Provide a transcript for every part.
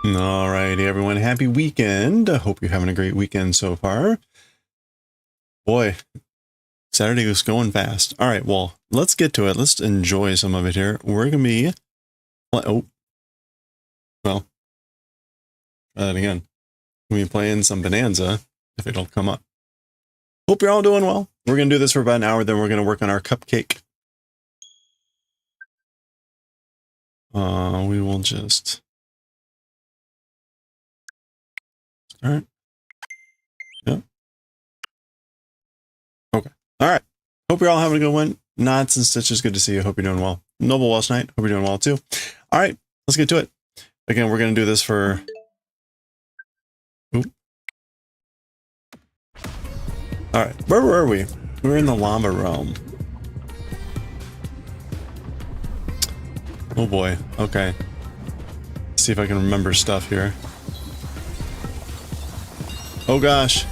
Alrighty, everyone. Happy weekend. I hope you're having a great weekend so far. Boy, Saturday was going fast. All right, well, let's get to it. Let's enjoy some of it here. We're going to be... Oh. Well. Try that again. We're going to be playing some Bonanza, if it'll come up. Hope you're all doing well. We're going to do this for about an hour, then we're going to work on our cupcake. We will just... Start. Yep. Okay. All right. Hope you're all having a good one. Knots and Stitches, good to see you. Hope you're doing well. Noble Welsh Knight, hope you're doing well too. All right, let's get to it. Again, we're going to do this for... Oop. All right, where were we? We were in the Llama Realm. Oh boy, okay. Let's see if I can remember stuff here. Oh gosh.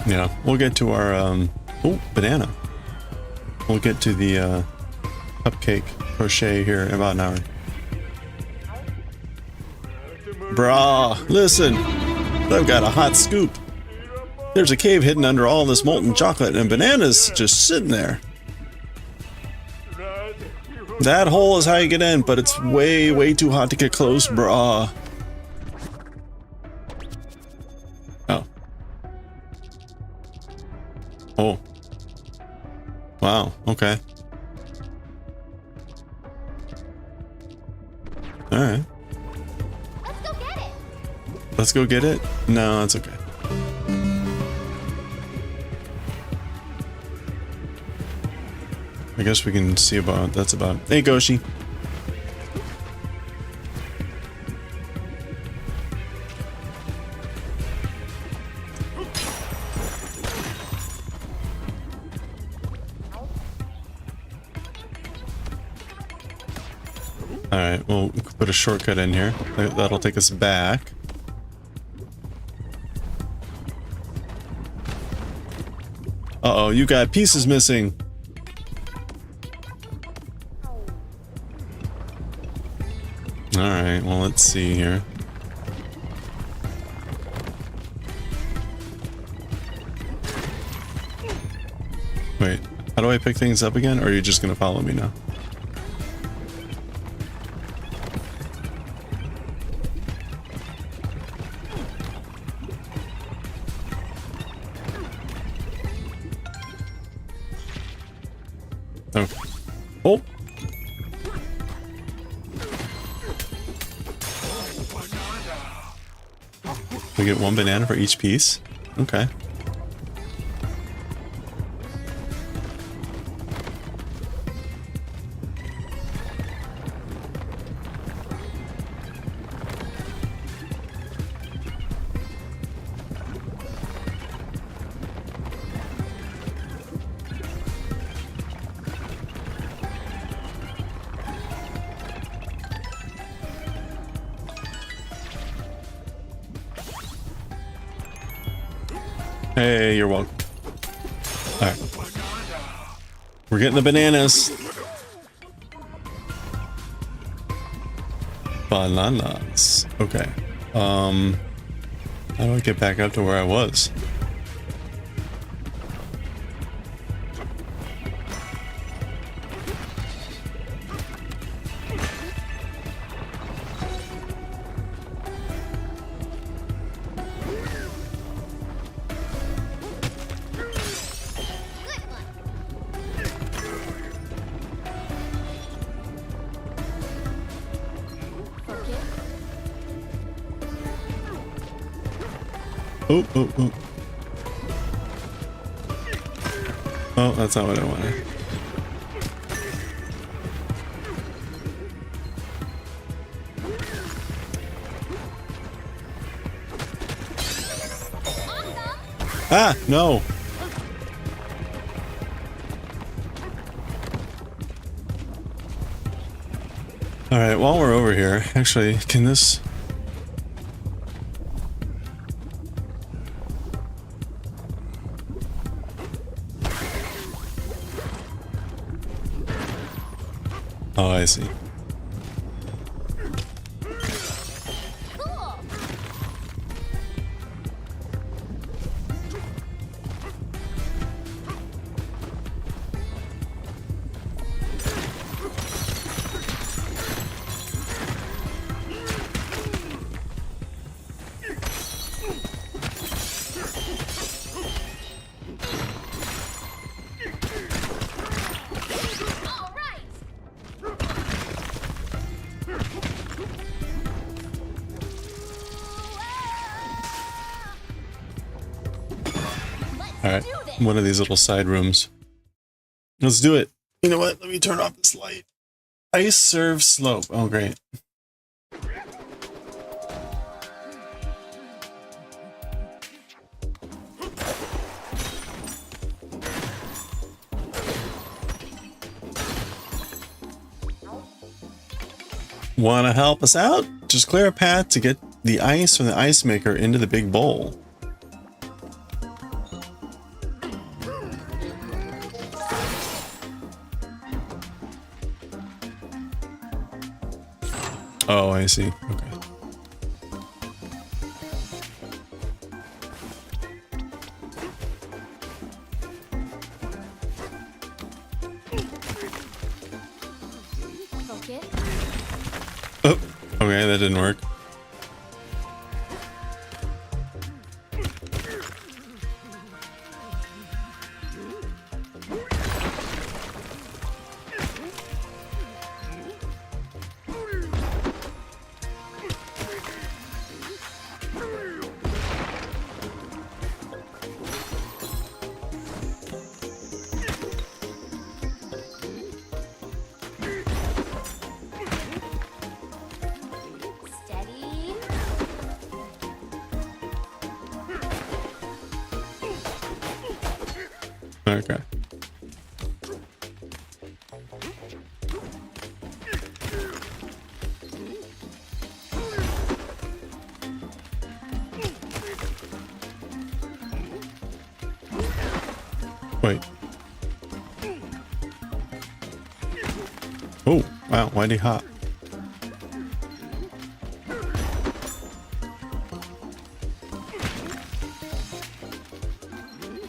Yeah, we'll get to our, oh, banana. We'll get to the, cupcake crochet here in about an hour. Brah, listen, I've got a hot scoop. There's a cave hidden under all this molten chocolate and bananas just sitting there. That hole is how you get in, but it's way, way too hot to get close, brah. Oh. Oh. Wow, okay. Alright. Let's go get it. Let's go get it? No, that's okay. I guess we can see about that's about. Hey, Goshi. All right, well, we could put a shortcut in here. That'll take us back. Uh-oh, you got pieces missing. Alright, well, let's see here. Wait, how do I pick things up again? Or are you just gonna follow me now? Okay. Oh! We get one banana for each piece. Okay. Hey, you're welcome. Alright. We're getting the bananas. Bananas. Okay. How do I get back up to where I was? Oh, oh, oh. Oh, that's not what I wanted. Ah, no. All right, while we're over here, actually, can this... Oh, I see. Cool. All right. All right, one of these little side rooms. Let's do it. You know what? Let me turn off this light. Ice serve slope. Oh, great. Want to help us out? Just clear a path to get the ice from the ice maker into the big bowl. Oh, I see. Okay. Focus. Oh, okay, that didn't work. Steady. Okay. Wait. Oh, wow, why'd he hop?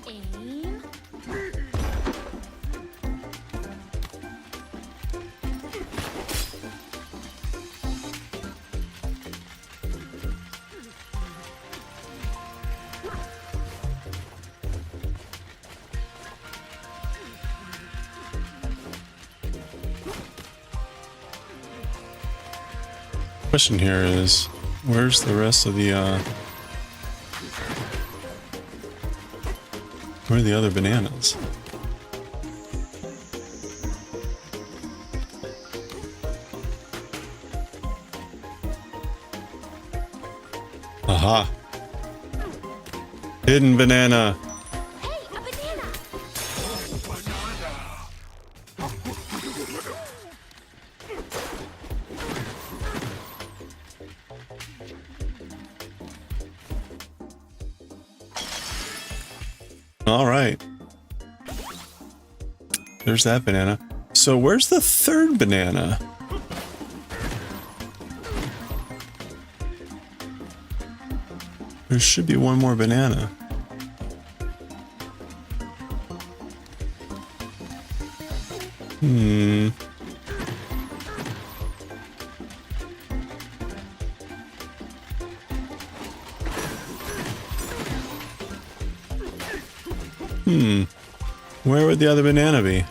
Aim. Question here is, where's the rest of the, where are the other bananas? Aha! Hidden banana! Hey, a banana. All right. There's that banana. So where's the third banana? There should be one more banana. Hmm. Where would the other banana be?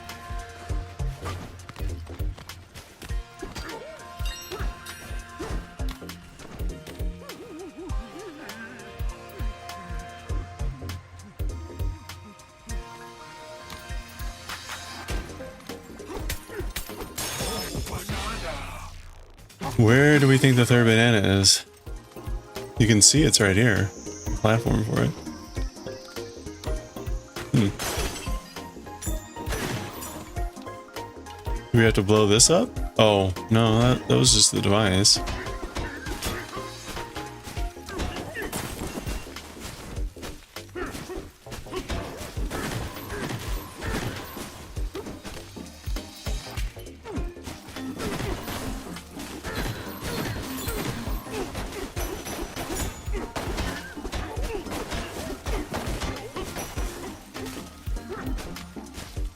Where do we think the third banana is? You can see it's right here. Platform for it. Do we have to blow this up? Oh, no, that was just the device.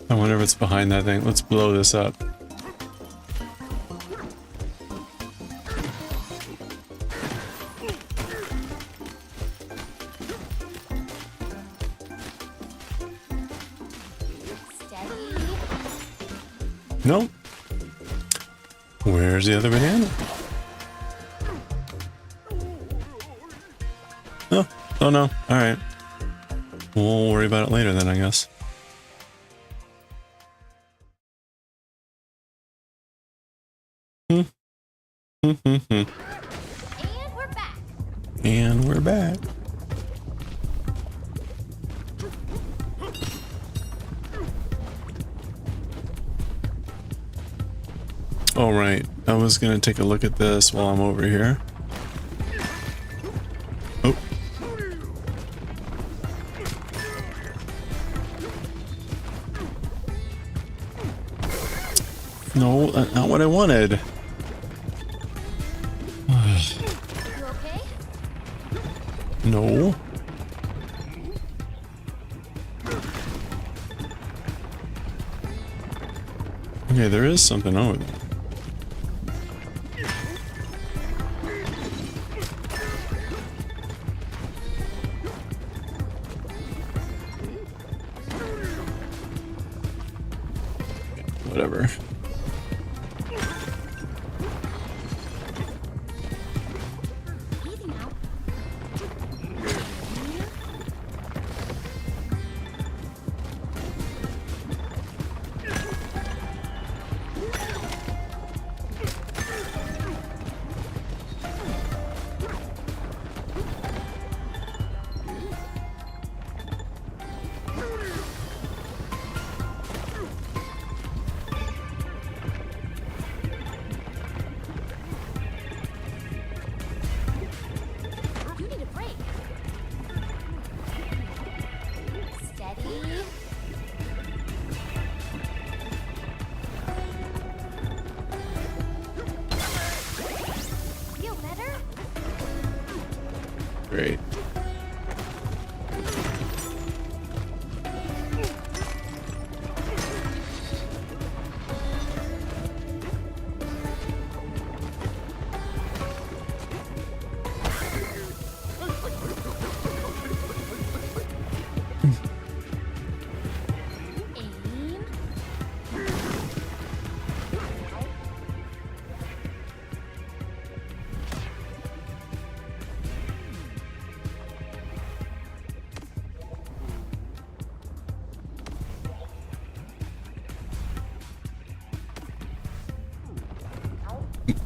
I wonder if it's behind that thing. Let's blow this up. Steady. Nope. Where's the other banana? Oh no. Alright. We'll worry about it later then, I guess. And we're back. And we're back. All right, I was gonna take a look at this while I'm over here. Oh. No, that's not what I wanted. You okay? No. Okay, there is something over there. Whatever. Easy now. You need a break. Steady. Feel better? Great. Aim.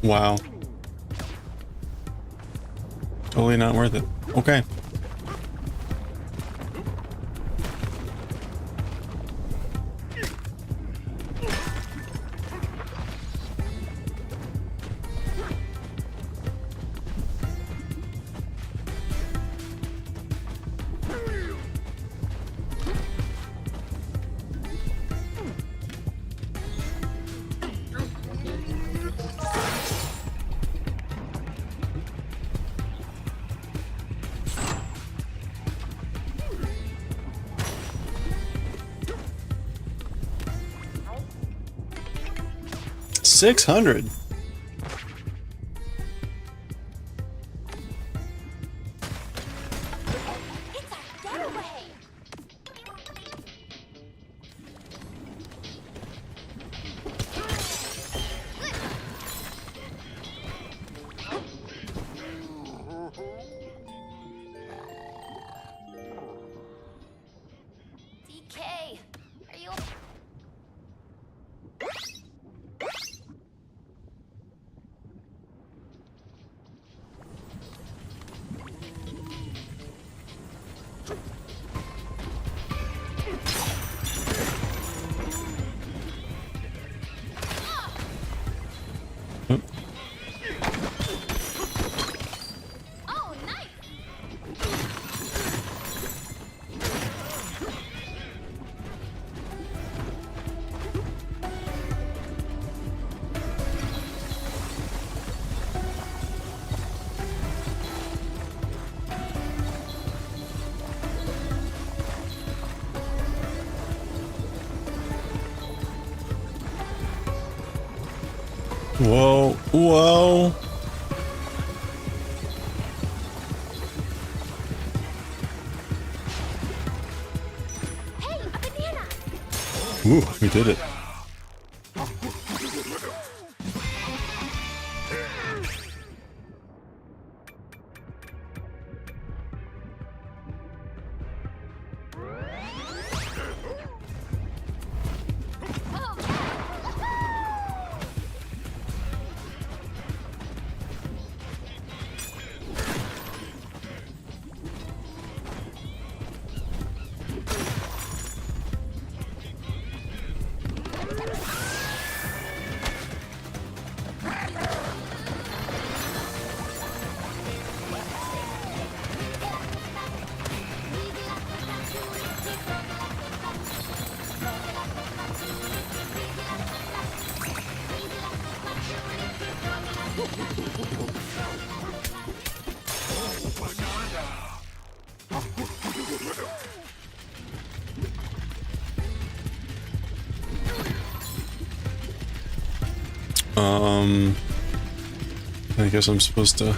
'Wow. Totally not worth it. Okay. $600. It's our getaway. DK, are you? Oh, nice. Whoa, whoa. Hey, a banana! Ooh, we did it. Oh, I guess I'm supposed to...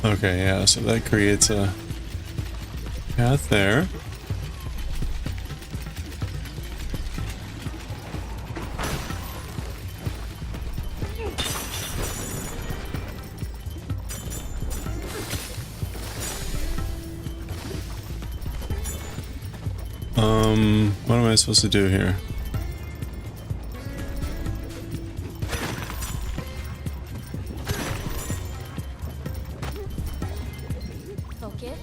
Okay, yeah, so that creates a path there. What am I supposed to do here? focus.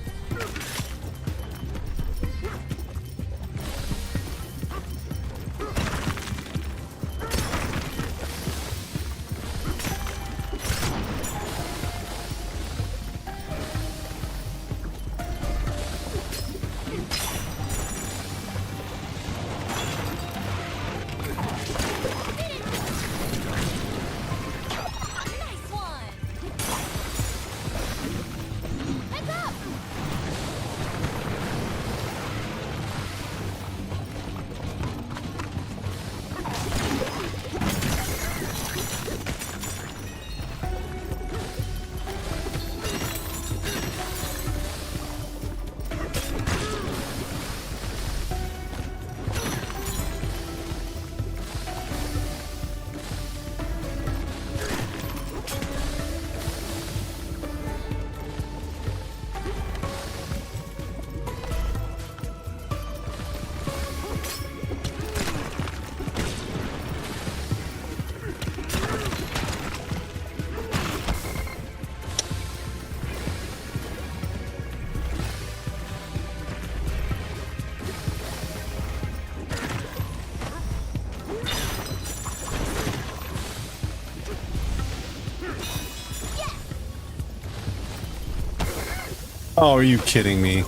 Nice one! Heads up! Oh, are you kidding me?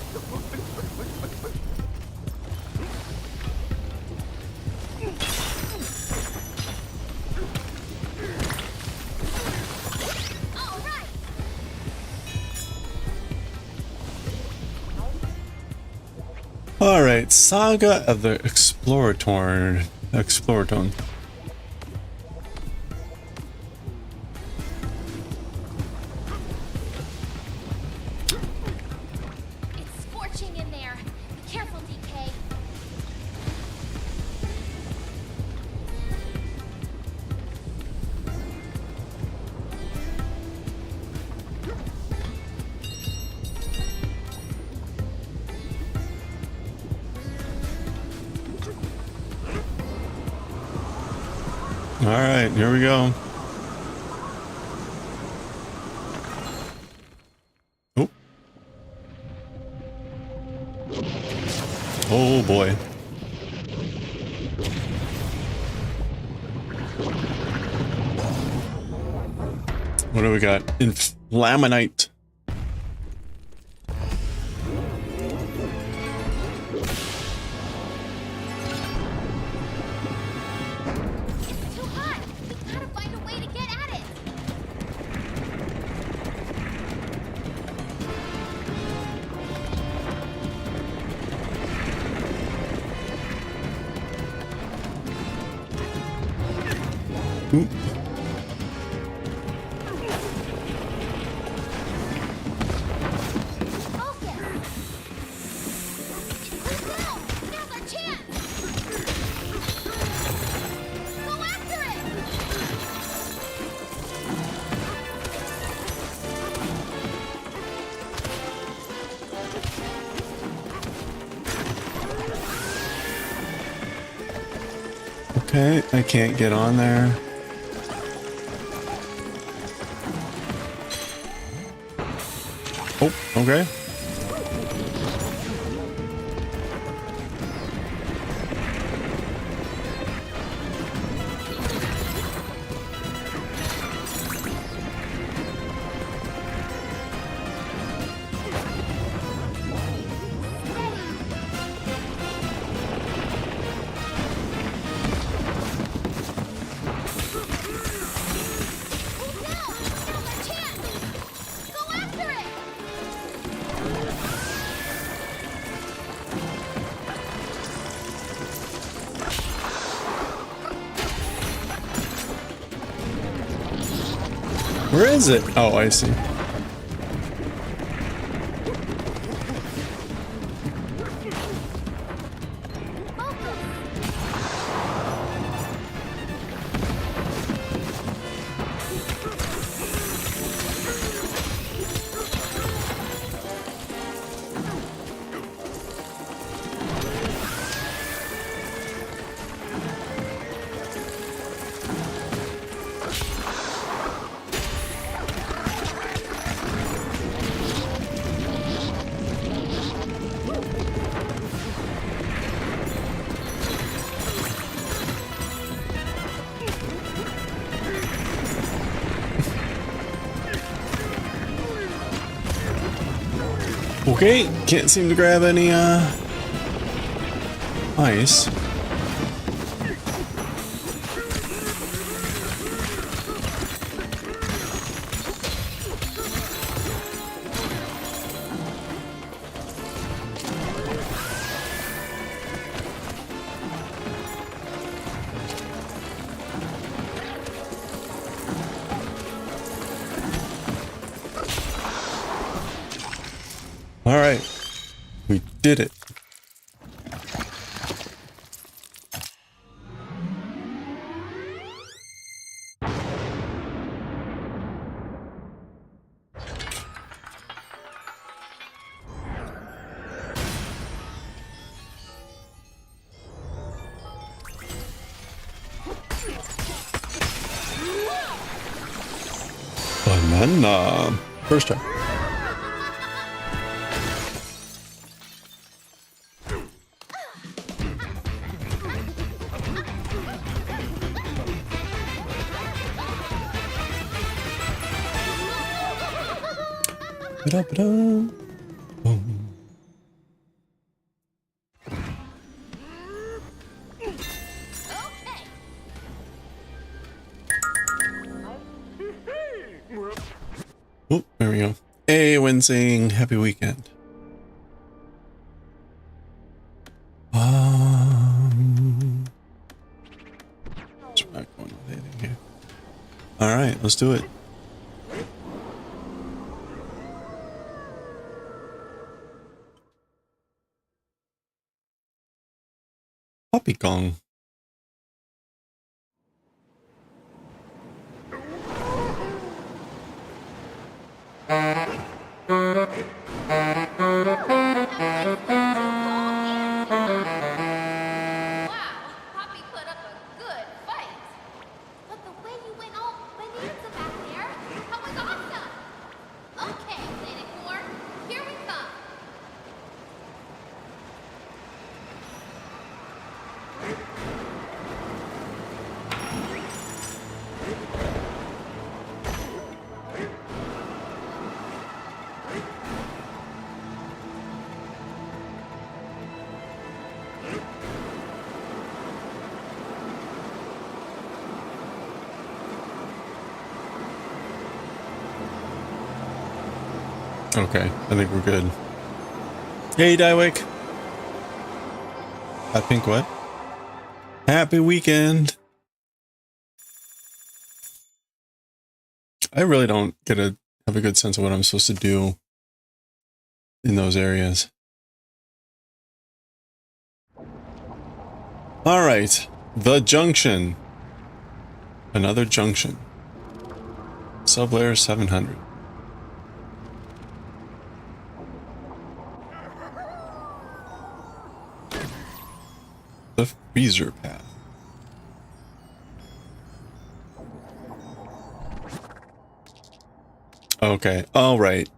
All right! Alright, Saga of the Explorator. Exploraton. It's scorching in there. Be careful, DK. Alright, here we go. Oh. Oh boy. What do we got? Inflaminite. It's too hot. We gotta find a way to get at it. Ooh. Okay, I can't get on there. Oh, okay. Where is it? Oh, I see. Okay, can't seem to grab any ice. All right, we did it. Banana. First try. Ba-da-ba-da. Boom. Oh, there we go. Hey, Wincing. Happy weekend. We're not going with anything here. All right, let's do it. Poppy Kong. Poppy put up a good fight. But the way you went all bonanza back there, that was awesome. Okay, Lady Four, here we come. Okay, I think we're good. Hey, Daioh. Pink what? Happy weekend. I really don't have a good sense of what I'm supposed to do in those areas. All right, the junction. Another junction. Sublayer 700. The freezer path. Okay. All right.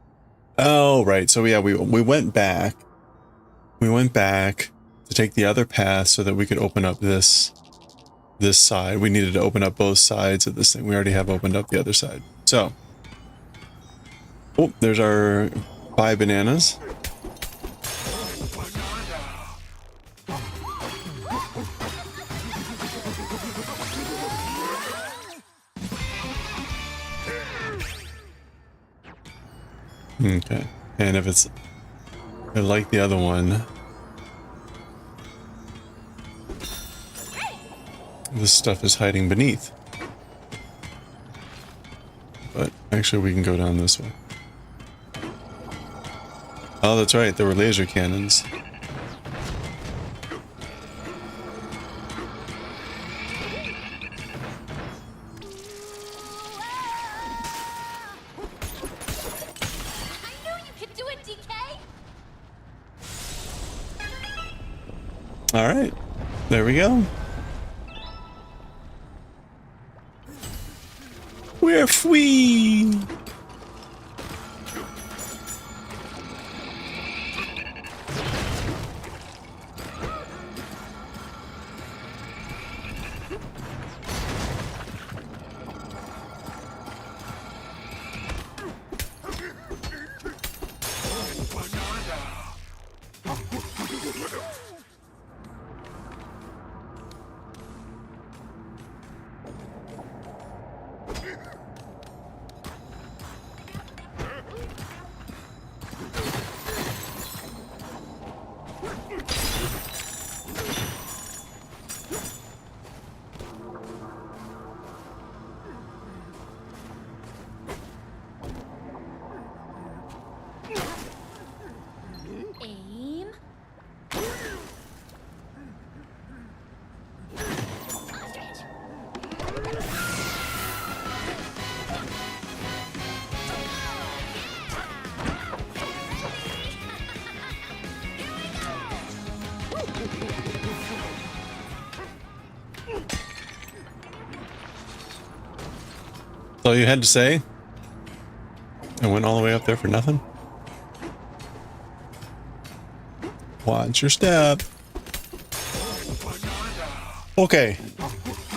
Oh, right. So yeah, we went back. We went back to take the other path so that we could open up this side. We needed to open up both sides of this thing. We already have opened up the other side. So, oh, there's our 5 bananas. Okay, and if it's like the other one, this stuff is hiding beneath. But actually we can go down this way. Oh, that's right, there were laser cannons. All right, there we go. We're free. That's all you had to say? I went all the way up there for nothing? Watch your step. Okay,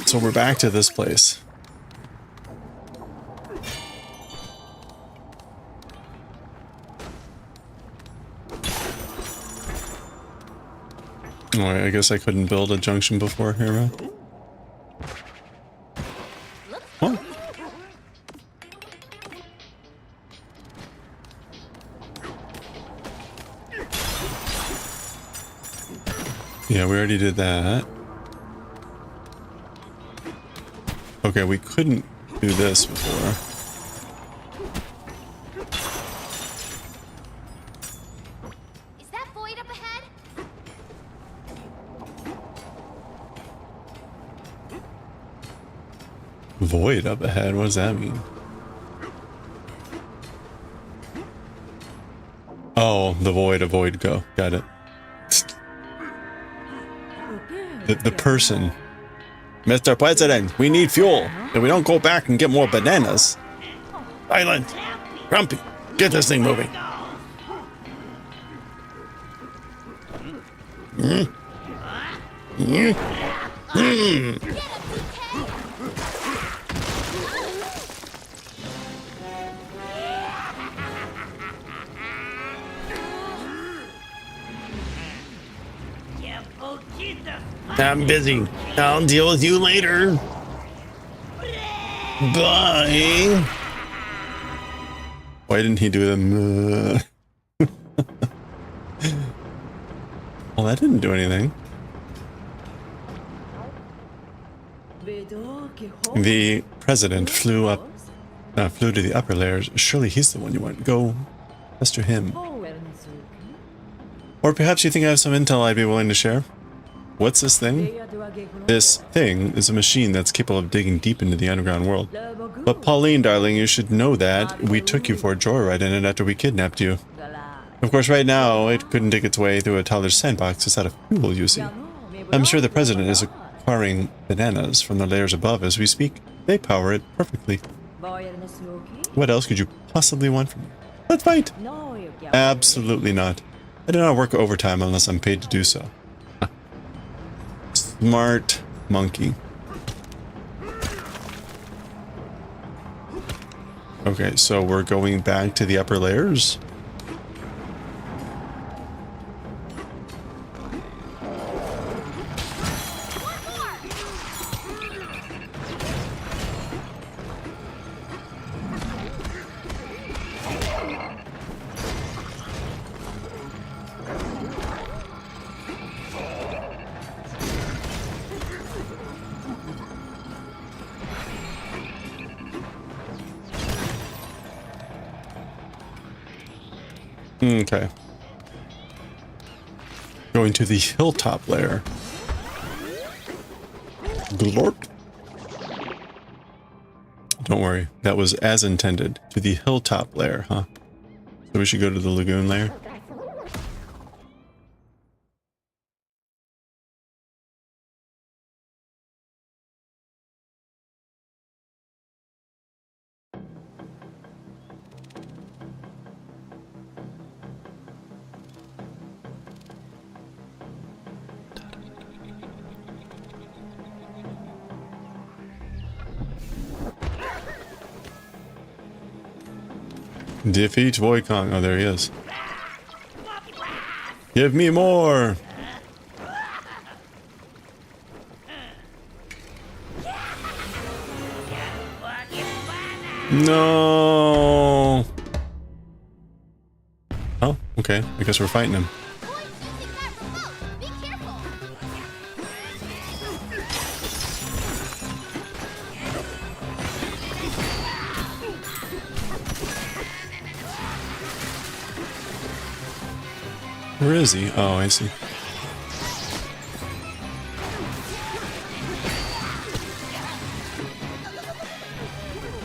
so we're back to this place. Oh, I guess I couldn't build a junction before here, man. What? Yeah, we already did that. Okay, we couldn't do this before. Is that void up ahead? Void up ahead? What does that mean? Oh, the void, avoid, go. Got it. The person. Mr. President, we need fuel. If we don't go back and get more bananas. Silent. Grumpy. Get this thing moving. I'm busy. I'll deal with you later. Bye. Why didn't he do them? Well, that didn't do anything. The president flew up Flew to the upper layers. Surely he's the one you want. Go pester him. Or perhaps you think I have some intel I'd be willing to share? What's this thing? This thing is a machine that's capable of digging deep into the underground world. But Pauline, darling, you should know that we took you for a joyride in it after we kidnapped you. Of course, right now, it couldn't dig its way through a toddler's sandbox. It's out of fuel, you see. I'm sure the president is acquiring bananas from the layers above as we speak. They power it perfectly. What else could you possibly want from me? Let's fight! Absolutely not. I do not work overtime unless I'm paid to do so. Smart monkey. Okay, so we're going back to the upper layers. Okay. Going to the hilltop layer. Glorp. Don't worry, that was as intended. To the hilltop layer, huh? So we should go to the lagoon layer. Defeat Voidkong. Oh, there he is. Give me more! No! Oh, okay. I guess we're fighting him. Where is he? Oh, I see.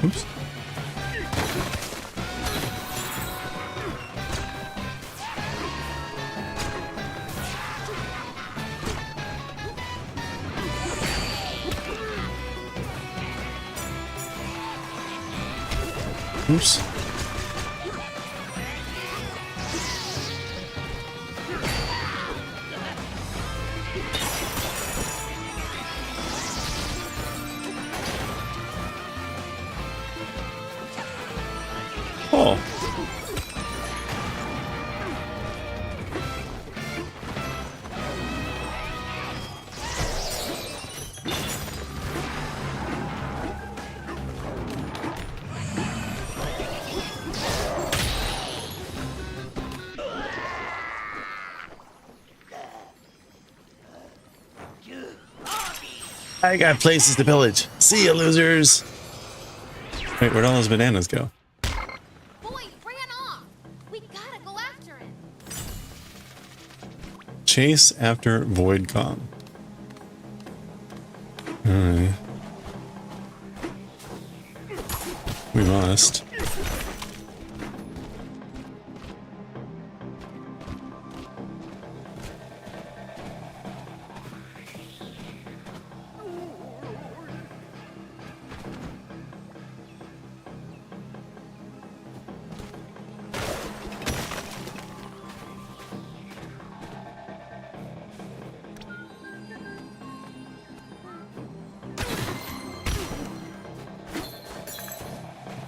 Oops. Oops. Oh. I got places to pillage. See ya, losers. Wait, where'd all those bananas go? Chase after Voidkong. Alright. We must.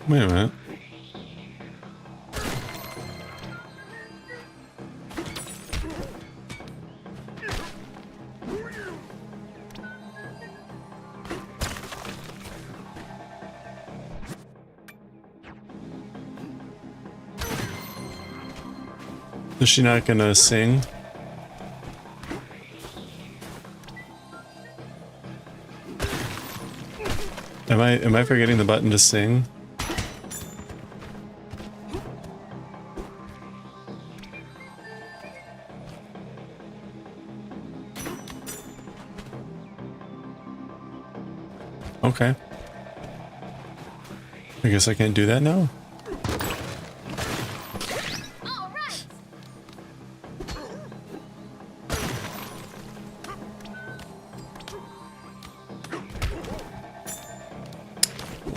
Wait a minute. Is she not gonna sing? Am I forgetting the button to sing? Okay. I guess I can't do that now. All right.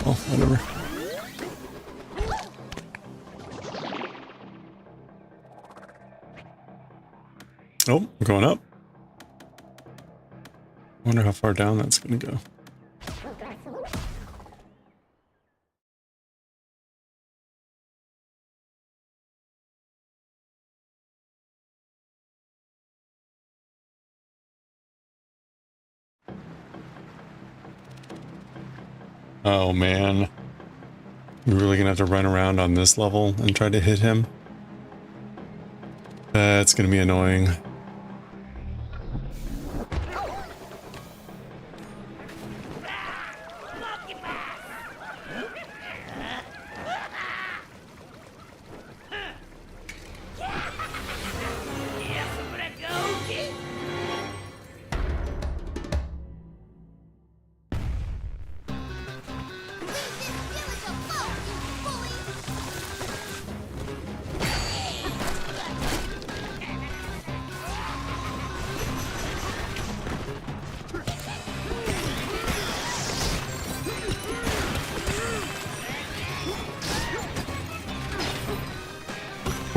Well, whatever. Oh, I'm going up. Wonder how far down that's gonna go. Oh man. You're really gonna have to run around on this level and try to hit him? That's gonna be annoying.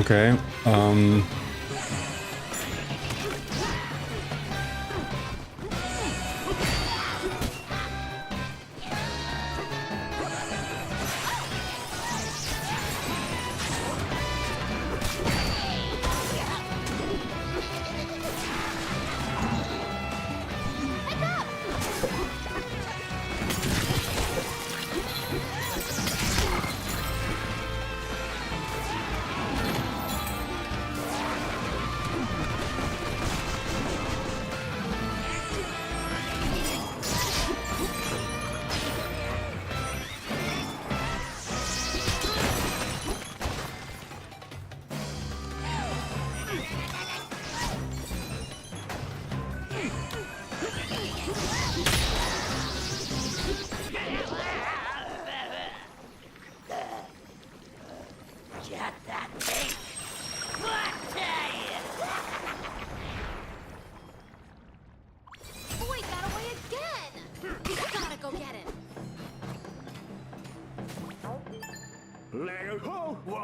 Okay, Boy got away again. We gotta go get him.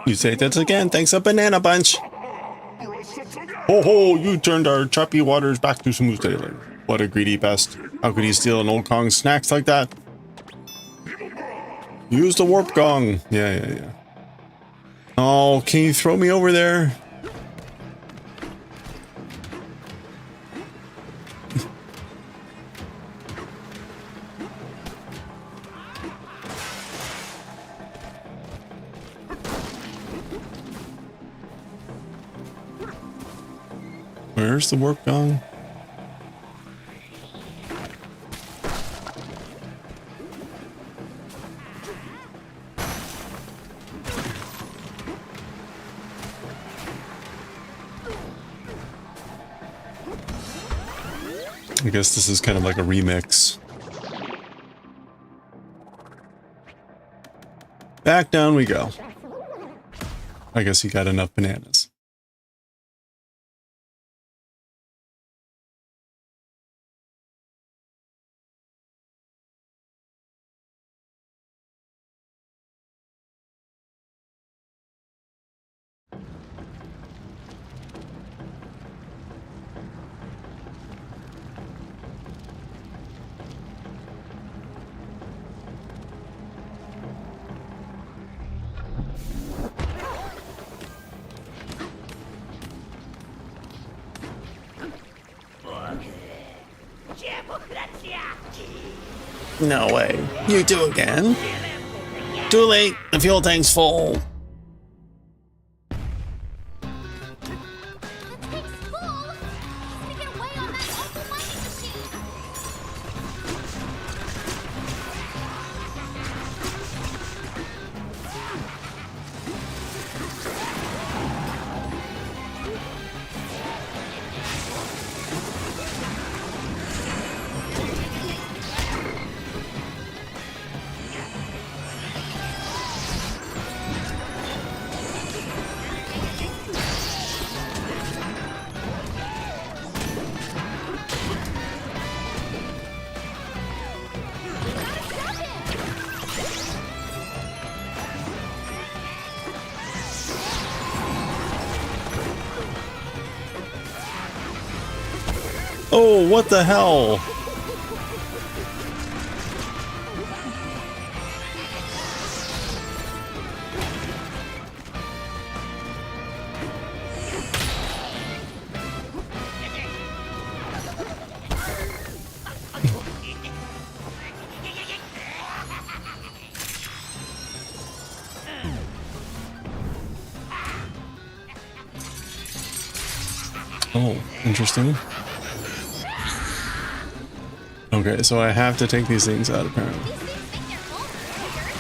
you say that again. Thanks a banana bunch. Ho ho, you turned our choppy waters back to smooth sailing. What a greedy pest. How could he steal an old Kong's snacks like that? Use the warp gong. Yeah. Oh, can you throw me over there? Where's the warp gong? I guess this is kind of like a remix. Back down we go. I guess he got enough bananas. No way. You do again? Too late. The fuel tank's full. The tank's full. He's gonna get away on that awful mining machine. Oh, what the hell? Oh, interesting. Okay, so I have to take these things out apparently. These things think they're gold figures.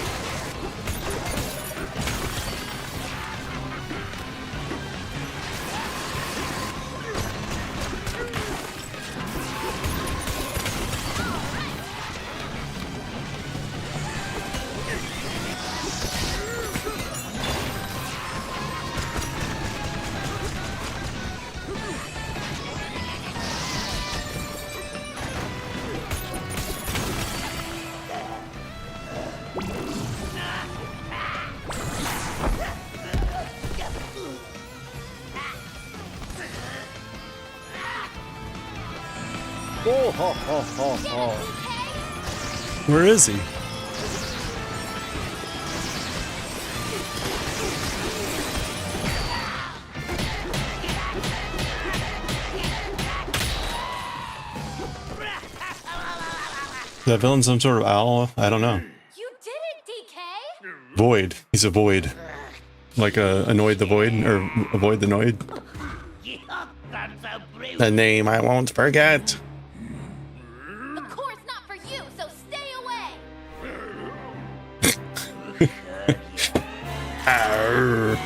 Oh, ho, ho, ho, ho. Where is he? Is that villain some sort of owl? I don't know. You did it, DK! Void. He's a void. Like annoyed the void, or avoid the noid. The name I won't forget. The core's not for you, so stay away! Arr.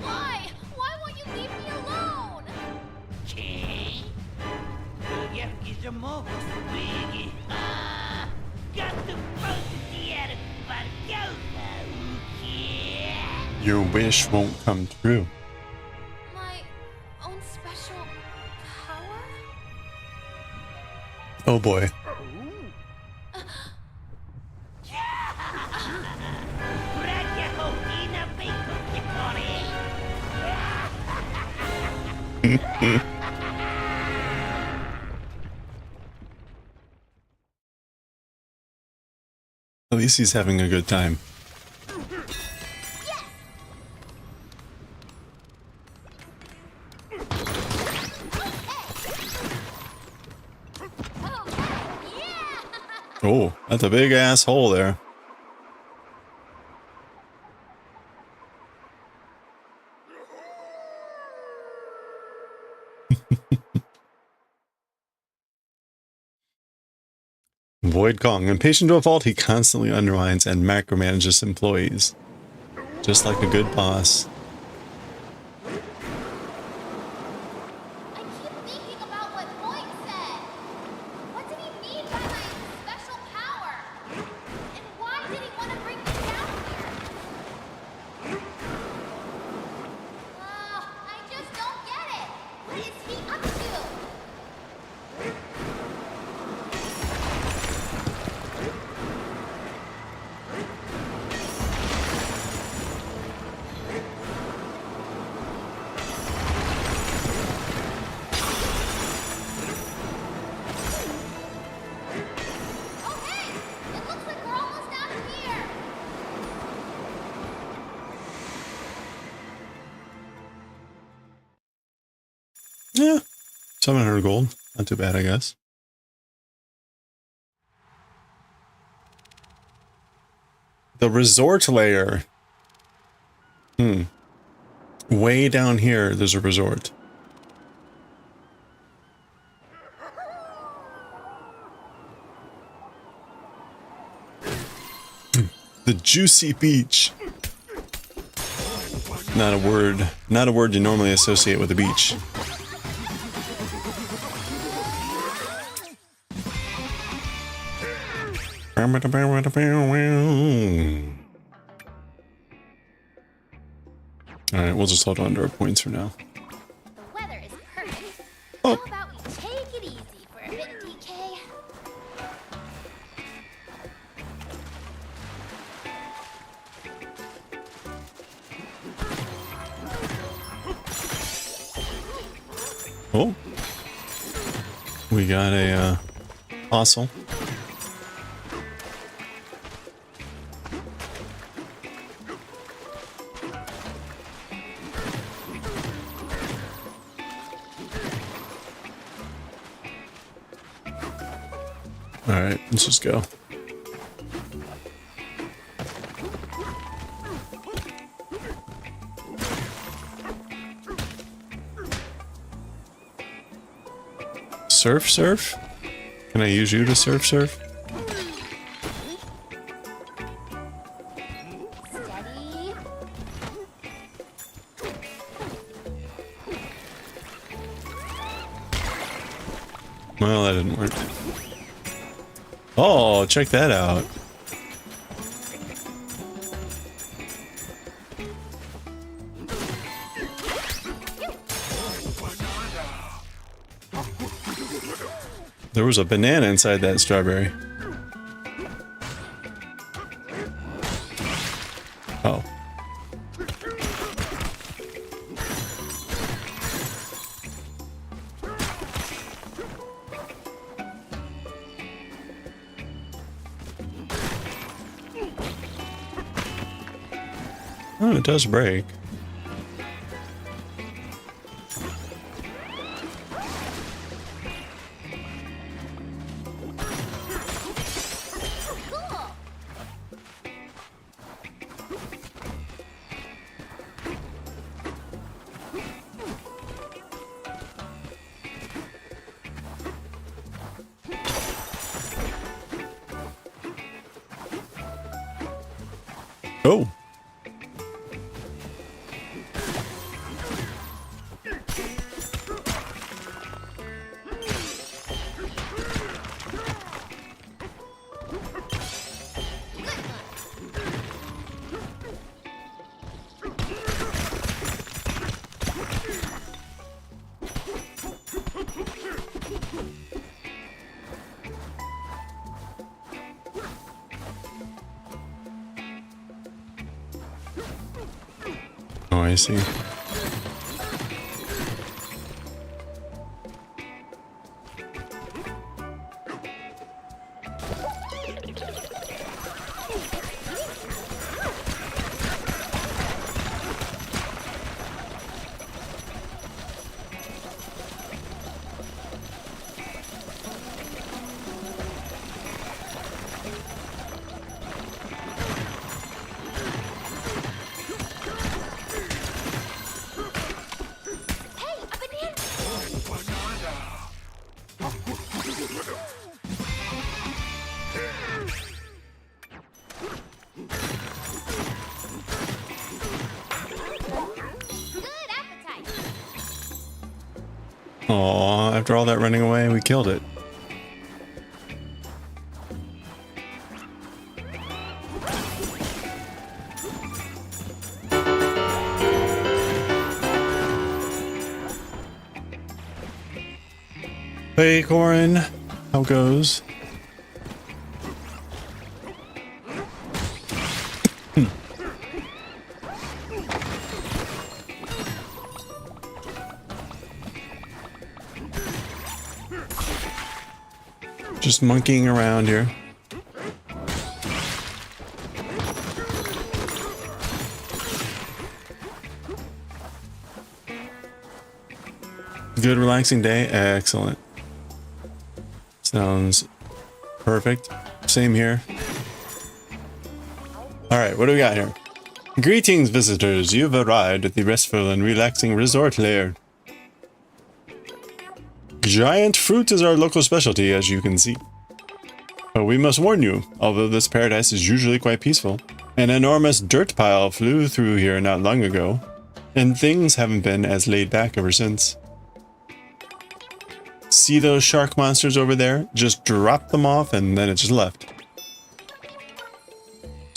Why? Why won't you leave me alone? Your wish won't come true. My own special power? Oh boy. At least he's having a good time. Oh, that's a big ass hole there. Void Kong. Impatient to a fault, he constantly undermines and macromanages employees. Just like a good boss. I keep thinking about what Boyd said. What did he mean by my special power? And why did he want to bring me down here? I just don't get it. What is he up to? Oh hey! It looks like we're almost out of here. Yeah. 700 gold. Not too bad, I guess. The resort layer. Way down here, there's a resort. The juicy beach. Not a word you normally associate with a beach. Alright, we'll just hold on to our points for now. The weather is perfect. Oh. How about we take it easy for a bit, DK? Oh. We got a fossil. Alright, let's just go. Surf, surf? Can I use you to surf, surf? Steady. Well, that didn't work. Oh, check that out. There was a banana inside that strawberry. Oh. Oh, it does break. Cool. Oh. Oh, I see. Hey, a banana. Good appetite. Aw, after all that running away, we killed it. Hey, Corin. How goes? Just monkeying around here. Good relaxing day? Excellent. Sounds perfect. Same here. Alright, what do we got here? Greetings, visitors. You've arrived at the restful and relaxing resort lair. Giant fruit is our local specialty, as you can see. But we must warn you, although this paradise is usually quite peaceful, an enormous dirt pile flew through here not long ago, and things haven't been as laid back ever since. See those shark monsters over there? Just drop them off and then it just left.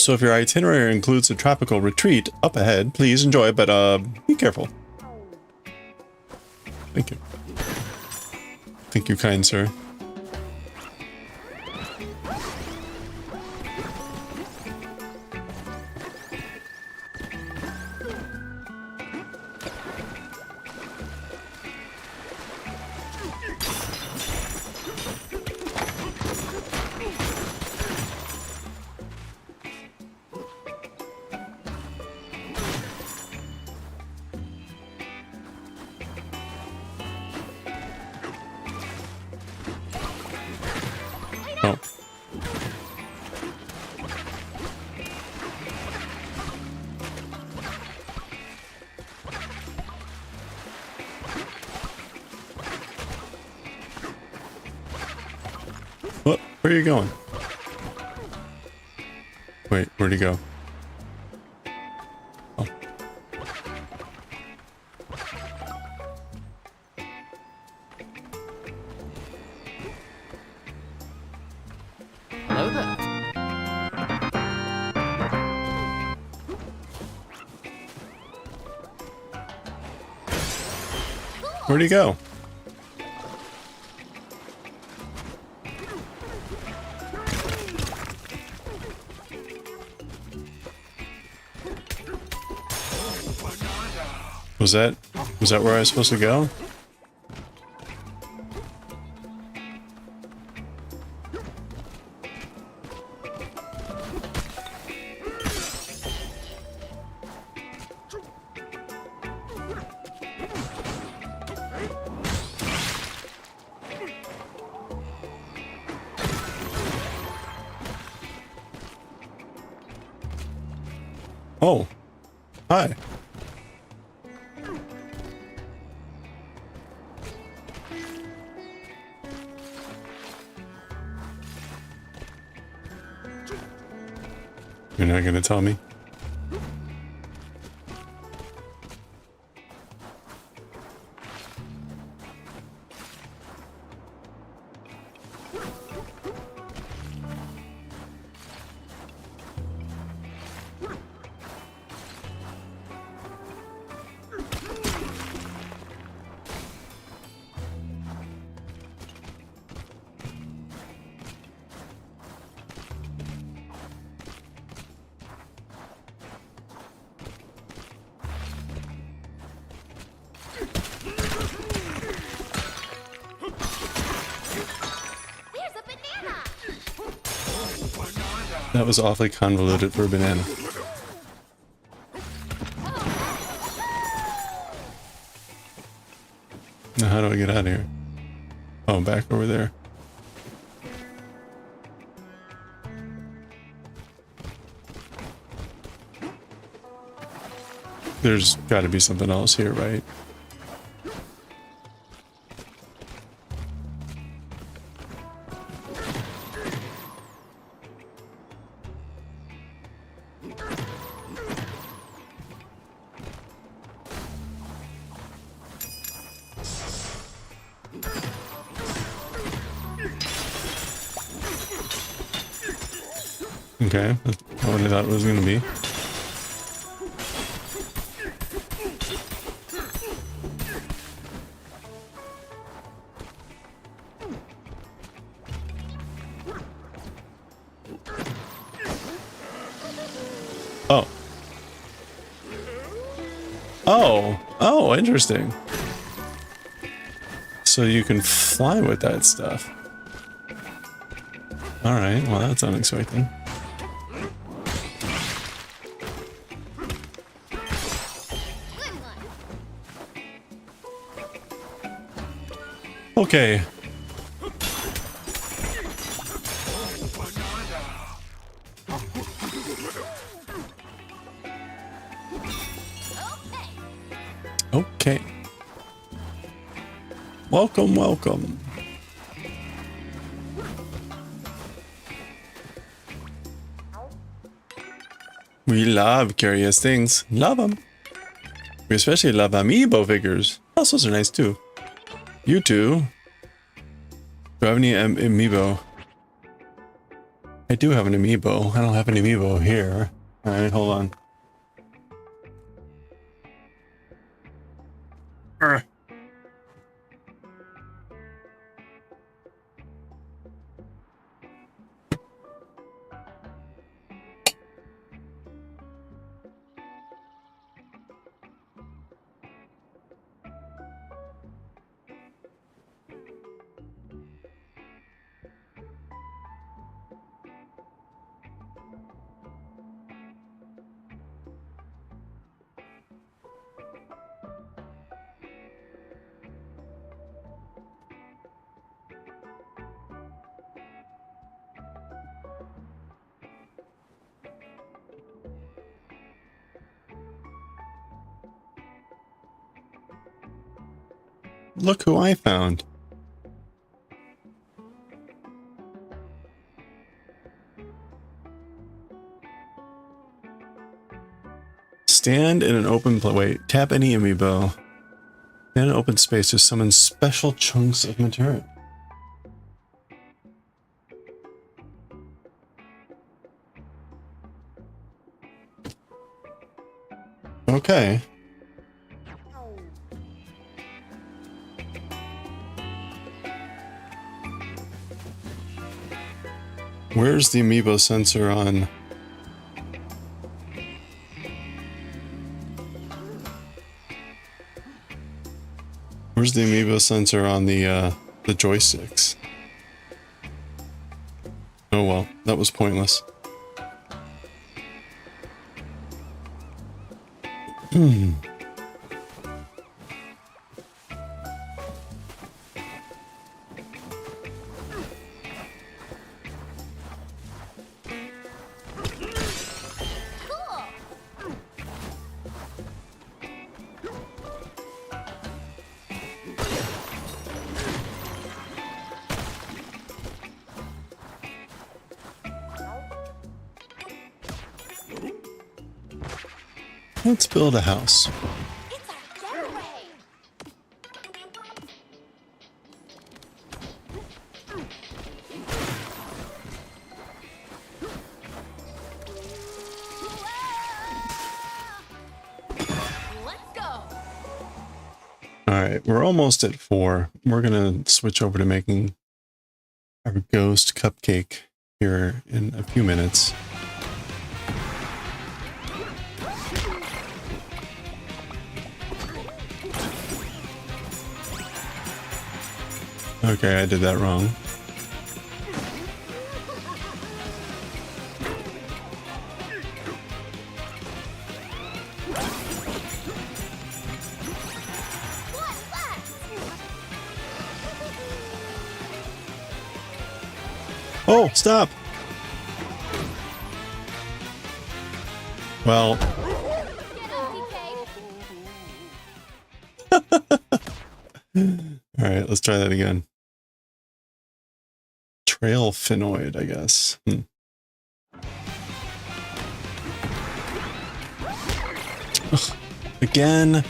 So if your itinerary includes a tropical retreat up ahead, please enjoy, but be careful. Thank you. Thank you, kind sir. Oh. What? Where are you going? Wait, where'd he go? Oh. Hello there. Where'd he go? Was that where I was supposed to go? Oh, hi. You're not gonna tell me? That was awfully convoluted for a banana. Now how do I get out of here? Oh, back over there. There's got to be something else here, right? Okay, that's not what I thought it was going to be. Oh. Oh, interesting. So you can fly with that stuff. Alright, well that's unexpected. Okay. Okay. Welcome, welcome. We love curious things. Love them. We especially love amiibo figures. Also, those are nice too. You too. Do I have any amiibo? I do have an amiibo. I don't have an amiibo here. Alright, hold on. Urgh. Look who I found. Stand in an open wait, tap any amiibo. Stand in an open space to summon special chunks of material. Okay. Where's the amiibo sensor on? Where's the amiibo sensor on the joysticks? Oh well, that was pointless. Let's build a house. It's our getaway. Let's go. Alright, we're almost at 4. We're gonna switch over to making our ghost cupcake here in a few minutes. Okay, I did that wrong. Oh, stop! Well... Get up, DK. Alright, let's try that again. Trail phenoid, I guess. Ugh, again.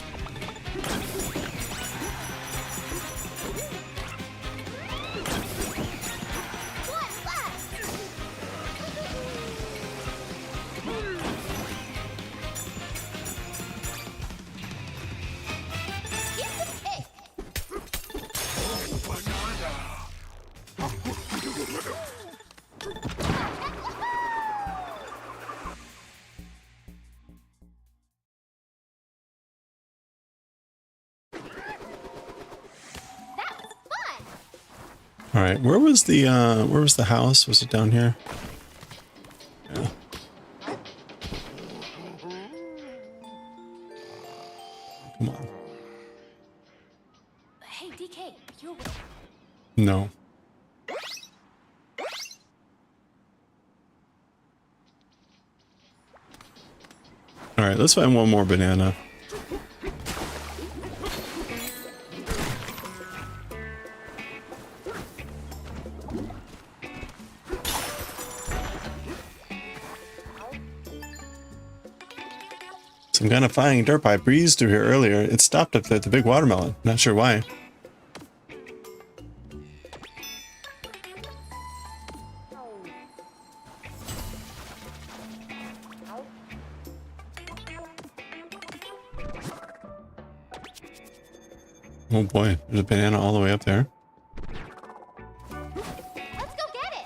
All right, where was the house? Was it down here? Yeah. Come on. Hey, DK, you're... No. All right, let's find one more banana. Some kind of flying dirt pipe breezed through here earlier. It stopped up there at the big watermelon. Not sure why. Oh boy, there's a banana all the way up there. Let's go get it.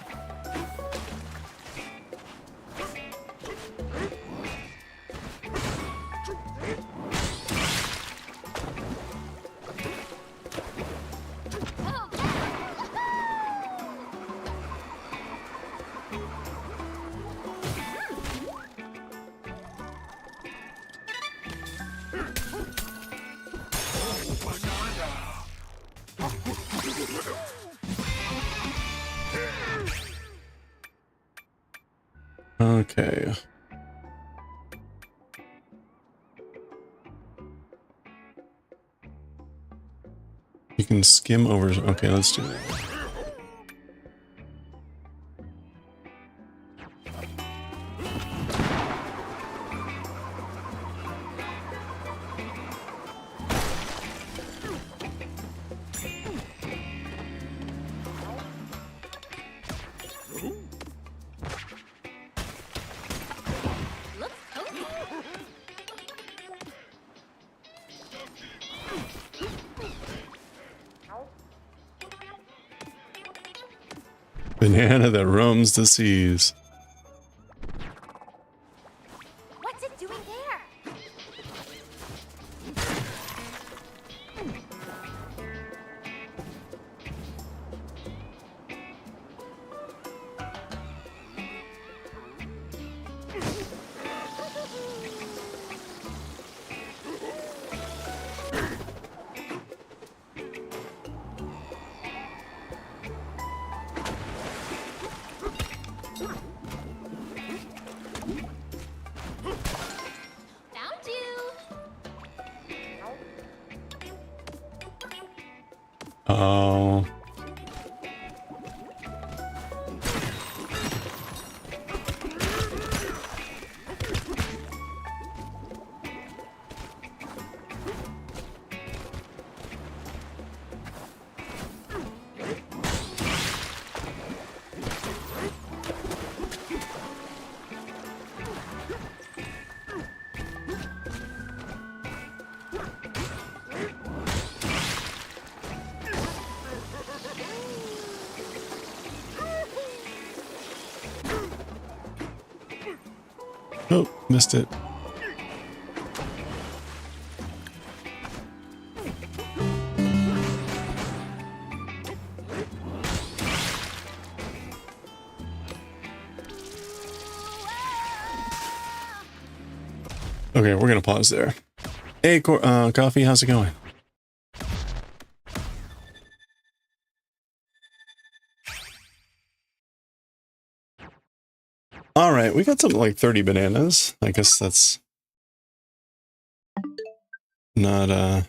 Okay. You can skim over. Okay, let's do that. Banana that roams the seas. What's it doing there? Found you. Oh. Oh, missed it. Okay, we're gonna pause there. Hey, Coffee, how's it going? All right, we got something like 30 bananas. I guess that's not a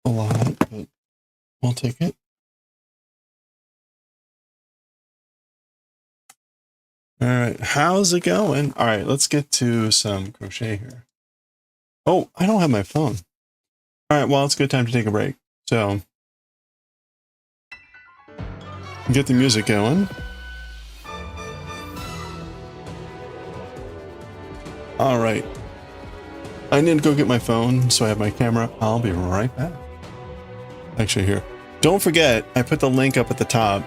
lot, but we'll take it. All right, how's it going? All right, let's get to some crochet here. Oh, I don't have my phone. All right, well, it's a good time to take a break. So, get the music going. All right. I need to go get my phone, so I have my camera. I'll be right back. Actually, here. Don't forget, I put the link up at the top.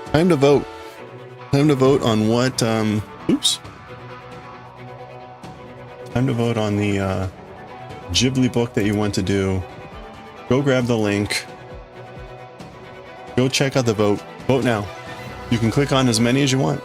Time to vote. Time to vote on what, oops. Time to vote on the, Ghibli book that you want to do. Go grab the link. Go check out the vote. Vote now. You can click on as many as you want.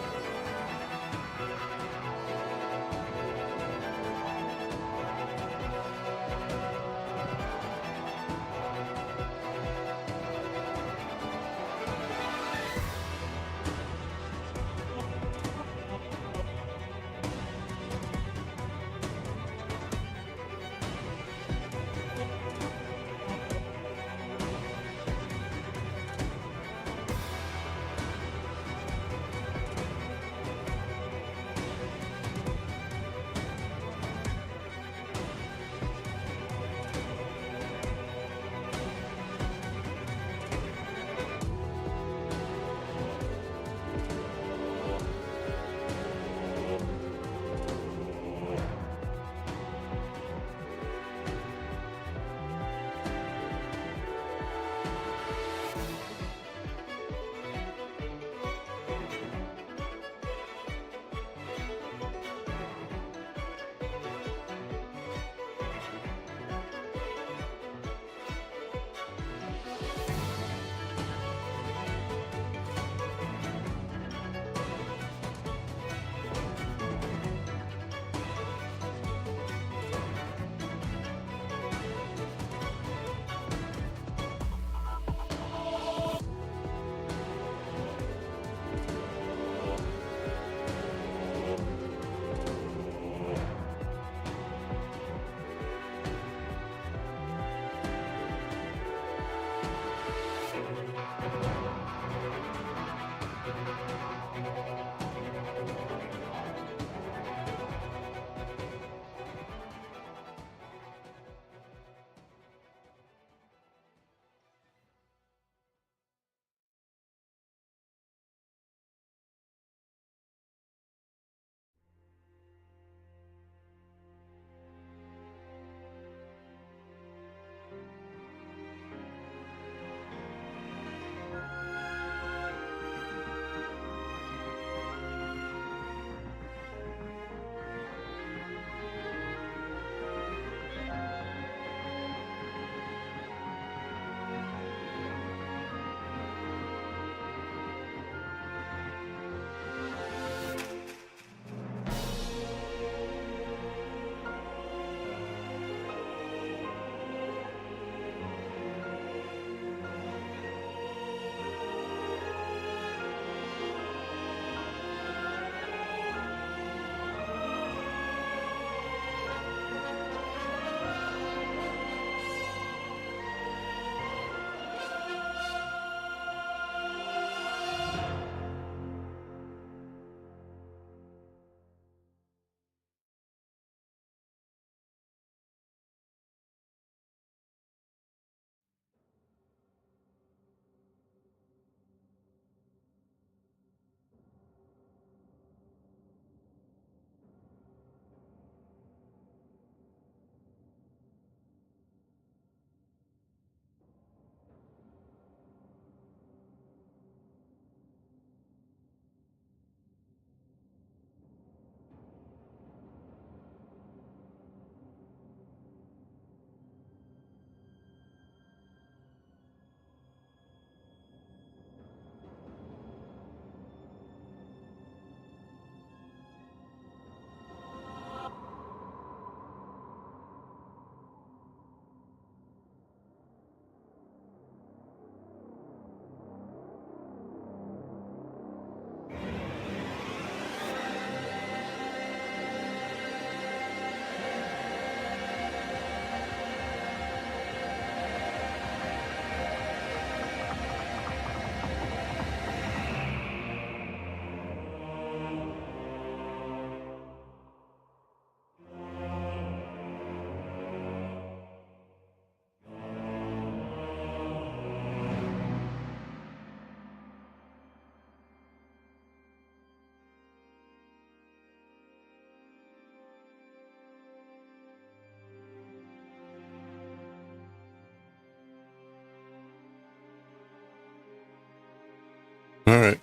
All right.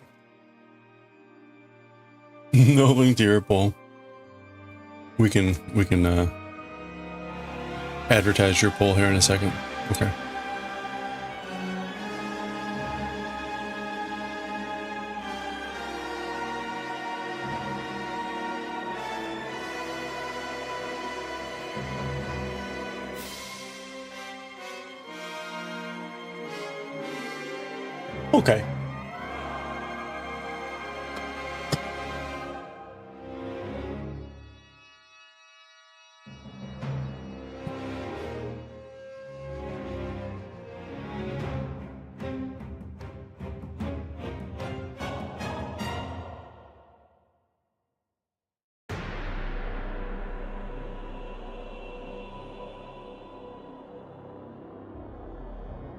No link to your poll. We can advertise your poll here in a second. Okay. Okay.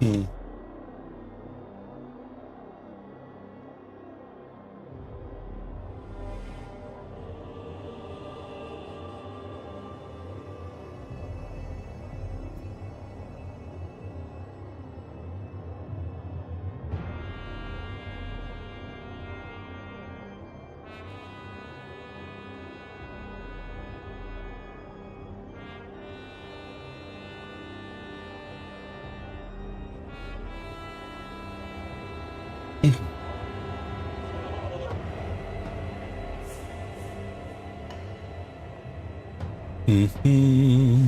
Hmm. Mm-hmm.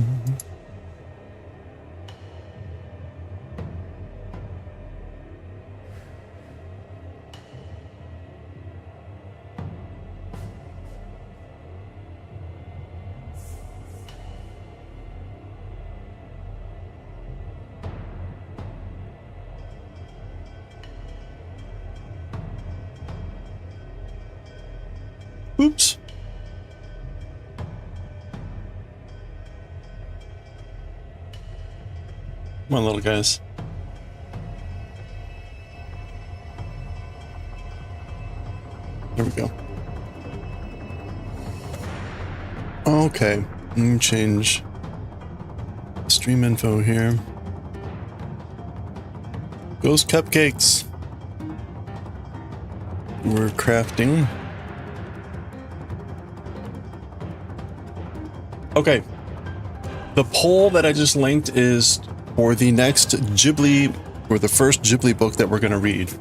Oops. Come on, little guys. There we go. Okay, let me change stream info here. Ghost cupcakes. We're crafting. Okay. The poll that I just linked is for the next Ghibli, or the first Ghibli book that we're going to read.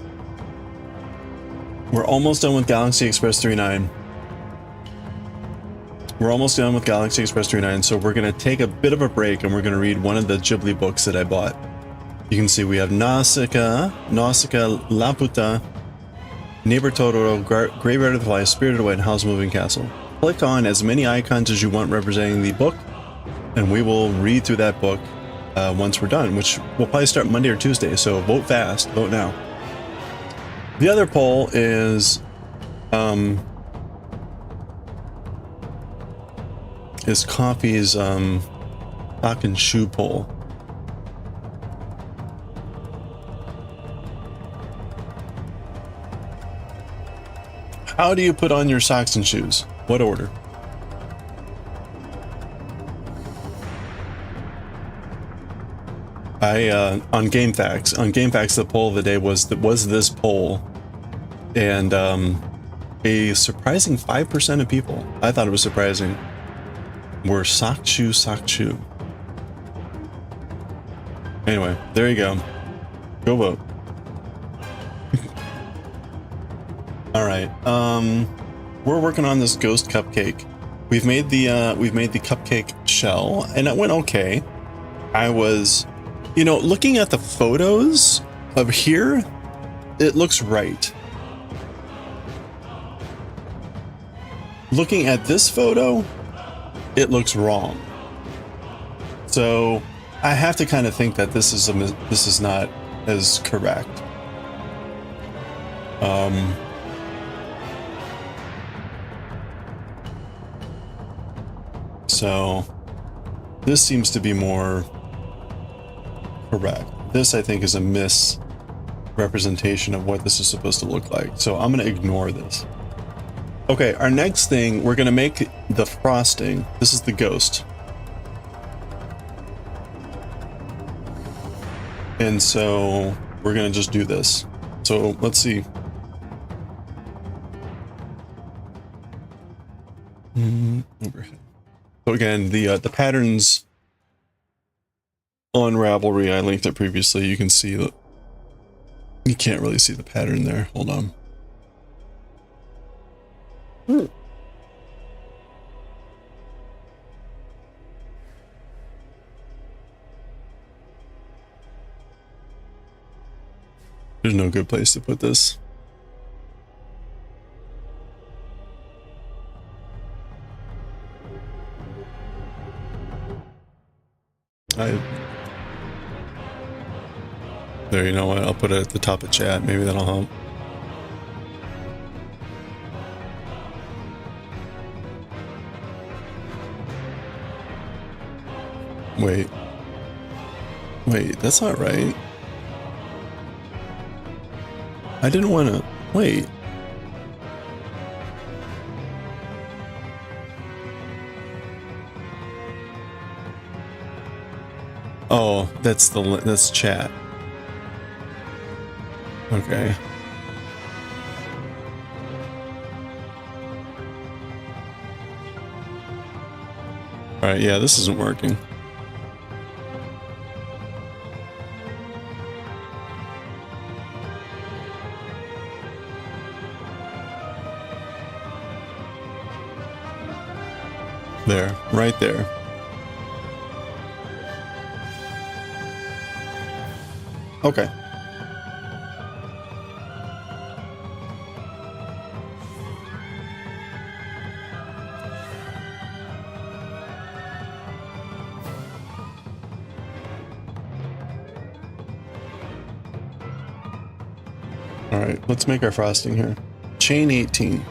We're almost done with Galaxy Express 39. We're almost done with Galaxy Express 39, so we're going to take a bit of a break and we're going to read one of the Ghibli books that I bought. You can see we have Nausicaa, Laputa, Neighbor Totoro, Graveyard of the Fly, Spirited Away, and House Moving Castle. Click on as many icons as you want representing the book, and we will read through that book once we're done, which will probably start Monday or Tuesday, so vote fast, vote now. The other poll is Coffee's sock and shoe poll. How do you put on your socks and shoes? What order? On GameFAQs, the poll of the day was this poll, and a surprising 5% of people, I thought it was surprising, were sock shoe. Anyway, there you go. Go vote. All right. We're working on this ghost cupcake. We've made the cupcake shell, and it went okay. I was, looking at the photos of here, it looks right. Looking at this photo, it looks wrong. So I have to kind of think that this is not as correct. So this seems to be more correct. This, I think, is a misrepresentation of what this is supposed to look like. So I'm going to ignore this. Okay, our next thing, we're going to make the frosting. This is the ghost. And so we're going to just do this. So let's see. Overhead. So again, the patterns on Ravelry, I linked it previously. You can see that you can't really see the pattern there. Hold on. There's no good place to put this. There, you know what? I'll put it at the top of chat. Maybe that'll help. Wait. Wait, that's not right. I didn't want to... Wait. Oh, that's chat. Okay. Alright, yeah, this isn't working. There, right there. Okay. All right, let's make our frosting here. Chain 18.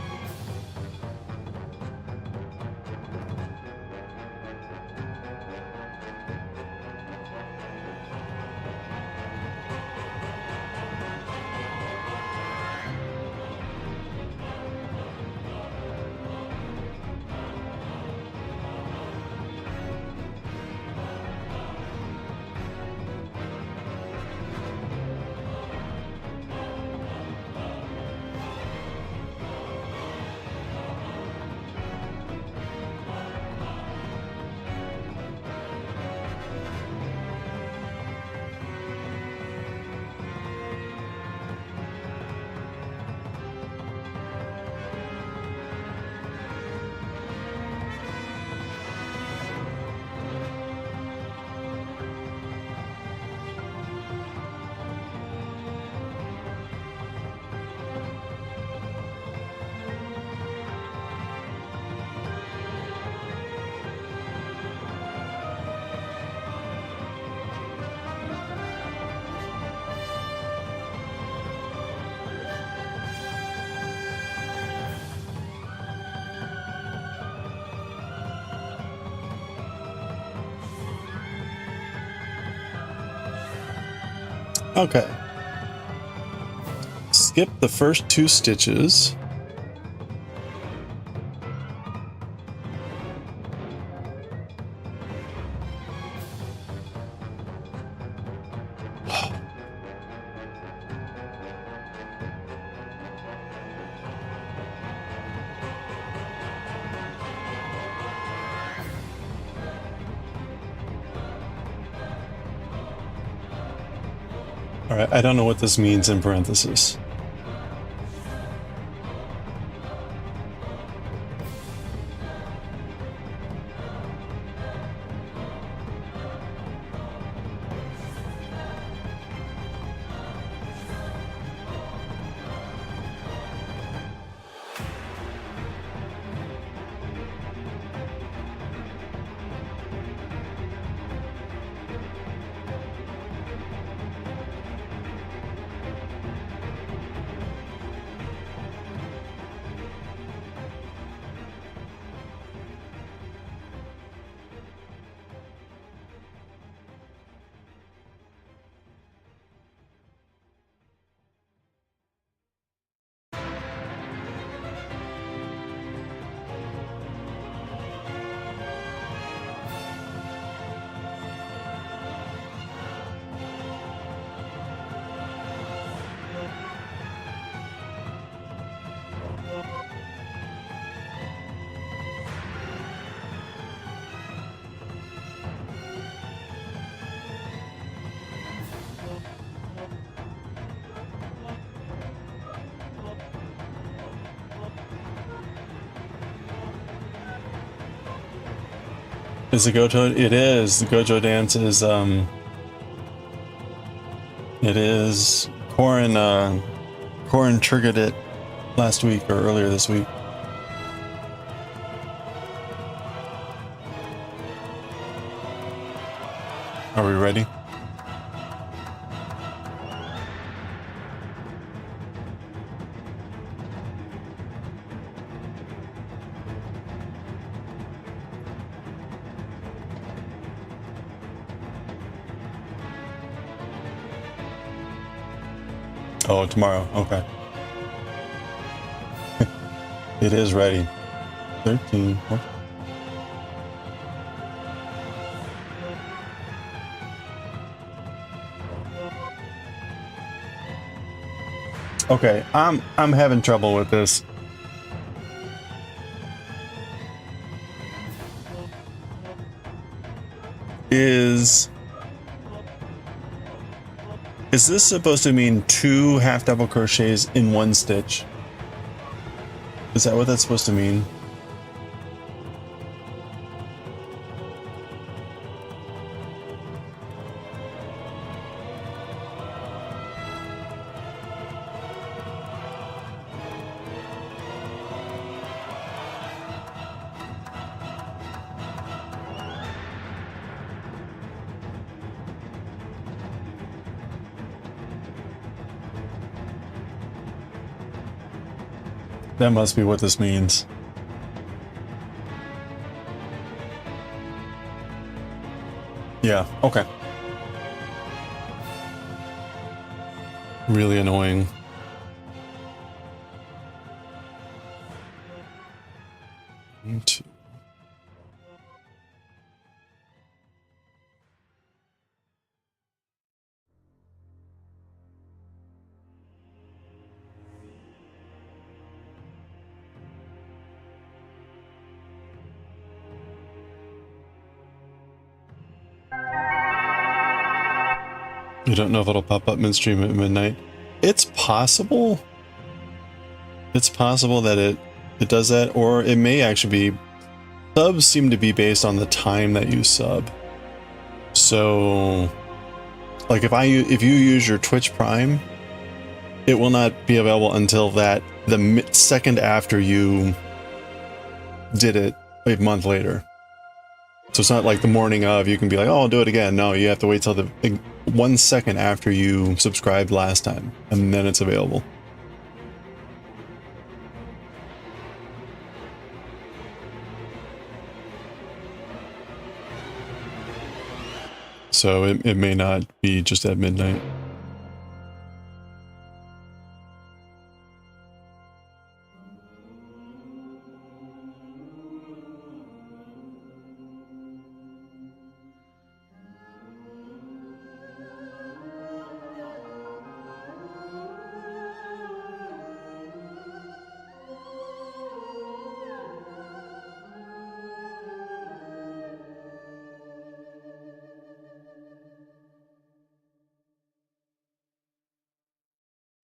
Okay. Skip the first 2 stitches. All right, I don't know what this means in parentheses. Is the Gojo? It is. The Gojo dance is, it is. Corin triggered it last week or earlier this week. Are we ready? Oh, tomorrow. Okay. It is ready. 13. Oh. Okay, I'm having trouble with this. Is this supposed to mean 2 half double crochets in 1 stitch? Is that what that's supposed to mean? That must be what this means. Yeah, okay. Really annoying. Two. You don't know if it'll pop up midstream at midnight. It's possible. It's possible that it does that, or it may actually be. Subs seem to be based on the time that you sub. So, like if you use your Twitch Prime, it will not be available until the second after you did it a month later. So it's not like the morning of, you can be like, oh, I'll do it again. No, you have to wait till the 1 second after you subscribed last time, and then it's available. So it may not be just at midnight.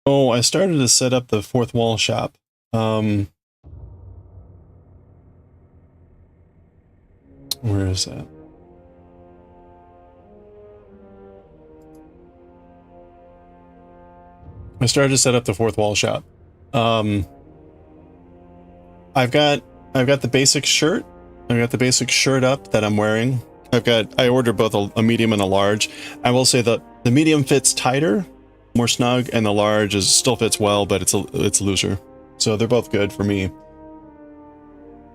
Oh, I started to set up the fourth wall shop. Where is that? I started to set up the fourth wall shop. I've got the basic shirt. I've got the basic shirt up that I'm wearing. I ordered both a medium and a large. I will say that the medium fits tighter, more snug, and the large still fits well, but it's looser. So they're both good for me.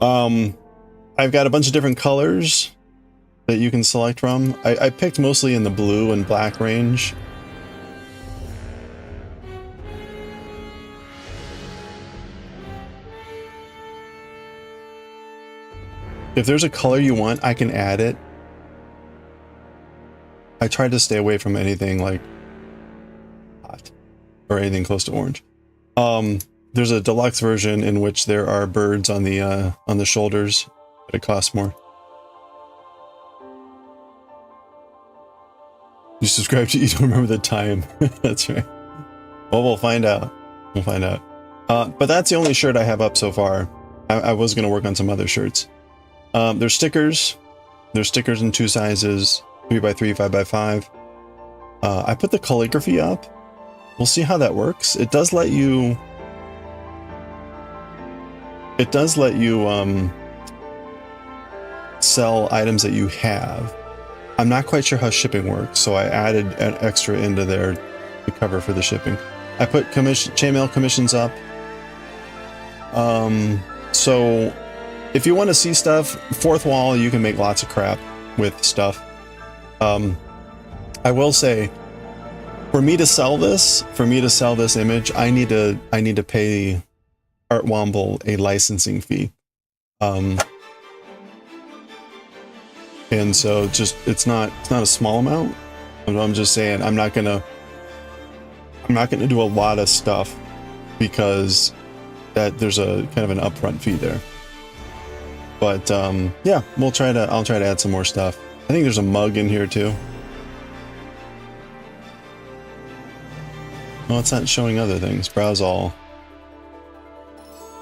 I've got a bunch of different colors that you can select from. I picked mostly in the blue and black range. If there's a color you want, I can add it. I tried to stay away from anything like hot or anything close to orange. There's a deluxe version in which there are birds on the shoulders, but it costs more. You subscribe to, you don't remember the time. That's right. Well, we'll find out. We'll find out. But that's the only shirt I have up so far. I was going to work on some other shirts. There's stickers. There's stickers in 2 sizes, 3x3, 5x5. I put the calligraphy up. We'll see how that works. It does let you sell items that you have. I'm not quite sure how shipping works, so I added an extra into there to cover for the shipping. I put chainmail commissions up. So if you want to see stuff, fourth wall, you can make lots of crap with stuff. I will say, for me to sell this image, I need to pay Art Womble a licensing fee. And so it's not a small amount. I'm just saying I'm not gonna do a lot of stuff because that there's a kind of an upfront fee there. But yeah, I'll try to add some more stuff. I think there's a mug in here too. Oh, it's not showing other things. Browse all.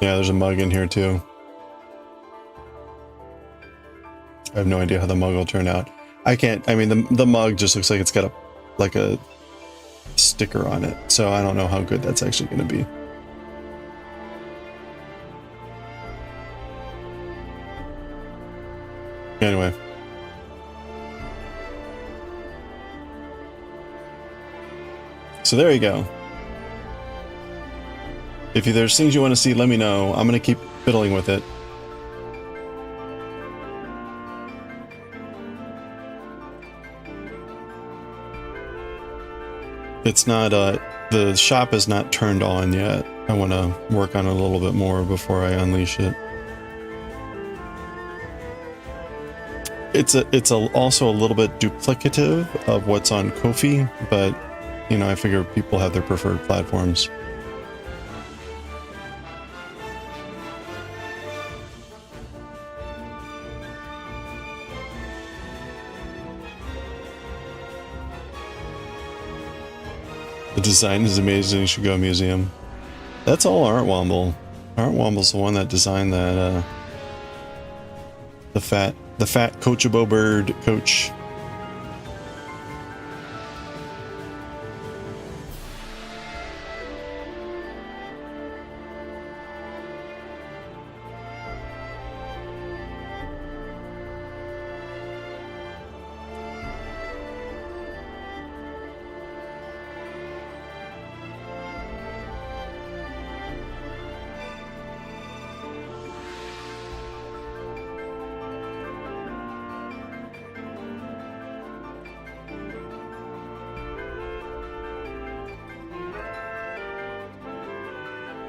Yeah, there's a mug in here too. I have no idea how the mug will turn out. I mean, the mug just looks like it's got a sticker on it. So I don't know how good that's actually going to be. Anyway. So there you go. If there's things you want to see, let me know. I'm going to keep fiddling with it. It's not, the shop is not turned on yet. I want to work on it a little bit more before I unleash it. It's also a little bit duplicative of what's on Ko-fi, but, you know, I figure people have their preferred platforms. The design is amazing. You should go to a museum. That's all Art Womble. Art Womble's the one that designed that. The fat coachable bird coach.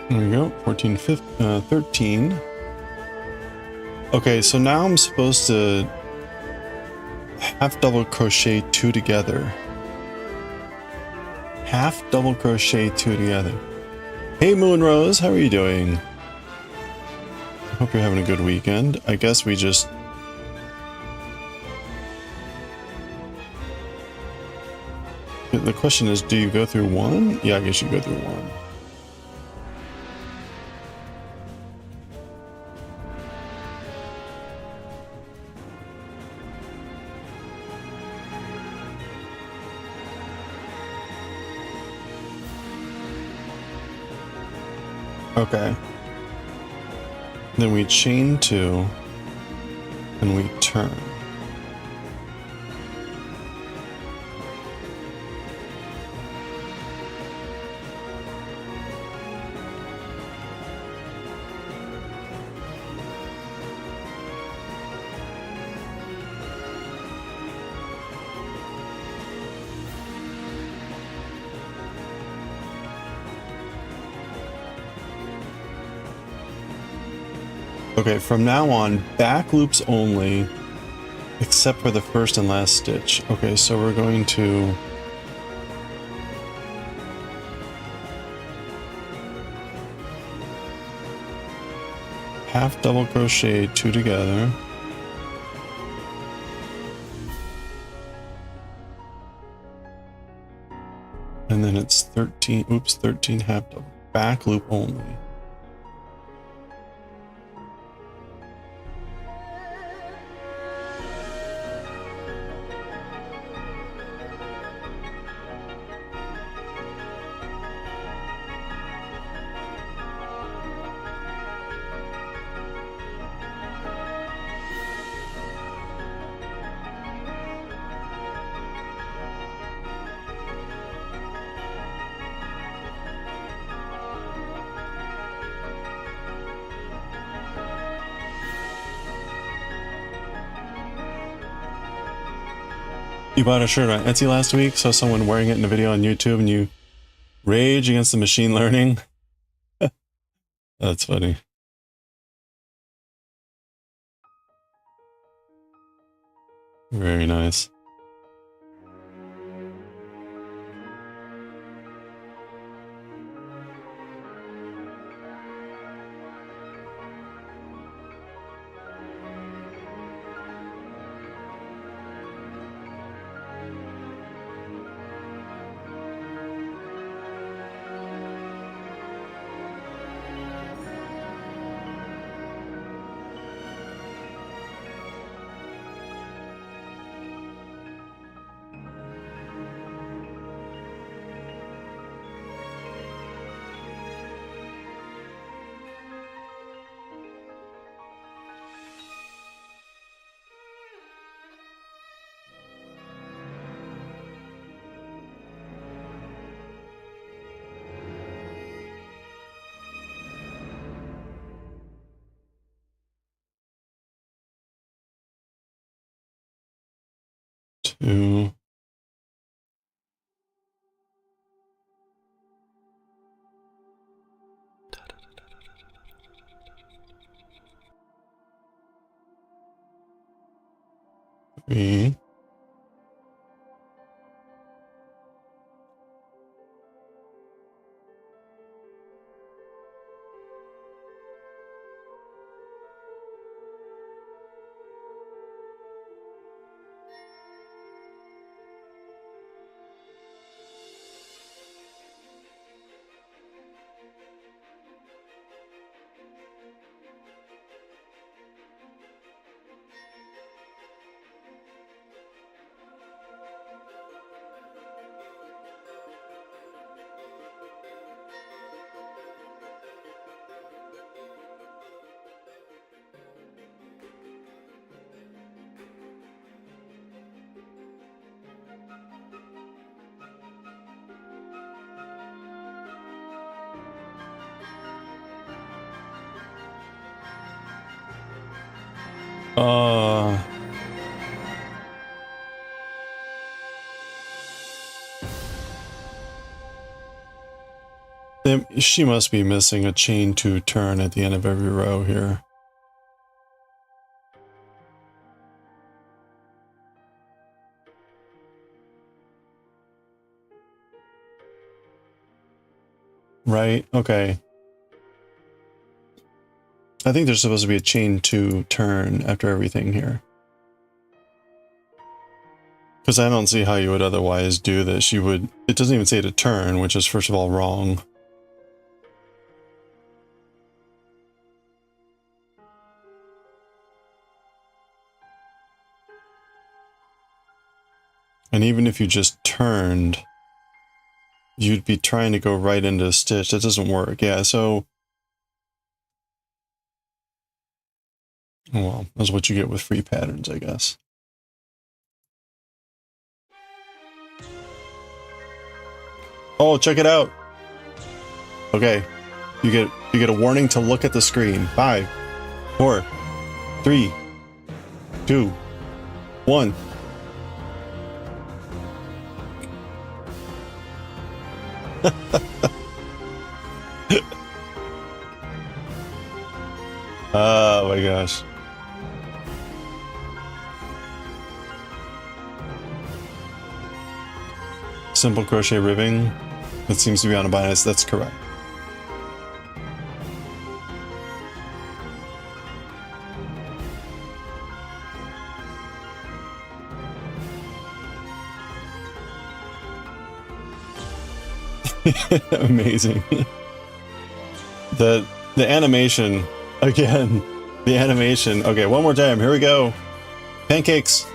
There we go, 14, 15, 13. Okay, so now I'm supposed to half double crochet 2 together. Half double crochet 2 together. Hey Moonrose, how are you doing? I hope you're having a good weekend. I guess we just... The question is, do you go through 1? Yeah, I guess you go through 1. Okay. Then we chain 2 and we turn. Okay, from now on, back loops only, except for the first and last stitch. Okay, so we're going to... half double crochet 2 together. And then it's 13, oops, 13 half double. Back loop only. You bought a shirt on Etsy last week, saw someone wearing it in a video on YouTube, and you rage against the machine learning. That's funny. Very nice. Two. Three. She must be missing a chain to turn at the end of every row here. Right? Okay. I think there's supposed to be a chain to turn after everything here. Because I don't see how you would otherwise do this. You would... It doesn't even say to turn, which is first of all wrong. And even if you just turned, you'd be trying to go right into a stitch. That doesn't work. Yeah, so... Well, that's what you get with free patterns, I guess. Oh, check it out. Okay. You get a warning to look at the screen. 5, 4, 3, 2, 1. Oh my gosh. Simple crochet ribbing. That seems to be on a bias. That's correct. Amazing. The animation again. The animation. Okay, one more time. Here we go. Pancakes.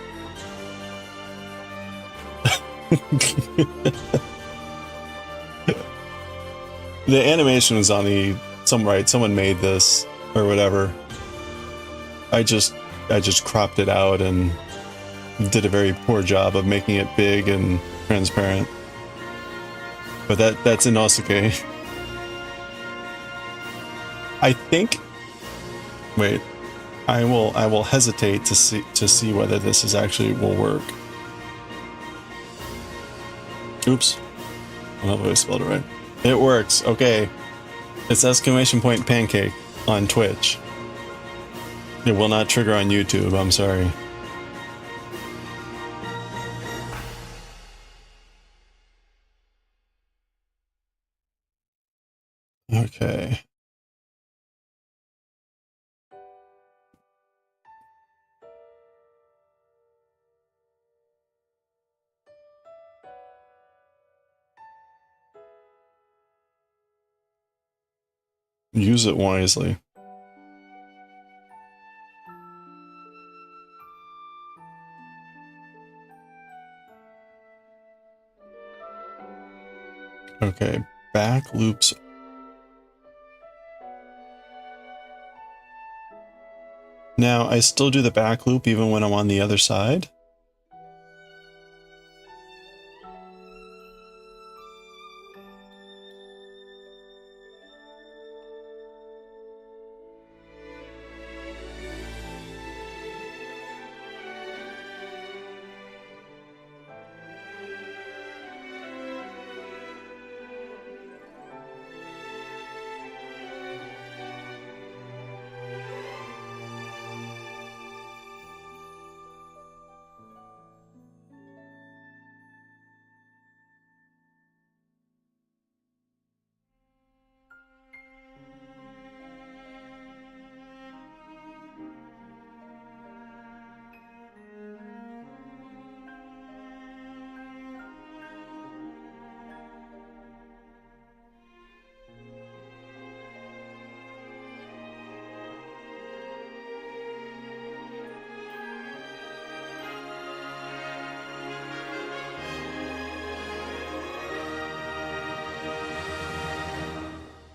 The animation was on the someone made this or whatever. I just cropped it out and did a very poor job of making it big and transparent. But that's Inosuke. I think. Wait, I will hesitate to see whether this is actually will work. Oops. I don't know if I spelled it right. It works. Okay. It's exclamation point pancake on Twitch. It will not trigger on YouTube. I'm sorry. Okay. Use it wisely. Okay, back loops. Now, I still do the back loop even when I'm on the other side.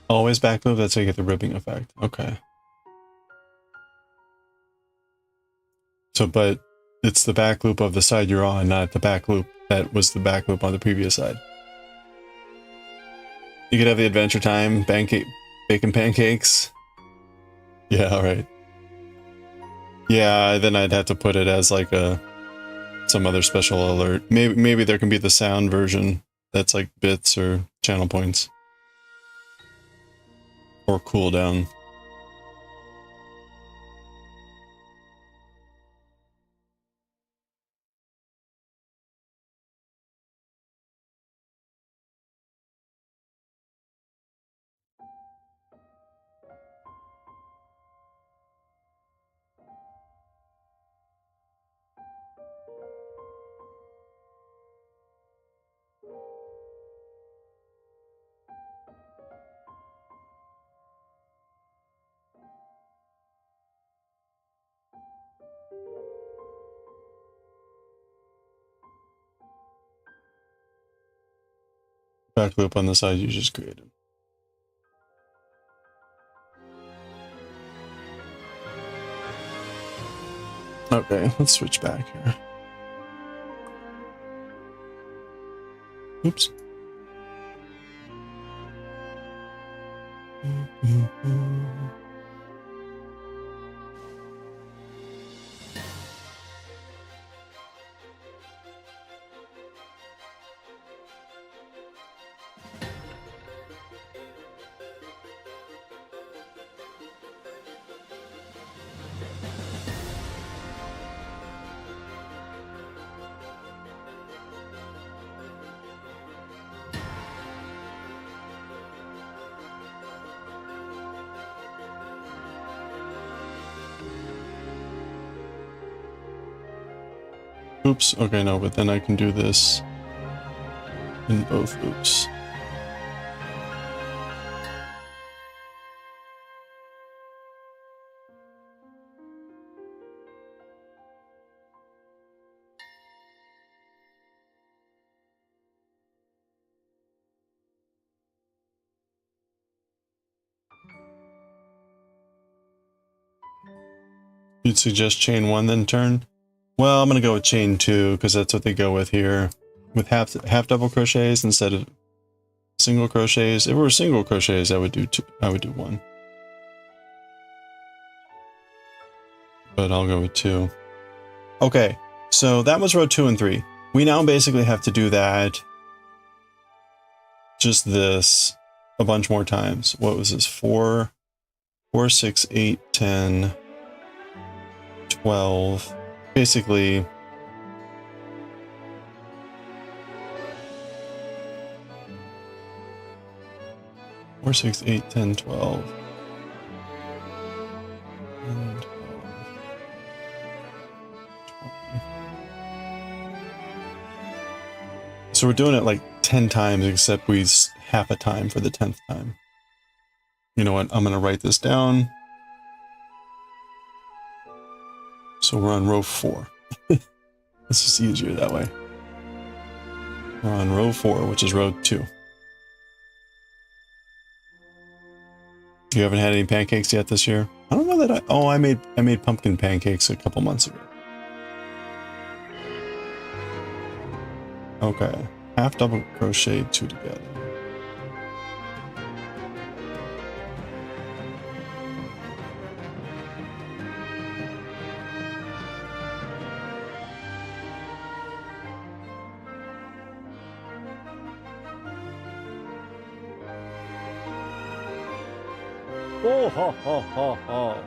Always back loop, that's how you get the ribbing effect. Okay. So, but it's the back loop of the side you're on, not the back loop that was the back loop on the previous side. You could have the Adventure Time bacon pancakes. Yeah, alright. Yeah, then I'd have to put it as like some other special alert. Maybe there can be the sound version that's like bits or channel points. Or cooldown. Back loop on the side you just created. Okay, let's switch back here. Oops. Oops, okay, no, but then I can do this in both loops. You'd suggest chain 1 then turn? Well, I'm gonna go with chain 2 because that's what they go with here, with half double crochets instead of single crochets. If it were single crochets, I would do 2. I would do 1, but I'll go with 2. Okay, so that was row 2 and 3. We now basically have to do that just this a bunch more times. What was this? 4, 6, 8, 10, 12. Basically, four, 6, 8, 10, 12. And 12, 20. So we're doing it like 10 times, except we half a time for the 10th time. You know what? I'm going to write this down. So we're on row 4. It's just easier that way. We're on row 4, which is row 2. You haven't had any pancakes yet this year? I don't know that I made pumpkin pancakes a couple months ago. Okay. Half double crochet 2 together. Oh ho ho ho ho.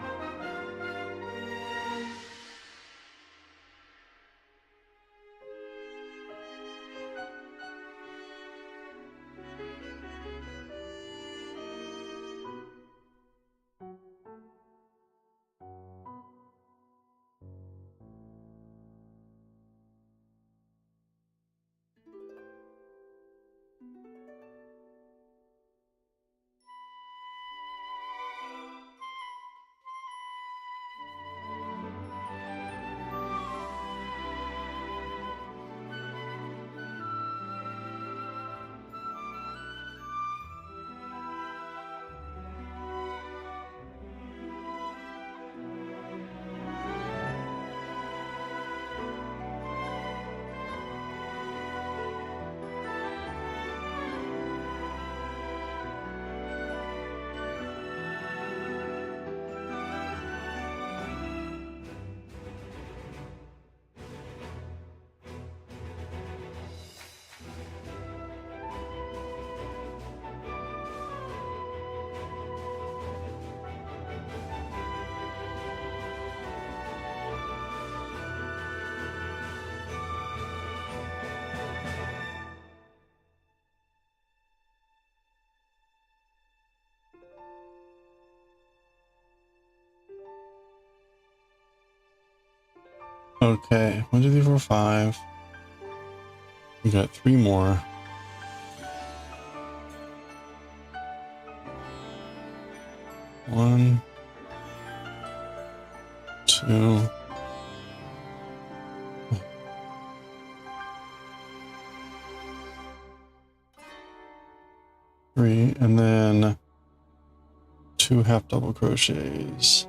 Okay, 1, 2, 3, 4, 5. We got 3 more. One, 2. 3, and then 2 half double crochets.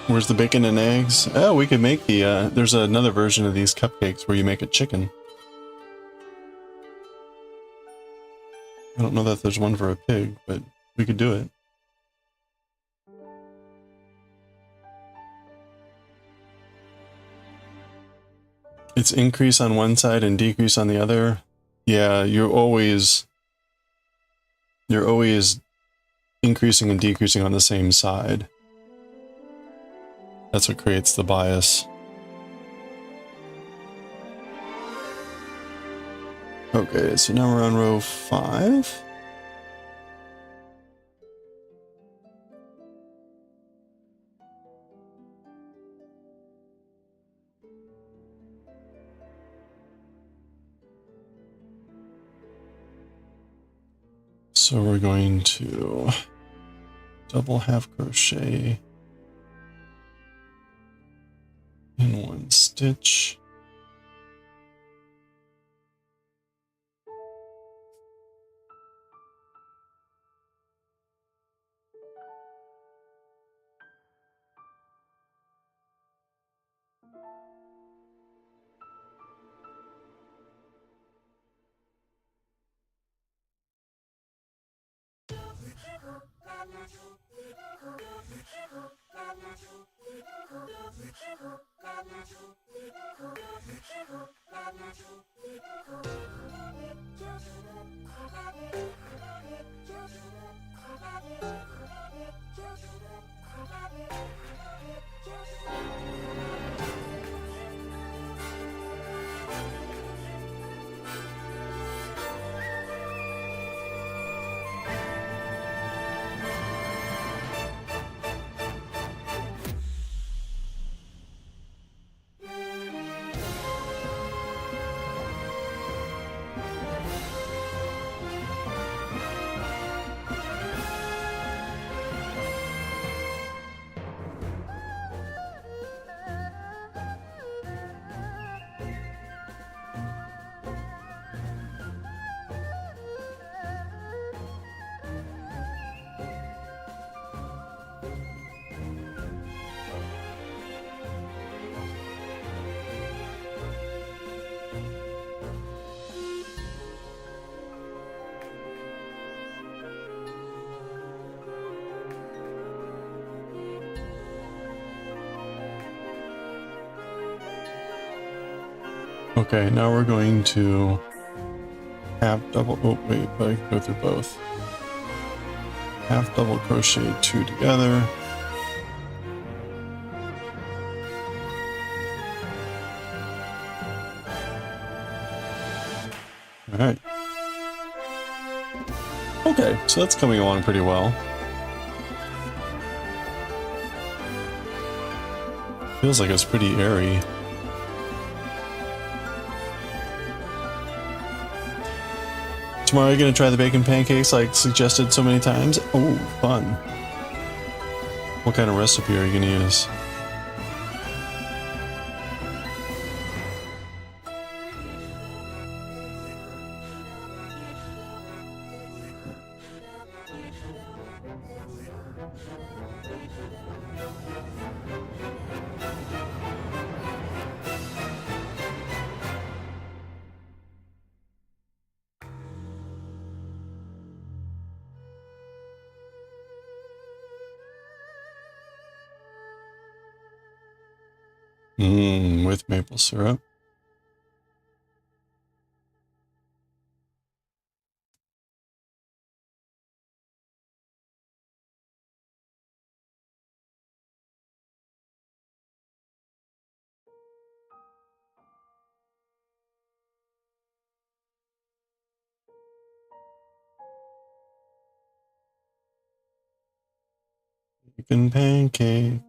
Where's the bacon and eggs? Oh, we could make the, there's another version of these cupcakes where you make a chicken. I don't know that there's one for a pig, but we could do it. It's increase on one side and decrease on the other. Yeah, you're always increasing and decreasing on the same side. That's what creates the bias. Okay, so now we're on row 5. So we're going to double half crochet in 1 stitch. Okay, now we're going to half double, oh wait, I can go through both. Half double crochet 2 together. Alright. Okay, so that's coming along pretty well. Feels like it's pretty airy. Tomorrow you're gonna try the bacon pancakes like suggested so many times? Oh, fun. What kind of recipe are you gonna use? With maple syrup. Bacon pancakes.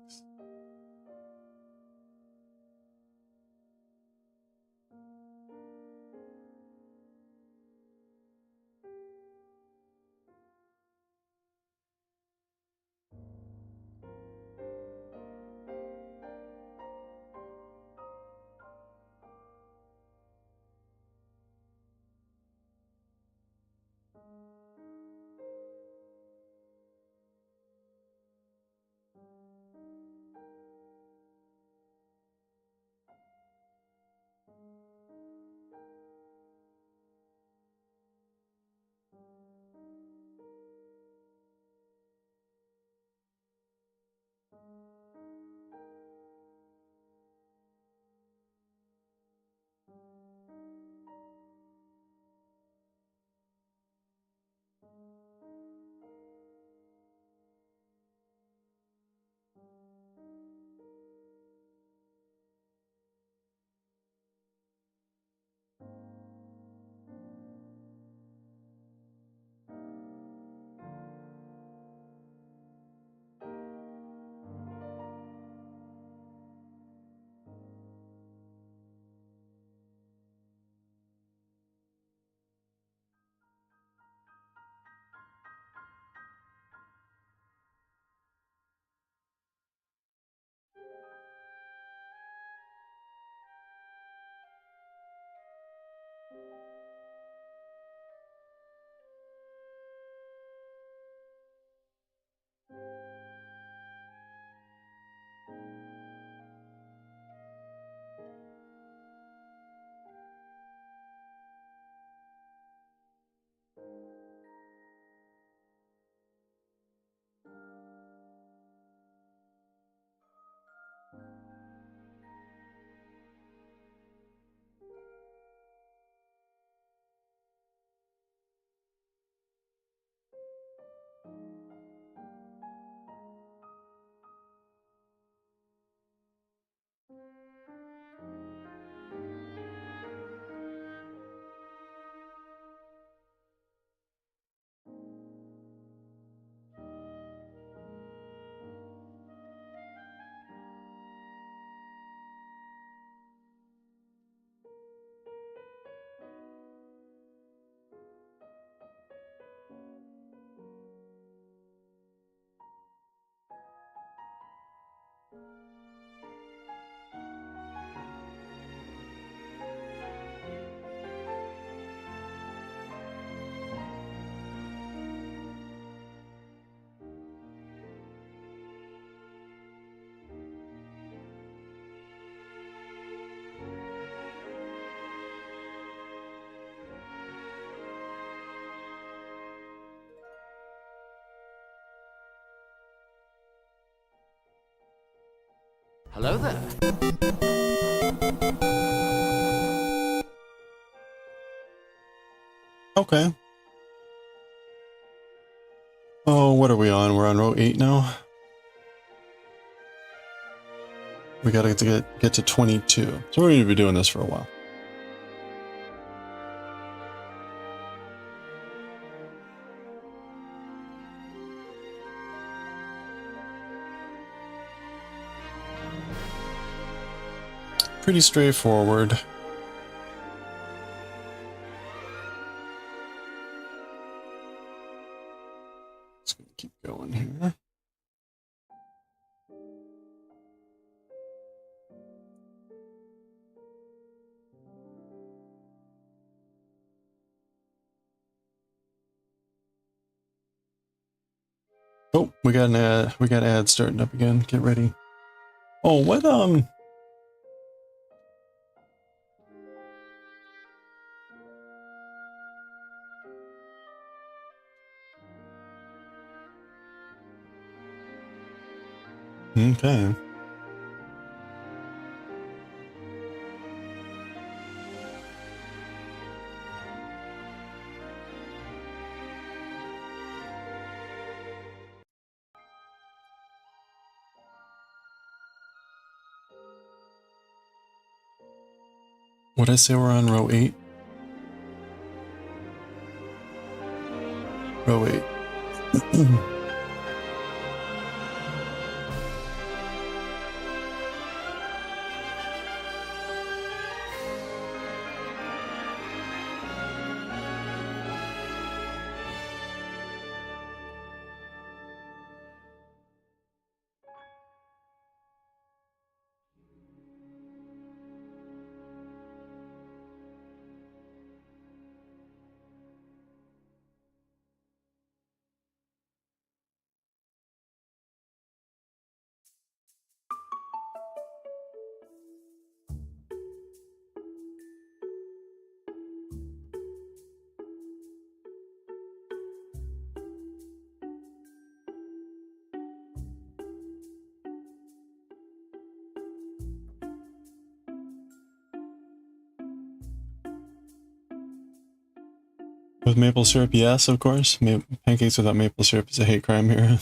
Hello there. Okay. Oh, what are we on? We're on row 8 now. We gotta get to 22. So we're gonna be doing this for a while. Pretty straightforward. Just gonna keep going here. Oh, we got an ad. We got ads starting up again. Get ready. Oh, what Okay. What'd I say we're on row 8? Row 8. With maple syrup, yes, of course. Pancakes without maple syrup is a hate crime here.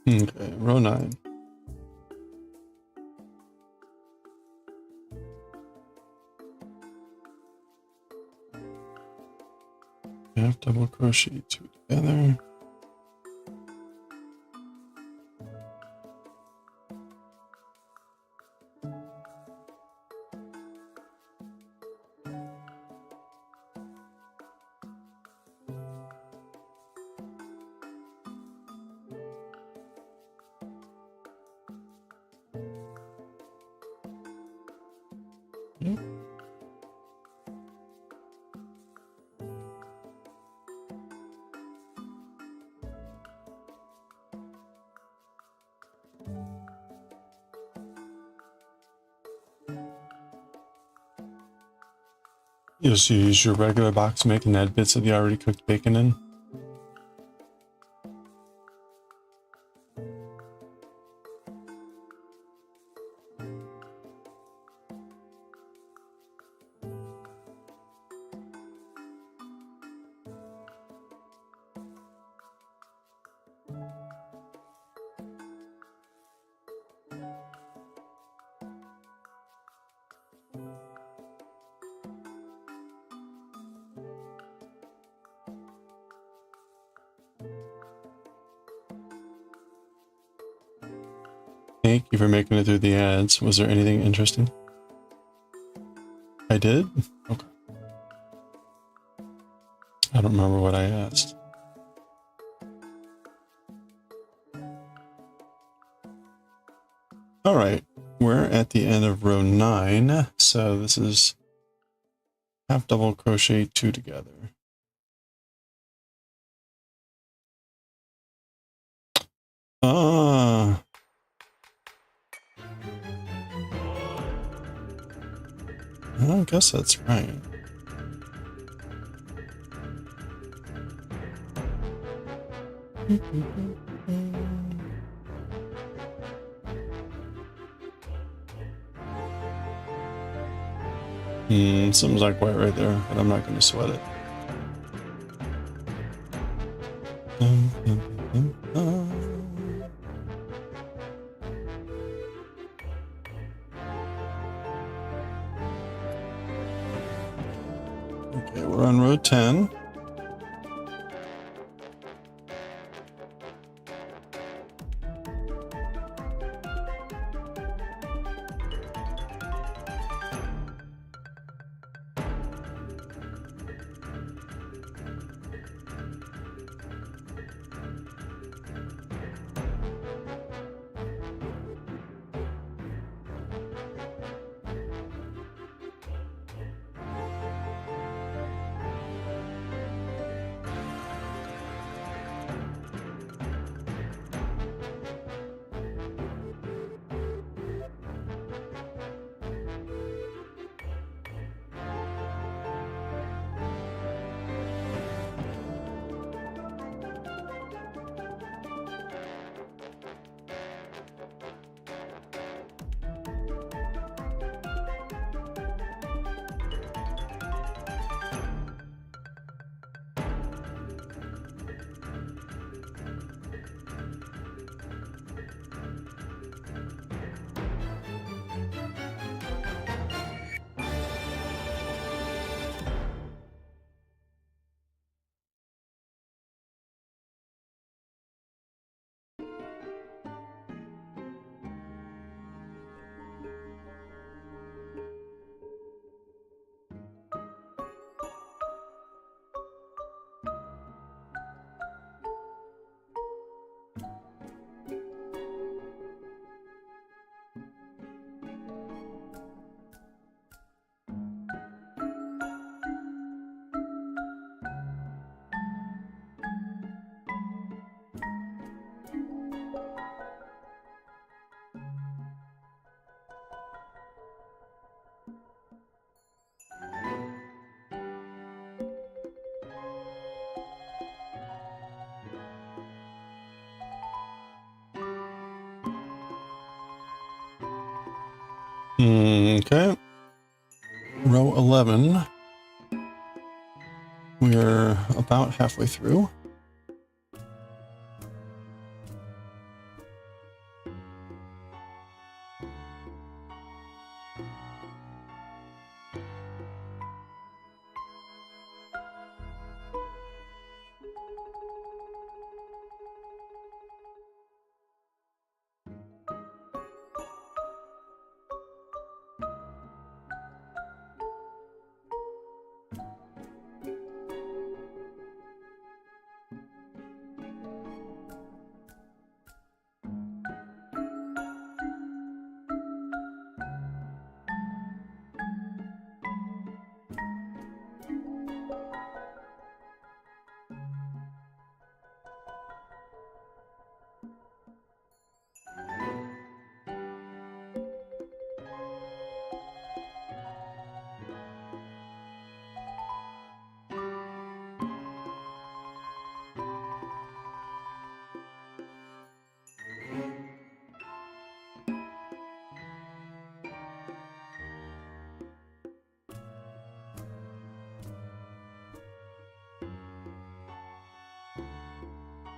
Okay, row 9. Half double crochet 2 together. Yep. You just use your regular box make and add bits of the already cooked bacon in. Thank you for making it through the ads. Was there anything interesting? I did? Okay. I don't remember what I asked. All right, we're at the end of row 9, so this is half double crochet 2 together. Ah, I guess that's right. Something's not quite right there, but I'm not going to sweat it. Okay, we're on row 10. Okay. Row 11. We're about halfway through.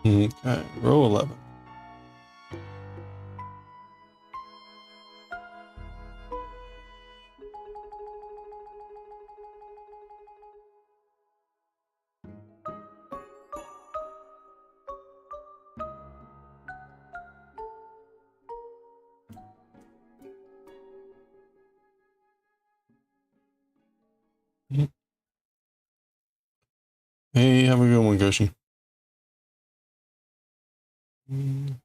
Okay, row 11. ocean. Mm.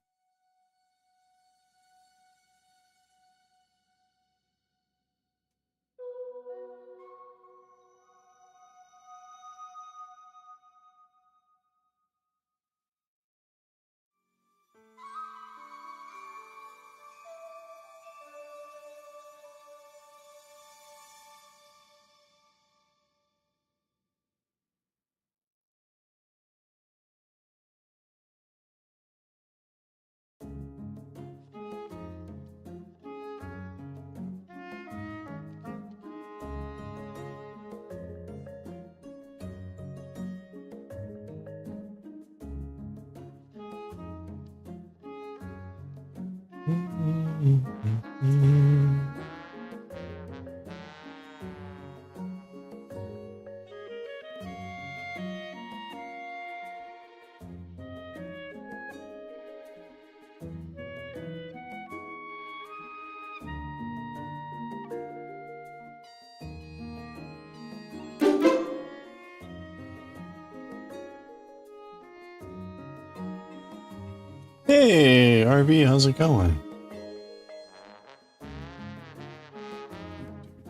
Hey, RB, how's it going?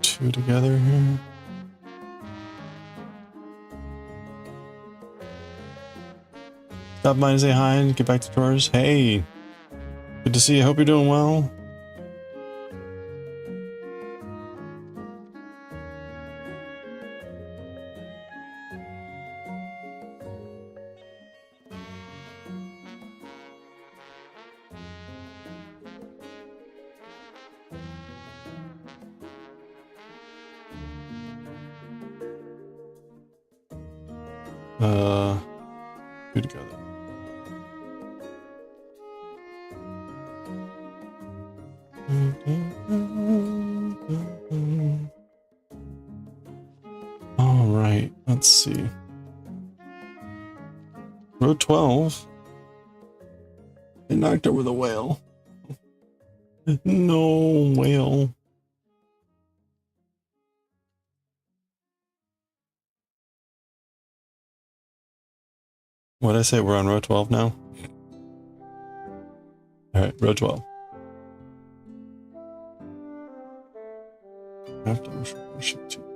Two together here. Stop by and say hi and get back to chores. Hey, good to see you. Hope you're doing well. Two together. All right, let's see. Row 12. They knocked over the whale. No whale. What'd I say? We're on row 12 now? Alright, row 12. I have to push it together.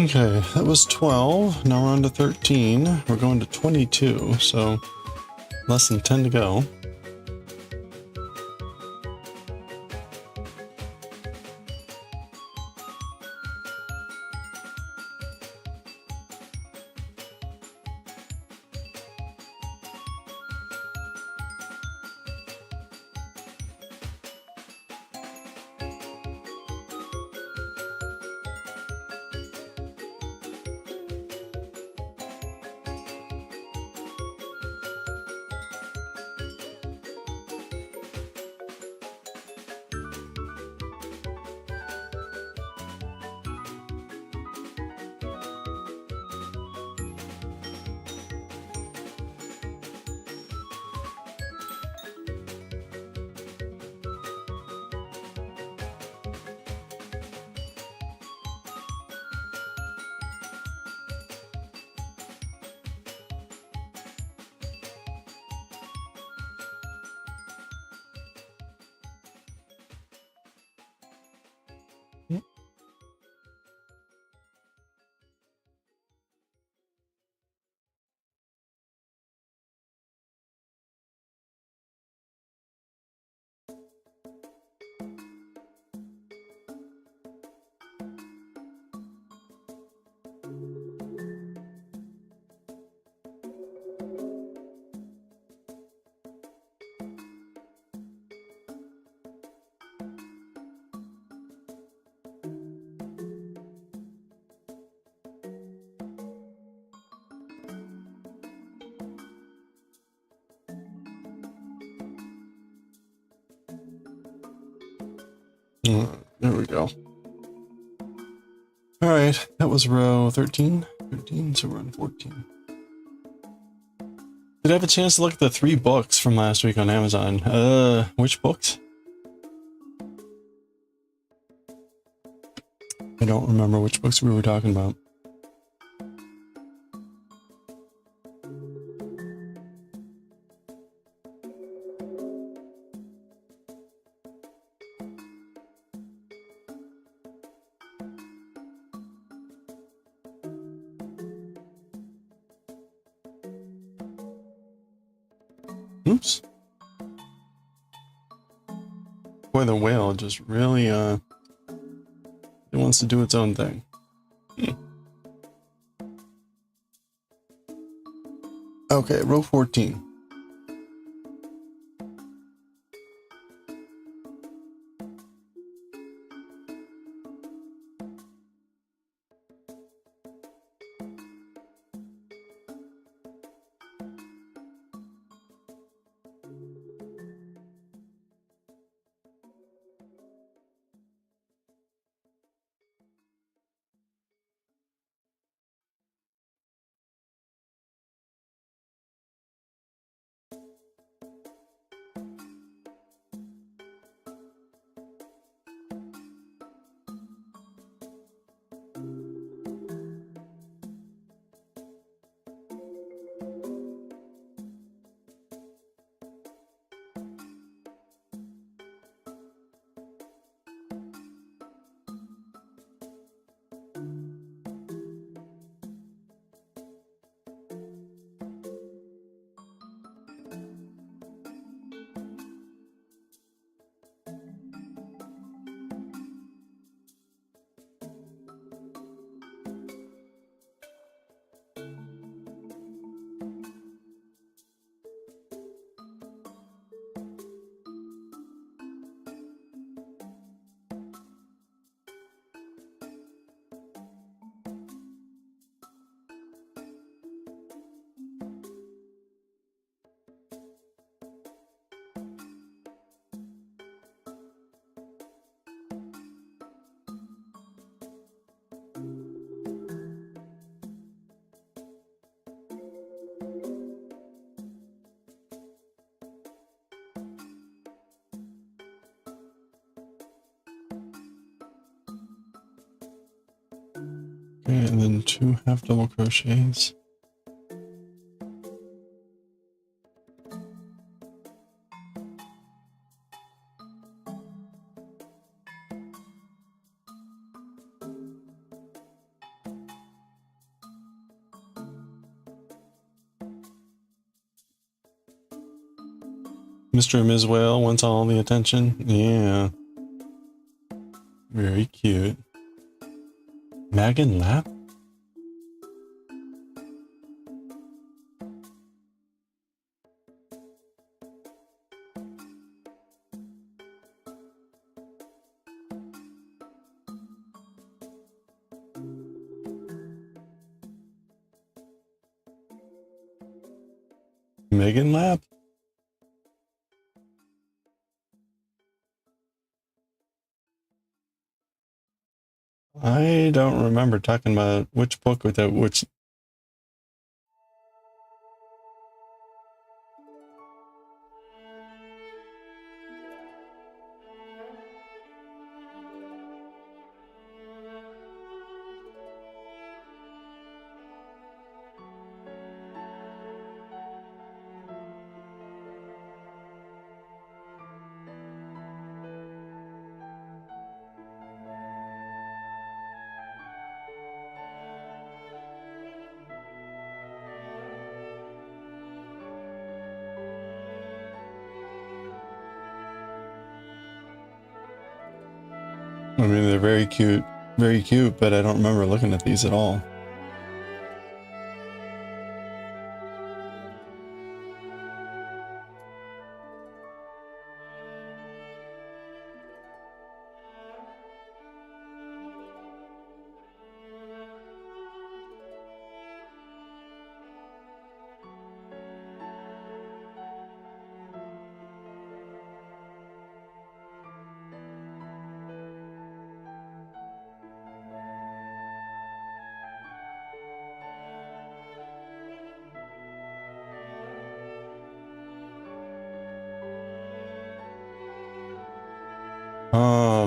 Okay, that was 12. Now we're on to 13. We're going to 22, so less than 10 to go. There we go. All right, that was row 13. 13, so we're on 14. Did I have a chance to look at the 3 books from last week on Amazon? Which books? I don't remember which books we were talking about. Oops. Boy, the whale just really, it wants to do its own thing. Okay, row 14. Okay, and then 2 half double crochets. Mr. and Ms. Whale wants all the attention. Yeah. Very cute. Megan Lap? Megan Lap? I don't remember talking about which book with that, which. I mean, they're very cute, but I don't remember looking at these at all.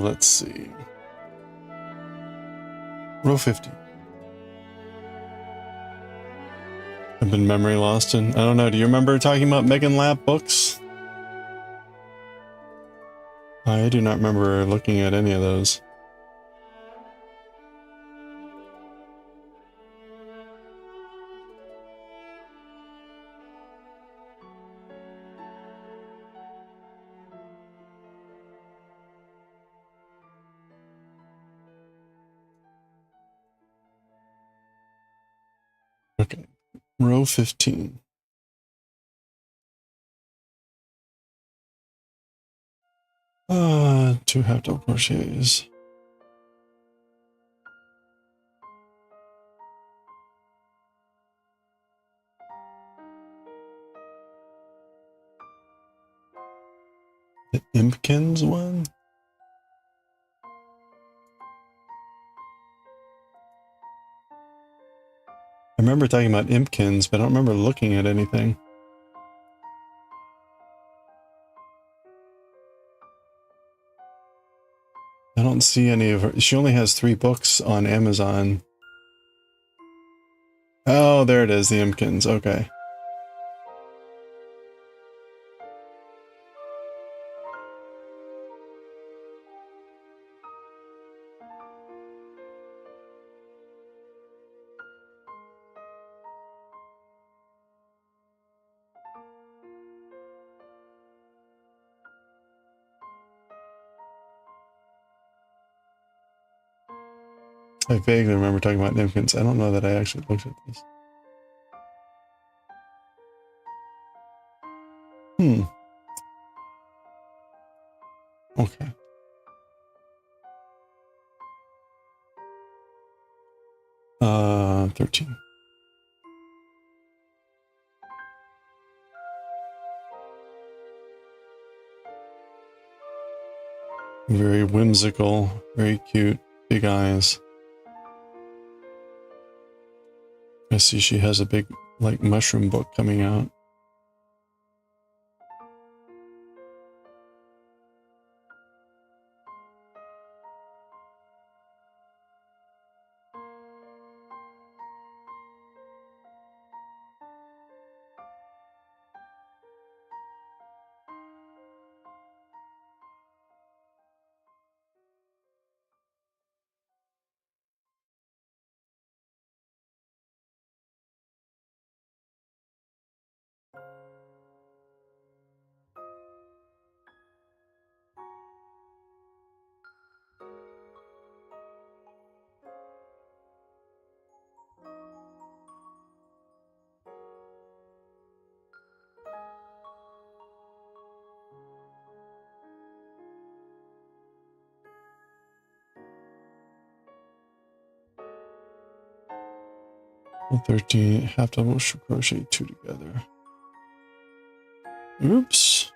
Let's see. Row 50. I've been memory lost in. I don't know. Do you remember talking about Megan Lap books? I do not remember looking at any of those. Okay. Row 15. Two half double crochets. The Impkins one? I remember talking about Impkins, but I don't remember looking at anything. I don't see any of her. She only has 3 books on Amazon. Oh, there it is, the Impkins. Okay. I vaguely remember talking about Impkins. I don't know that I actually looked at this. Okay. Uh, 13. Very whimsical, very cute, big eyes. I see she has a big, like, mushroom book coming out. 13, half double crochet 2 together. Oops.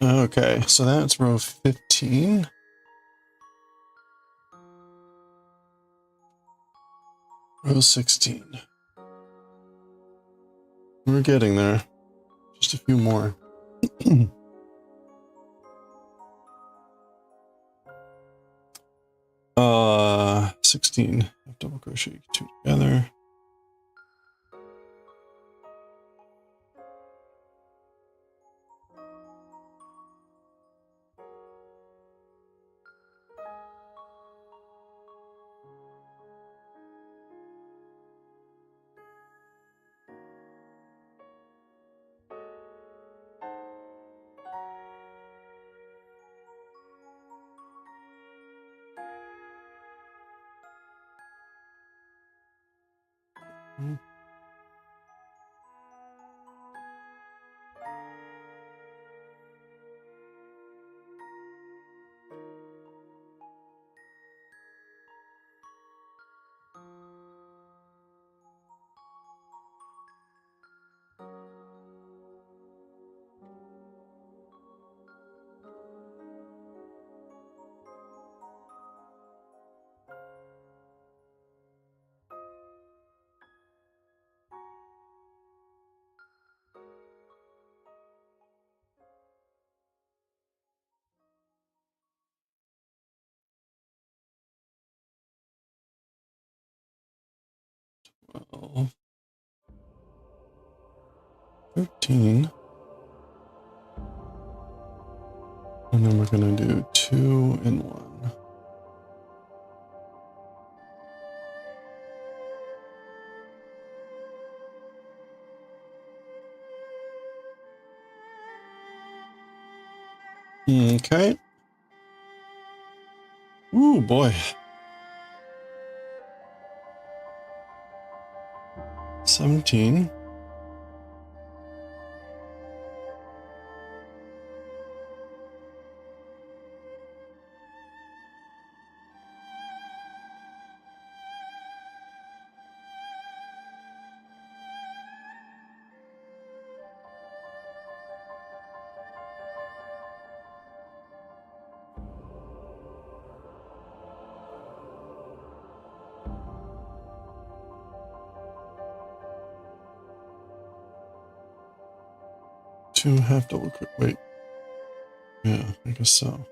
Okay, so that's row 15. Row 16. We're getting there. Just a few more. 16. Double crochet 2 together. Well, 13. And then we're going to do 2 and 1. Okay. Ooh, boy. 17. Two half double quick. Wait. Yeah, I guess so.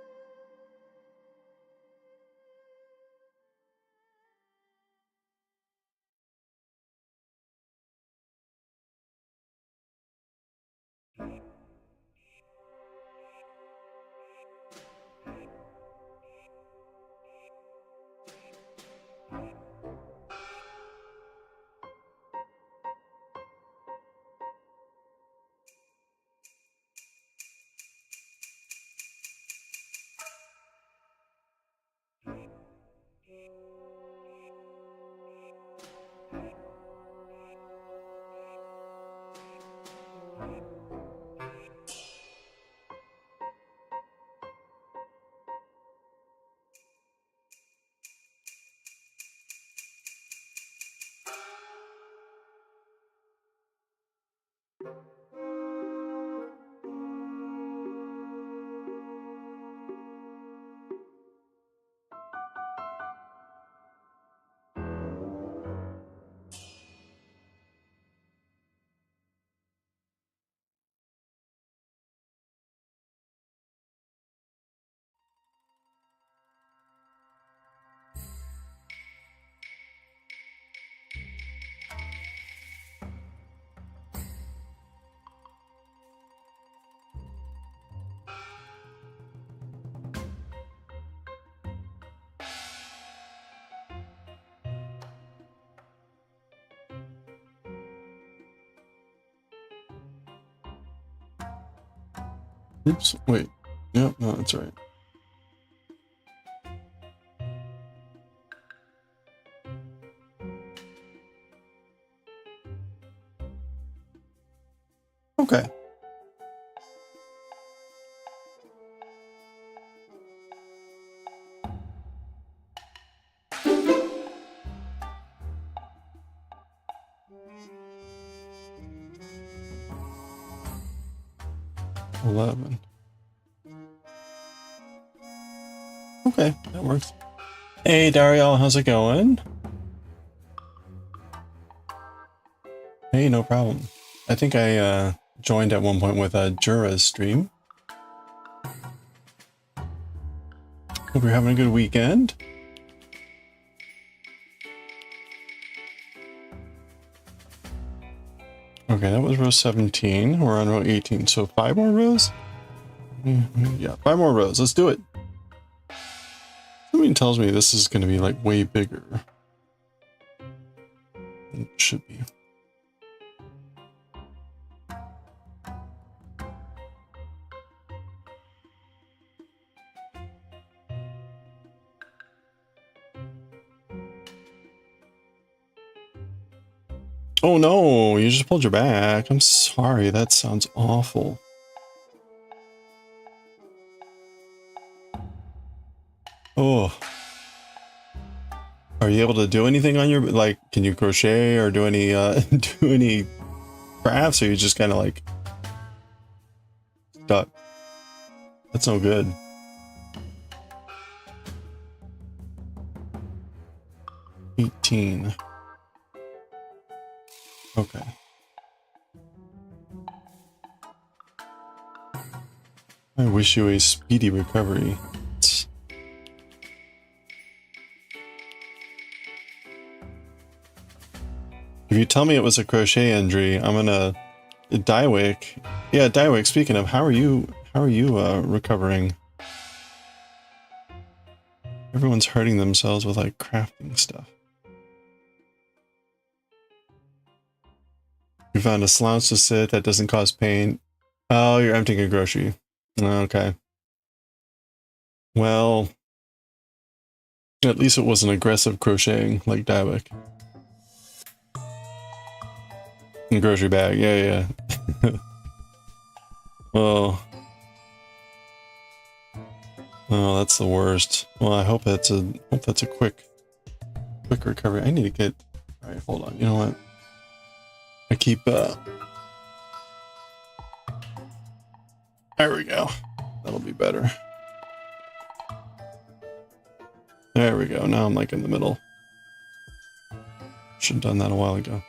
Oops, wait. Yep, no, that's right. Okay. $11. Okay, that works. Hey Daryl, how's it going? Hey, no problem. I think I joined at one point with Jura's stream. Hope you're having a good weekend. Okay, that was row 17. We're on row 18, so 5 more rows? Yeah, 5 more rows. Let's do it. Something tells me this is going to be like way bigger. It should be. Oh no, you just pulled your back. I'm sorry, that sounds awful. Oh. Are you able to do anything on your, like, can you crochet or do any do any crafts, or you just kind of like stuck? That's no good. $18. Okay. I wish you a speedy recovery. If you tell me it was a crochet injury, I'm gonna... Daioh. Yeah, Daioh, speaking of, how are you recovering? Everyone's hurting themselves with like crafting stuff. You found a slouch to sit that doesn't cause pain. Oh, you're emptying a grocery. Okay. Well, at least it wasn't aggressive crocheting like Daioh. Grocery bag, yeah. Oh, that's the worst. Well, I hope that's a quick recovery. I need to get. All right, hold on. You know what? I keep. There we go. That'll be better. There we go. Now I'm like in the middle. Should have done that a while ago.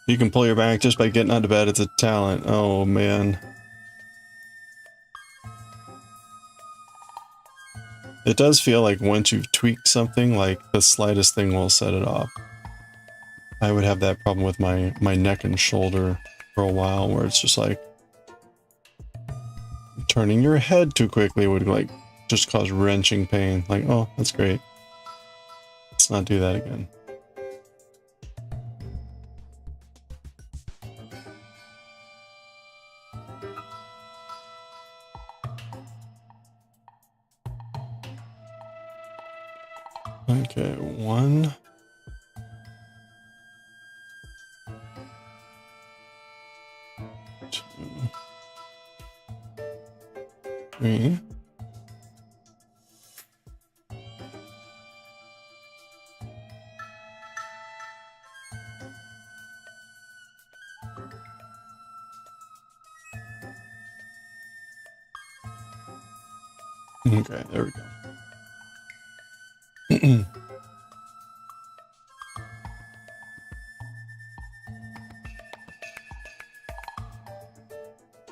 You can pull your back just by getting out of bed. It's a talent. Oh, man. It does feel like once you've tweaked something, like the slightest thing will set it off. I would have that problem with my neck and shoulder for a while, where it's just like turning your head too quickly would like just cause wrenching pain. Like, oh, that's great. Let's not do that again. Okay, 1, 2, 3. Okay, there we go.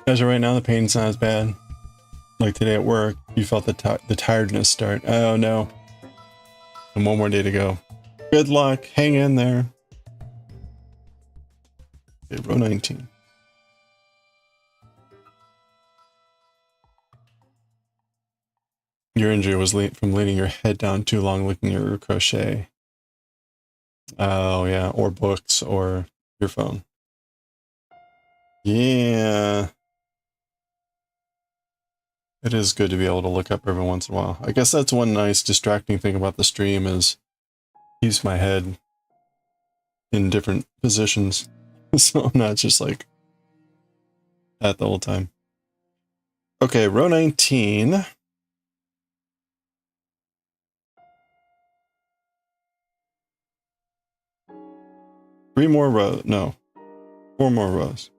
As of right now, the pain's not as bad. Like today at work, you felt the tiredness start. Oh no. And one more day to go. Good luck. Hang in there. Okay, row 19. Your injury was from leaning your head down too long looking at your crochet. Oh yeah, or books or your phone. Yeah. It is good to be able to look up every once in a while. I guess that's one nice distracting thing about the stream is keeps my head in different positions. So I'm not just like that the whole time. Okay, row 19. Three more rows. No, 4 more rows.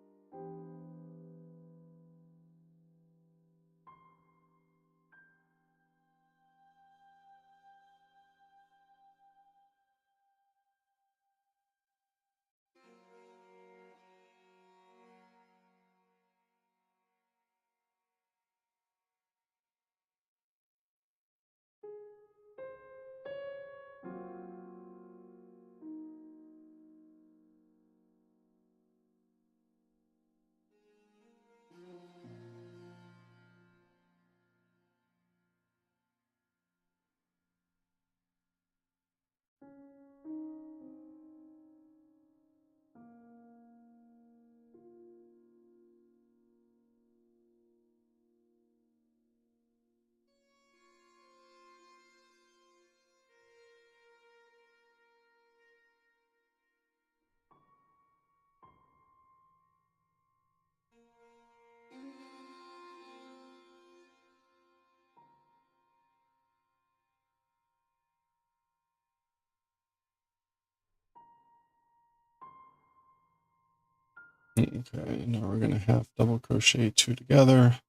Okay, now we're gonna have double crochet 2 together.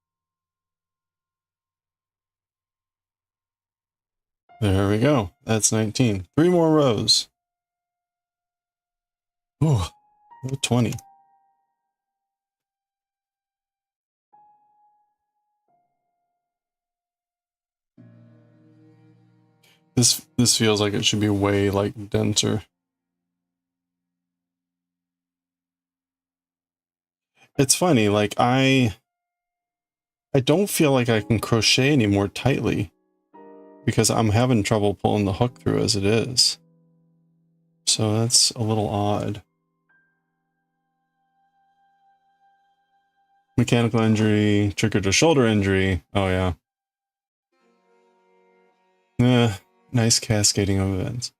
There we go. That's 19. 3 more rows. Ooh, row 20. This feels like it should be way like denser. It's funny, like I don't feel like I can crochet any more tightly because I'm having trouble pulling the hook through as it is. So that's a little odd. Mechanical injury, triggered a shoulder injury. Oh yeah. Nice cascading of events.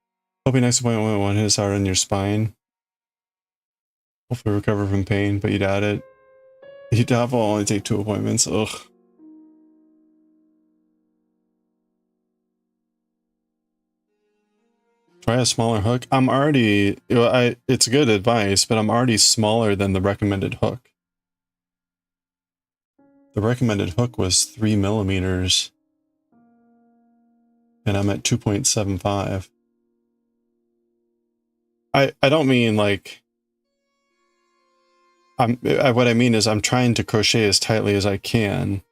Hoping next appointment won't hit as hard on your spine. Hopefully recover from pain, but you doubt it. You doubt will only take 2 appointments. Ugh. Try a smaller hook. I'm already, it's good advice, but I'm already smaller than the recommended hook. The recommended hook was 3 millimeters, and I'm at 2.75. I don't mean like, what I mean is I'm trying to crochet as tightly as I can,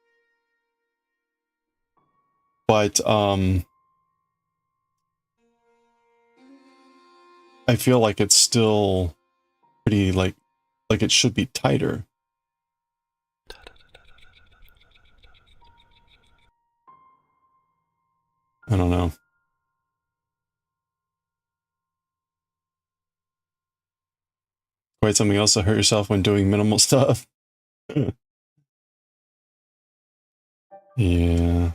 but I feel like it's still pretty like it should be tighter. I don't know. Quite something else to hurt yourself when doing minimal stuff. Yeah.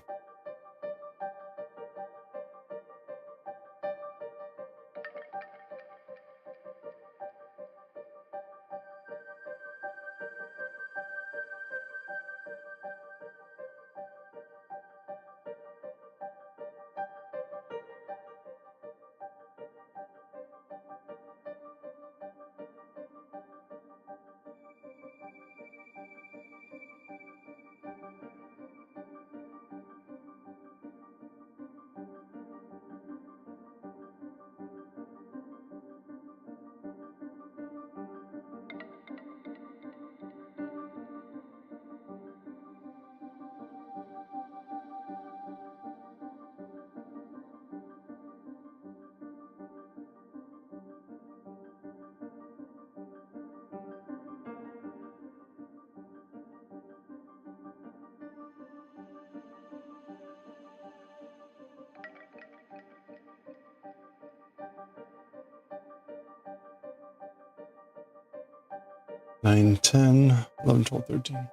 Nine, 10, 11, 12, 13.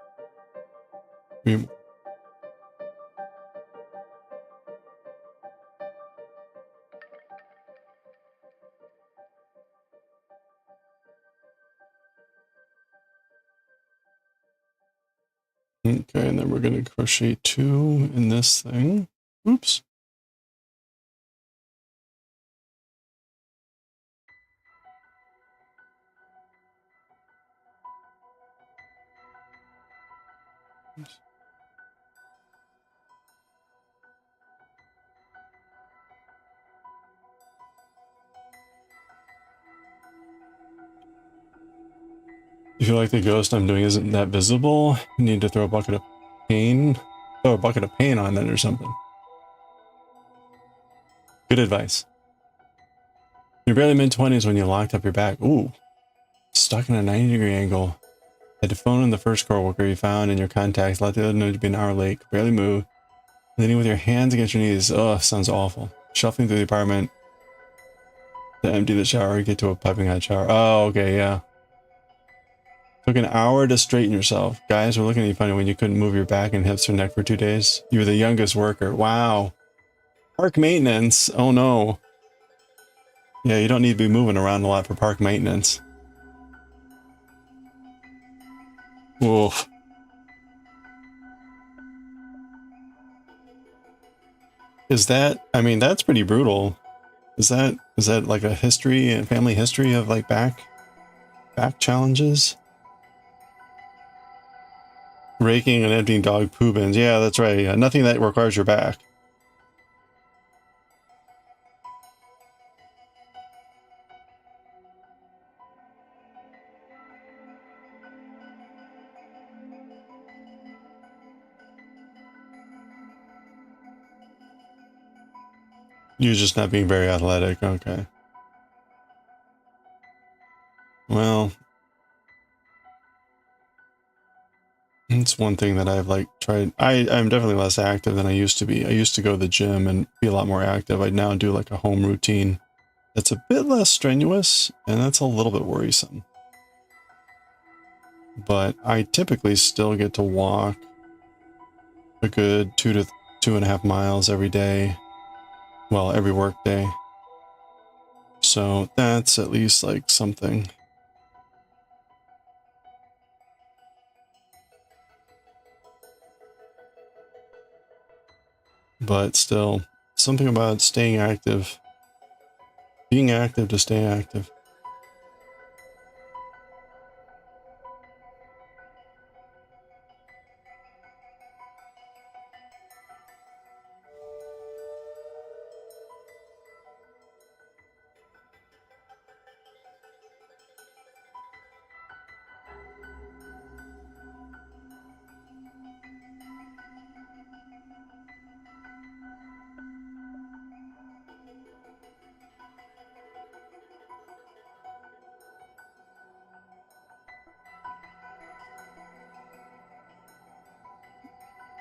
3 more. gonna crochet 2 in this thing. Oops. You feel like the ghost I'm doing isn't that visible? You need to throw a bucket of paint. Throw a bucket of paint on it or something. Good advice. You're barely mid-20s when you locked up your back. Ooh. Stuck in a 90-degree angle. Had to phone in the first coworker you found in your contacts. Let the other know to be an hour late. Could barely move. Leaning with your hands against your knees. Ugh, sounds awful. Shuffling through the apartment to empty the shower. Get to a piping hot shower. Oh, okay, yeah. Took an hour to straighten yourself. Guys were looking at you funny when you couldn't move your back and hips or neck for 2 days. You were the youngest worker. Wow. Park maintenance. Oh no. Yeah, you don't need to be moving around a lot for park maintenance. Oof. Is that, I mean, that's pretty brutal. Is that like a history and family history of like back challenges? Raking and emptying dog poo bins. Yeah, that's right. Yeah, nothing that requires your back. You're just not being very athletic. Okay. Well, it's one thing that I've like tried. I'm definitely less active than I used to be. I used to go to the gym and be a lot more active. I now do like a home routine that's a bit less strenuous, and that's a little bit worrisome. But I typically still get to walk a good 2 to 2.5 miles every day. Well, every work day. So that's at least like something. But still, something about staying active. Being active to stay active.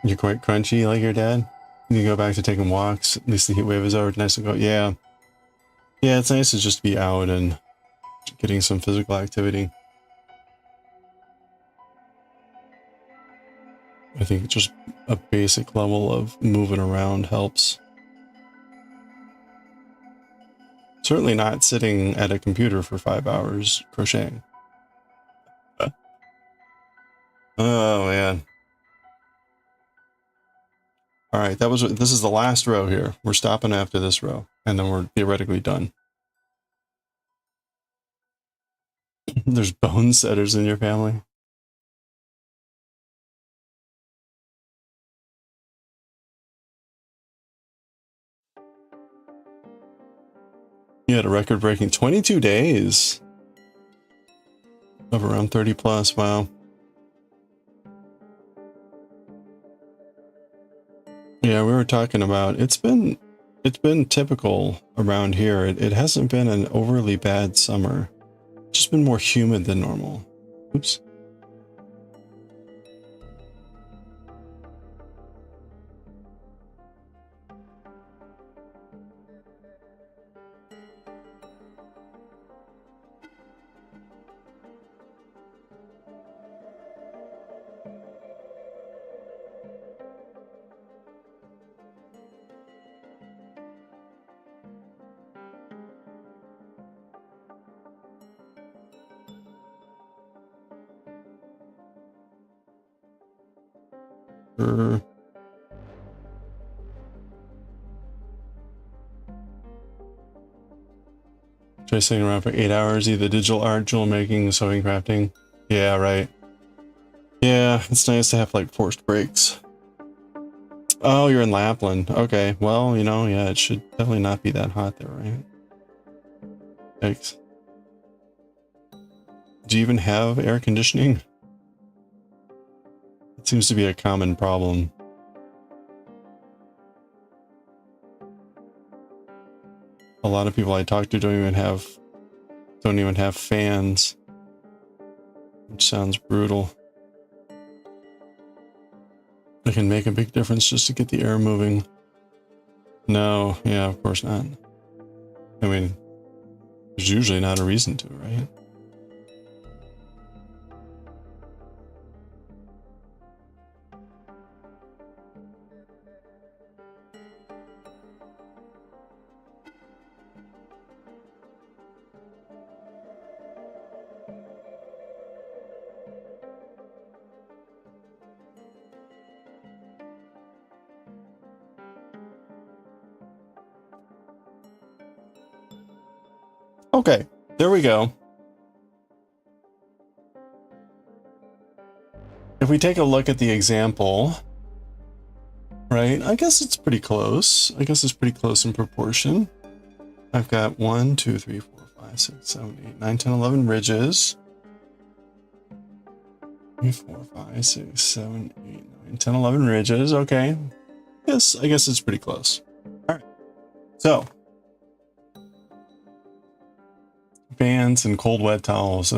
You're quite crunchy like your dad? You go back to taking walks. At least the heat wave is over. It's nice to go. Yeah. Yeah, it's nice to just be out and getting some physical activity. I think just a basic level of moving around helps. Certainly not sitting at a computer for 5 hours crocheting. Oh man. All right, this is the last row here. We're stopping after this row, and then we're theoretically done. There's bone setters in your family. You had a record-breaking 22 days of around 30 plus. Wow. Yeah, we were talking about it's been typical around here. It hasn't been an overly bad summer. It's just been more humid than normal. Oops. Try sitting around for 8 hours, either digital art, jewel making, sewing, crafting. Yeah, right. Yeah, it's nice to have like forced breaks. Oh, you're in Lapland. Okay, well, you know, yeah, it should definitely not be that hot there, right? Thanks. Do you even have air conditioning? It seems to be a common problem. A lot of people I talk to don't even have fans, which sounds brutal. It can make a big difference just to get the air moving. No, yeah, of course not. I mean, there's usually not a reason to, right? Okay, there we go. If we take a look at the example, right, I guess it's pretty close. I guess it's pretty close in proportion. I've got 1, 2, 3, 4, 5, 6, 7, 8, 9, 10, 11 ridges. 3, 4, 5, 6, 7, 8, 9, 10, 11 ridges. Okay. Yes, I guess it's pretty close. All right. So, fans and cold wet towels,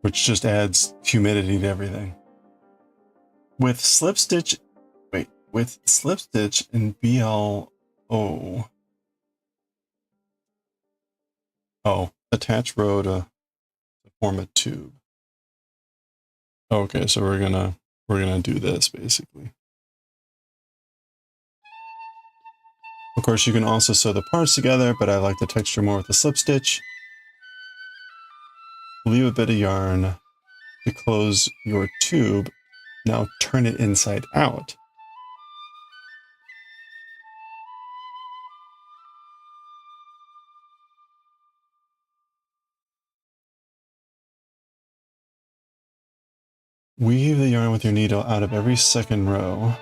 which just adds humidity to everything. With slip stitch and BLO. Oh, attach row to form a tube. Okay, so we're gonna do this basically. Of course, you can also sew the parts together, but I like the texture more with the slip stitch. Leave a bit of yarn to close your tube. Now turn it inside out. Weave the yarn with your needle out of every second row.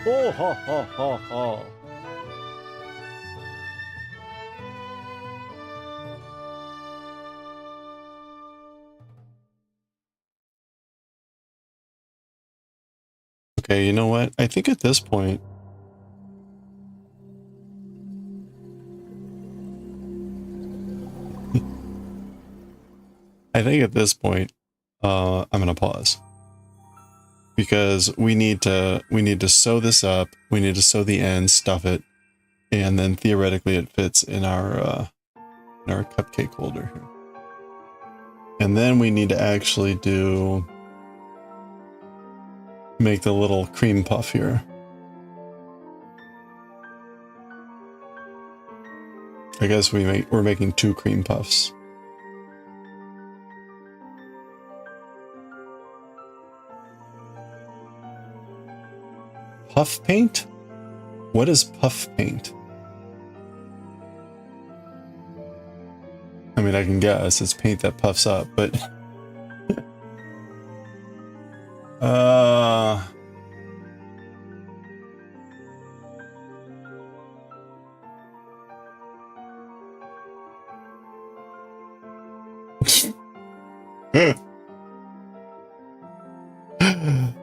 Oh ha ha ha ha. Okay, you know what? I think at this point, I'm gonna pause because we need to sew this up. We need to sew the ends, stuff it, and then theoretically it fits in our cupcake holder here. And then we need to actually make the little cream puff here. I guess we're making 2 cream puffs. Puff paint? What is puff paint? I mean, I can guess it's paint that puffs up, but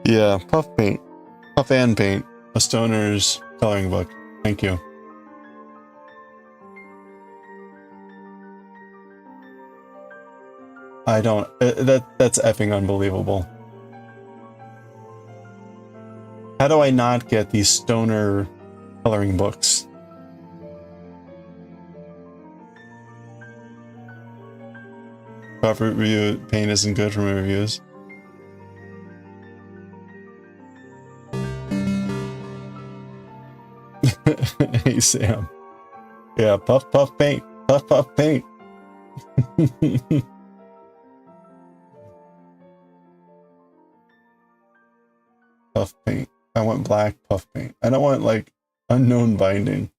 yeah, puff paint. Puff and paint. A stoner's coloring book. Thank you. I don't. That's effing unbelievable. How do I not get these stoner coloring books? Proper review paint isn't good for my reviews. Hey Sam. Yeah, puff puff paint. Puff puff paint. Puff paint. I want black puff paint. I don't want like unknown binding.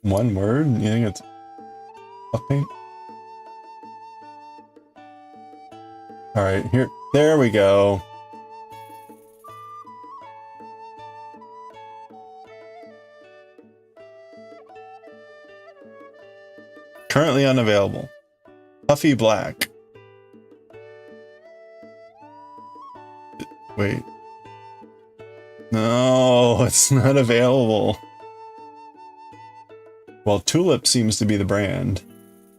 One word? You think it's puff paint? Alright, here. There we go. Currently unavailable. Puffy black. Wait. No, it's not available. Well, Tulip seems to be the brand.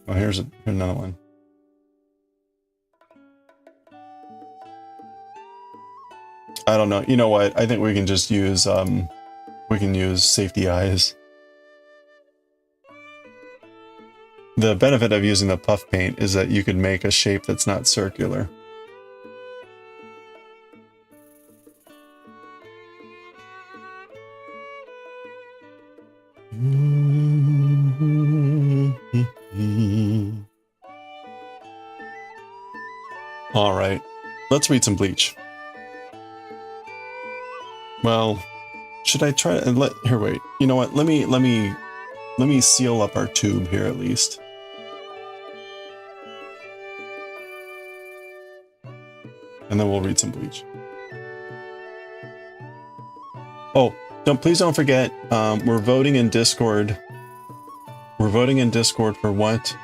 Oh, here's another one. I don't know. You know what? I think we can just use safety eyes. The benefit of using the puff paint is that you could make a shape that's not circular. All right, let's read some Bleach. Well, should I try and here? Wait, you know what? Let me seal up our tube here at least. And then we'll read some Bleach. Oh, please don't forget, we're voting in Discord. We're voting in Discord for what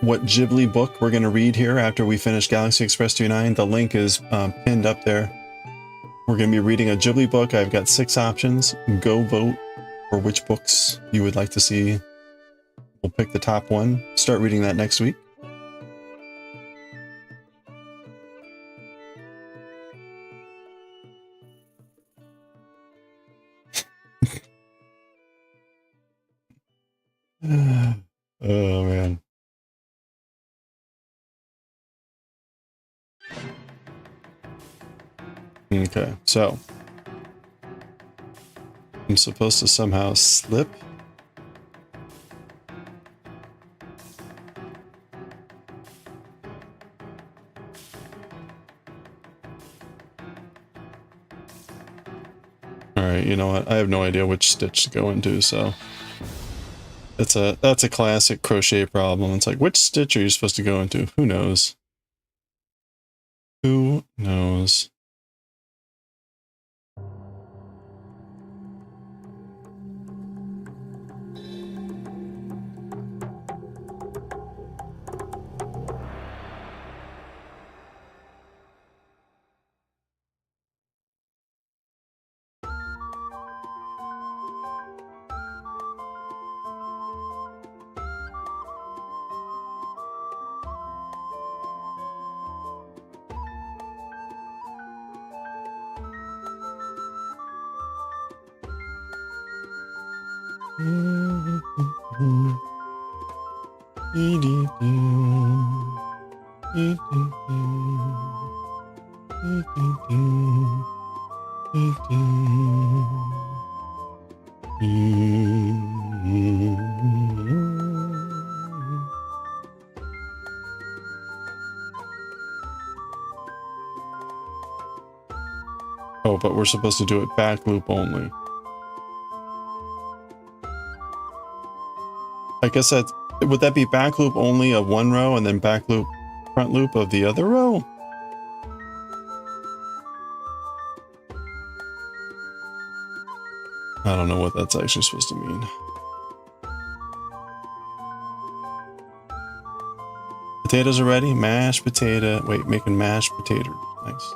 Ghibli book we're going to read here after we finish Galaxy Express 29. The link is pinned up there. We're going to be reading a Ghibli book. I've got 6 options. Go vote for which books you would like to see. We'll pick the top one. Start reading that next week. Oh, man. Okay, so I'm supposed to somehow slip. All right, you know what? I have no idea which stitch to go into, so that's a classic crochet problem. It's like, which stitch are you supposed to go into? Who knows? Who knows? Oh, but we're supposed to do it back loop only. I guess that would that be back loop only of one row and then back loop front loop of the other row? I don't know what that's actually supposed to mean. Potatoes are ready. Mashed potato. Wait, making mashed potato. Nice.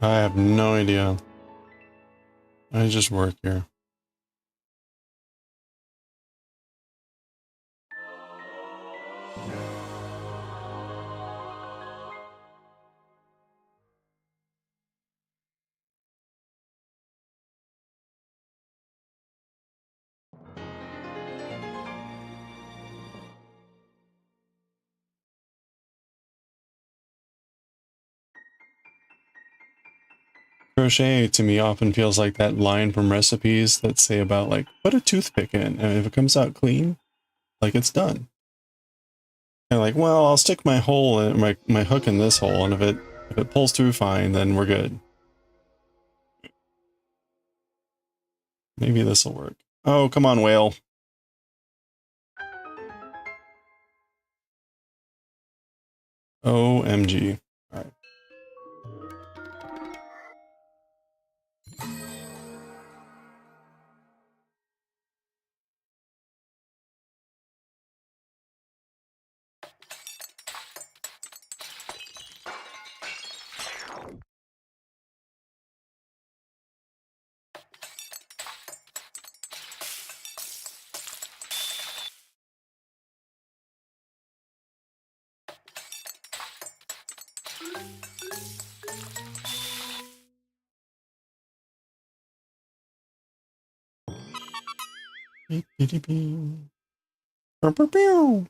I have no idea. I just work here. Crochet to me often feels like that line from recipes that say about like, put a toothpick in, and if it comes out clean, like it's done. And like, well, I'll stick my hole in my hook in this hole, and if it pulls through fine, then we're good. Maybe this will work. Oh, come on, whale. OMG. All right. Beep, beep, beep, beep. Bow, bow, bow.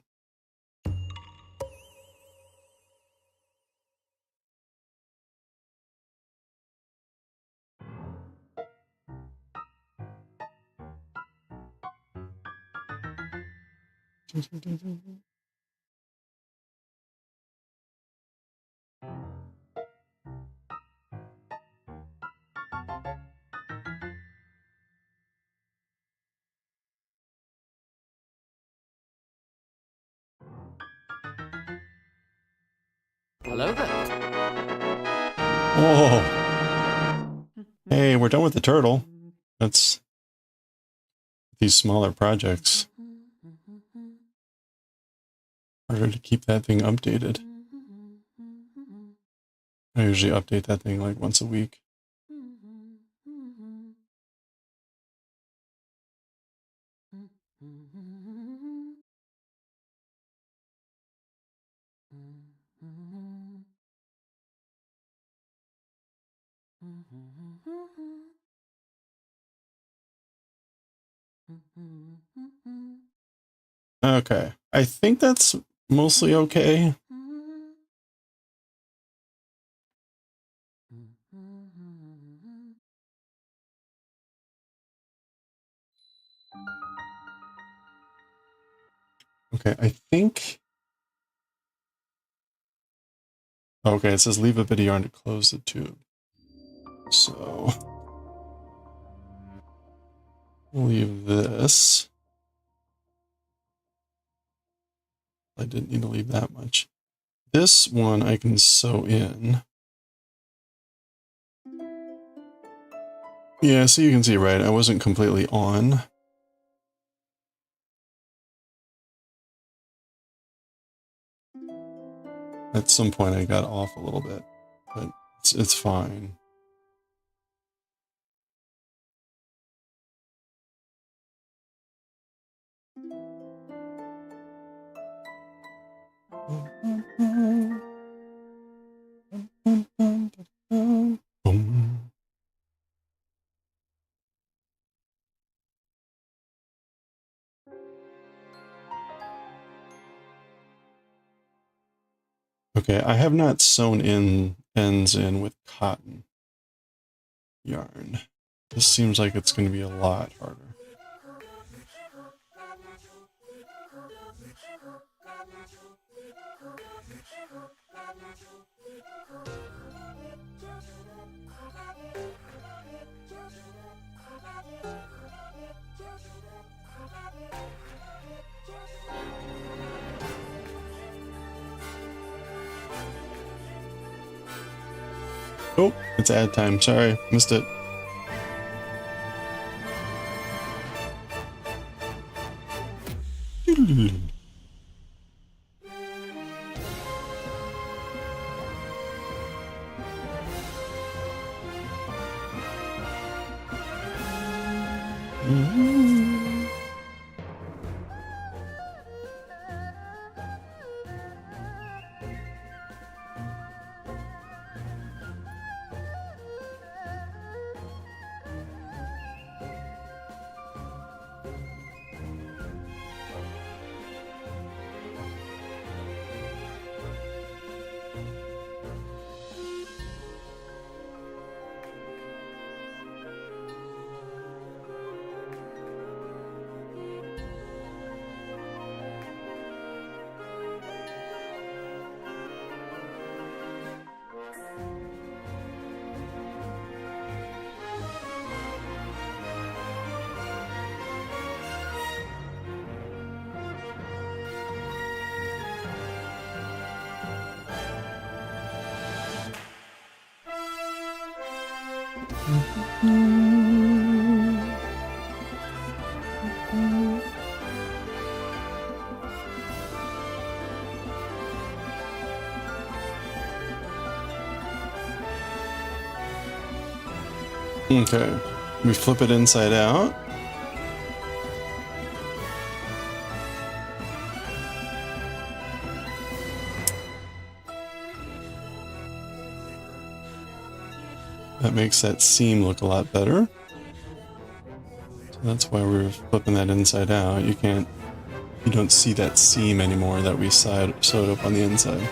Hello there. Whoa. Hey, we're done with the turtle. That's these smaller projects. Harder to keep that thing updated. I usually update that thing like once a week. Okay, I think that's mostly okay. Okay, I think... Okay, it says leave a video on to close the tube. So... we'll leave this. I didn't need to leave that much. This one I can sew in. Yeah, so you can see, right, I wasn't completely on. At some point I got off a little bit, but it's fine. Boom. Okay, I have not sewn in ends in with cotton yarn. This seems like it's going to be a lot harder. Oh, it's ad time. Sorry, missed it. Okay, we flip it inside out. That makes that seam look a lot better. So that's why we're flipping that inside out. You don't see that seam anymore that we sewed up on the inside.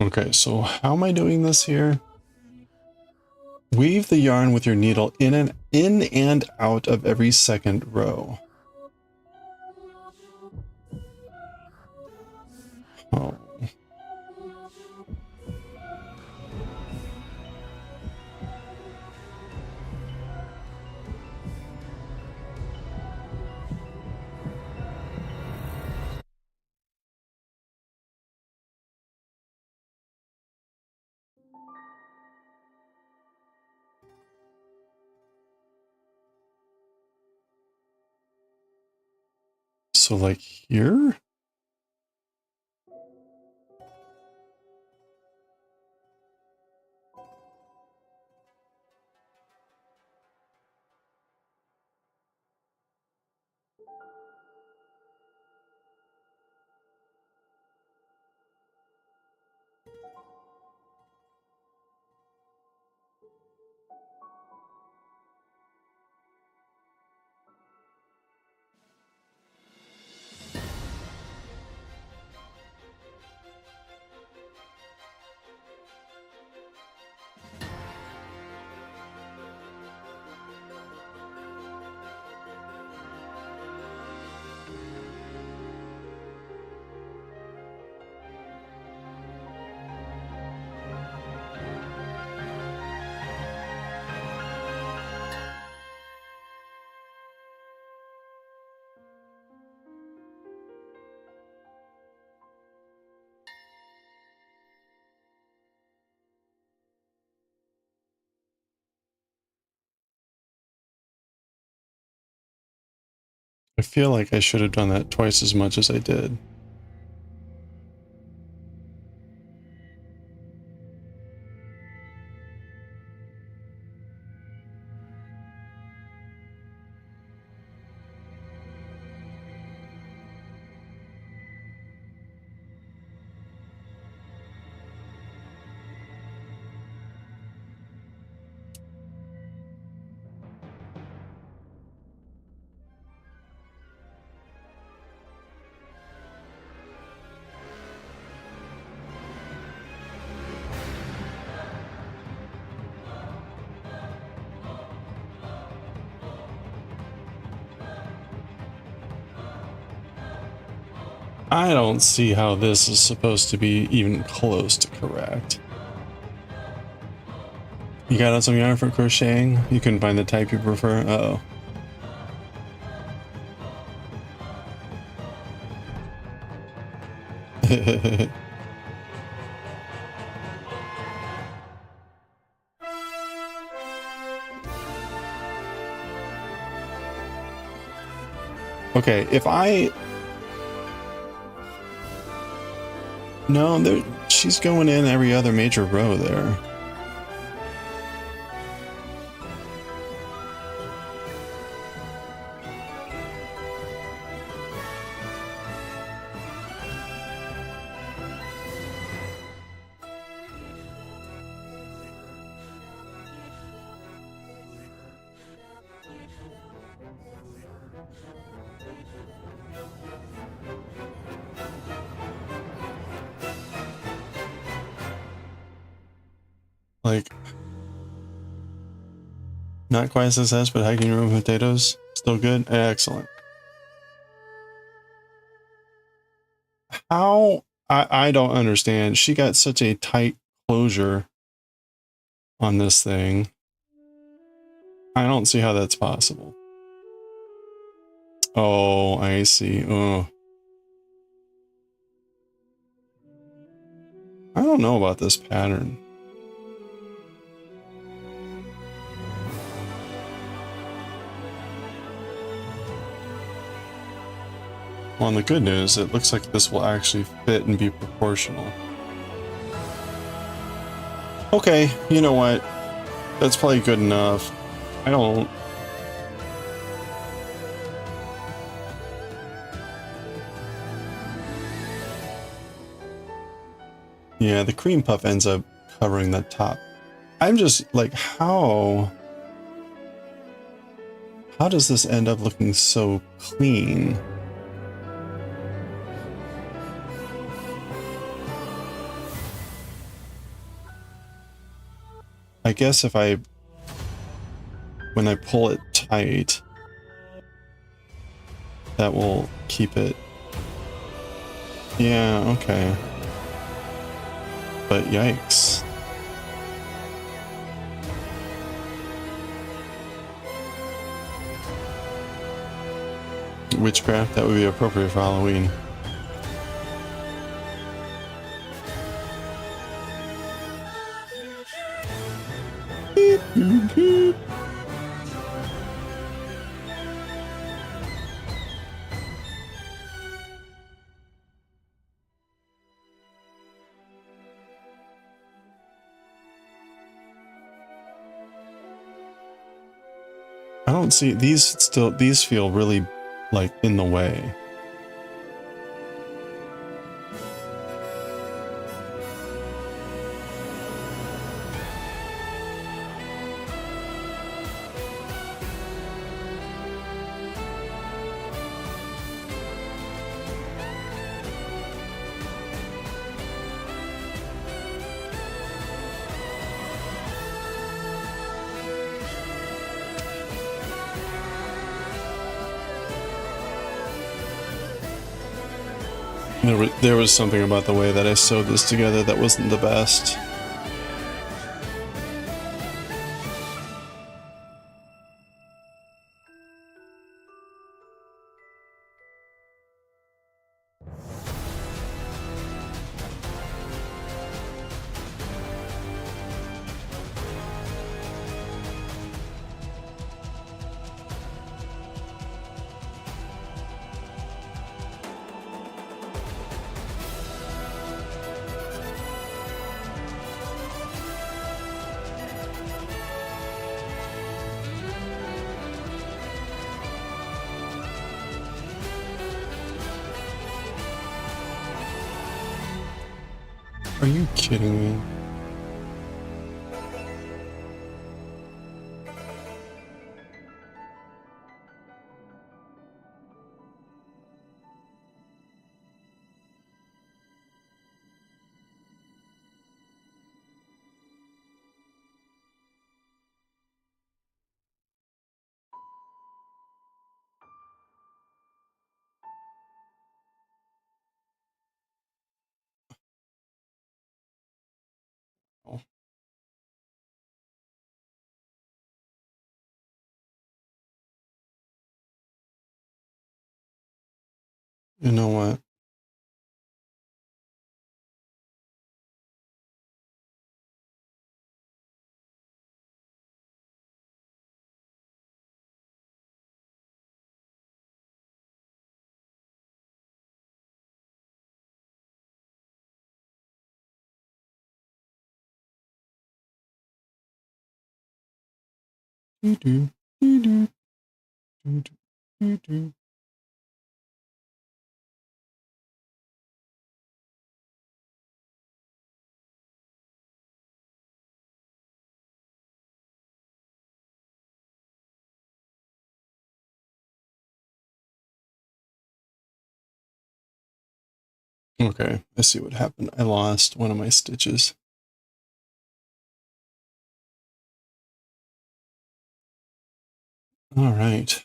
Okay, so how am I doing this here? Weave the yarn with your needle in and out of every second row. Oh. So like here? I feel like I should have done that twice as much as I did. I don't see how this is supposed to be even close to correct. You got out some yarn for crocheting? You couldn't find the type you prefer? Uh-oh. Okay, if I... No, there, she's going in every other major row there. Like, not quite a success, but hiking room potatoes, still good? Excellent. How? I don't understand. She got such a tight closure on this thing. I don't see how that's possible. Oh, I see. Oh. I don't know about this pattern. Well, and the good news, it looks like this will actually fit and be proportional. Okay, you know what? That's probably good enough. I don't... Yeah, the cream puff ends up covering the top. I'm just like, how does this end up looking so clean? I guess if when I pull it tight, that will keep it. Yeah, okay. But yikes. Witchcraft, that would be appropriate for Halloween. Beep, beep, beep. I don't see these feel really like in the way. There was something about the way that I sewed this together that wasn't the best. Are you kidding me? Oh. You know what? Doo-doo, doo-doo, doo-doo, doo-doo. Okay, I see what happened. I lost one of my stitches. All right.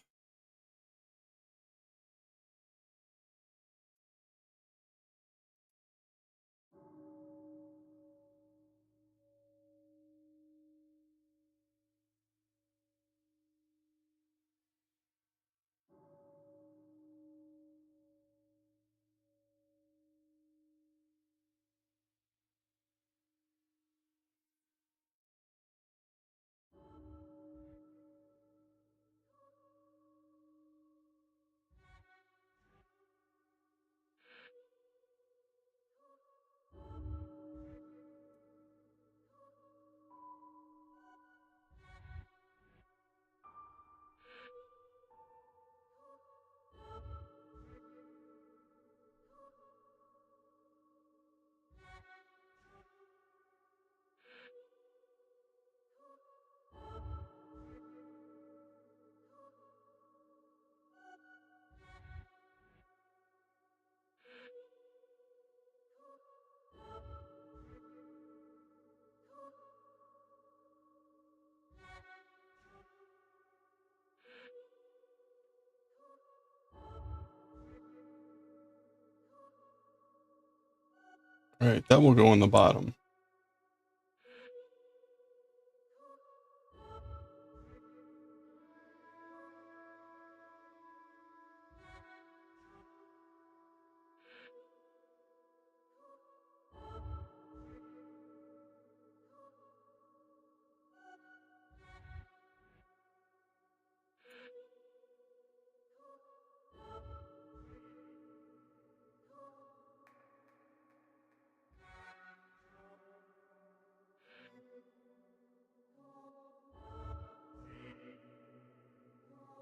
All right, that will go on the bottom.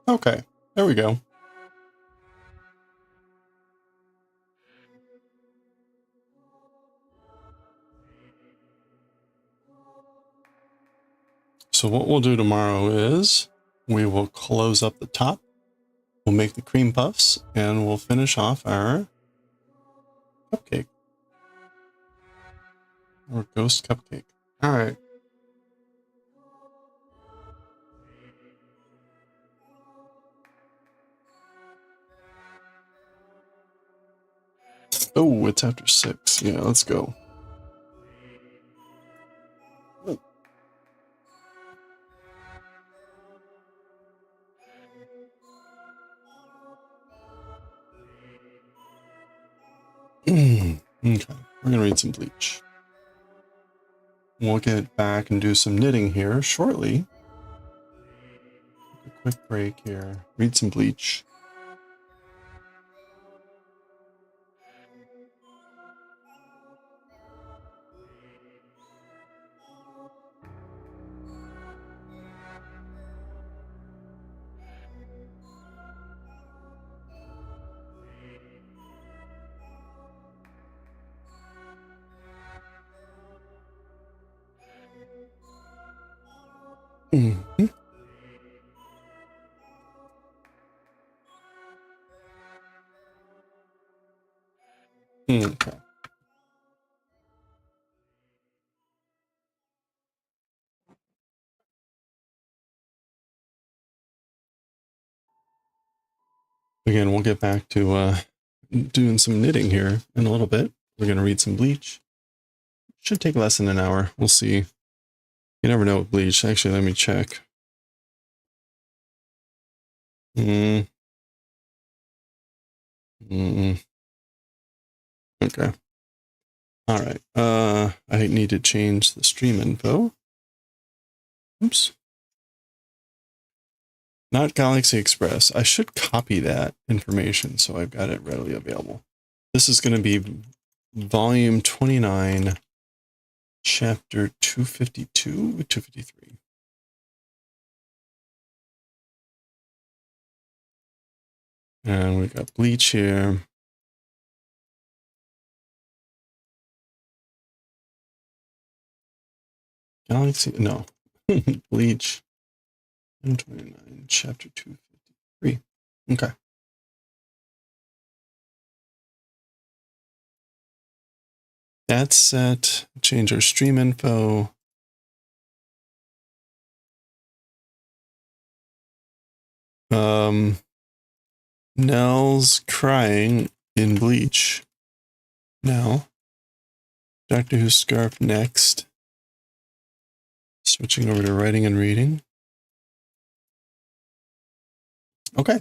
Okay, there we go. So what we'll do tomorrow is we will close up the top. We'll make the cream puffs and we'll finish off our cupcake. Or ghost cupcake. All right. Oh, it's after 6. Yeah, let's go. Okay, we're gonna read some Bleach. We'll get back and do some knitting here shortly. Take a quick break here. Read some Bleach. Mhm. Okay. Again, we'll get back to doing some knitting here in a little bit. We're going to read some Bleach. Should take less than an hour. We'll see. You never know with Bleach. Actually, let me check. Okay. All right. I need to change the stream info. Oops. Not Galaxy Express. I should copy that information so I've got it readily available. This is going to be volume 29, chapter 252, 253. And we got Bleach here. Galaxy, no. Bleach 29, chapter 253. Okay. That's set. Change our stream info. Nell's crying in Bleach. Now. Doctor Who scarf next. Switching over to writing and reading. Okay.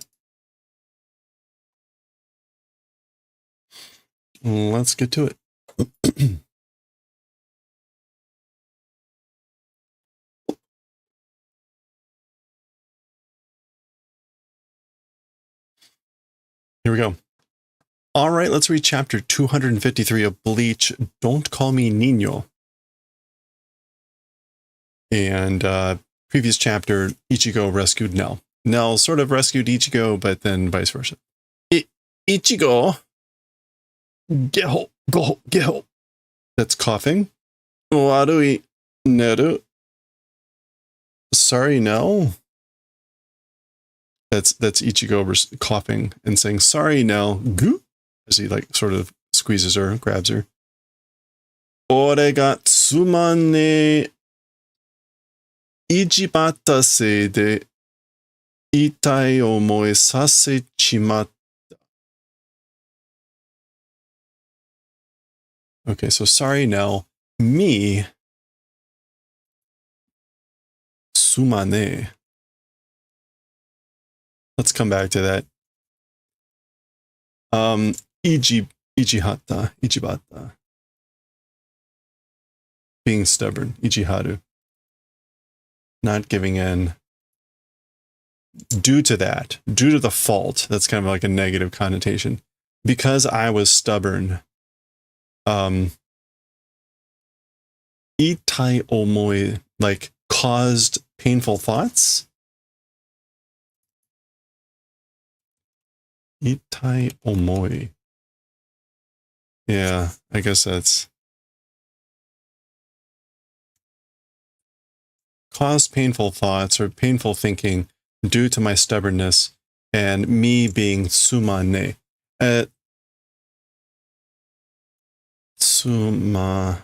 Let's get to it. Here we go. All right, let's read chapter 253 of Bleach, Don't Call Me Niño. And previous chapter, Ichigo rescued Nell. Nell sort of rescued Ichigo, but then vice versa. Ichigo, get help, get help. That's coughing. Warui neru. Sorry, Nell. That's Ichigo coughing and saying, sorry, Nell. Goo. As he like sort of squeezes her, grabs her. Ore ga tsumane ijibatta sei de itai omoi sase chimatta. Okay, so sorry, Nell. Me. Sumane. Let's come back to that. Ijibatta. Being stubborn. Ijiharu. Not giving in. Due to that. Due to the fault. That's kind of like a negative connotation. Because I was stubborn. Itai omoi, like caused painful thoughts. Itai omoi. Yeah, I guess that's caused painful thoughts or painful thinking due to my stubbornness and me being sumane. Sumanai.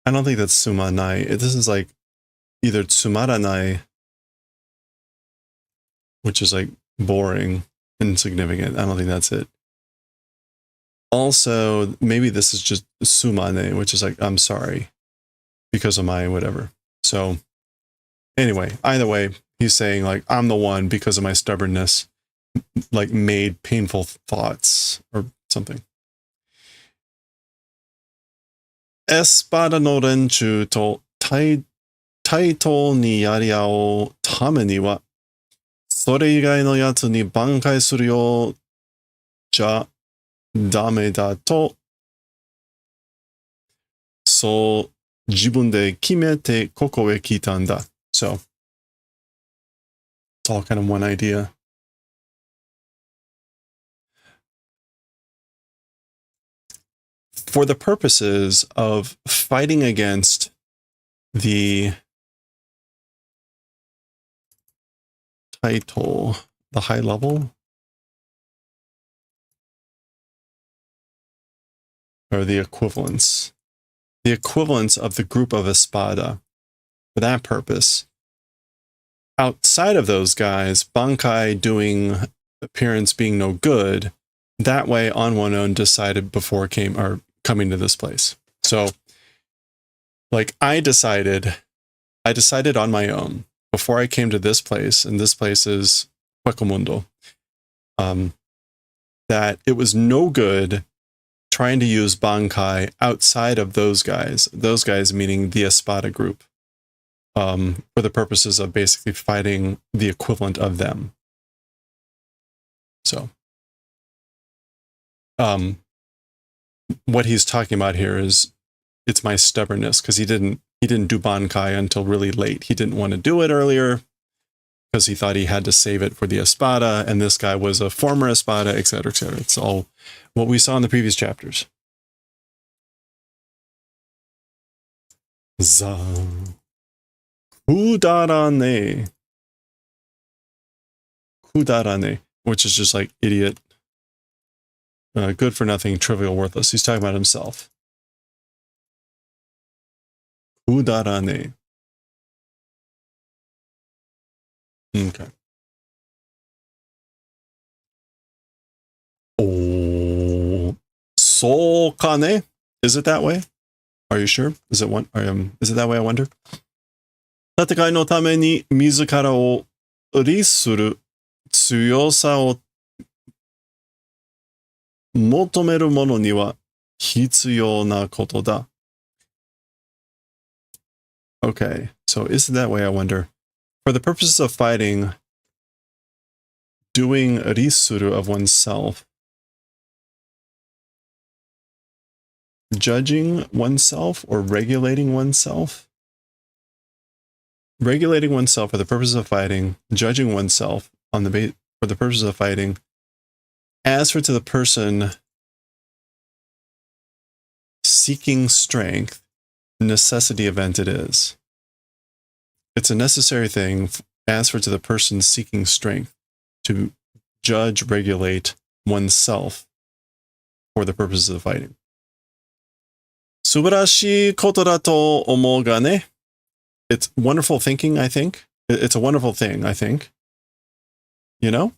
I don't think that's sumanai. This is like either tsumaranai, which is like boring, insignificant. I don't think that's it. Also, maybe this is just sumane, which is like, I'm sorry because of my whatever. So anyway, either way, he's saying like, I'm the one because of my stubbornness, like made painful thoughts or something. Espada no renchu to taito ni yariao tame ni wa それ以外のやつに挽回するようじゃダメだと、そう自分で決めてここへ来たんだ。So, it's all kind of one idea. for the purposes of fighting against the title, the high level, or the equivalence of the group of Espada. For that purpose, outside of those guys, Bankai doing appearance being no good, that way on one own decided before coming to this place. So like I decided on my own before I came to this place, and this place is Huecomundo, that it was no good trying to use Bankai outside of those guys meaning the Espada group, for the purposes of basically fighting the equivalent of them. So, what he's talking about here is it's my stubbornness, because he didn't do Bankai until really late. He didn't want to do it earlier because he thought he had to save it for the Espada, and this guy was a former Espada, etc., etc. It's all what we saw in the previous chapters. Za Kudarane, which is just like idiot, good for nothing, trivial, worthless. He's talking about himself. Kudarane. Okay. Oh, Soukane? Is it that way? Are you sure? Is it that way, I wonder? 戦いのために自らを律する強さを求める者には必要なことだ. Okay, so is it that way, I wonder? For the purposes of fighting, doing risuru of oneself, judging oneself or regulating oneself? Regulating oneself for the purposes of fighting, judging oneself for the purposes of fighting. As for to the person seeking strength, necessity event it is. It's a necessary thing, as for to the person seeking strength, to judge, regulate oneself for the purposes of fighting. Subarashi koto da to omou ga ne. It's wonderful thinking, I think. It's a wonderful thing, I think. You know?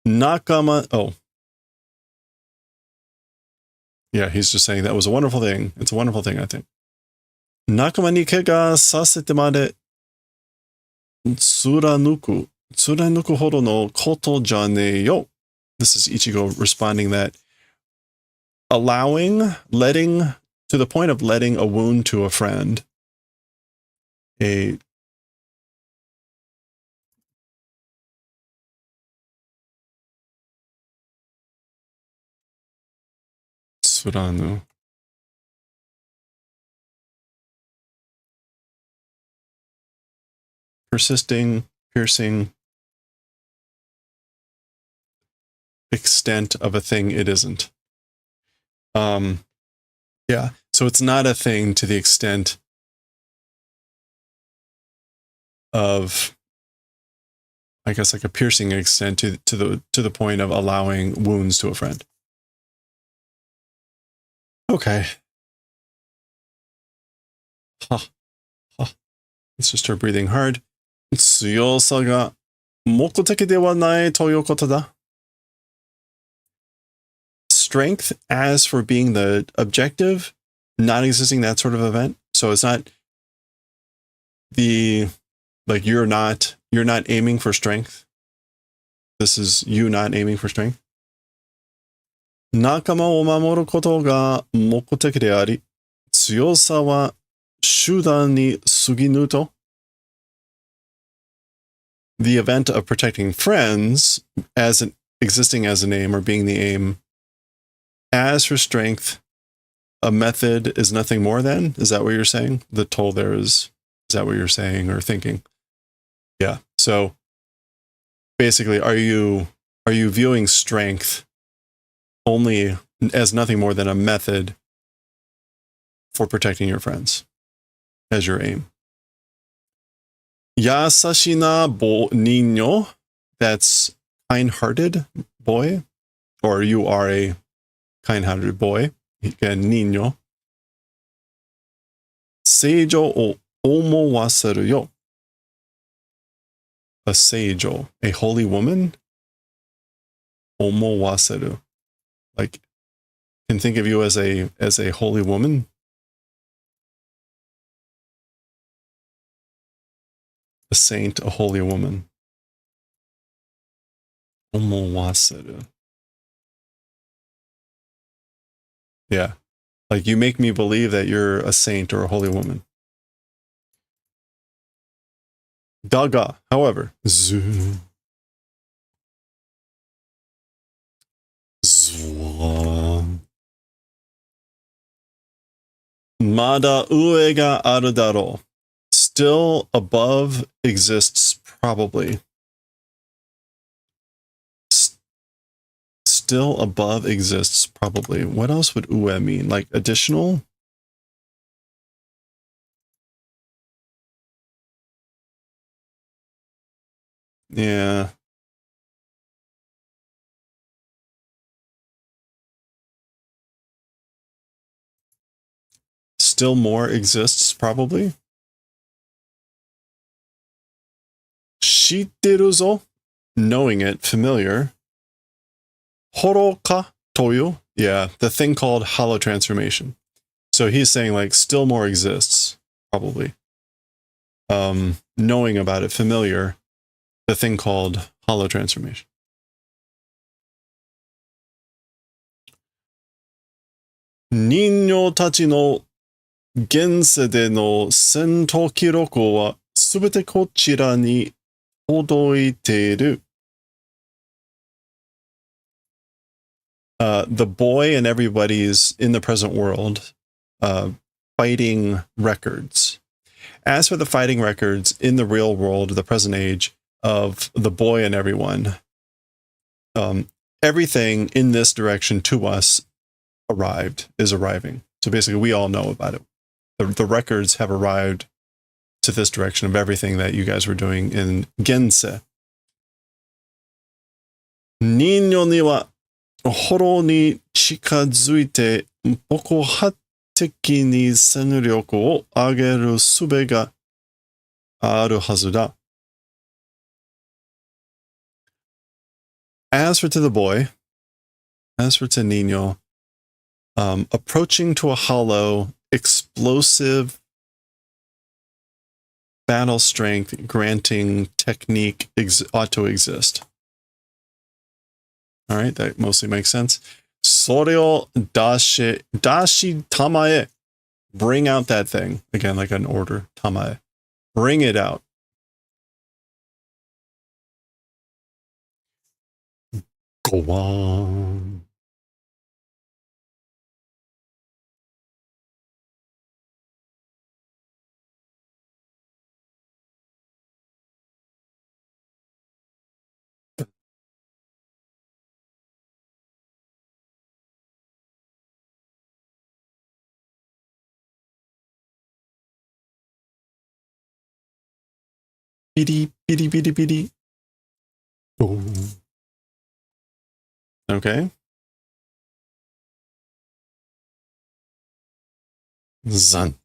Nakama... Oh. Yeah, he's just saying that was a wonderful thing. It's a wonderful thing, I think. Nakama ni kega sasete made tsuranuku. Tsuranuku hodo no koto ja ne yo. This is Ichigo responding that letting, to the point of letting a wound to a friend, a tsuranu. Persisting, piercing extent of a thing it isn't. Yeah, so it's not a thing to the extent of, I guess, like a piercing extent to the point of allowing wounds to a friend. Okay. Let's just start breathing hard. 強さが目的ではないということだ. Strength as for being the objective, not existing, that sort of event. So it's not the, like, you're not aiming for strength. This is you not aiming for strength. 仲間を守ることが目的であり、強さは手段に過ぎぬと. The event of protecting friends existing as an aim or being the aim. As for strength, a method is nothing more than? Is that what you're saying? The toll there is that what you're saying or thinking? Yeah. So basically, are you viewing strength only as nothing more than a method for protecting your friends as your aim. Yasashina bo niño, that's kind-hearted boy, or you are a kind-hearted boy. Again, niño. Seijo o omowaseru yo. A seijo, a holy woman. Omowaseru, like, can think of you as a holy woman. A saint, a holy woman. Omowaseru. Yeah. Like, you make me believe that you're a saint or a holy woman. Daga, however, zu. Mada ue ga aru daro. Still above exists probably. Still above exists probably. What else would ue mean? Like additional? Yeah. Still more exists probably. Shitteru zo, knowing it, familiar. Horo ka toyo, yeah, the thing called hollow transformation. So he's saying like still more exists, probably. Knowing about it, familiar, the thing called hollow transformation. Niño tachi no gense de no sento kiroko wa subete kochira ni todoiteru. The boy and everybody's in the present world fighting records. As for the fighting records in the real world, the present age of the boy and everyone, everything in this direction to us is arriving. So basically we all know about it. The records have arrived to this direction of everything that you guys were doing in Gense. Niño ni wa horo ni chikazuite boko hateki ni senryoku o ageru sube ga aru hazu da. As for to the boy, as for to Niño, approaching to a hollow, explosive battle strength granting technique ought to exist. All right, that mostly makes sense. Soreo dashi tamae. Bring out that thing. Again, like an order. Tamae. Bring it out. Go on. Bidi, bidi, bidi, bidi. Oh. Okay. Zan.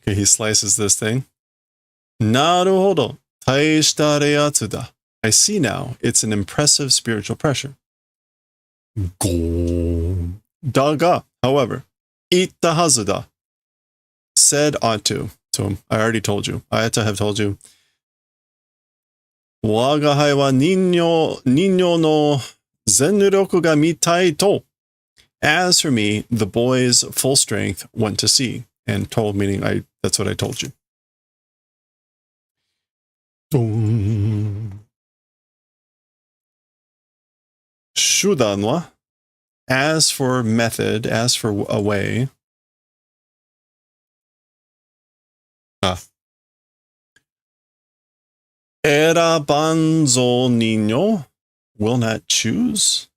Okay, he slices this thing. Naruhodo. Taishita reatsu da. I see now. It's an impressive spiritual pressure. Go. Daga, however. Itta hazu da. Said ought to. So I already told you. I had to have told you. Waga hai wa niño no zenryoku ga mitai to. As for me, the boy's full strength went to see. And told meaning that's what I told you. Shudan wa. As for method, as for a way. Erabanzo niño will not choose.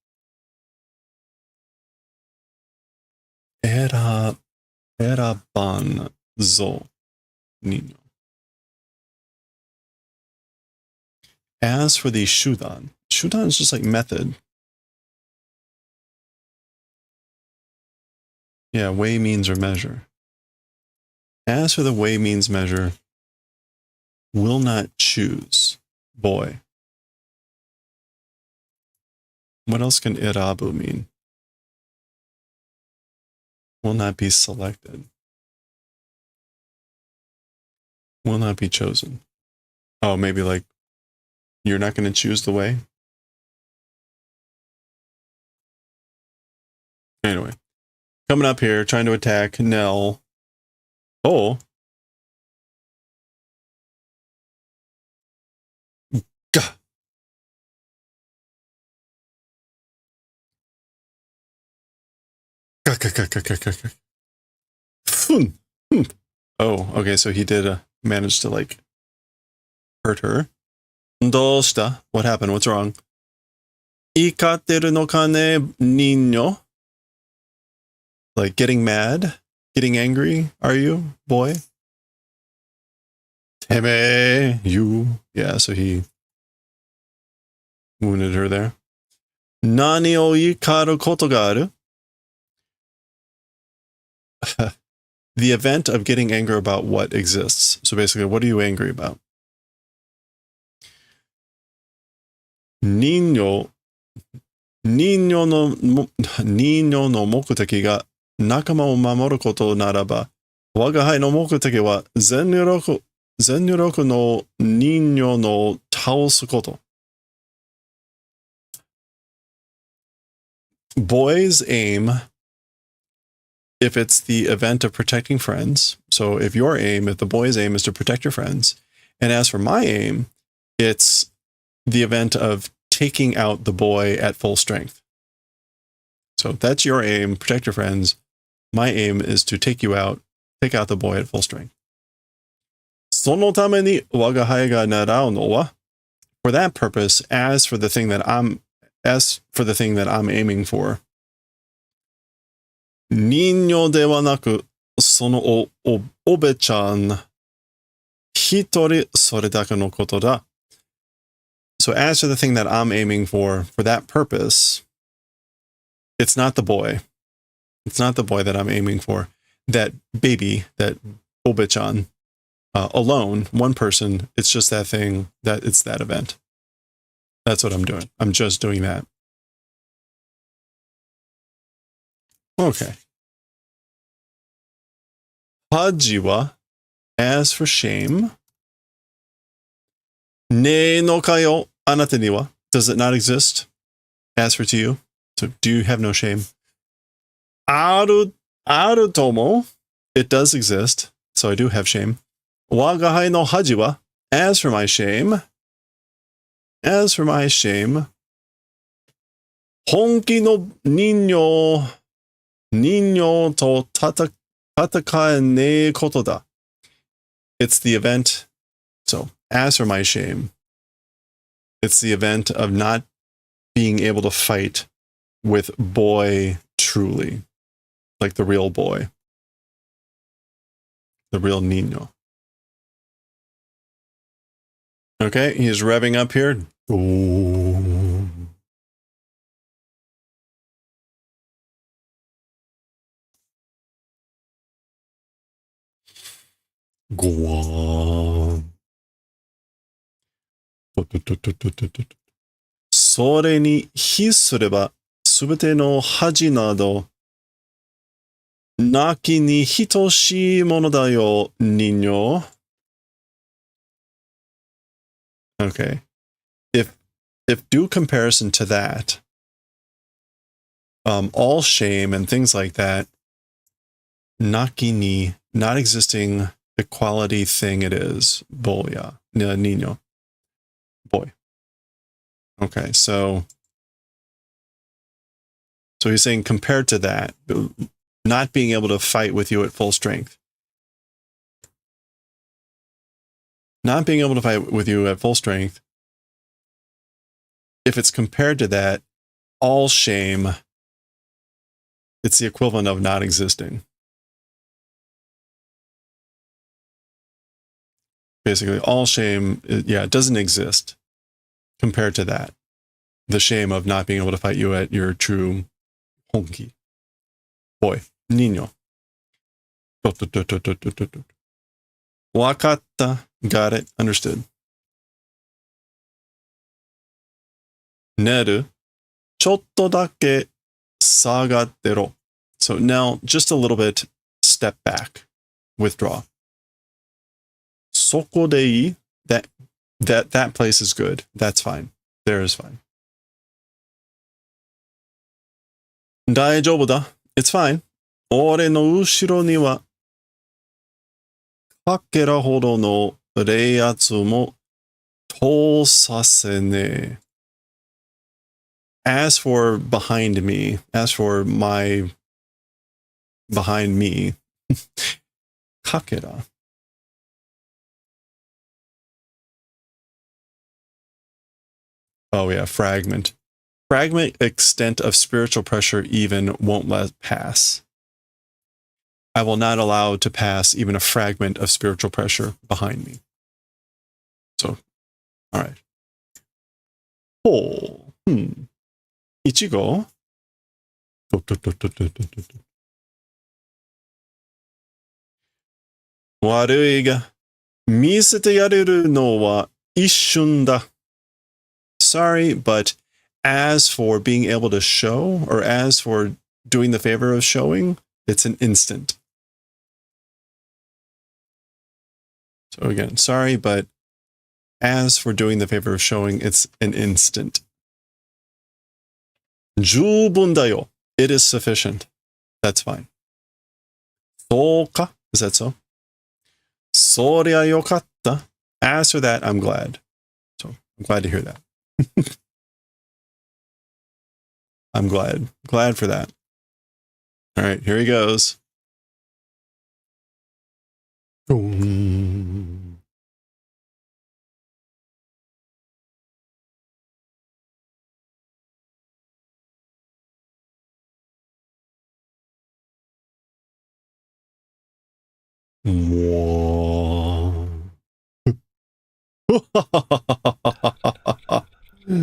Erabanzo niño. As for the shudan, shudan is just like method. Yeah, way, means, or measure. As for the way, means, measure, will not choose. Boy. What else can irabu mean? Will not be selected. Will not be chosen. Oh, maybe like you're not going to choose the way? Anyway. Coming up here, trying to attack Nell. Oh. Gah. Oh, okay, so he did manage to like hurt her. Doshita? What happened? What's wrong? Ikateru no kane niño? Like getting mad? Getting angry? Are you, boy? Teme, you. Yeah, so he wounded her there. Nani o ikaru koto ga aru? The event of getting angry about what exists. So basically, what are you angry about? Niño no mokuteki ga nakama o mamoru koto naraba, waga hai no mokuteki wa zenryuroku no niño no taosu koto. Boys aim, if it's the event of protecting friends, so if your aim, if the boy's aim is to protect your friends, and as for my aim, it's the event of taking out the boy at full strength. So if that's your aim, protect your friends. My aim is to take out the boy at full strength. Sono tame ni waga hai ga narau no wa? For that purpose, as for the thing that I'm aiming for, niño de wa naku, sono obe-chan, hitori sore dake no koto da. So as for the thing that I'm aiming for that purpose, it's not the boy. It's not the boy that I'm aiming for. That baby, that obe-chan, alone, one person, it's just that thing, that it's that event. That's what I'm doing. I'm just doing that. Okay. Haji wa, as for shame. Ne no kayo anata ni wa, does it not exist? As for to you, so do you have no shame? Aru tomo, it does exist, so I do have shame. Waga hai no haji wa, as for my shame, honki no niño to tatakae ne koto da. It's the event, so as for my shame, it's the event of not being able to fight with boy truly, like the real boy, the real niño. Okay, he's revving up here. Ooh. Guam. それに比すれば、すべての恥など、なきに等しいものだよ、niño. Okay. If due comparison to that, all shame and things like that, naki ni, not existing, the quality thing it is, boya, niño. Boy. Okay, so he's saying compared to that, not being able to fight with you at full strength. Not being able to fight with you at full strength, if it's compared to that, all shame It's the equivalent of not existing. Basically, all shame, yeah, it doesn't exist compared to that. The shame of not being able to fight you at your true honki. Boy, niño. Wakatta. Got it. Understood. Neru. Chotto dake sagattero. So now, just a little bit, step back. Withdraw. Soko de ii. That place is good. That's fine. There is fine. Daijoubu da. It's fine. Ore no ushiro ni wa kakera hodo no reiatsu mo tosasene. As for behind me, as for my behind me, kakera. Oh yeah, fragment. Fragment extent of spiritual pressure even won't let pass. I will not allow to pass even a fragment of spiritual pressure behind me. So, all right. Oh, Ichigo. Warui ga misete yareru no wa ishun da. Sorry, but as for being able to show, or as for doing the favor of showing, it's an instant. So again, sorry, but as for doing the favor of showing, it's an instant. Jubun dayo. It is sufficient. That's fine. Souka. Is that so? Soria yokatta. As for that, I'm glad. So I'm glad to hear that. I'm glad. Glad for that. All right, here he goes.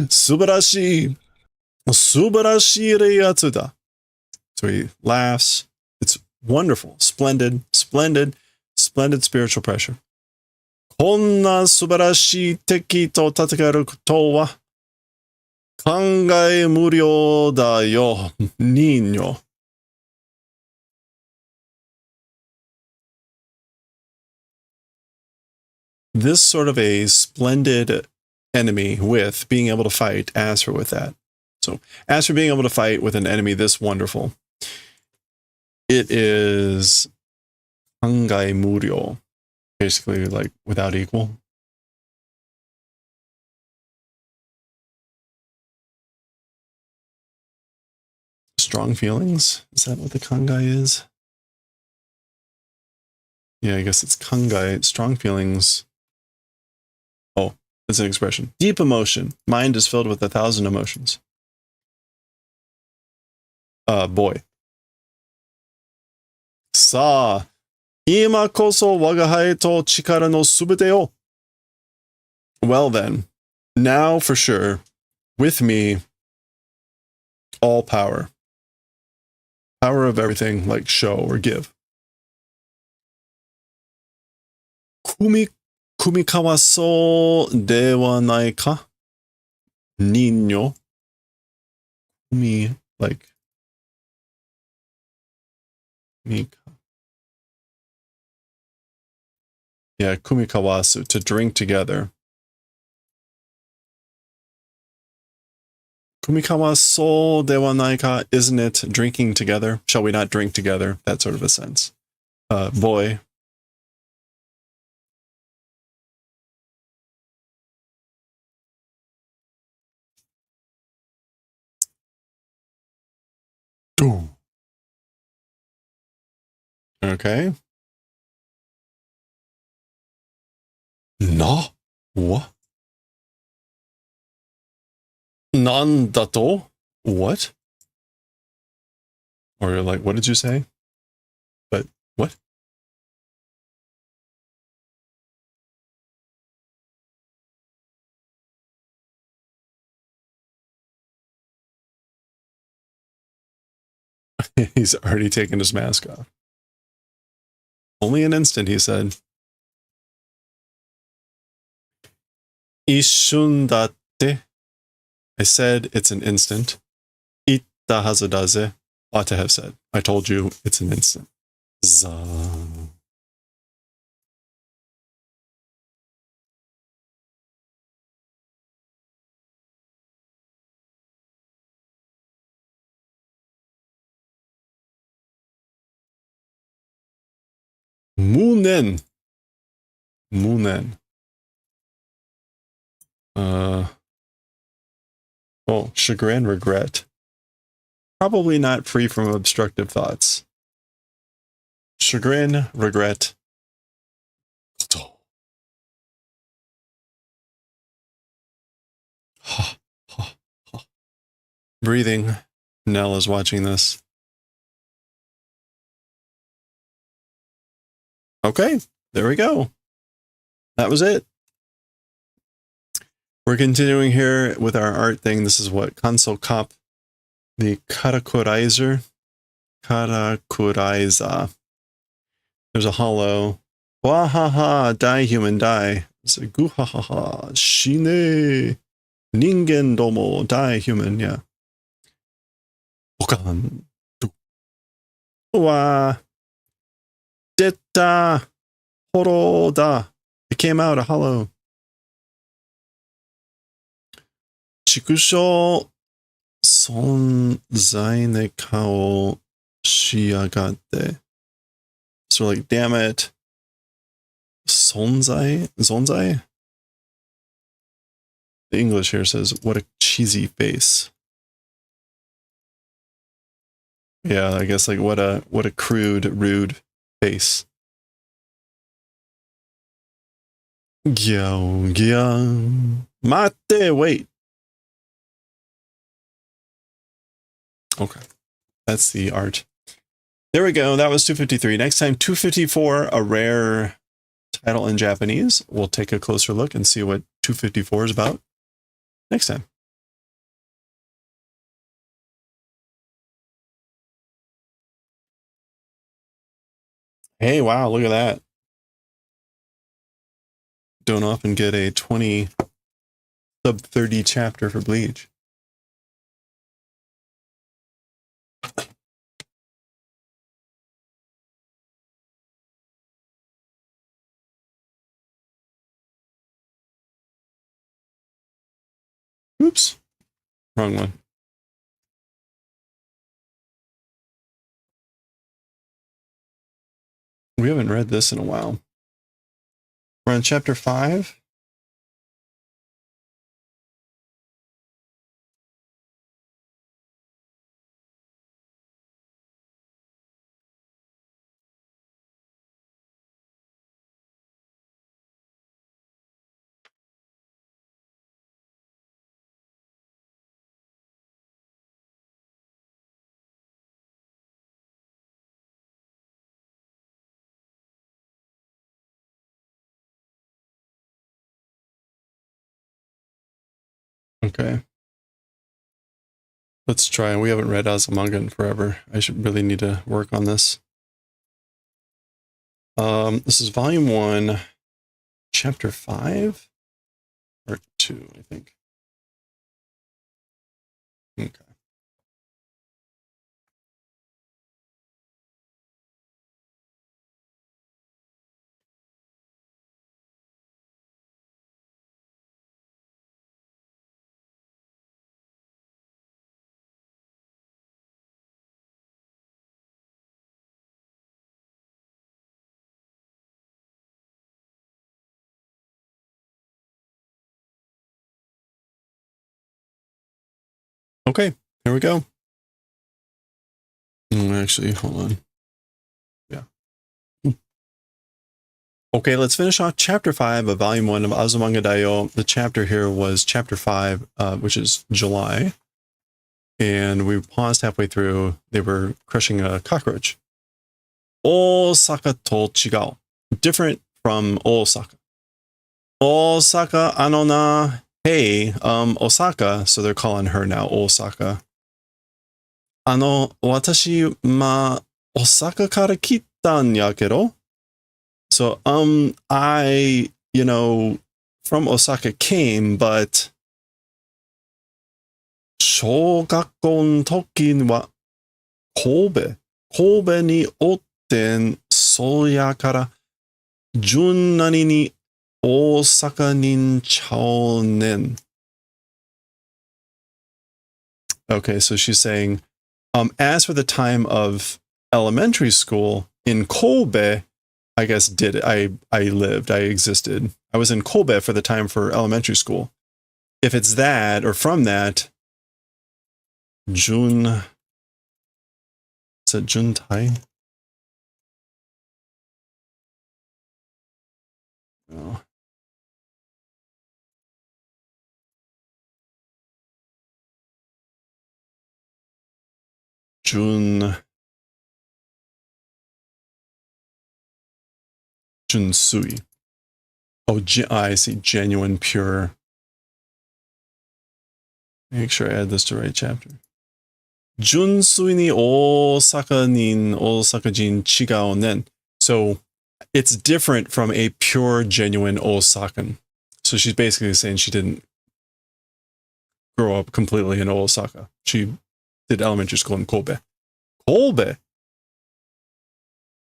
Subarashi. Subarashi reiatsu da. So he laughs. It's wonderful. Splendid. Splendid. Splendid spiritual pressure. Konna subarashi teki to tatakaru koto wa kangae muryo da yo, niño. This sort of a splendid enemy with being able to fight, as for with that. So, as for being able to fight with an enemy this wonderful, it is kangai muryo, basically like without equal. Strong feelings? Is that what the kangai is? Yeah, I guess it's kangai. Strong feelings. Oh, it's an expression. Deep emotion. Mind is filled with 1,000 emotions. Boy. Sa, ima koso waga hae to chikara no subete o. Well then, now for sure, with me, all power. Power of everything, like show or give. Kumikawa so de wa nai ka? Niño. Kumi, like. Mika. Yeah, kumikawasu, to drink together. Kumikawaso de wa nai ka? Isn't it drinking together? Shall we not drink together? That sort of a sense. Boy. Okay. Na? What? Nandato? What? Or you're like, what did you say? But what? He's already taken his mask off. Only an instant, he said. Ishun datte. I said it's an instant. Itta hazu daze. Ought to have said. I told you it's an instant. Za. Munen. Munen. Oh, chagrin, regret. Probably not free from obstructive thoughts. Chagrin, regret. Breathing. Nell is watching this. Okay, there we go. That was it. We're continuing here with our art thing. This is what console cop, the karakurizer. Karakuriza. There's a hollow. Wahaha, die human, die. It's a guhahaha, shine. Ningen domo, die human, yeah. Okan. Wa. Detta. Horo da. It came out a hollow. Chikusho. Sonzai ne kao shiagate. So like, damn it. Sonzai? Zonzai? The English here says, what a cheesy face. Yeah, I guess like what a crude, rude face. Gyo, gyo. Mate, wait. Okay. That's the art. There we go. That was 253. Next time, 254, a rare title in Japanese. We'll take a closer look and see what 254 is about next time. Hey, wow, look at that. Don't often get a 20 sub 30 chapter for Bleach. Oops. Wrong one. We haven't read this in a while. We're on chapter 5. Okay. Let's try. We haven't read Azumanga in forever. I should really need to work on this. This is volume 1, chapter 5, or 2, I think. Okay. Okay, here we go. Actually, hold on. Yeah. Okay, let's finish off chapter 5 of volume 1 of Azumanga Daioh. The chapter here was chapter 5, which is July. and we paused halfway through. They were crushing a cockroach. Osaka to chigao. Different from Osaka. Osaka anona. Hey, Osaka. So they're calling her now Osaka. Watashi Osaka kara kitta n yakedo. So, I, from Osaka came, but 小学校の時は神戸におってん、そやから順なりに大阪にちゃうねん. Okay, so she's saying, as for the time of elementary school in Kobe, I guess I lived, I existed. I was in Kobe for the time for elementary school. If it's that, or from that, Jun, is it Juntai? No. Junsui. Oh, I see. Genuine, pure. Make sure I add this to the right chapter. Junsui ni Osaka nin Osaka jin chigao nen. So it's different from a pure, genuine Osakan. So she's basically saying she didn't grow up completely in Osaka. She did elementary school in Kobe. Kobe.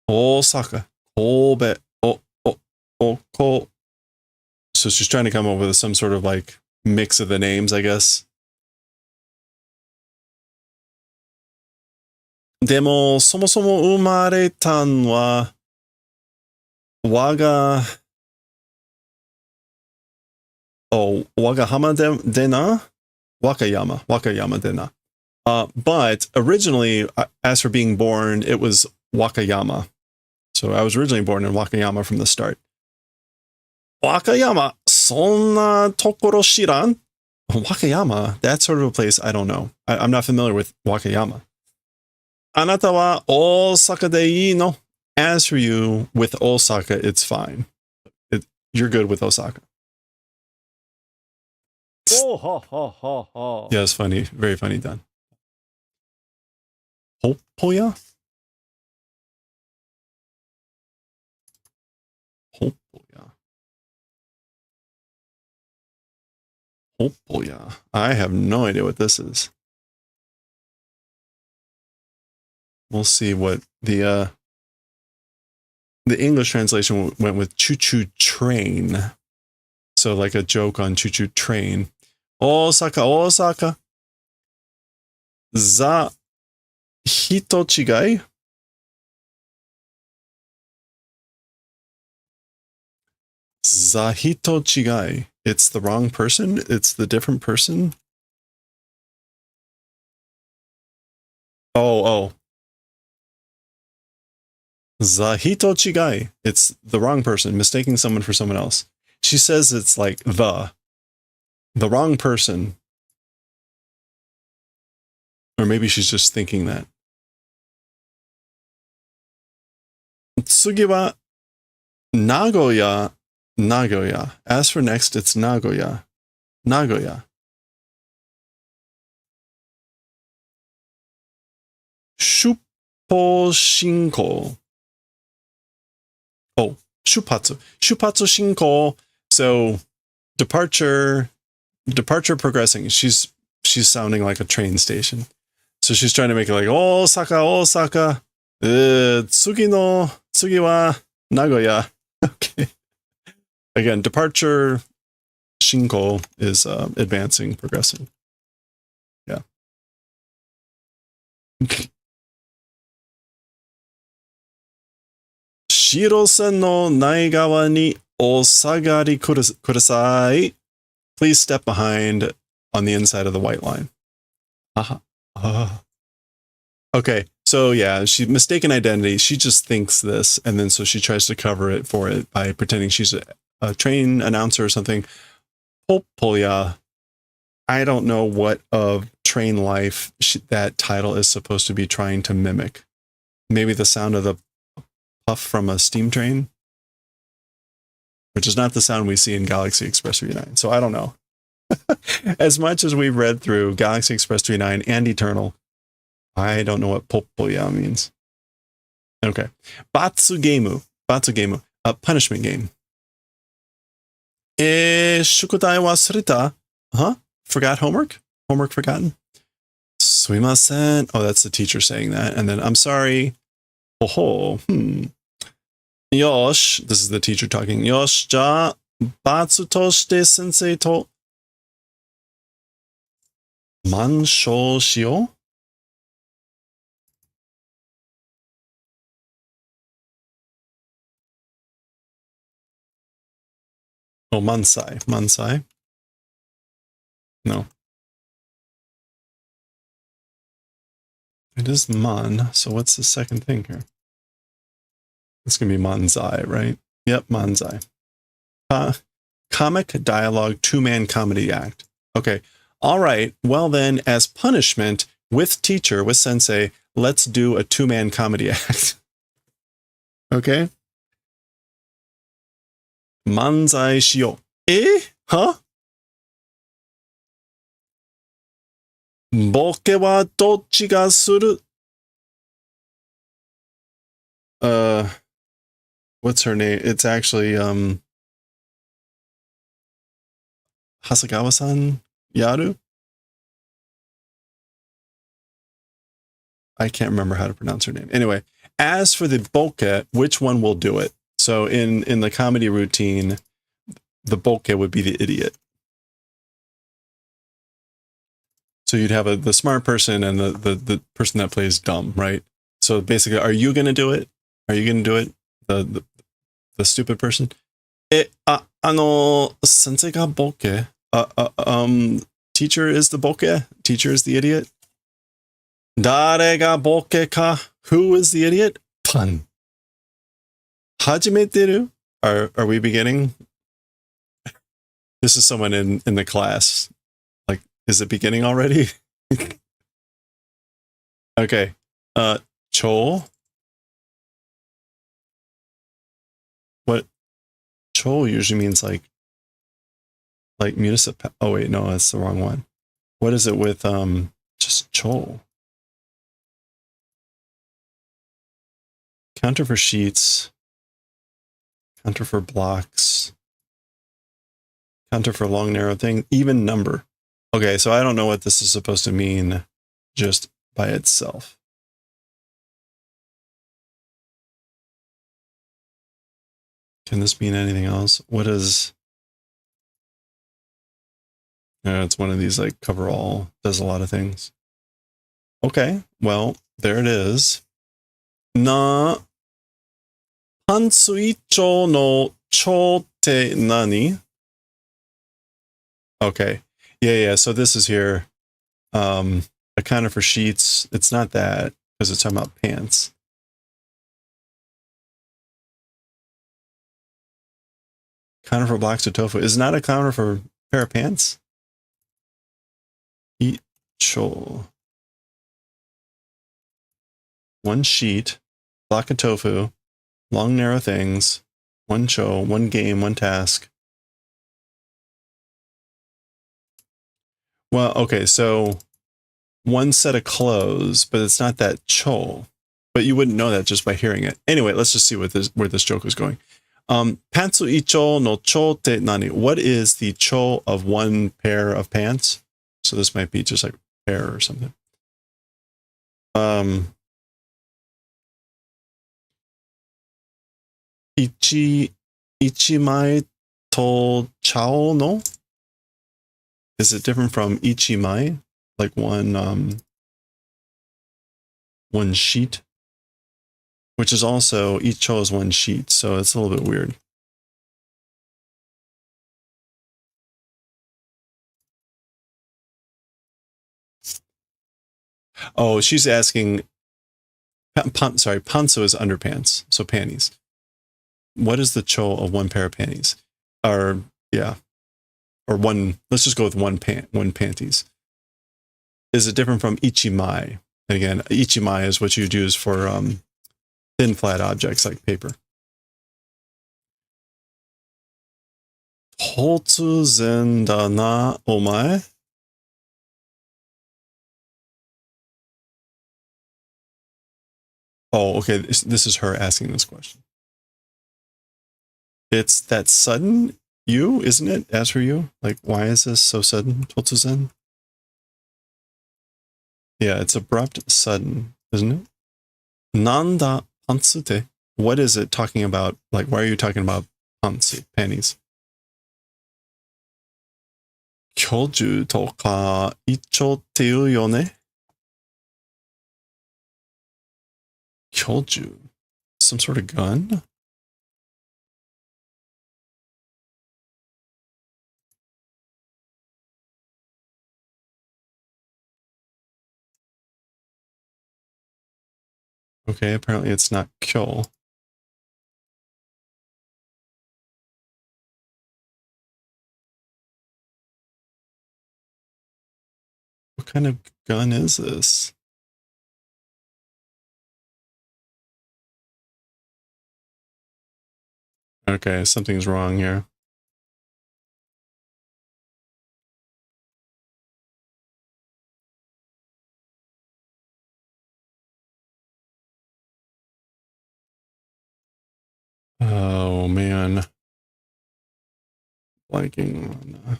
Osaka. Kobe. So she's trying to come up with some sort of like mix of the names, I guess. でも、そもそも生まれたんは、我が浜でな? Wakayama de na. But originally, as for being born, it was Wakayama. So I was originally born in Wakayama from the start. Wakayama, そんなところ知らん? Wakayama, that sort of a place, I don't know. I'm not familiar with Wakayama. あなたは大阪でいいの? As for you, with Osaka, it's fine. You're good with Osaka. Oh, ha, ha, ha, ha. Yeah, it's funny. Very funny done. Hoppoya? Hoppoya. I have no idea what this is. We'll see what the English translation went with choo-choo train. So like a joke on choo-choo train. Osaka. Za hito chigai? Za hito chigai. It's the wrong person? It's the different person? Oh. Zahito chigai. It's the wrong person, mistaking someone for someone else. She says it's like the wrong person. Or maybe she's just thinking that. Tsugi wa Nagoya. As for next, it's Nagoya. Shuppo shinko. Oh, Shupatsu Shinko. So departure progressing. She's sounding like a train station. So she's trying to make it like Osaka. Tsugi wa Nagoya. Okay. Again, departure Shinko is advancing, progressing. Yeah. Shiro-sen no naigawa ni osagari kudasai. Please step behind on the inside of the white line. Okay, so yeah, she mistaken identity. She just thinks this, and then so she tries to cover it for it by pretending she's a train announcer or something. Hoppoya. I don't know what of train life that title is supposed to be trying to mimic? Maybe the sound of the puff from a steam train, which is not the sound we see in Galaxy Express 39. So I don't know. As much as we've read through Galaxy Express 39 and Eternal, I don't know what poppoya means. Okay. Batsugemu. Batsugemu. A punishment game. 宿題忘れた? Huh? Forgot homework? Homework forgotten? すみません. Oh, that's the teacher saying that. And then, I'm sorry. Oh, Yosh. This is the teacher talking. Yosh, じゃあ、罰として先生と満唱しよう? Oh, Mansai. Mansai? No. It is Man, so what's the second thing here? It's going to be Manzai, right? Yep, Manzai. Comic dialogue two-man comedy act. Okay. All right. Well then, as punishment, with teacher, with sensei, let's do a two-man comedy act. Okay? Manzai shio. Eh? Huh? Boke wa dochi ga suru? What's her name? It's actually, Hasagawa-san Yaru? I can't remember how to pronounce her name. Anyway, as for the bokeh, which one will do it? So in the comedy routine, the bokeh would be the idiot. So you'd have the smart person and the person that plays dumb, right? So basically, are you going to do it? Are you going to do it? The stupid person? Sensei ga bokeh. Teacher is the bokeh. Teacher is the idiot. Dare ga bokeh ka? Who is the idiot? Pun. Hajimeteru? Are we beginning? This is someone in the class. Like, is it beginning already? Okay. Cho? What? Cho usually means like municipal. Oh wait, no, that's the wrong one. What is it with just cho? Counter for sheets. Counter for blocks. Counter for long, narrow thing. Even number. Okay, so I don't know what this is supposed to mean just by itself. Can this mean anything else? What is... it's one of these like coverall. Does a lot of things. Okay, well, there it is. Na Pantsuicho no cho te nani? Okay. Yeah. So this is here. A counter for sheets. It's not that, because it's talking about pants. Counter for blocks of tofu. Is not a counter for a pair of pants? Icho. One sheet, block of tofu, long narrow things, one cho, one game, one task. Well, okay, so one set of clothes, but it's not that cho. But you wouldn't know that just by hearing it. Anyway, let's just see where this joke is going. Pantsu icho no cho te nani? What is the cho of one pair of pants? So this might be just like pair or something. Ichimai to chao no? Is it different from ichimai? Like one sheet? Which is also, icho is one sheet, so it's a little bit weird. Oh, she's asking, sorry, pantsu is underpants, so panties. What is the cho of one pair of panties? Or, yeah. Or one, let's just go with one panties. is it different from ichimai? And again, ichimai is what you'd use for thin flat objects like paper. 突然だな、お前. Oh, okay. This is her asking this question. It's that sudden you, isn't it? As for you, like, why is this so sudden? 突然. Yeah, it's abrupt, sudden, isn't it? Nanda pansute. What is it talking about? Like, why are you talking about pants, panties? 巨獣とか一丁っていうよね。巨獣? Some sort of gun? Okay, apparently it's not kyo. What kind of gun is this? Okay, something's wrong here. Oh, man. Blanking on...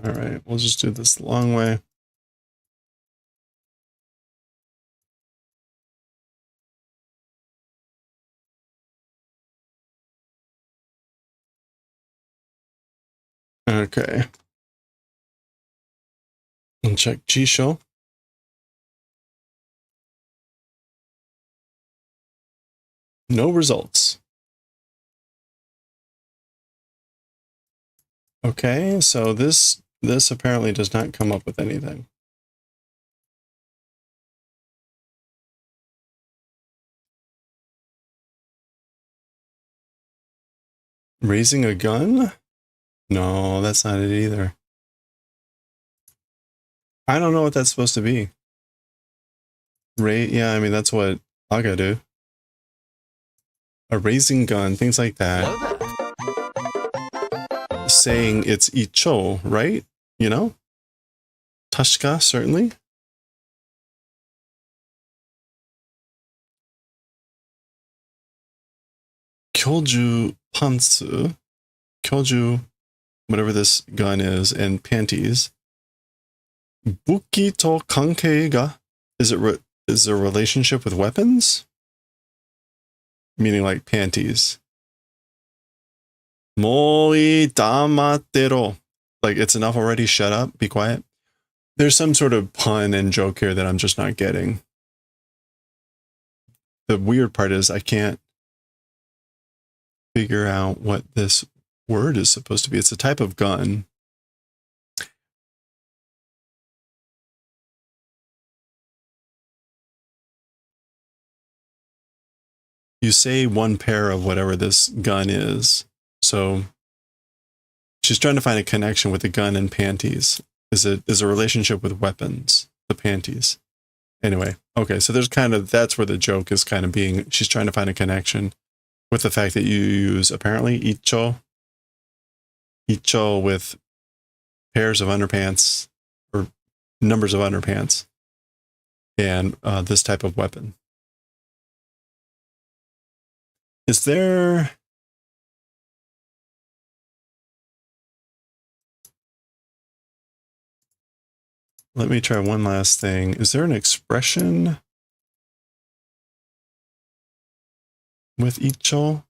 All right, we'll just do this the long way. Okay. And check Jisho. No results. Okay, so this apparently does not come up with anything. Raising a gun? No, that's not it either. I don't know what that's supposed to be. Yeah, I mean, that's what Aga do. A raising gun, things like that. Saying it's icho, right? You know? Tashka, certainly. Kyoju pantsu. Kyoju, whatever this gun is, and panties. Buki to kankei ga. Is there a relationship with weapons? Meaning like panties. Moi damatero. Like, it's enough already, shut up, be quiet. There's some sort of pun and joke here that I'm just not getting. The weird part is I can't figure out what this word is supposed to be. It's a type of gun. You say one pair of whatever this gun is. So she's trying to find a connection with the gun and panties. Is a relationship with weapons, the panties. Anyway, okay, so there's kind of, that's where the joke is kind of being, she's trying to find a connection with the fact that you use apparently icho with pairs of underpants or numbers of underpants and this type of weapon. Is there... Let me try one last thing. Is there an expression with icho?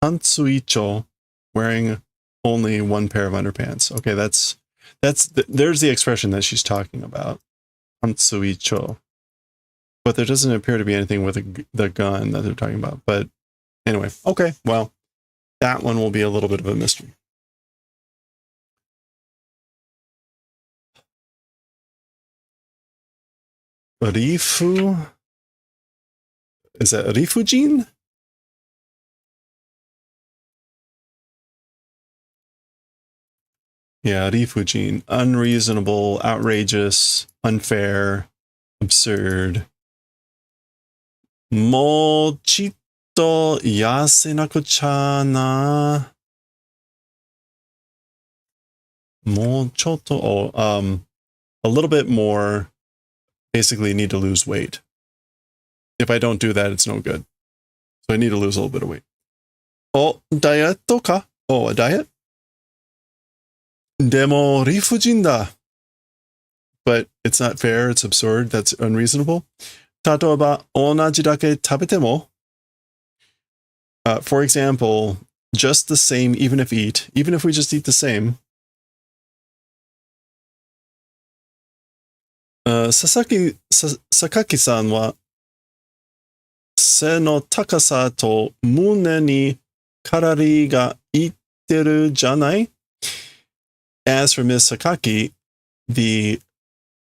Pantsu icho, wearing only one pair of underpants. Okay, there's the expression that she's talking about. Pantsu icho. But there doesn't appear to be anything with the gun that they're talking about. But anyway, okay, well, that one will be a little bit of a mystery. Rifu? Is that Rifujin? Yeah, rifujin. Unreasonable, outrageous, unfair, absurd. Mo chitto yasenaku cha na. Mo chotto. A little bit more. Basically, need to lose weight. If I don't do that, it's no good. So I need to lose a little bit of weight. Oh, diet ka? Oh, a diet? Demo rifujin da. But it's not fair, it's absurd, that's unreasonable. Tatoeba onaji dake tabete mo. For example, just the same, even if we just eat the same. Sakaki-san wa se no takasa to mune ni karari ga itteru janai. As for Ms. Sakaki, the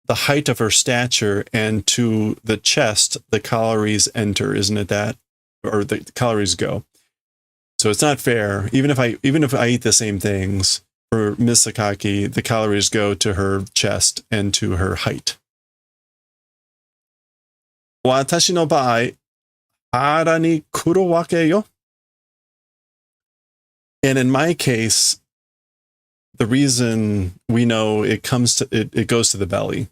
height of her stature and to the chest, the calories enter, isn't it that? Or the calories go. So it's not fair. Even if I eat the same things, for Ms. Sakaki, the calories go to her chest and to her height. Watashi no baai, hara ni kuru wake yo. And in my case, the reason we know it goes to the belly.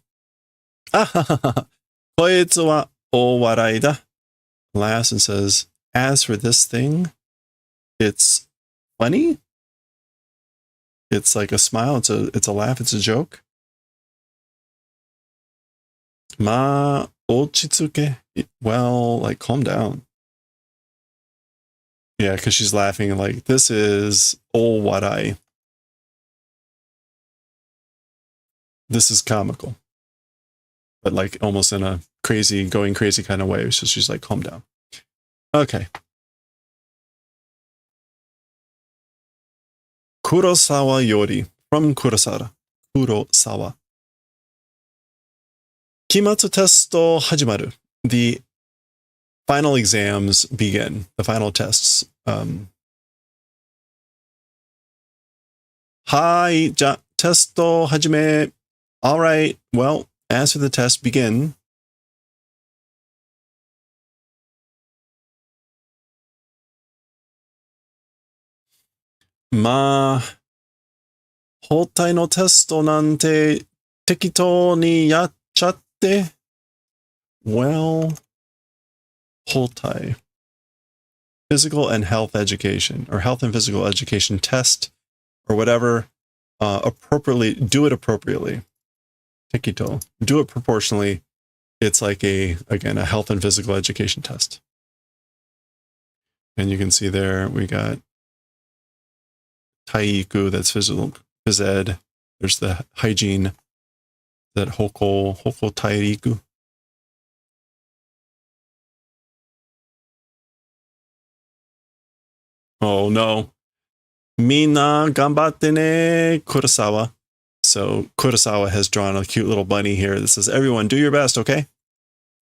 Koitsu wa o warai da. Laughs and says, as for this thing, it's funny. It's like a smile. It's a laugh. It's a joke. Ma ochitsuke. Well, like, calm down. Yeah, because she's laughing like, this is o warai. This is comical. But like almost in a going crazy kind of way. So she's like, calm down. Okay. Kurosawa yori. From Kurosawa. Kurosawa. Kimatsu testo hajimaru. The final exams begin. The final tests. Hai, ja, testo hajime. All right. Well, as for the test, begin. Ma, hotai no testo nante tekitou ni yacchatte. Well, hotai. Physical and health education, or health and physical education test, or whatever. Appropriately, do it appropriately. Tekito. Do it proportionally. It's like again, a health and physical education test. And you can see there, we got Taiiku, that's physical, phys ed. There's the hygiene, that hoko Taiiku. Oh no. Mina gambatte ne, Kurosawa. So Kurosawa has drawn a cute little bunny here that says, everyone, do your best, okay?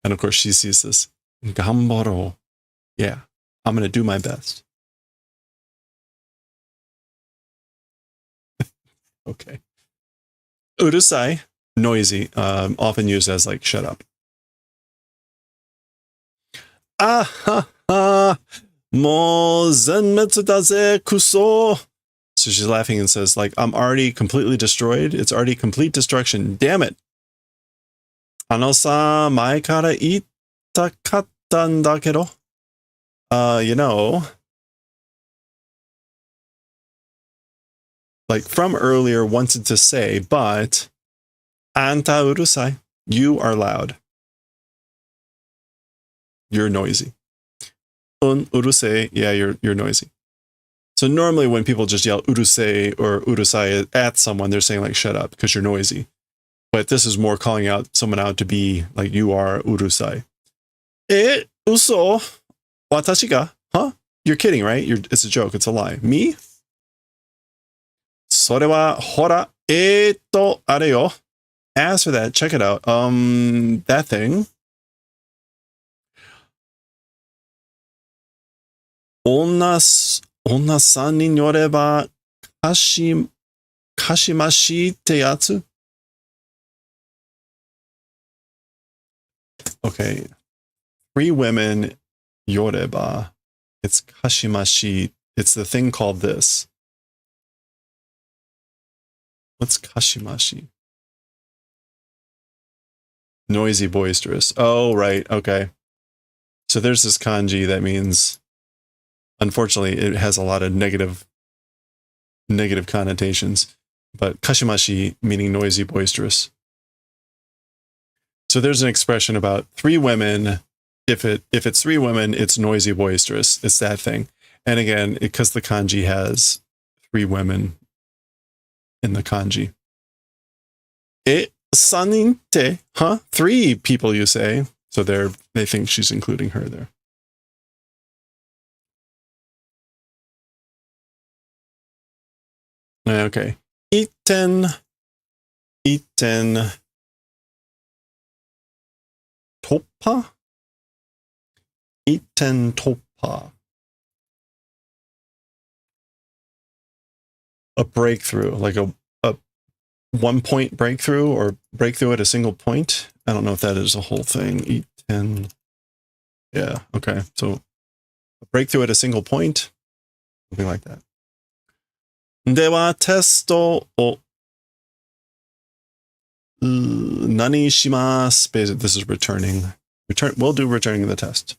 And of course she sees this. Gambaro. Yeah, I'm going to do my best. Okay. Urusai, noisy, often used as like, shut up. Ah ha ha, mo zenmetsu da ze kuso. So she's laughing and says, like, I'm already completely destroyed. It's already complete destruction. Damn it. Ano-sa, mae kara itakatta n da kedo. You know, like from earlier wanted to say, but anta urusai, you are loud. You're noisy. Un urusei, yeah, you're noisy. So normally when people just yell urusei or urusai at someone, they're saying like, shut up, because you're noisy. But this is more calling out someone out to be like, you are urusai. Uso, watashi ga? Huh? You're kidding, right? It's a joke. It's a lie. Me? Sore wa hora, are yo. As for that, check it out. That thing. Onna san ni nyoreba kashimashi te yatsu? Okay. 3 women yoreba. It's kashimashi. It's the thing called this. What's kashimashi? Noisy, boisterous. Oh, right. Okay. So there's this kanji that means, unfortunately, it has a lot of negative connotations, but kashimashi meaning noisy, boisterous. So there's an expression about 3 women. If it's 3 women, it's noisy, boisterous. It's that thing. And again, because the kanji has 3 women in the kanji. Saninte, huh? 3 people, you say. So they think she's including her there. Okay. Iten toppa? Iten toppa. A breakthrough, like a 1-point breakthrough or breakthrough at a single point. I don't know if that is a whole thing. Iten. Yeah, okay. So a breakthrough at a single point, something like that. Dewa testo o nani shimasu. Basically, this is returning. We'll do returning the test.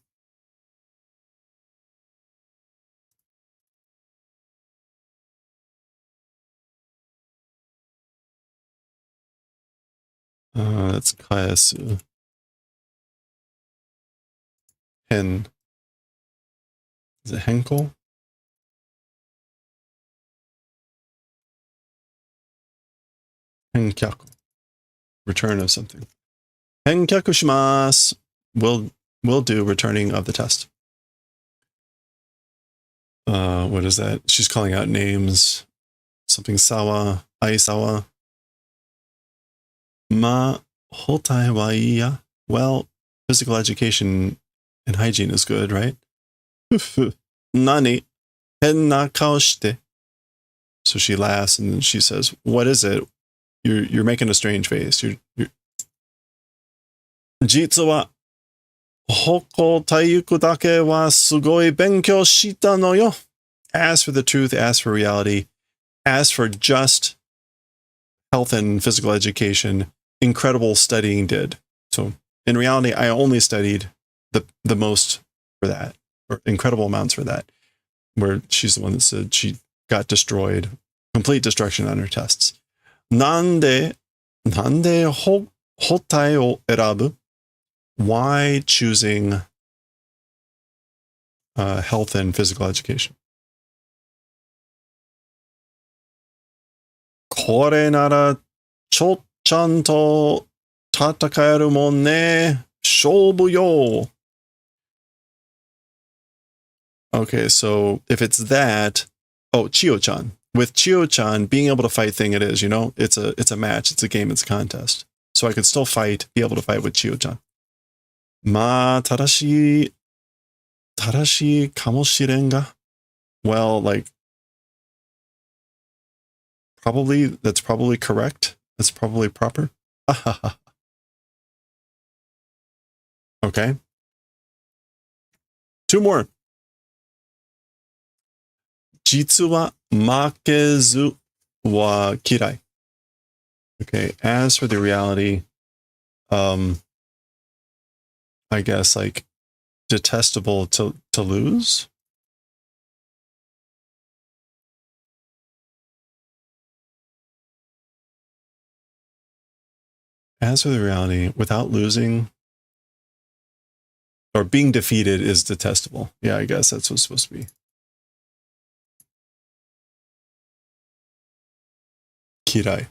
That's kaesu. Hen. Is it henko? Henkyaku. Return of something. Henkyaku shimasu. We'll do returning of the test. What is that? She's calling out names. Something sawa, aisawa. Ma hotai wa iya. Well, physical education and hygiene is good, right? Nani henna kao shite. So she laughs and then she says, "What is it? You're making a strange face. You're Jitsu wa hoko taiyuku dake wa sugoi benkyou shita no yo." As for the truth, as for reality, as for just health and physical education, incredible studying did. So in reality, I only studied the most for that, or incredible amounts for that, where she's the one that said she got destroyed, complete destruction on her tests. Nande hotai o erabu? Why choosing health and physical education? Kore nara chochanto tatakaeru mon ne, shoubu yo. Okay, so if it's that, Chiyo-chan. With Chiyo-chan, being able to fight thing it is, it's a match, it's a game, it's a contest. So I could still be able to fight with Chiyo-chan. Ma tarashi kamoshiren. Well, like, that's probably correct. That's probably proper. Okay. 2 more. Jitsu wa makezu wa kirai. Okay, as for the reality, I guess like detestable to lose. As for the reality, without losing or being defeated is detestable. Yeah, I guess that's what's supposed to be. Kirai.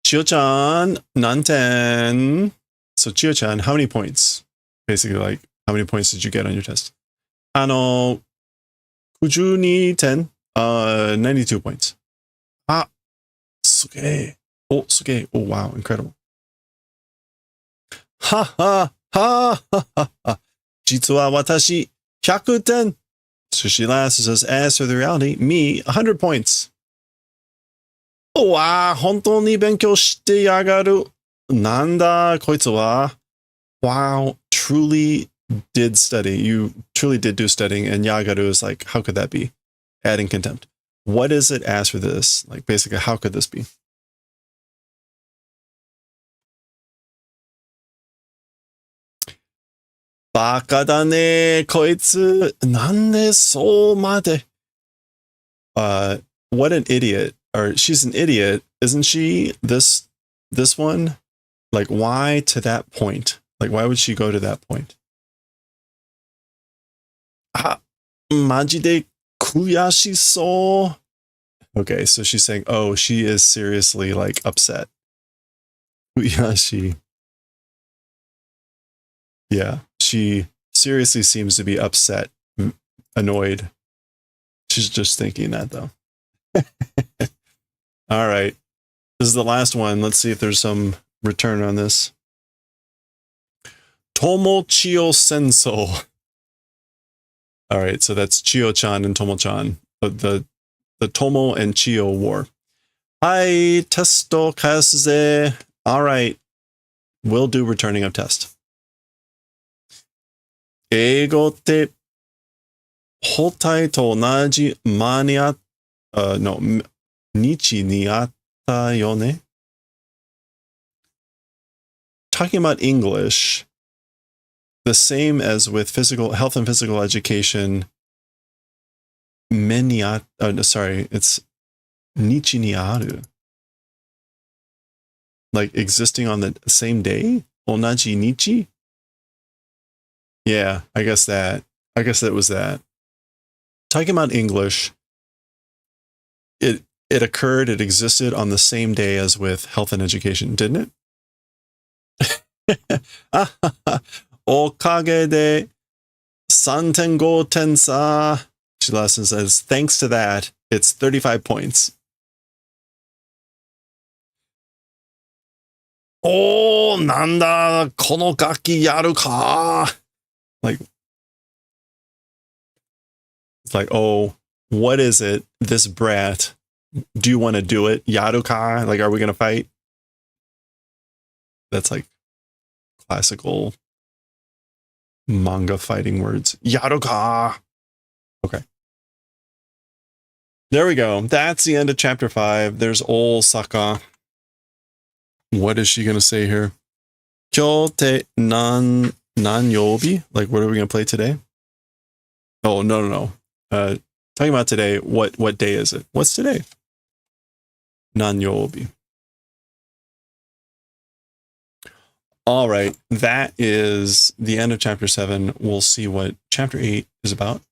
Chiyo-chan, nanten. So Chiyo-chan, how many points? Basically, like, how many points did you get on your test? 92 10. 92 points. Ah, sugee. Oh, sugee. Oh, wow, incredible. Ha ha ha ha ha. Jitsu wa watashi 100 10. So she laughs and says, as for the reality, me, 100 points. わあ、本当に勉強してやがる。なんだ、こいつは。Wow, truly did study. You truly did do studying, and yagaru is like, how could that be? Adding contempt. What is it as for this? Like, basically, how could this be? バカだね、こいつ。なんでそうまで。What an idiot. Or she's an idiot, isn't she? This one? Like, why to that point? Like, why would she go to that point? あ、マジで悔しそう。Okay, so she's saying, oh, she is seriously, like, upset. 悔しい. Yeah, she seriously seems to be upset, annoyed. She's just thinking that, though. All right. This is the last one. Let's see if there's some return on this. Tomo-chio senso. All right, so that's Chio-chan and Tomo-chan. The Tomo and Chio war. Hi, testo kayasu. All right. We'll do returning of test. 英語って補体と同じ間にあの日にあったよね Talking about English, the same as with physical health and physical education, it's nichi ni aru. Like existing on the same day? Onaji nichi? Yeah, I guess that was that. Talking about English, it occurred, it existed on the same day as with health and education, didn't it? おかげで 3.5 点差. Lesson says, thanks to that, it's 35 points. Oh, なんだ、この楽器やるか. Like, it's like, oh, what is it? This brat. Do you want to do it? Yaruka? Like, are we going to fight? That's like classical manga fighting words. Yaruka! Okay. There we go. That's the end of chapter 5. There's old Saka. What is she going to say here? Kyote nan yobi? Like, what are we going to play today? Oh, no. Talking about today, what day is it? What's today? Nan yobi. All right, that is the end of chapter 7. We'll see what chapter 8 is about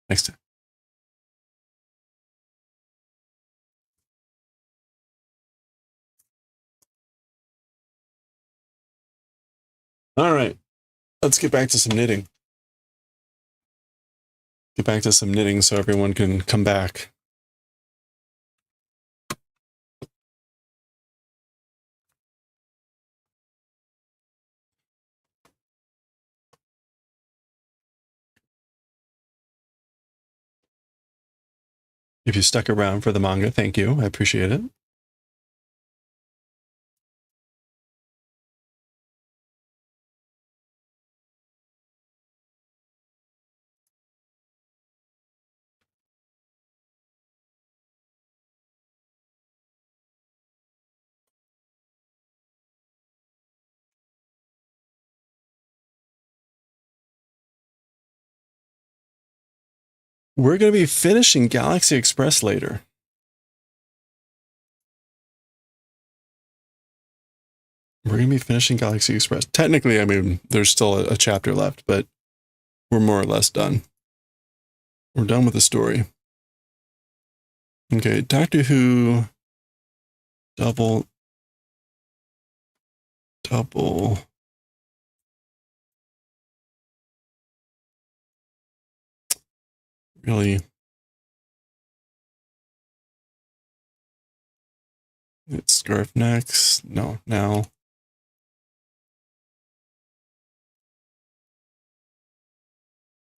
next time. All right, let's get back to some knitting. Get back to some knitting so everyone can come back. If you stuck around for the manga, thank you. I appreciate it. We're going to be finishing Galaxy Express later. We're going to be finishing Galaxy Express. Technically, I mean, there's still a chapter left, but we're more or less done. We're done with the story. Okay, Doctor Who. Double. Really. It's scarf next. No, now.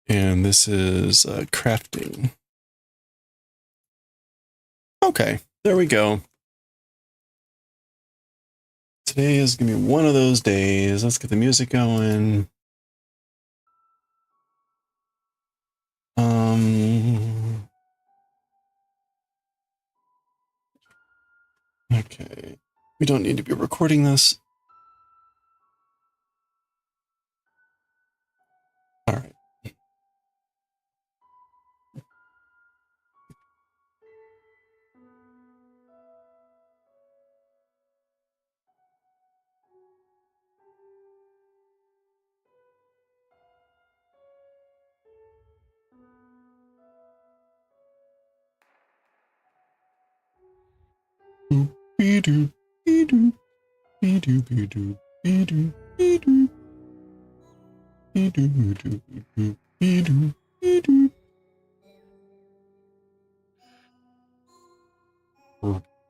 And this is crafting. Okay, There we go. Today is going to be one of those days. Let's get the music going. Okay. We don't need to be recording this. All right. Be-doo, be-doo, be-doo, be-doo, be-doo, be-doo. Be-doo, be-doo, be-doo, be-doo, be-doo.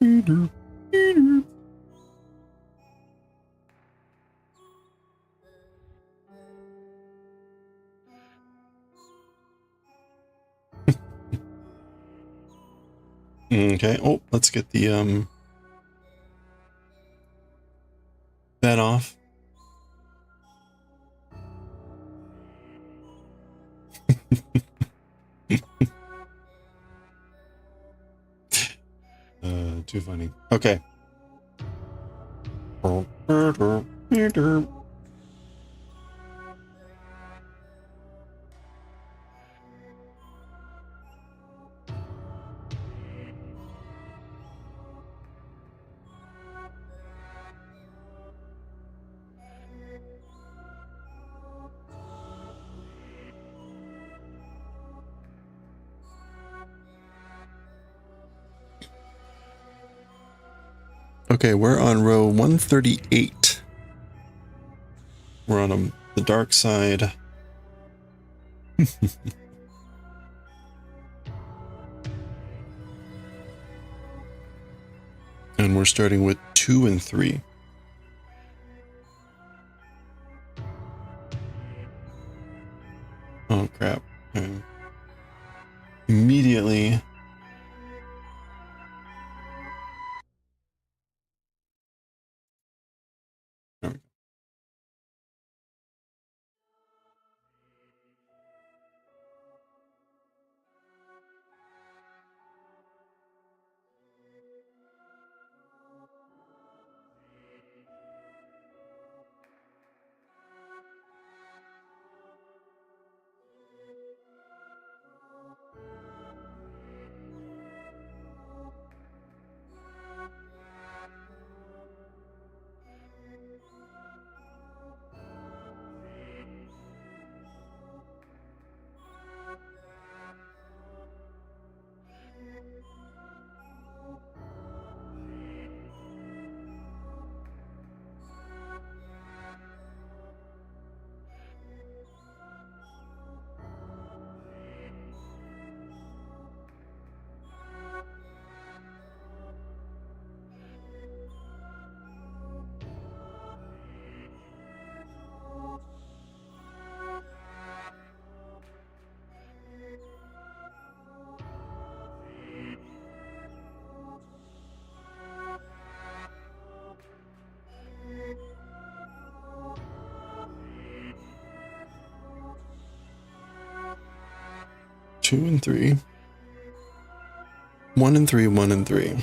Be-doo, be-doo. Okay. Oh, let's get the that off. Too funny. Okay. Okay, we're on row 138. We're on the dark side. And we're starting with 2 and 3. Oh, crap. Okay. Immediately. There we go. Two and 3. 1 and 3, 1 and 3.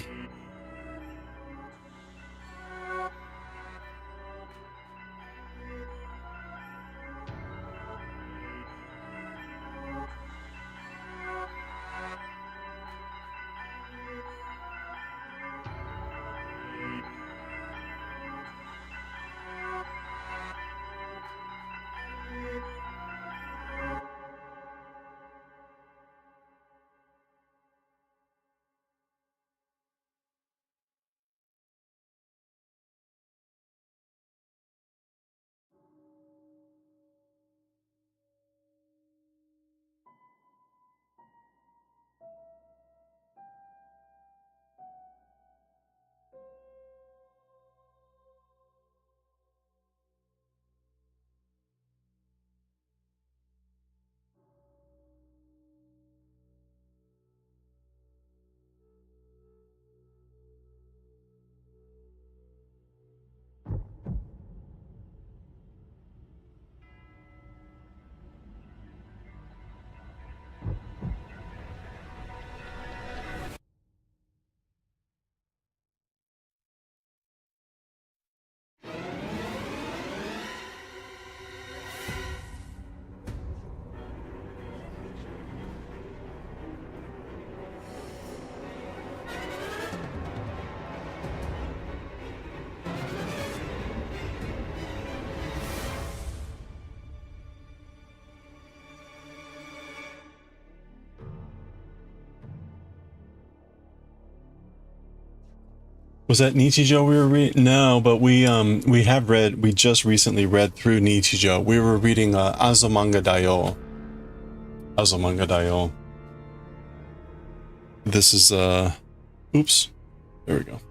Was that Nichijou we were reading? No, but we just recently read through Nichijou. We were reading Azumanga Daioh. Azumanga Daioh. This is oops. There we go.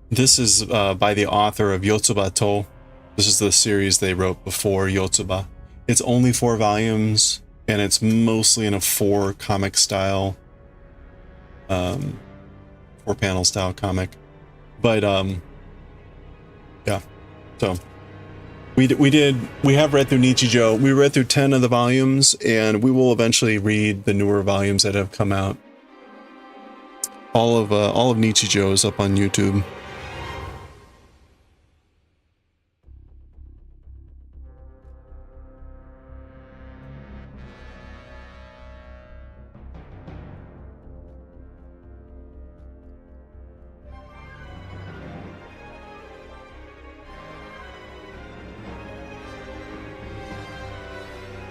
This is by the author of Yotsuba To. This is the series they wrote before Yotsuba. It's only 4 volumes, and it's mostly in a 4 comic style, 4 panel style comic. But yeah. So we have read through Nichijou. We read through 10 of the volumes, and we will eventually read the newer volumes that have come out. All of Nichijou is up on YouTube.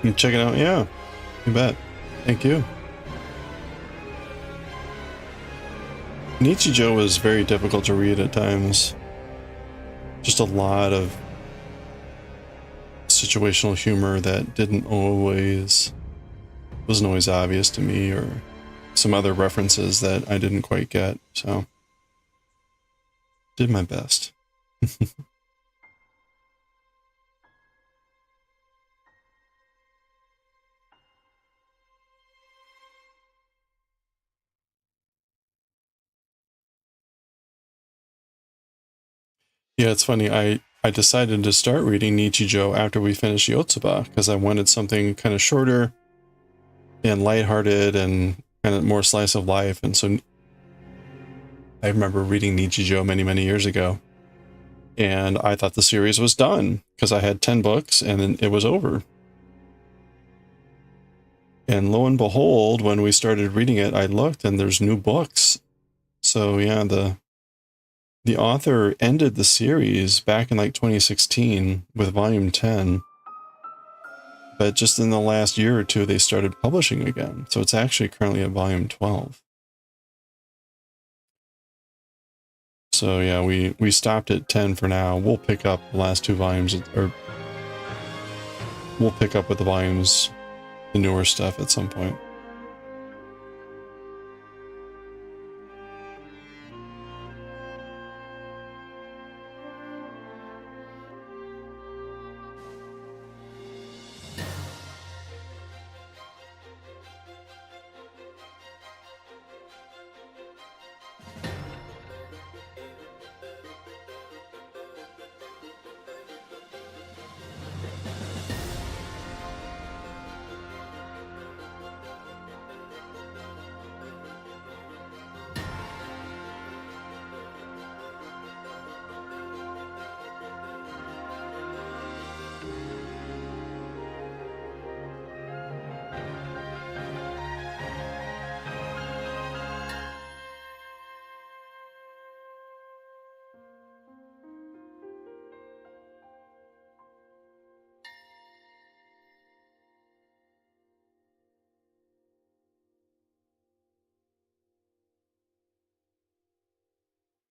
You check it out, yeah. You bet. Thank you. Nichijou was very difficult to read at times. Just a lot of situational humor that wasn't always obvious to me, or some other references that I didn't quite get, so did my best. Yeah, it's funny. I decided to start reading Nichijou after we finished Yotsuba because I wanted something kind of shorter and lighthearted and kind of more slice of life. And so I remember reading Nichijou many, many years ago, and I thought the series was done because I had 10 books and then it was over. And lo and behold, when we started reading it, I looked and there's new books. So yeah, the author ended the series back in like 2016 with volume 10, but just in the last year or two, they started publishing again. So it's actually currently at volume 12. So yeah, we stopped at 10 for now. We'll pick up the last 2 volumes, or we'll pick up with the volumes, the newer stuff at some point.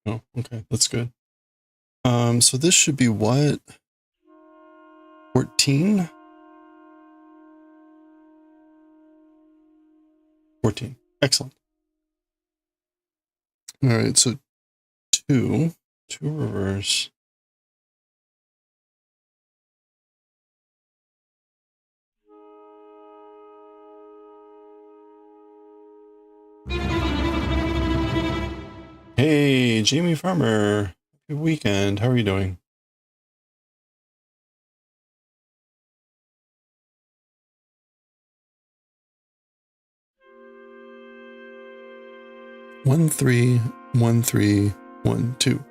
Oh, okay, that's good. So this should be what? 14? 14. Excellent. All right, so 2 reverse. Hey, Jamie Farmer. Good weekend. How are you doing? One, 3, 1, 3, 1, 2.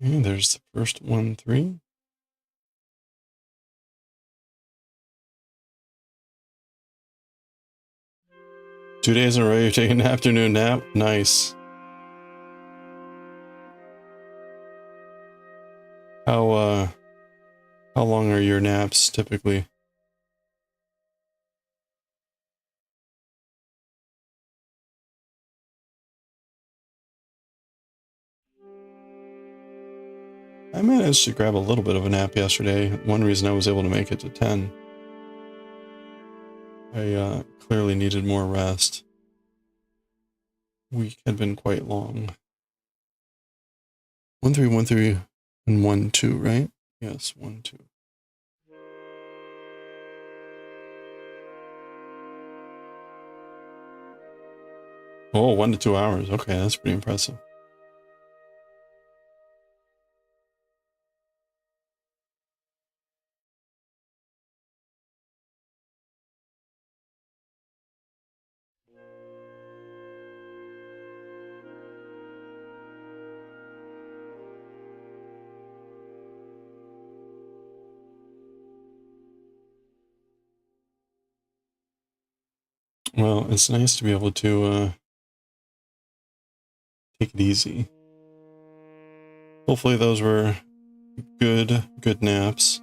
Okay, there's the first 1-3. Two days in a row, you're taking an afternoon nap. Nice. How long are your naps typically? I managed to grab a little bit of a nap yesterday. One reason I was able to make it to 10. I clearly needed more rest. Week had been quite long. 1-3, 1-3, and 1-2, right? Yes, 1-2. Oh, 1 to 2 hours. Okay, that's pretty impressive. Well, it's nice to be able to take it easy. Hopefully those were good naps.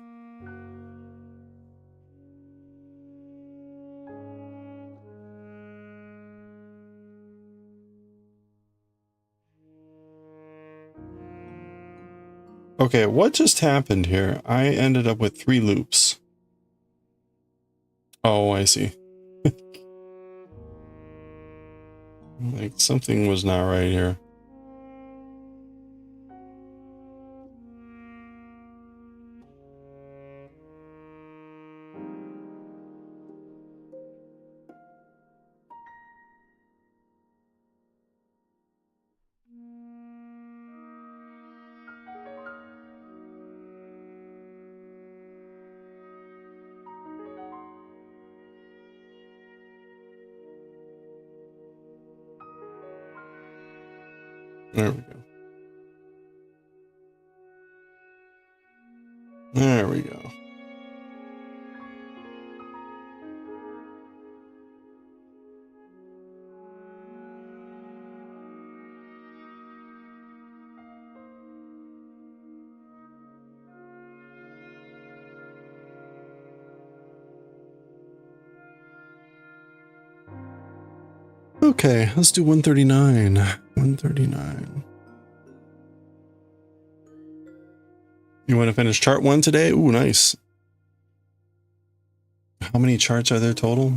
Okay, what just happened here? I ended up with 3 loops. Oh, I see. Like, something was not right here. There we go. There we go. Okay, let's do 139. 139. You want to finish chart 1 today? Ooh, nice. How many charts are there total?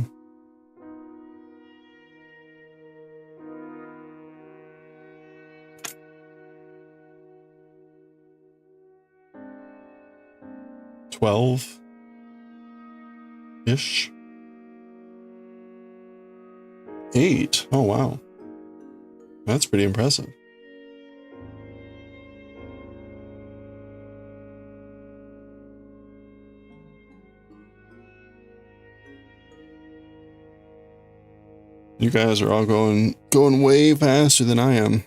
$12-ish. 8. Oh, wow. That's pretty impressive. You guys are all going way faster than I am.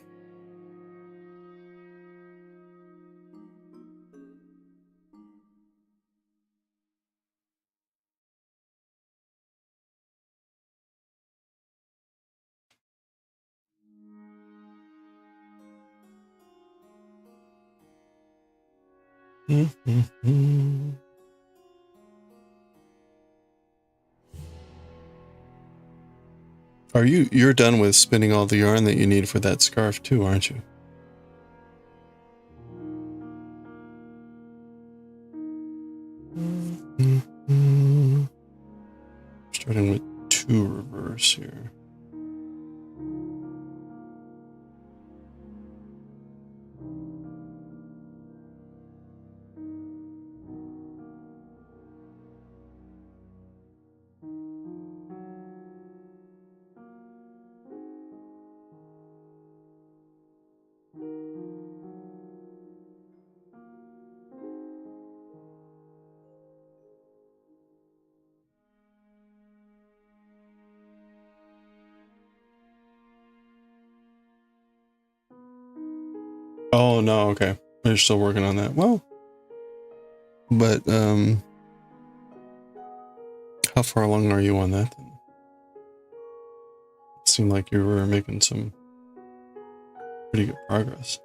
You're done with spinning all the yarn that you need for that scarf too, aren't you? Starting with 2 reverse here. Oh, no, okay. They're still working on that. Well, but how far along are you on that then? It seemed like you were making some pretty good progress.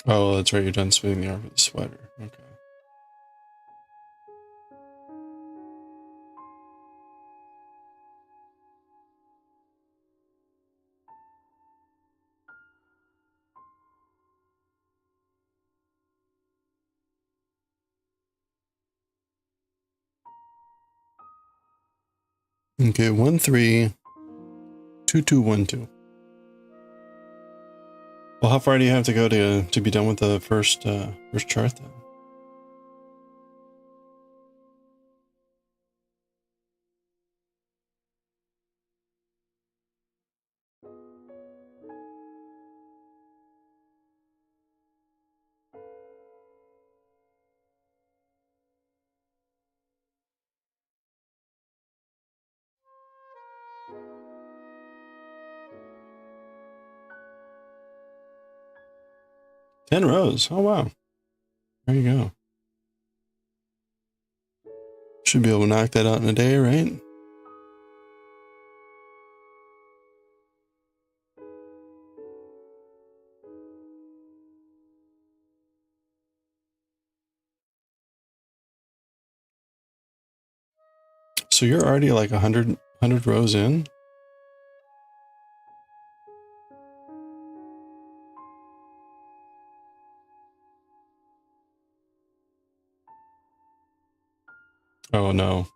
Oh, that's right. You're done smoothing the arm with the sweater. Okay. Okay, 132212. Well, how far do you have to go to be done with the first chart then? Ten rows. Oh wow. There you go. Should be able to knock that out in a day, right? So you're already like 100 rows in? Oh no.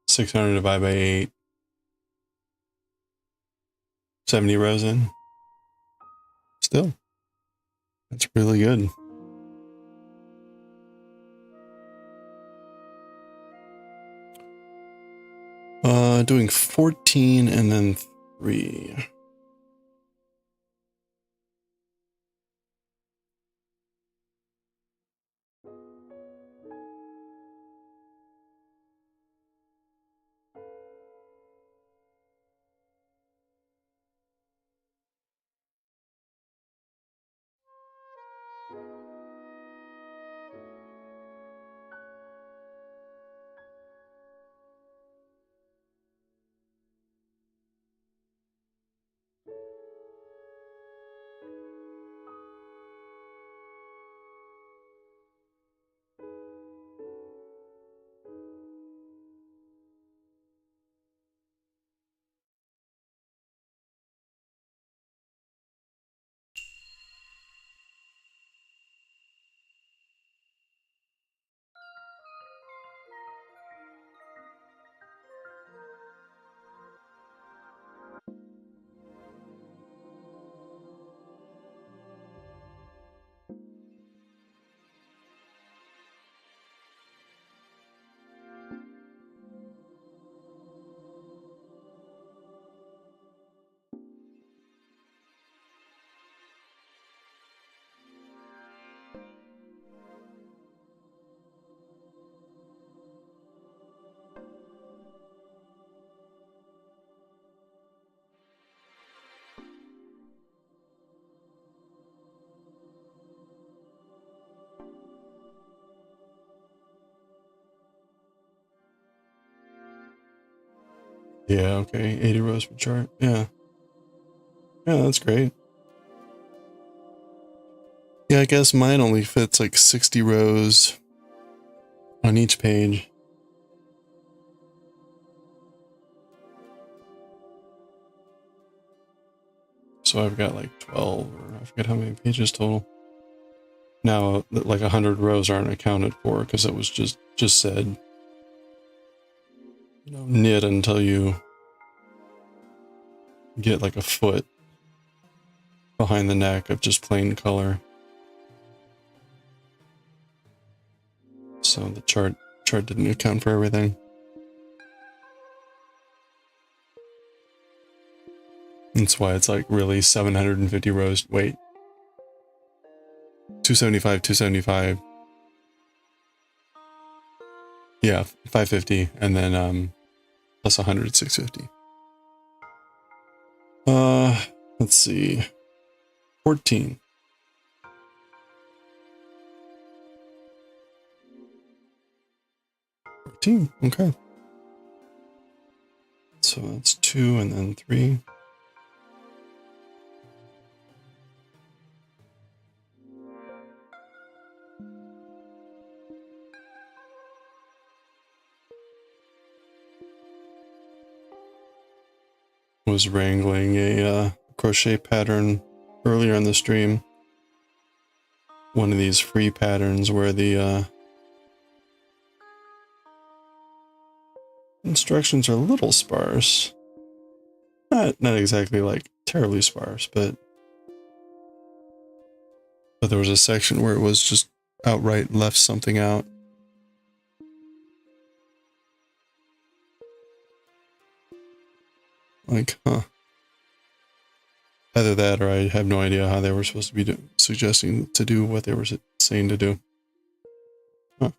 600 divided by 8. 70 rows in? Still. That's really good. Doing 14 and then 3. Yeah, okay. 80 rows per chart. Yeah. Yeah, that's great. Yeah, I guess mine only fits like 60 rows on each page. So I've got like 12, or I forget how many pages total. Now, like 100 rows aren't accounted for because it was just said, you know, knit until you get like a foot behind the neck of just plain color. So the chart didn't account for everything. That's why it's like really 750 rows. Wait, 275, 275. Yeah, 550, and then plus 100, 650. Let's see. 14. 14, okay. So that's 2 and then 3. Was wrangling a crochet pattern earlier in the stream. One of these free patterns where the instructions are a little sparse. Not exactly like terribly sparse, but there was a section where it was just outright left something out. Like, huh. Either that or I have no idea how they were supposed to be suggesting to do what they were saying to do. Huh.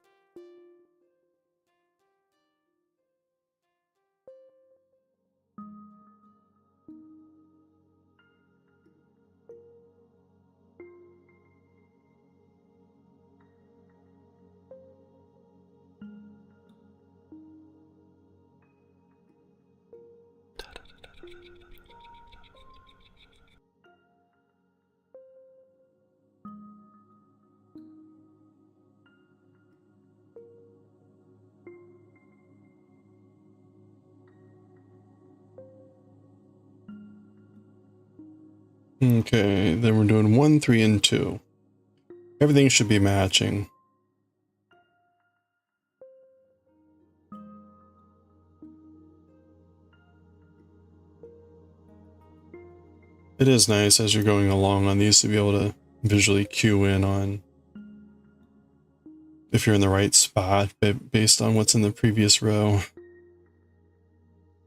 Okay, then we're doing 1, 3, and 2. Everything should be matching. It is nice as you're going along on these to be able to visually cue in on if you're in the right spot based on what's in the previous row.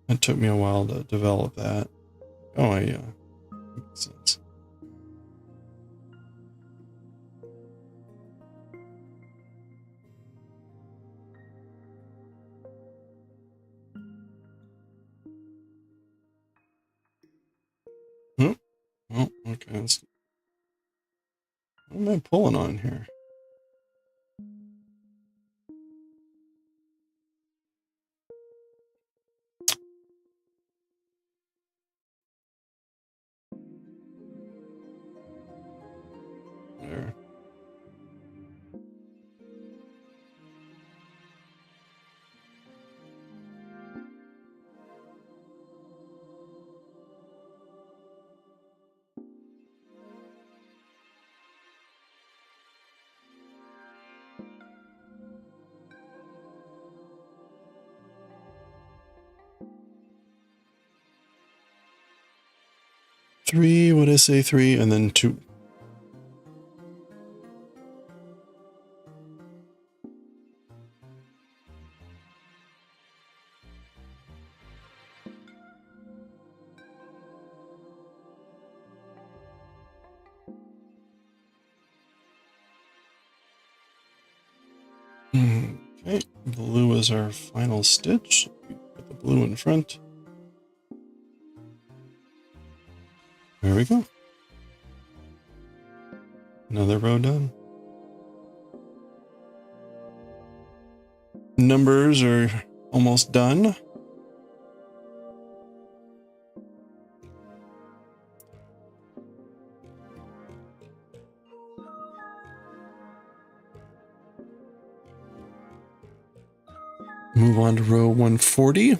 It took me a while to develop that. Oh, yeah. Makes sense. Oh, okay. What am I pulling on here? There. Three, what did I say? 3 and then 2. Okay, blue is our final stitch. Put the blue in front. There we go. Another row done. Numbers are almost done. Move on to row 140.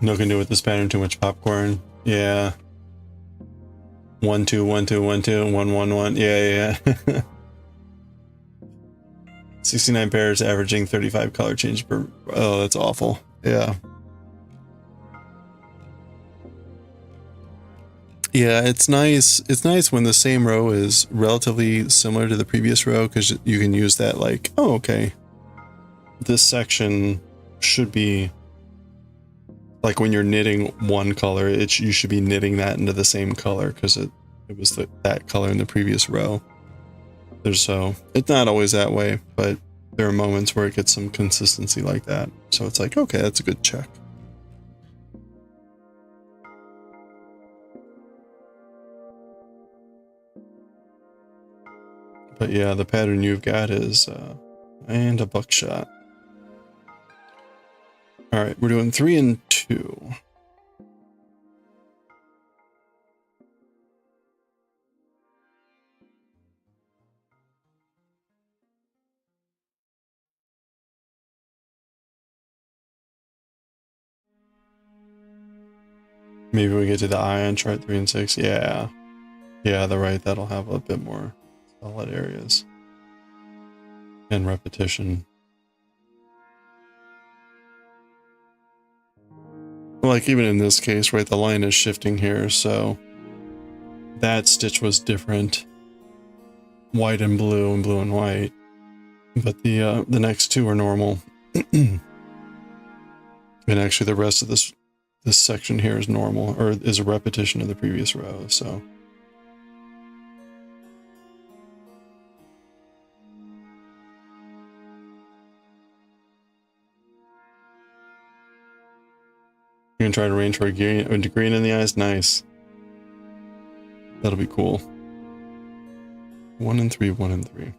No can do with this pattern, too much popcorn. Yeah. 1 2 1 2 1 2 1 1 1. Yeah. 69 pairs, averaging 35 color change per. Oh, that's awful. Yeah. Yeah, it's nice. It's nice when the same row is relatively similar to the previous row, because you can use that like, oh, okay, this section should be like when you're knitting one color, you should be knitting that into the same color because it was that color in the previous row. So it's not always that way, but there are moments where it gets some consistency like that. So it's like, okay, that's a good check. But yeah, the pattern you've got is, and a buckshot. All right, we're doing 3 and 2. Maybe we get to the eye on chart 3 and 6. Yeah. Yeah, they're right. That'll have a bit more solid areas. And repetition. Like even in this case, right, the line is shifting here, so that stitch was different. White and blue and white. But the next two are normal. And actually the rest of this section here is normal, or is a repetition of the previous row, so. You're gonna try to range for a green in the eyes? Nice. That'll be cool. 1 and 3, 1 and 3.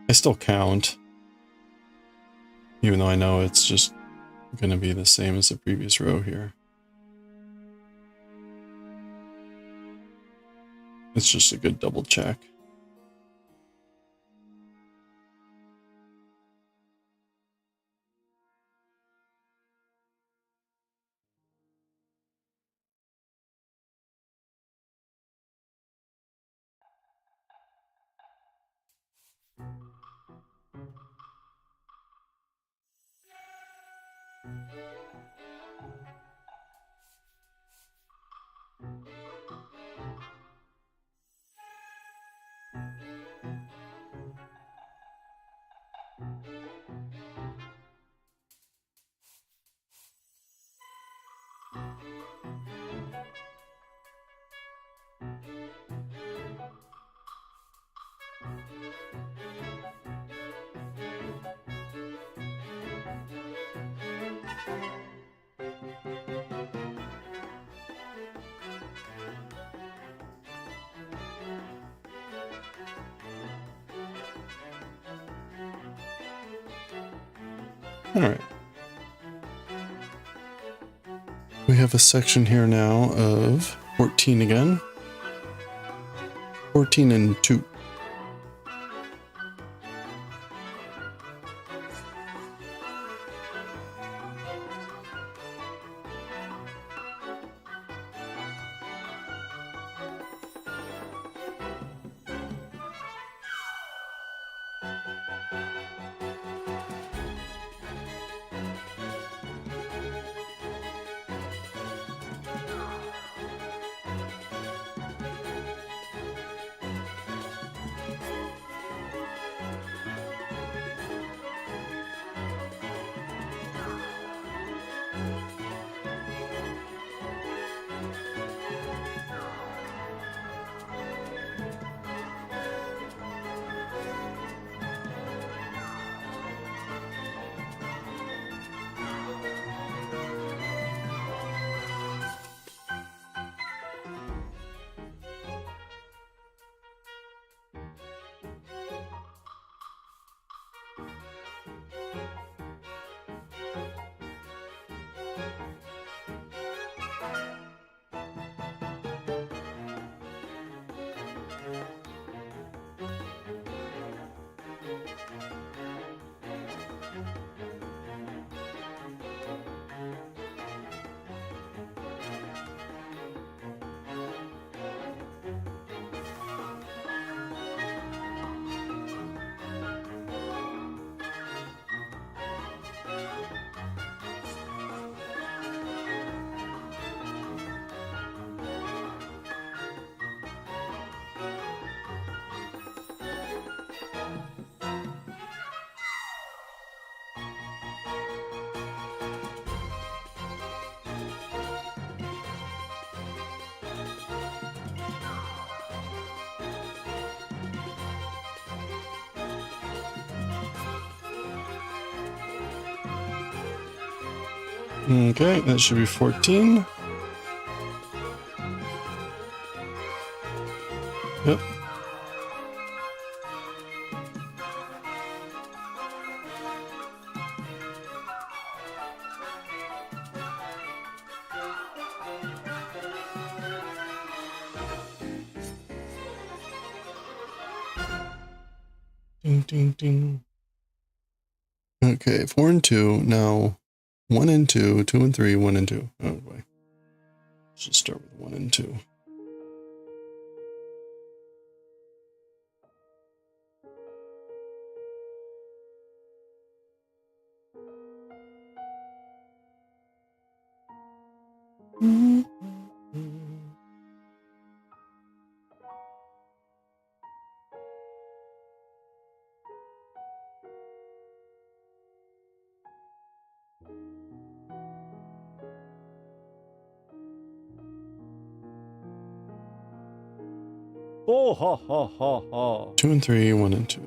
I still count, even though I know it's just gonna be the same as the previous row here. It's just a good double check. All right. We have a section here now of 14 again. 14 and 2. Okay, that should be 14. Yep. Ding, ding, ding. Okay, 4 and 2. Now 1 and 2, 2 and 3, 1 and 2. Oh boy. Let's just start with 1 and 2. Oh ha ha ha ha. 2 and 3, 1 and 2.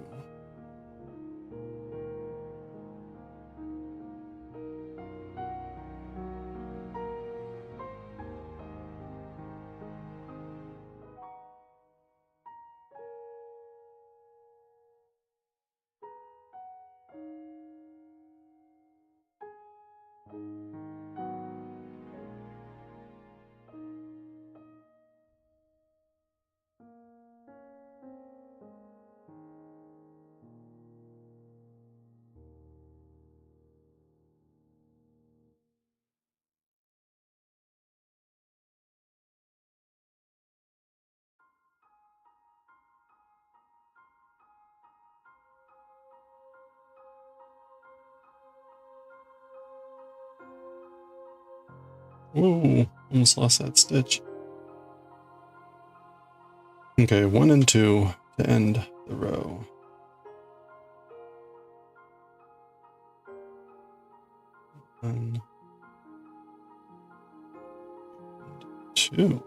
Whoa, almost lost that stitch. Okay, 1 and 2 to end the row. 1 and 2.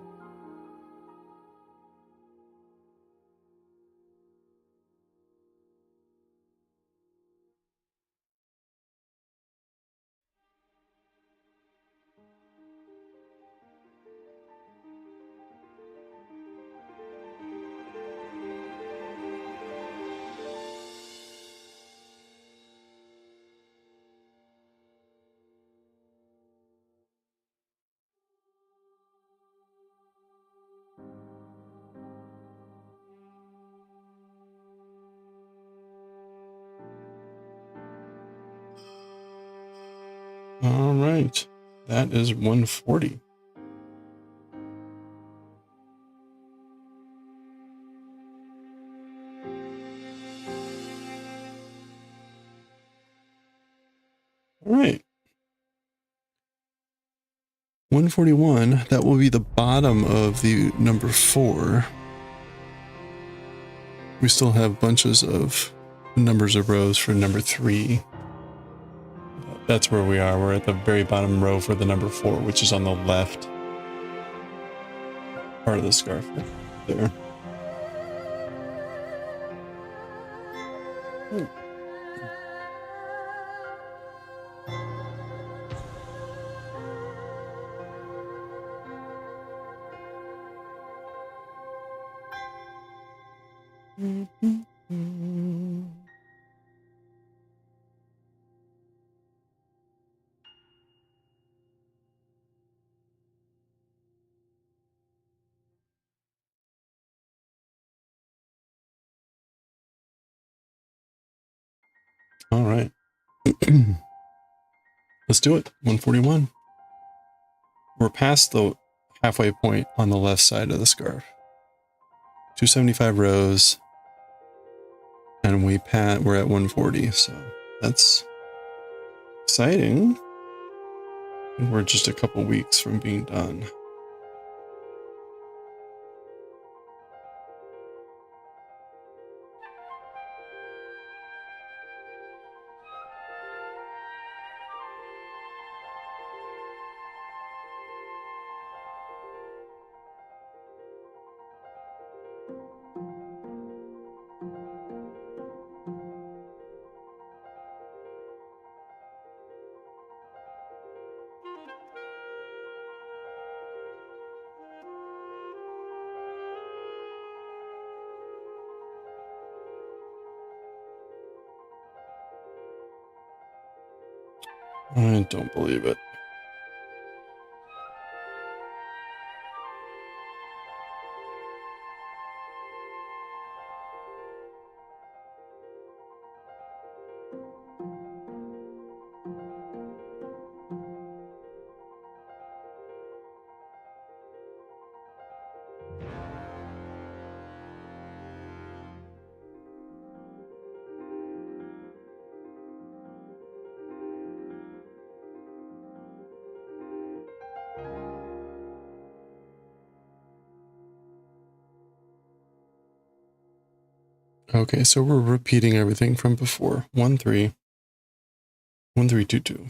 All right, that is 140. All right. 141, that will be the bottom of the number 4. We still have bunches of numbers of rows for number 3. That's where we are. We're at the very bottom row for the number 4, which is on the left part of the scarf there. All right. Let's do it. 141. We're past the halfway point on the left side of the scarf. 275 rows. And we're at 140. So that's exciting. And we're just a couple weeks from being done. I don't believe it. Okay, so we're repeating everything from before. 1 3 1 3 2 2.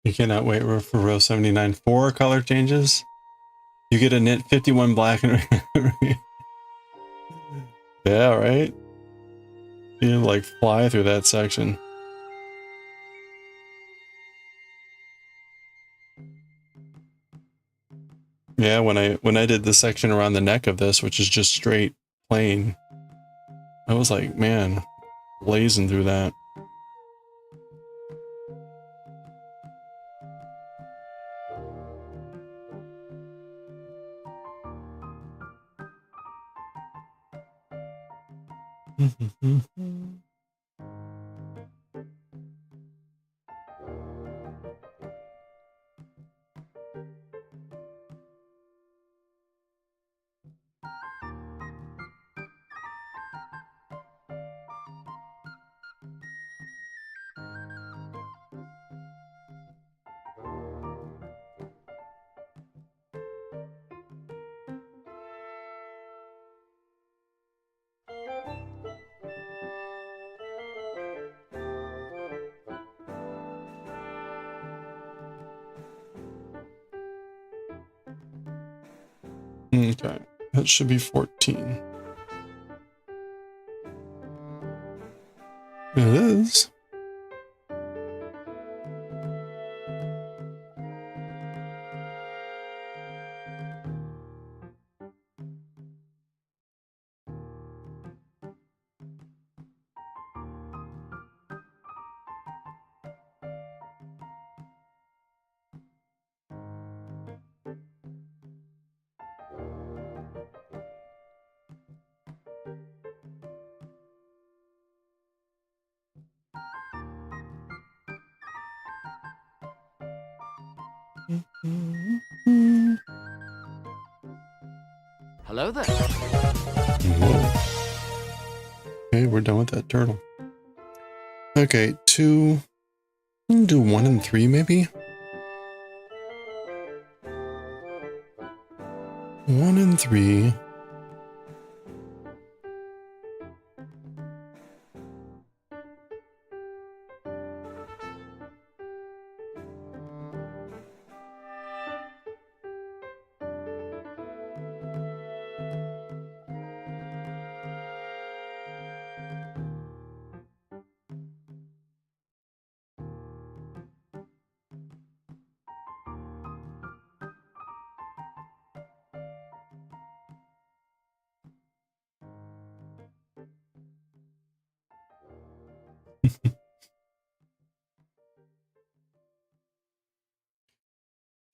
You cannot wait for row 79. 4 color changes. You get a knit 51 black and yeah, right? You like fly through that section. Yeah, when I did the section around the neck of this, which is just straight plain, I was like, man, blazing through that. Okay, that should be 14. It is. Hello there. Whoa. Okay, we're done with that turtle. Okay, 2. Do 1 and 3 maybe? 1 and 3.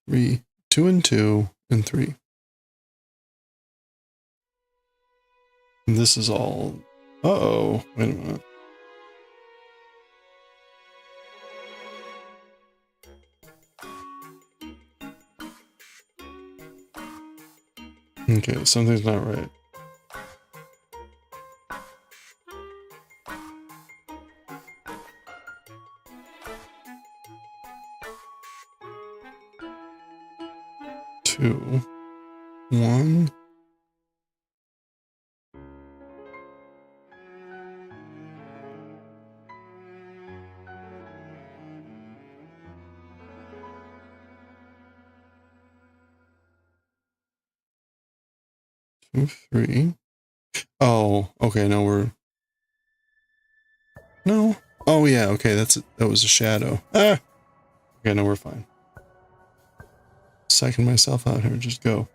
Three, 2 and 2 and 3. And this is all. Uh-oh. Wait a minute. Okay, something's not right. Two, 1. Two, 3. Oh, okay, no, we're... No. Oh, yeah, okay, that was a shadow. Ah! Okay, no, we're fine. Psyching myself out here, just go.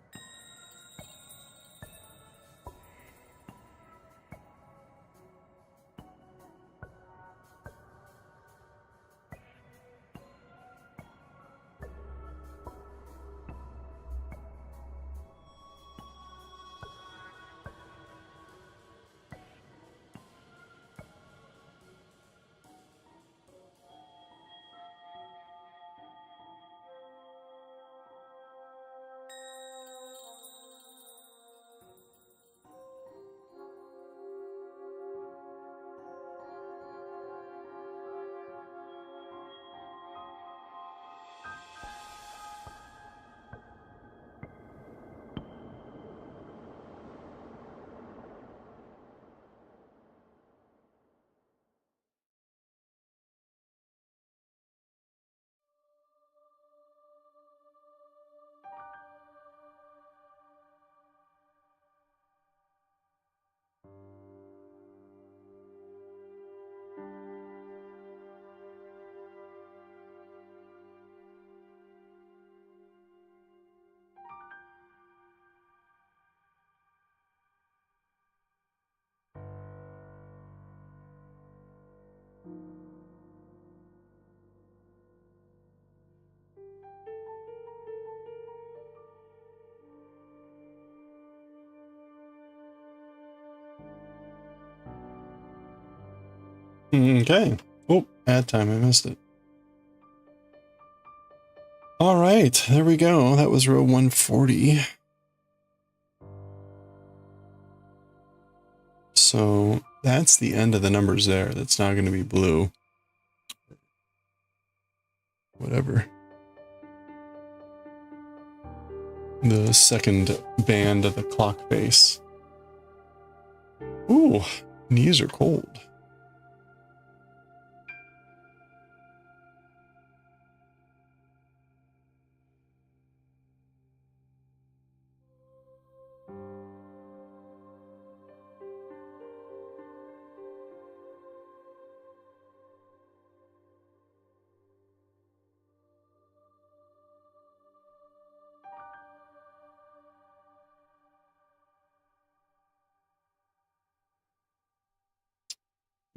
Okay. Oh, ad time, I missed it. All right, there we go. That was row 140. So that's the end of the numbers there. That's now going to be blue. Whatever. The second band of the clock face. Ooh, knees are cold.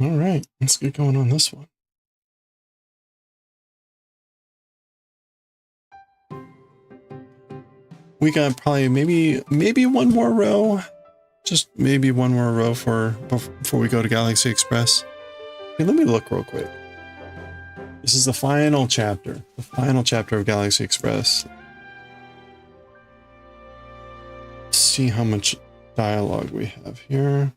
All right, let's get going on this one. We got probably maybe one more row. Just maybe one more row before we go to Galaxy Express. Okay, let me look real quick. This is the final chapter of Galaxy Express. Let's see how much dialogue we have here.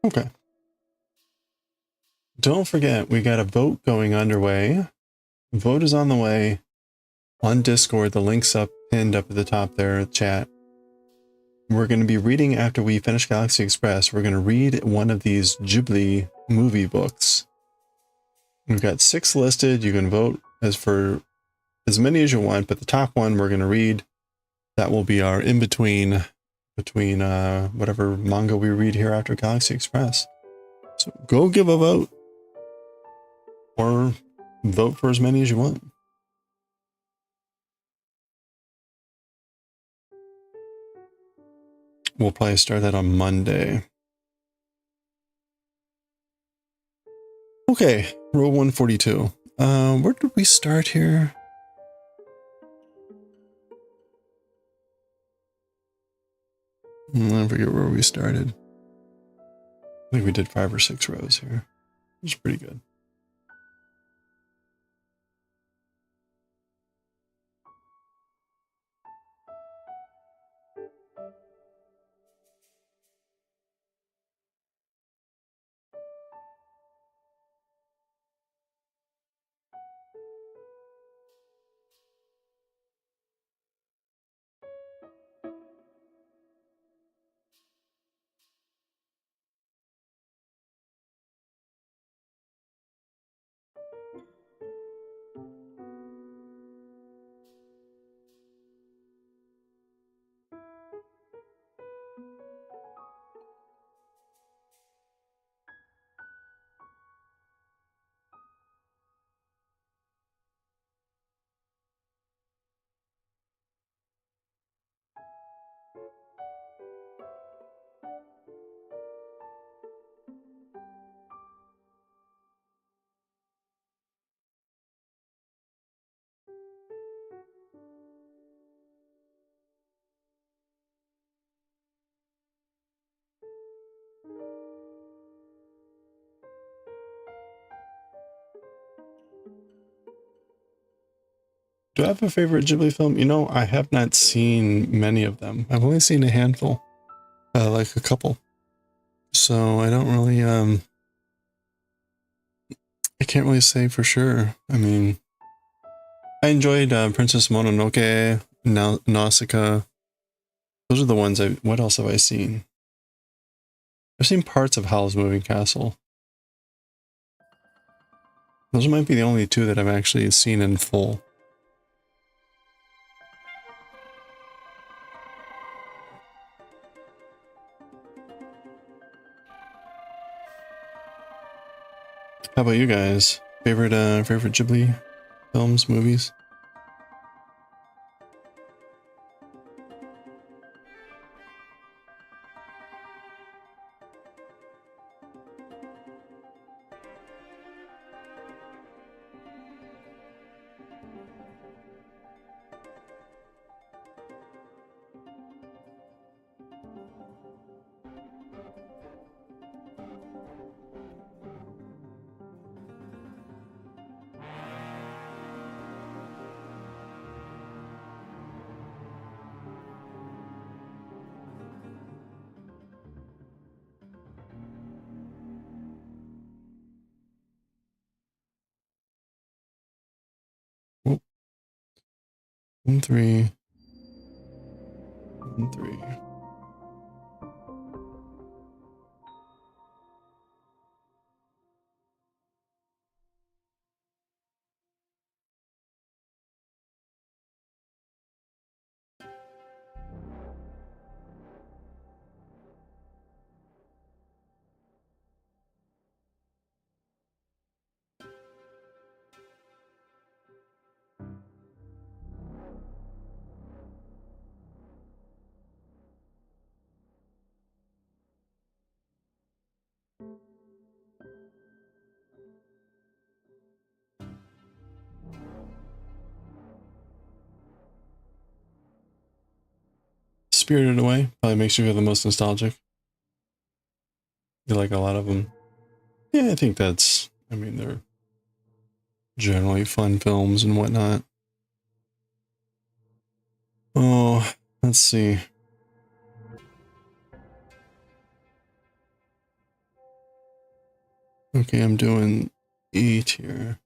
Okay. Don't forget, we got a vote going underway. Vote is on the way on Discord. The link's pinned up at the top there, chat. We're going to be reading after we finish Galaxy Express. We're going to read one of these Ghibli movie books. We've got 6 listed. You can vote for as many as you want, but the top one we're going to read. That will be our in-between between whatever manga we read here after Galaxy Express. So go give a vote. Or vote for as many as you want. We'll probably start that on Monday. Okay, row 142. Where did we start here? I forget where we started. I think we did 5 or 6 rows here. It was pretty good. Do I have a favorite Ghibli film? You know, I have not seen many of them. I've only seen a handful, like a couple. So I don't really, I can't really say for sure. I mean, I enjoyed Princess Mononoke, Nausicaa. Those are the ones what else have I seen? I've seen parts of Howl's Moving Castle. Those might be the only 2 that I've actually seen in full. How about you guys? Favorite Ghibli films, movies? 1, 3. 1, 3. Spirited Away probably makes you feel the most nostalgic. You like a lot of them. Yeah, I think that's, I mean, they're generally fun films and whatnot. Oh, let's see. Okay, I'm doing 8 here.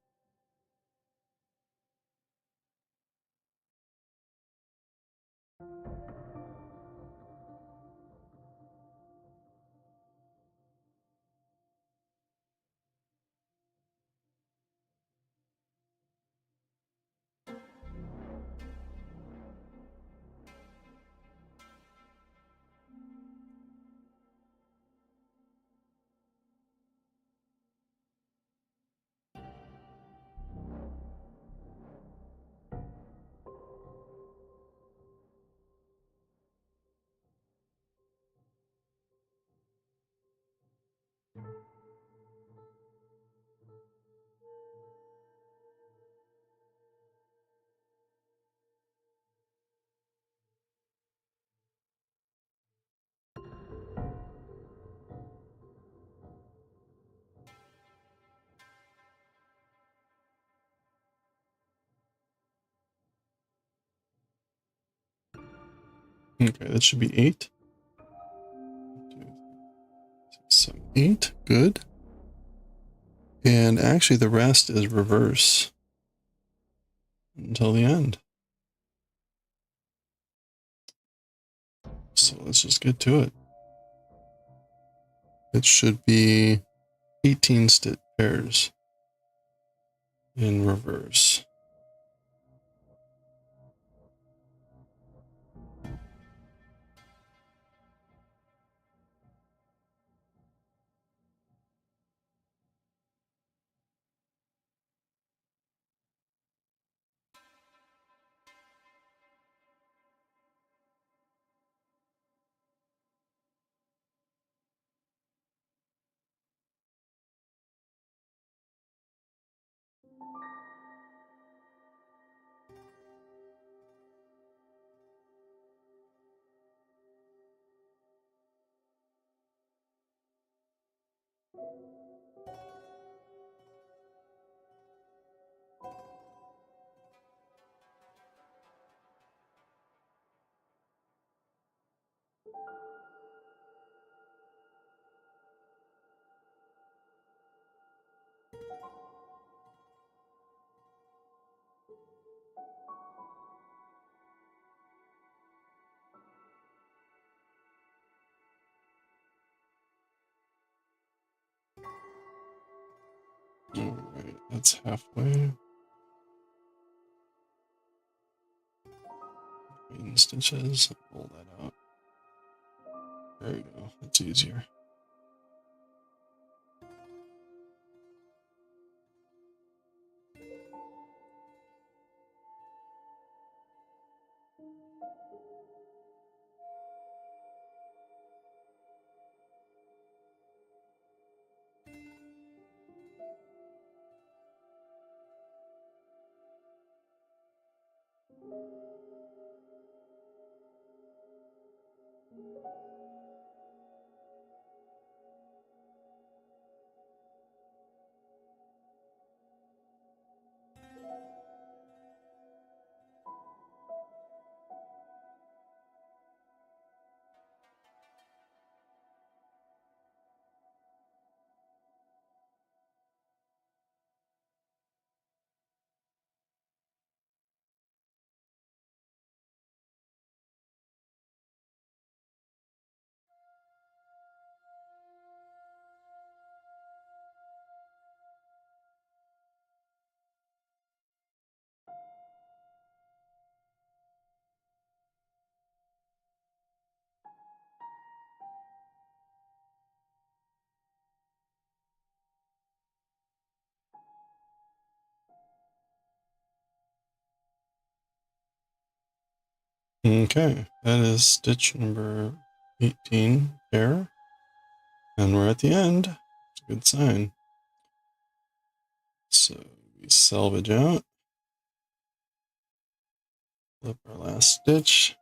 Okay, that should be 8. 7, 8. Good. And actually, the rest is reverse until the end. So let's just get to it. It should be 18 stitch pairs in reverse. Alright, that's halfway. 18 stitches. Roll that out. There we go. That's easier. Okay, that is stitch number 18 there. And we're at the end. It's a good sign. So we salvage out. Flip our last stitch.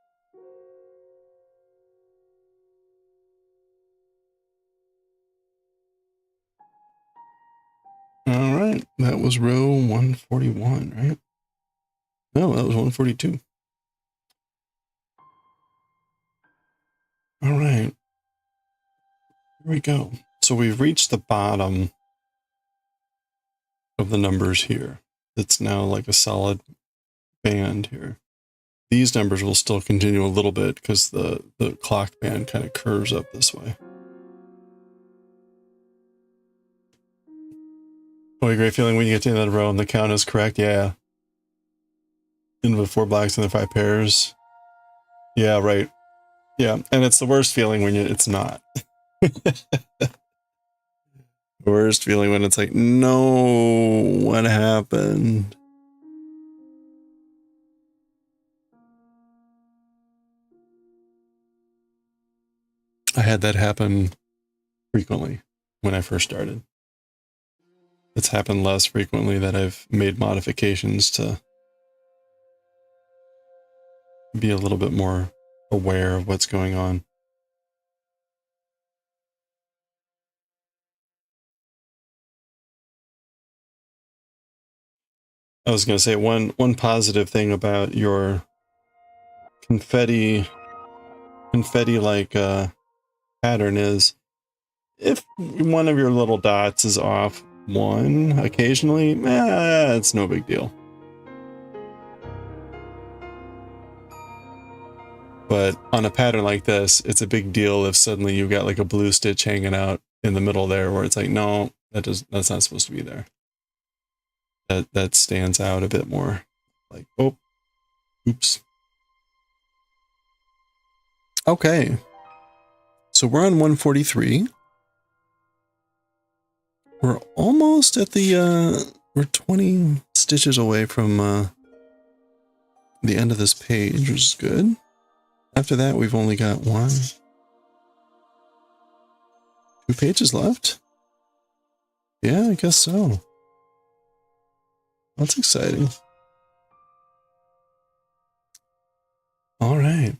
All right, that was row 141, right? No, that was 142. All right, here we go. So we've reached the bottom of the numbers here. It's now like a solid band here. These numbers will still continue a little bit because the clock band kind of curves up this way. Oh, a great feeling when you get to the end of the row and the count is correct. Yeah. In the 4 blacks and the 5 pairs. Yeah, right. Yeah, and it's the worst feeling when it's not. The worst feeling when it's like, no, what happened? I had that happen frequently when I first started. It's happened less frequently that I've made modifications to be a little bit more aware of what's going on. I was going to say one positive thing about your confetti like pattern is if one of your little dots is off one occasionally, it's no big deal. But on a pattern like this, it's a big deal if suddenly you've got like a blue stitch hanging out in the middle there where it's like, no, that's not supposed to be there. That stands out a bit more. Like, oh, oops. Okay. So we're on 143. We're almost at the, we're 20 stitches away from the end of this page, which is good. After that, we've only got 2 pages left. Yeah, I guess so. That's exciting. All right.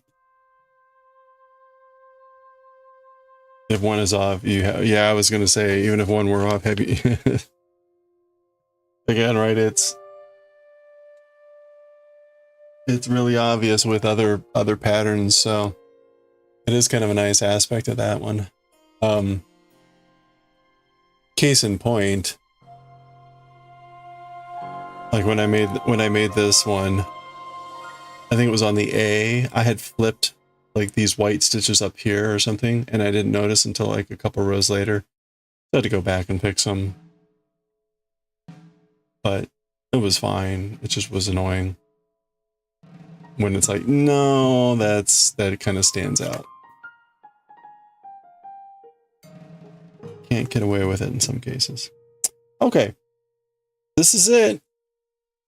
If one is off, yeah, I was going to say, even if one were off, heavy. Again, right, it's really obvious with other patterns, so it is kind of a nice aspect of that one. Case in point, like when I made this one, I think it was on the A, I had flipped like these white stitches up here or something, and I didn't notice until like a couple rows later. I had to go back and fix them, but it was fine. It just was annoying when it's like, no, that kind of stands out. Can't get away with it in some cases. Okay, this is it.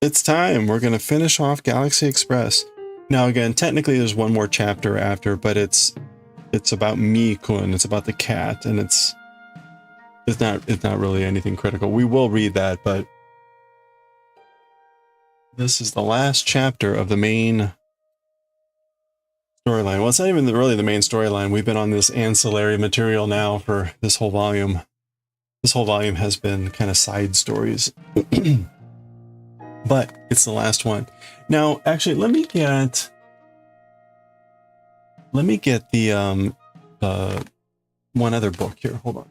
It's time. We're going to finish off Galaxy Express. Now, again, technically there's one more chapter after, but it's about Mii-kun. It's about the cat, and it's not really anything critical. We will read that, but this is the last chapter of the main storyline. Well, it's not even really the main storyline. We've been on this ancillary material now for this whole volume. This whole volume has been kind of side stories. But it's the last one. Now, actually, let me get the one other book here. Hold on.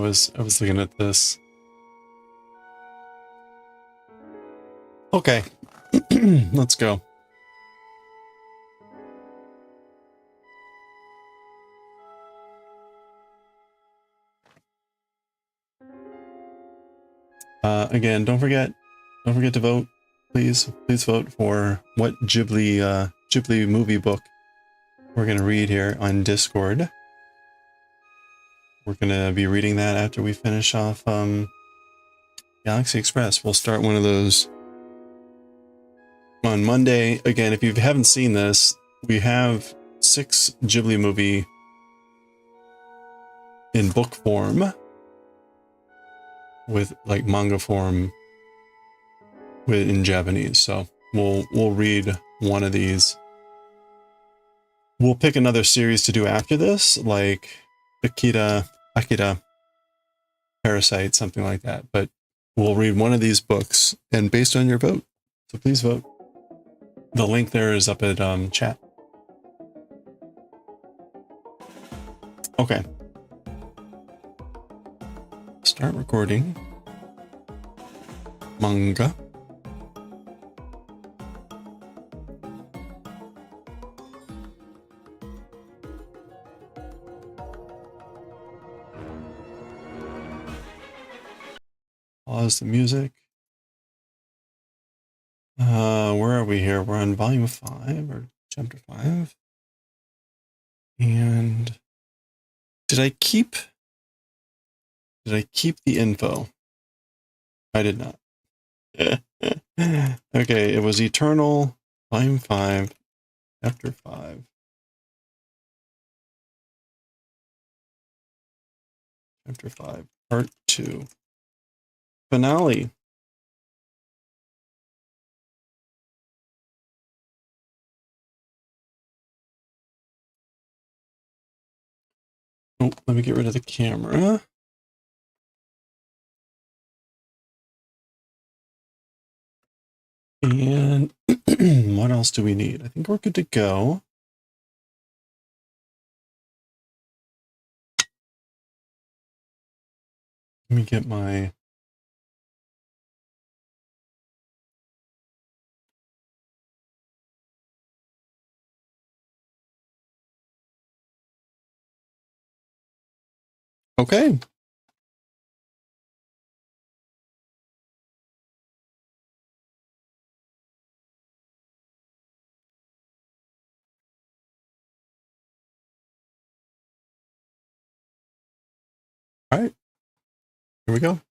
was looking at this. Okay, let's go. Again, don't forget to vote. Please vote for what Ghibli movie book we're gonna read here on Discord. We're gonna be reading that after we finish off Galaxy Express. We'll start one of those on Monday. Again, if you haven't seen this, we have 6 Ghibli movie in book form with like manga form in Japanese. So we'll read one of these. We'll pick another series to do after this, like Akira, Parasite, something like that. But we'll read one of these books, and based on your vote. So please vote. The link there is up at chat. Okay. Start recording. Manga. Pause the music. Where are we here? We're on volume 5 or chapter 5. And did I keep the info? I did not. Okay, it was Eternal, volume 5, chapter 5. Chapter 5, part 2. Finale. Oh, let me get rid of the camera. And what else do we need? I think we're good to go. Let me get my... Okay. All right. Here we go.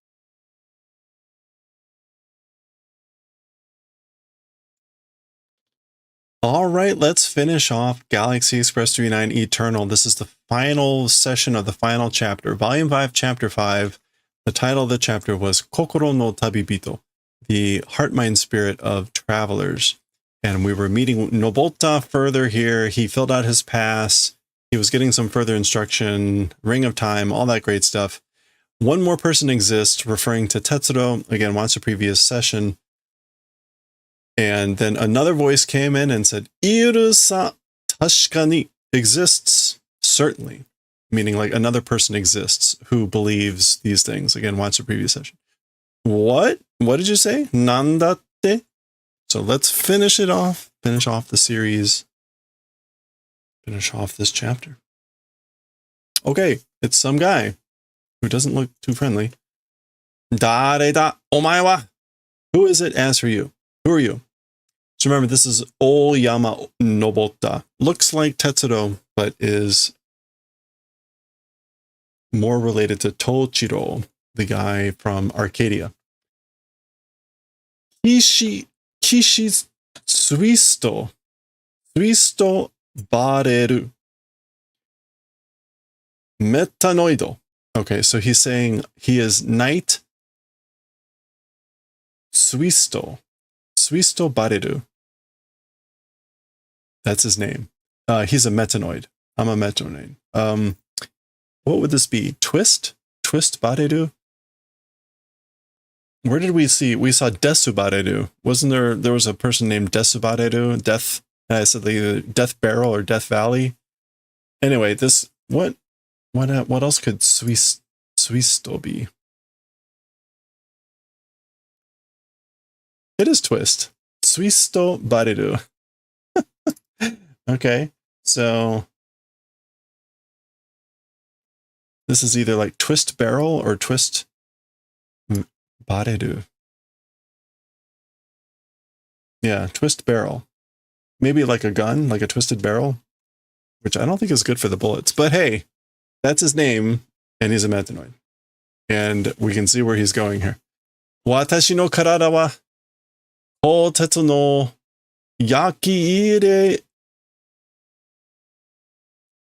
All right, let's finish off Galaxy Express 39 Eternal. This is the final session of the final chapter, Volume 5, Chapter 5. The title of the chapter was Kokoro no Tabibito, the heart, mind, spirit of travelers. And we were meeting Nobota further here. He filled out his pass. He was getting some further instruction, Ring of Time, all that great stuff. One more person exists, referring to Tetsuro. Again, watch the previous session. And then another voice came in and said, Irusa tashikani, exists, certainly. Meaning like another person exists who believes these things. Again, watch the previous session. What? What did you say? Nandatte? So let's finish it off. Finish off the series. Finish off this chapter. Okay, it's some guy who doesn't look too friendly. Dare da omae wa? Who is it? As for you. Who are you? So remember, this is Oyama Nobota. Looks like Tetsuro, but is more related to Tochiro, the guy from Arcadia. Kishi's Suisto bareru. Metanoido. Okay, so he's saying he is Knight Suisto bareru. That's his name. He's a metanoid. I'm a metanoid. What would this be? Twist bareru? Where did we see? We saw Desu bareru. Wasn't there was a person named Desu bareru? Death, I said the Death Barrel or Death Valley. Anyway, this, what else could Suisto Twistobi. It is twist. Twisto bareru. Okay, so this is either like twist barrel or twist bareru. Yeah, twist barrel. Maybe like a gun, like a twisted barrel, which I don't think is good for the bullets. But hey, that's his name, and he's a metanoid. And we can see where he's going here. Watashi no karada wa kotetsu no yakiire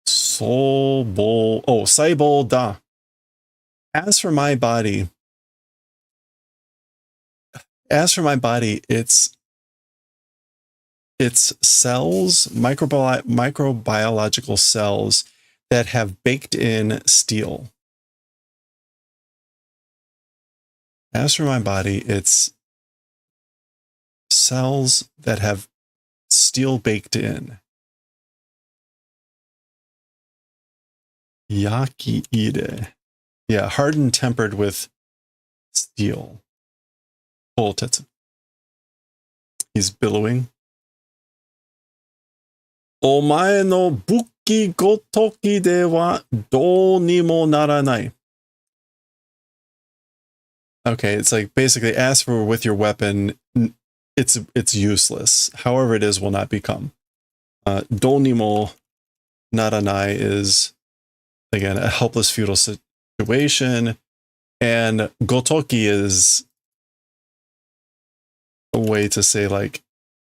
sobo. Oh, saibou da. As for my body, it's cells, microbiological cells that have baked in steel. As for my body, it's cells that have steel baked in. Yakiire. Yeah, hardened, tempered with steel. Kotetsu. He's billowing. Omae no buki gotoki de wa dou ni mo naranai. Okay, it's like basically ask for with your weapon, it's useless. However it is will not become. Dou ni mo naranai is, again, a helpless futile situation. And gotoki is a way to say like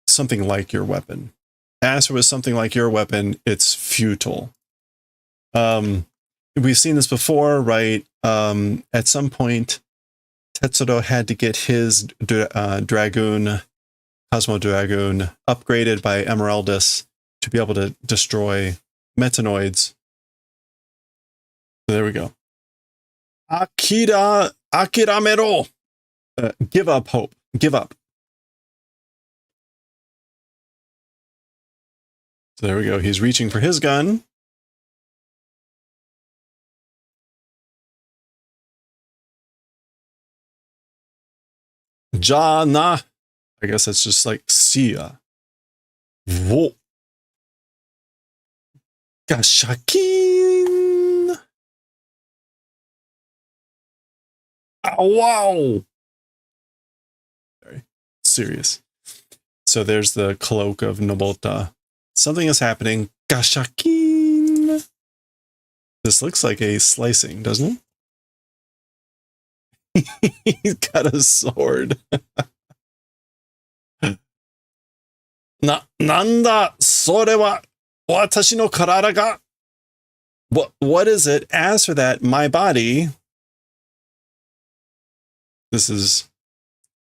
something like your weapon. As with something like your weapon, it's futile. We've seen this before, right? At some point, Tetsuro had to get his Dragoon, Cosmo Dragoon, upgraded by Emeraldus to be able to destroy metanoids. So there we go. Akiramero! Give up hope. Give up. So there we go. He's reaching for his gun. Jana. I guess that's just like see ya. Wo. Gashakin. Oh, wow. Very serious. So there's the cloak of Nobota. Something is happening. Gashakin. This looks like a slicing, doesn't it? He's got a sword. Nanda, sore wa watashi no karada ga. What is it? As for that, my body. This is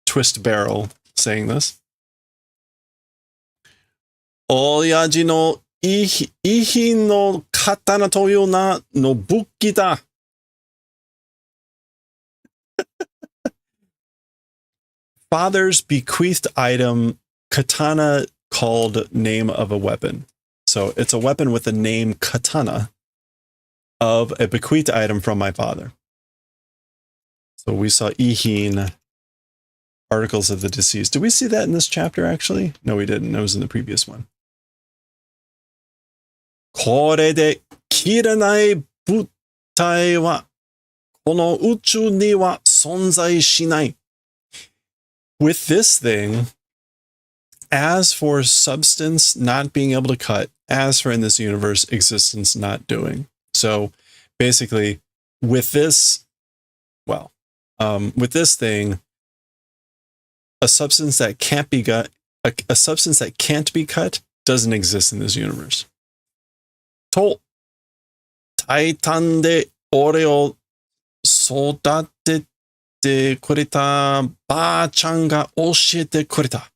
Twist Barrel saying this. Oyaji no ihi no katana toyo na no buki da. Father's bequeathed item, katana, called name of a weapon. So it's a weapon with the name katana of a bequeathed item from my father. So we saw Ihin, articles of the deceased. Did we see that in this chapter, actually? No, we didn't. That was in the previous one. これで切れない物体はこの宇宙には存在しない。With this thing, as for substance not being able to cut, as for in this universe, existence not doing. So basically, with this, well, with this thing, a substance that can't be cut, a substance that can't be cut doesn't exist in this universe. と、タイタンで俺を育ててくれたばあちゃんが教えてくれた。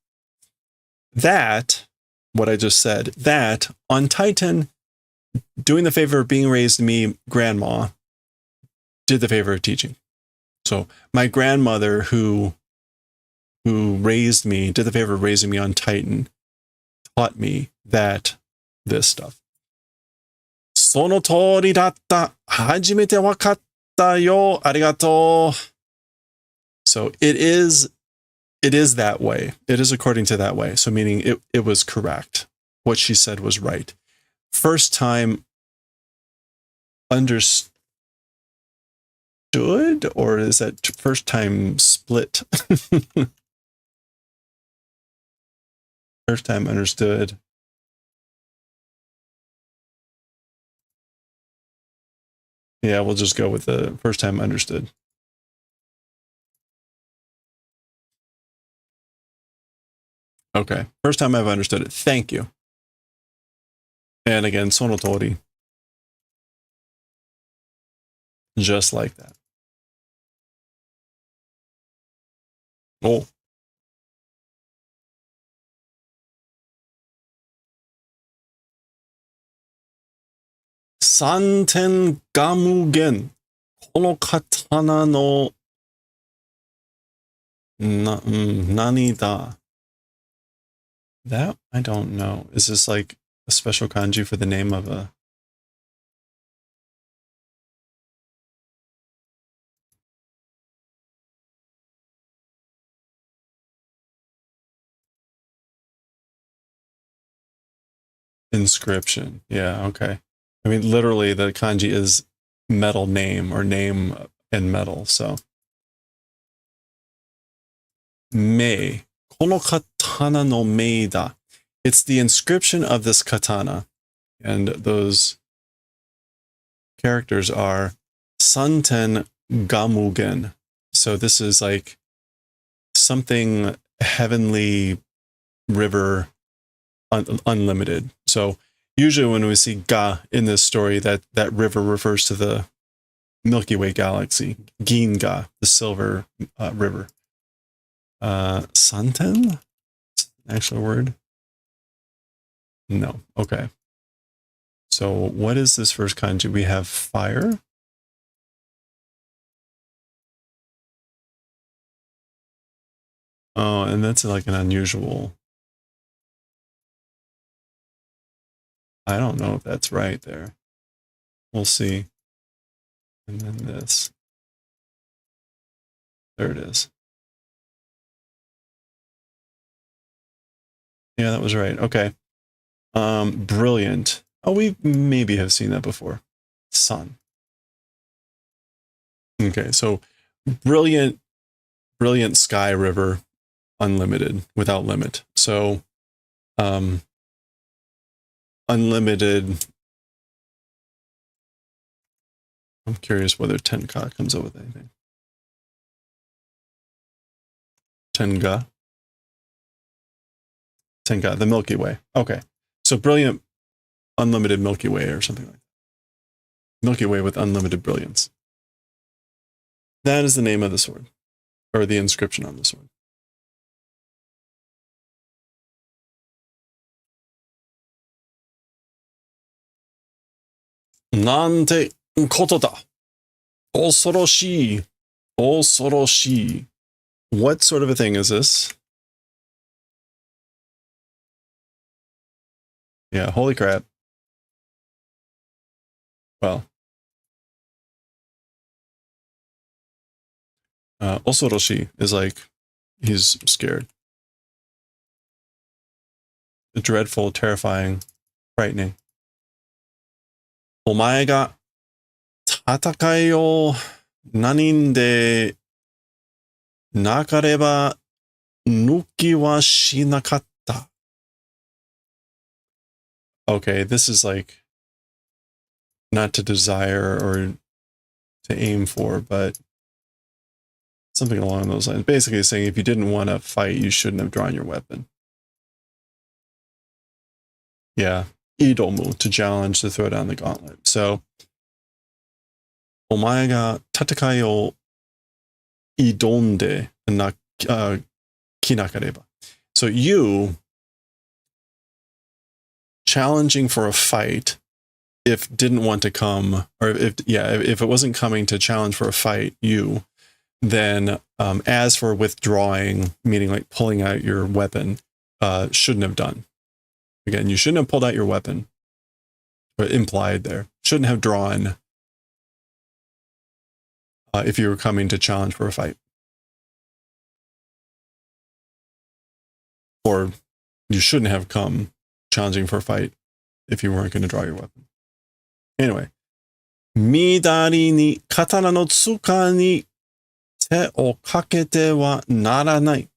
That, what I just said, that on Titan, doing the favor of being raised to me, grandma, did the favor of teaching. So my grandmother who raised me, did the favor of raising me on Titan, taught me that this stuff. その通りだった。初めて分かっ Daioh, arigato. So it is that way. It is according to that way. So meaning it was correct. What she said was right. First time understood, or is that first time split? First time understood. Yeah, we'll just go with the first time understood. Okay, first time I've understood it. Thank you. And again, sonotori. Just like that. Oh. Santen gamugen. この刀の何だ? That I don't know. Is this like a special kanji for the name of a... inscription? Yeah, okay. I mean, literally the kanji is metal name or name and metal, so. Mei. この刀のmei da. It's the inscription of this katana. And those characters are Santen Gamugen. So this is like something heavenly river unlimited. So usually when we see Ga in this story, that river refers to the Milky Way galaxy. Ginga, the silver river. Santen? Actual word? No. Okay. So what is this first kanji? We have fire. Oh, and that's like an unusual. I don't know if that's right there. We'll see. And then this. There it is. Yeah, that was right. Okay. Brilliant. Oh, we maybe have seen that before. Sun. Okay, so brilliant sky river, unlimited, without limit. So unlimited. I'm curious whether Tenka comes up with anything. Tenga, the Milky Way. Okay, so brilliant, unlimited Milky Way or something like that. Milky Way with unlimited brilliance. That is the name of the sword, or the inscription on the sword. Nante koto da. Osoroshii. Osoroshii. What sort of a thing is this? Yeah, holy crap. Well. Osoroshi is like, he's scared. Dreadful, terrifying, frightening. お前が戦いを何でなければ抜きはしなかった. Okay, this is like not to desire or to aim for, but something along those lines. Basically saying if you didn't want to fight, you shouldn't have drawn your weapon. Yeah. Idomu, to challenge, to throw down the gauntlet. So, お前が戦いを挑んできなければ. So you challenging for a fight, if didn't want to come, or if it wasn't coming to challenge for a fight, you, then as for withdrawing, meaning like pulling out your weapon, shouldn't have done. Again, you shouldn't have pulled out your weapon, or implied there. Shouldn't have drawn if you were coming to challenge for a fight. Or you shouldn't have come challenging for a fight if you weren't going to draw your weapon. Anyway. Midari ni katana no tsuka ni te o kakete wa naranai.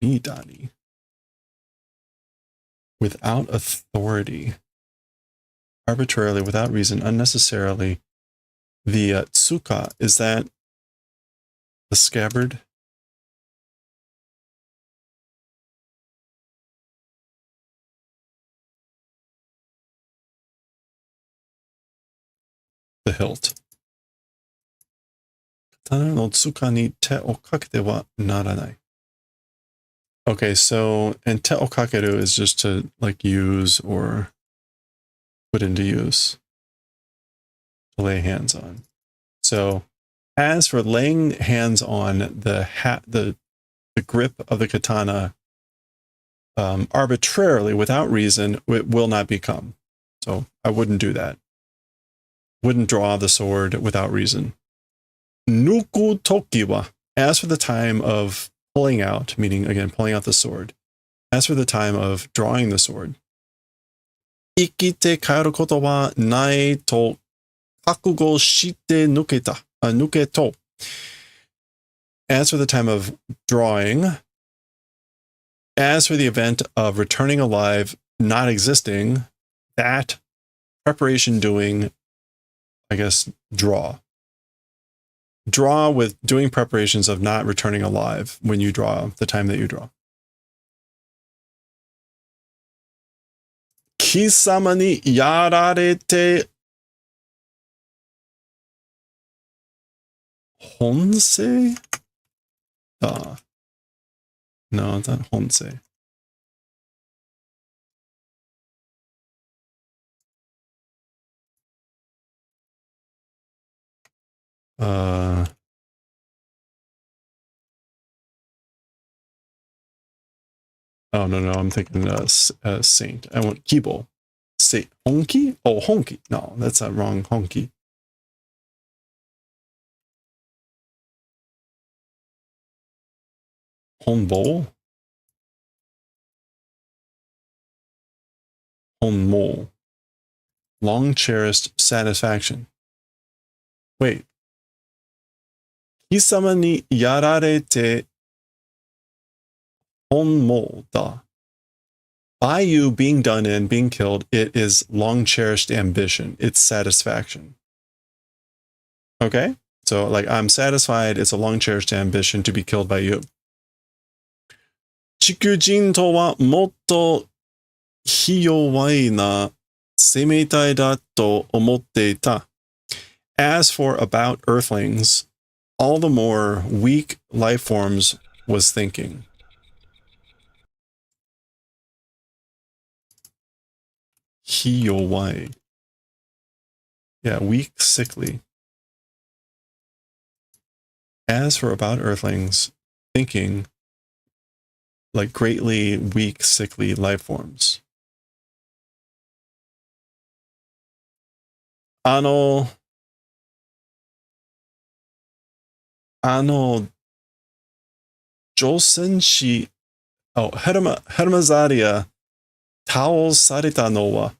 Midari. Without authority. Arbitrarily, without reason, unnecessarily. The tsuka, is that the scabbard? The hilt. Katana no tsuka ni te o kakete wa naranai. Okay, so, and te o kakeru is just to like use or put into use. To lay hands on. So, as for laying hands on the grip of the katana arbitrarily without reason, it will not become. So I wouldn't do that. Wouldn't draw the sword without reason. Nuku toki wa, as for the time of pulling out, meaning again pulling out the sword. As for the time of drawing the sword. Ikite kaeru koto wa nai to kakugo shite nuketo. As for the time of drawing, as for the event of returning alive, not existing, that preparation doing, I guess, draw. Draw with doing preparations of not returning alive when you draw, the time that you draw. Kisama ni yararete Honsei? No, it's not Honsei. Oh, no, I'm thinking Saint. I want Kibo. Say Honki? Oh, Honki. No, that's not wrong. Honki. Honbo? Honmo. Long cherished satisfaction. Wait. Kisama ni yararete honmo da. By you being done in, being killed, it is long cherished ambition. It's satisfaction. Okay? So, like, I'm satisfied. It's a long cherished ambition to be killed by you. Chikujin to wa motto hiyowai na semeitai da to omotte ita. As for about earthlings, all the more weak life forms was thinking. Hiyowai. Yeah, weak, sickly. As for about earthlings, thinking like greatly weak, sickly life forms. Joseon shi, Hermazaria Tao sareta no wa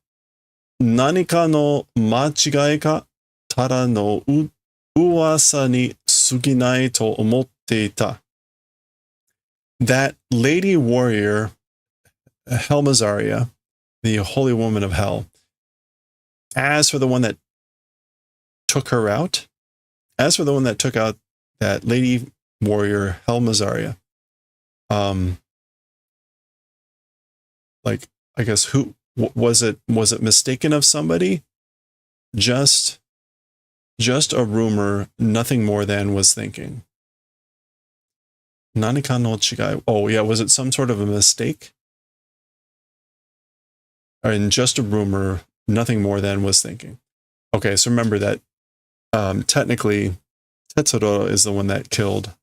nanika no machigae ka tara no uwasa ni suginai to omotte ita. That lady warrior, Helmazaria, the holy woman of hell, as for the one that took her out, as for the one that took out that lady warrior, Helmazaria, like, I guess, who was it mistaken of somebody? Just a rumor, nothing more than was thinking. Nanika no chigai. Oh yeah, was it some sort of a mistake? And just a rumor, nothing more than was thinking. Okay, so remember that technically Tetsuro is the one that killed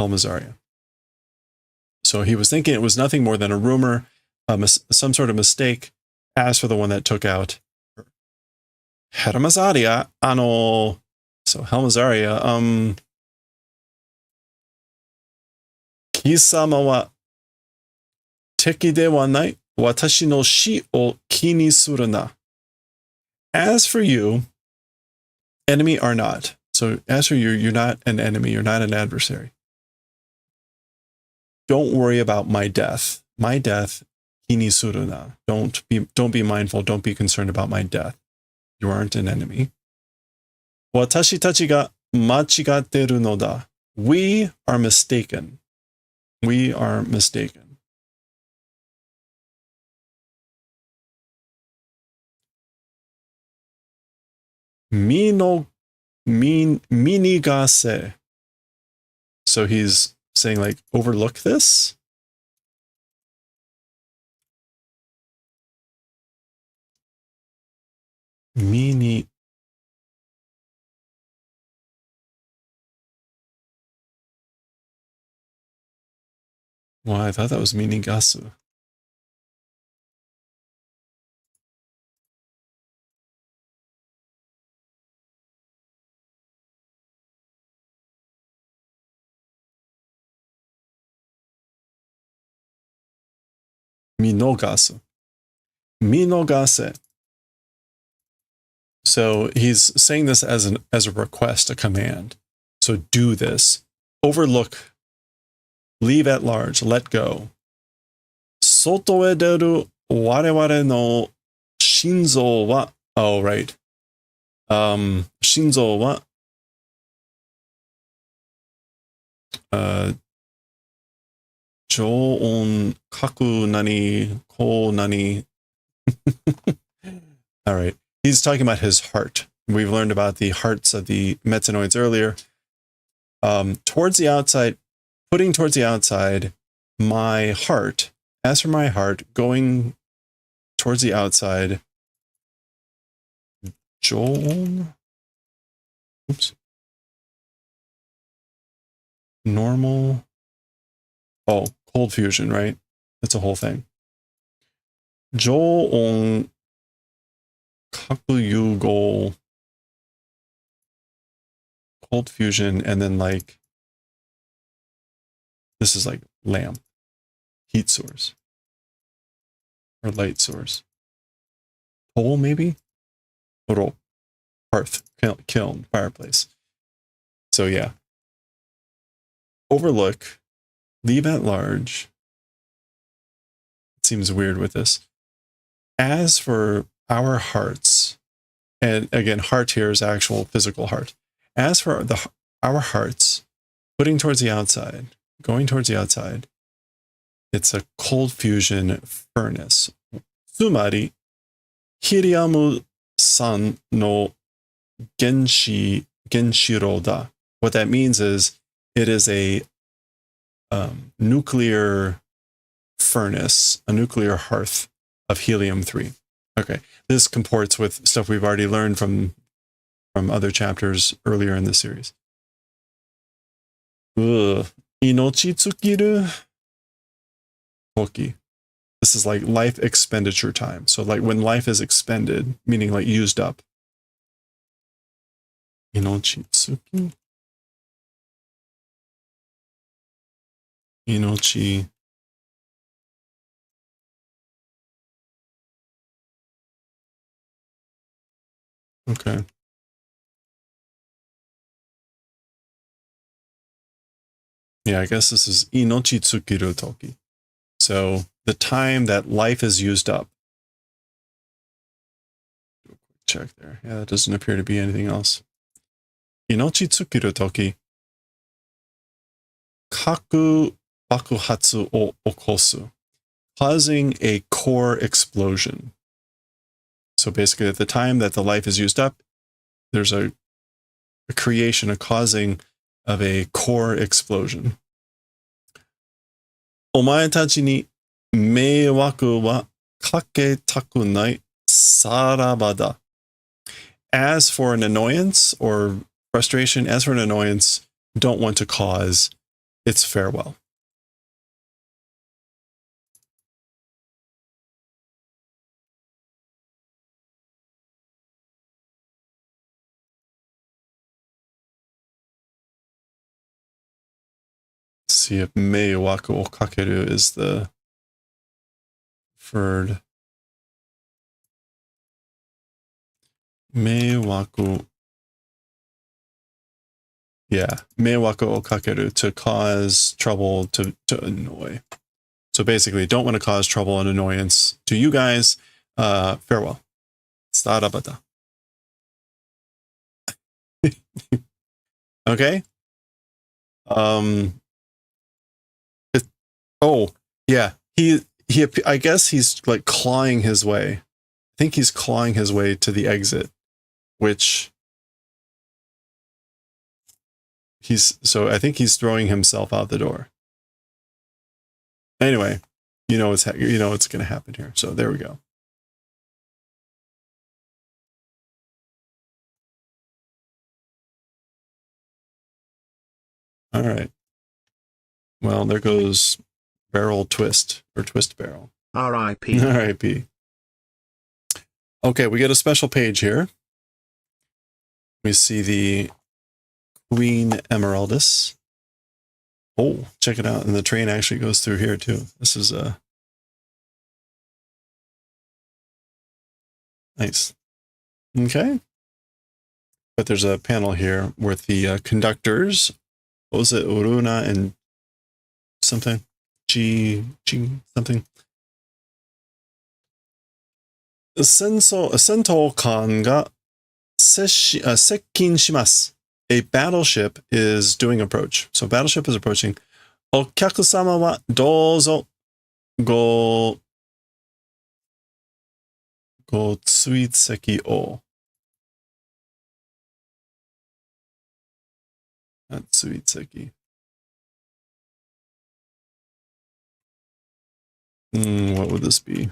Helmazaria. So he was thinking it was nothing more than a rumor, some sort of mistake, as for the one that took out Helmazaria, so Helmazaria, 貴様は敵ではない。私の死を気にするな。As for you, enemy are not. So as for you, you're not an enemy. You're not an adversary. Don't worry about my death. My death, 気にするな. Don't be mindful. Don't be concerned about my death. You aren't an enemy. 私たちが間違ってるのだ. We are mistaken. We are mistaken. Minigase. So he's saying like, overlook this? Well, I thought that was Minigasu. Minogasu. Minogase. So he's saying this as a request, a command. So do this. Overlook. Leave at large. Let go. Soto e deru wareware no shinzo wa. Oh, right. Shinzo wa. Joon kaku nani ko nani. All right. He's talking about his heart. We've learned about the hearts of the metsanoids earlier. Towards the outside, putting towards the outside, my heart. As for my heart, going towards the outside. Joon. Oops. Normal. Oh, cold fusion, right? That's a whole thing. Joon Kakuyugo. Cold fusion, and then like this is like lamp, heat source, or light source. Coal, maybe? Oro, hearth, kiln, fireplace. So yeah. Overlook, leave at large. It seems weird with this. As for our hearts, and again, heart here is actual physical heart. As for our hearts, putting towards the outside, going towards the outside, it's a cold fusion furnace. Tsumari, Hiriamu-san no genshiro da. What that means is it is a nuclear furnace, a nuclear hearth of helium-3. Okay, this comports with stuff we've already learned from other chapters earlier in the series. Inochi tsukiru toki. This is like life expenditure time. So like when life is expended, meaning like used up. Inochi tsuki. Inochi. Okay. Yeah, I guess this is inochi tsukiru toki. So the time that life is used up. Check there. Yeah, that doesn't appear to be anything else. Inochi tsukiru toki. Kaku bakuhatsu o okosu. Causing a core explosion. So basically at the time that the life is used up, there's a creation, a causing of a core explosion. Omae tachi ni meiwaku wa kaketaku nai saraba da. As for an annoyance or frustration, as for an annoyance, don't want to cause, it's farewell. see if Meiwaku o Kakeru is the preferred. Meiwaku. Yeah, Meiwaku o Kakeru, to cause trouble, to annoy. So basically, don't want to cause trouble and annoyance to you guys. Farewell. Sarabata. Okay. Oh, yeah. He. I guess he's like clawing his way. I think he's clawing his way to the exit, which so I think he's throwing himself out the door. Anyway, you know what's going to happen here. So there we go. All right. Well, there goes barrel twist, or twist barrel. R.I.P. R.I.P. Okay, we get a special page here. We see the Queen Emeraldus. Oh, check it out. And the train actually goes through here too. This is nice. Okay. But there's a panel here with the conductors. What was it? Uruna and something? G something. Sento kan ga sekkin shimasu. A battleship is doing approach. So battleship is approaching. Okyakusama wa douzo go tsuitseki o. Not tsuitseki. What would this be?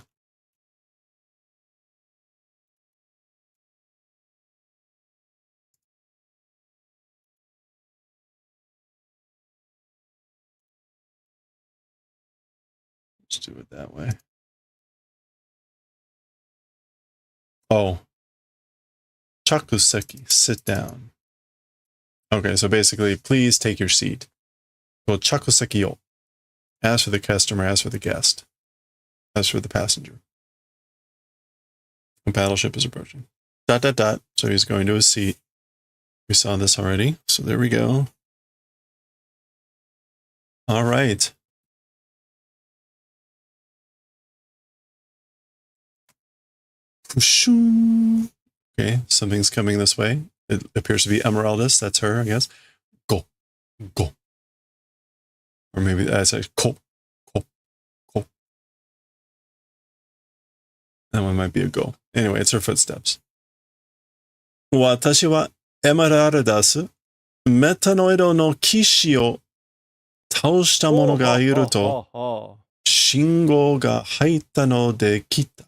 Let's do it that way. Oh. Chakuseki, sit down. Okay, so basically, please take your seat. Go chakuseki yo. Ask for the customer, ask for the guest. Ask for the passenger. The battleship is approaching. ... So he's going to his seat. We saw this already. So there we go. All right. Okay, something's coming this way. It appears to be Emeraldus. That's her, I guess. Go. Or maybe that's a ko. That one might be a go. Anyway, it's her footsteps. Watashi wa Emeraldus metanoido no kishi o taoshita mono ga iru to shingo ga haitta no de kita.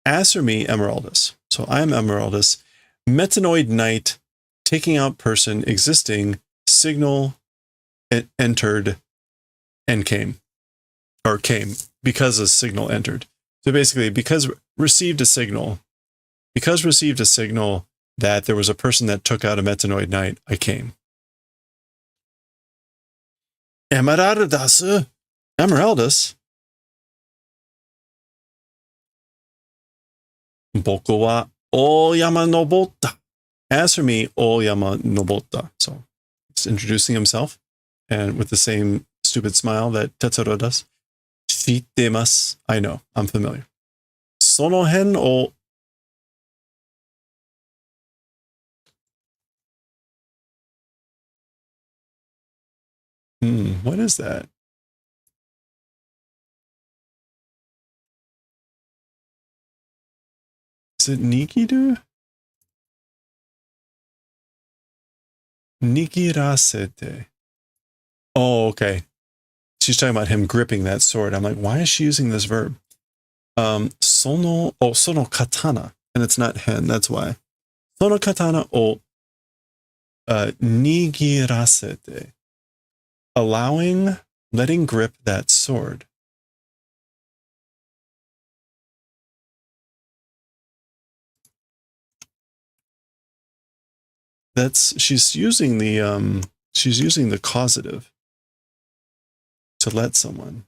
As for me, Emeraldus. So I am Emeraldus. Metanoid knight, taking out person existing, signal entered and came. Or came, because a signal entered. So basically, because received a signal that there was a person that took out a metanoid knight, I came. Emeraldus. Boku wa oyama nobotta. As for me, oyama nobotta. So he's introducing himself, and with the same stupid smile that Tetsuro does. Shittemasu. I know, I'm familiar. Sono hen o. What is that? Is it Nikiru? Nikirasete. Oh, okay. She's talking about him gripping that sword. I'm like, why is she using this verb? Sono katana. And it's not hen, that's why. Sono katana o nigirasete. Letting grip that sword. She's using the causative. to let someone.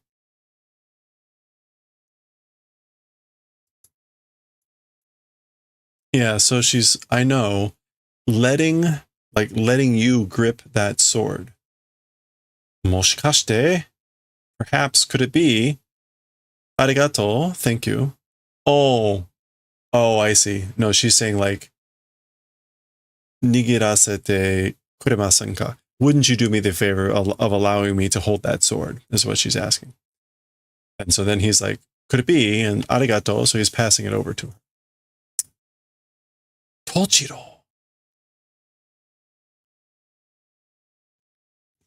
Yeah, so she's, I know, letting you grip that sword. Moshikashite, perhaps, could it be? Arigato, thank you. Oh, I see. No, she's saying like, nigirasete kuremasen ka? Wouldn't you do me the favor of allowing me to hold that sword, is what she's asking. And so then he's like, could it be? And arigato, so he's passing it over to her. Tochiro.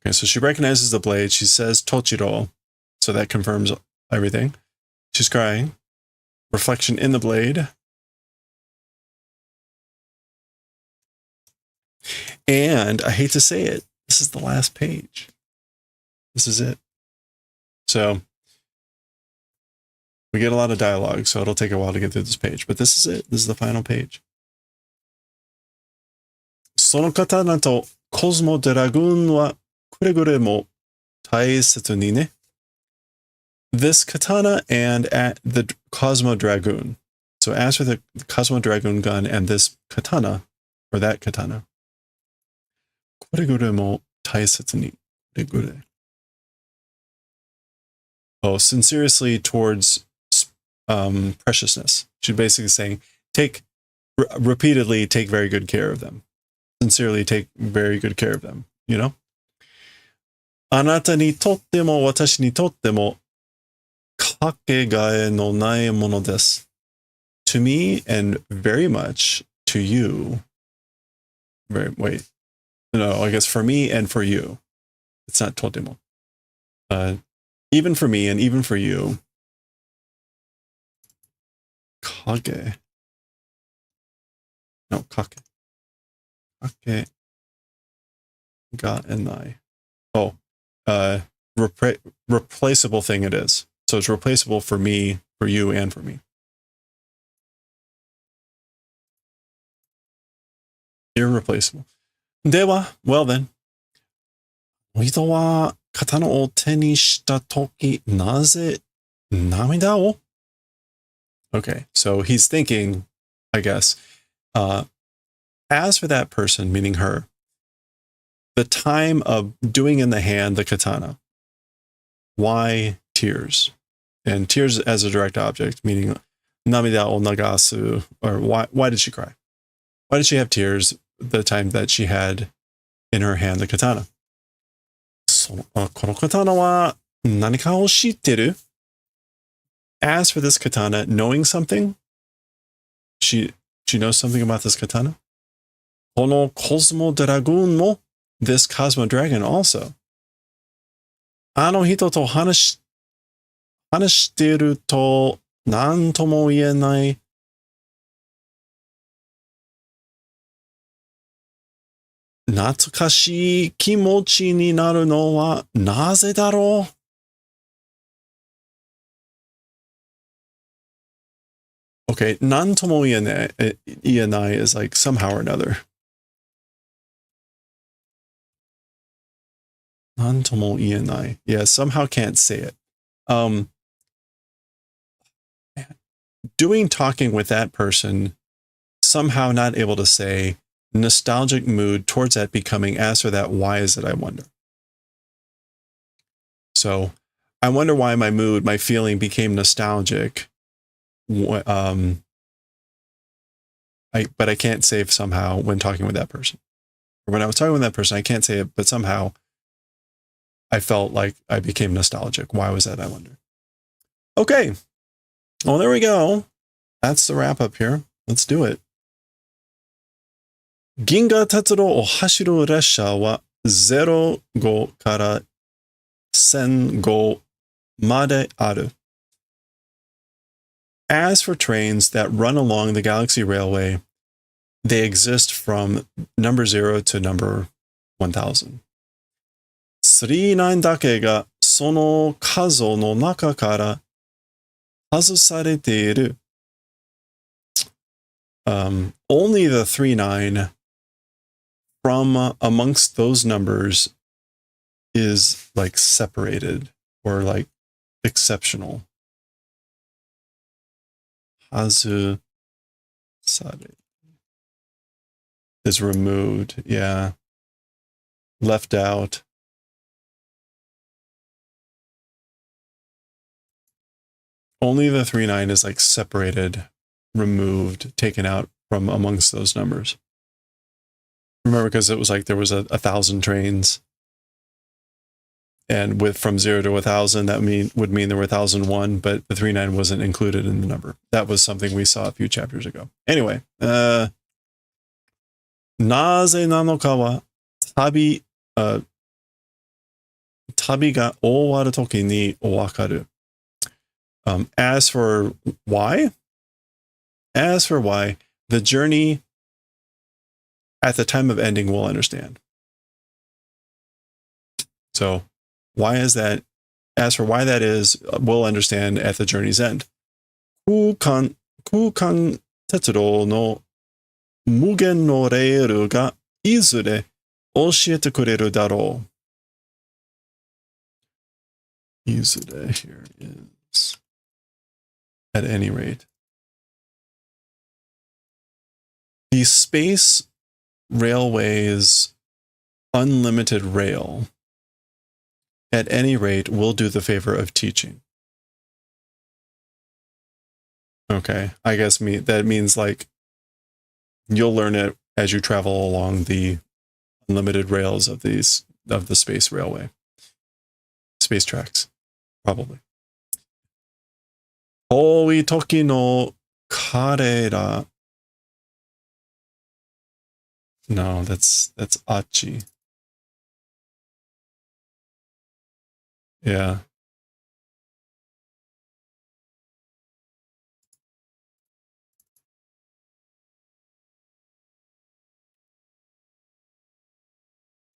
Okay, so she recognizes the blade. She says Tochiro, so that confirms everything. She's crying. Reflection in the blade. And I hate to say it, this is the last page. This is it. So we get a lot of dialogue, so it'll take a while to get through this page. But this is it. This is the final page. その刀とコスモドラグーンはくれぐれも大切にね. This katana and at the Cosmo Dragoon. So as for the Cosmo Dragoon gun and this katana, or that katana, くれぐれも大切に. Oh, sincerely towards preciousness. She's basically saying, repeatedly take very good care of them. Sincerely take very good care of them, you know? あなたにとっても私にとってもかけがえのないものです. To me and very much to you. Wait. No, I guess for me and for you. It's not とても. Even for me and even for you. Kage. No, kake. Kake ga enai. Oh, replaceable thing it is. So it's replaceable for me, for you, and for me. Irreplaceable. では, well then. 人は刀を手にしたとき、なぜ涙を? Okay, so he's thinking, I guess, as for that person, meaning her, the time of doing in the hand the katana, why tears? And tears as a direct object, meaning namida o nagasu, or why did she cry? Why did she have tears the time that she had in her hand the katana? この刀は何かを知ってる? As for this katana, knowing something, she knows something about this katana. このコスモドラグーンも this Cosmo Dragon also. あの人と話していると何とも言えない懐かしい気持ちになるのはなぜだろう? Okay, 何とも言えない is like somehow or another. 何とも言えない. Yeah, somehow can't say it. Talking with that person, somehow not able to say, nostalgic mood towards that becoming, as for that, why is it, I wonder? So, I wonder why my feeling became nostalgic. But I can't say somehow when talking with that person. Or when I was talking with that person, I can't say it, but somehow I felt like I became nostalgic. Why was that, I wonder? Okay. Well, there we go. That's the wrap up here. Let's do it. 銀河鉄道を走る列車は05から1005まである. As for trains that run along the Galaxy Railway, they exist from number 0 to number 1000. 39だけがその数の中から外されている. Only the 39 from amongst those numbers is like separated. or like exceptional. Hazu sare is removed. Yeah. Left out. Only the 3-9 is like separated, removed, taken out from amongst those numbers. Remember, because it was like there was 1,000 trains, and with from 0 to 1,000, that would mean there were 1,001, but the 3-9 wasn't included in the number. That was something we saw a few chapters ago. Anyway, naze nanoka wa tabi ga owaru toki ni owakaru. As for why, the journey at the time of ending we'll understand. So why is that? As for why that is, we'll understand at the journey's end. Kukan tetsudo no mugen no reiru ga izure oshiete kureru daro. Izure here is at any rate. The Space Railway's unlimited rail, at any rate, will do the favor of teaching. Okay, I guess that means like you'll learn it as you travel along the unlimited rails of the space railway, space tracks, probably. Toi toki no karera. No, that's achi. Yeah.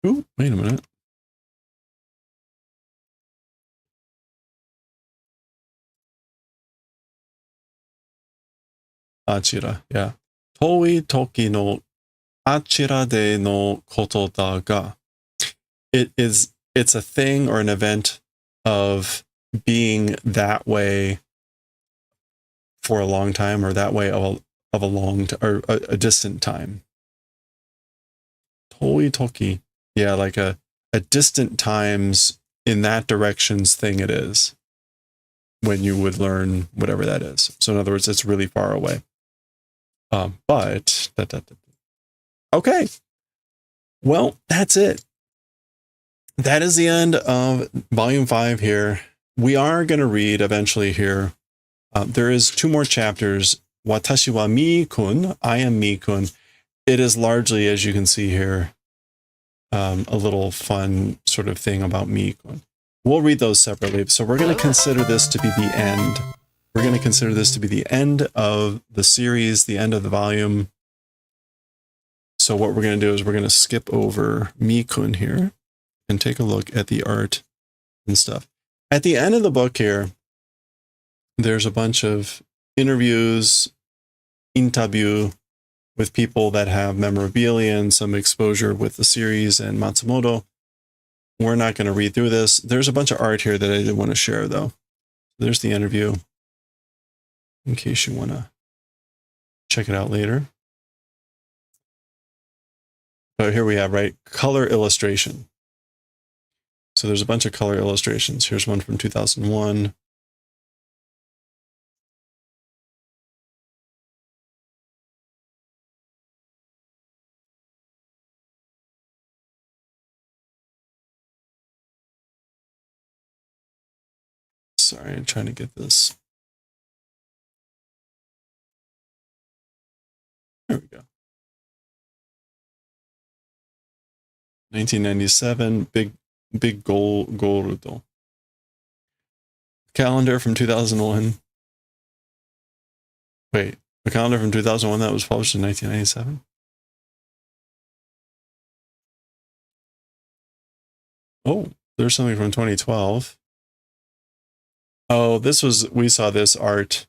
Ooh, wait a minute. Achira, yeah. Toi toki no achira de no koto da ga. It's a thing or an event of being that way for a long time, or that way of a long or a distant time. Toi toki, yeah, like a distant times in that direction's thing it is when you would learn whatever that is. So in other words, it's really far away. But okay, well, that's it. That is the end of volume 5 here. We are going to read eventually here. There is 2 more chapters. Watashi wa Mii-kun. I am Mii-kun. It is largely, as you can see here, a little fun sort of thing about Mii-kun. We'll read those separately. So we're going to consider this to be the end. We're going to consider this to be the end of the series, the end of the volume. So what we're going to do is we're going to skip over Mii-kun here and take a look at the art and stuff. At the end of the book here, there's a bunch of interviews, interview with people that have memorabilia and some exposure with the series and Matsumoto. We're not going to read through this. There's a bunch of art here that I did want to share, though. There's the interview, in case you want to check it out later. But here we have, right, color illustration. So there's a bunch of color illustrations. Here's one from 2001. Sorry, I'm trying to get this. There we go. 1997, big gold. Calendar from 2001. Wait, a calendar from 2001 that was published in 1997? Oh, there's something from 2012. Oh, we saw this art.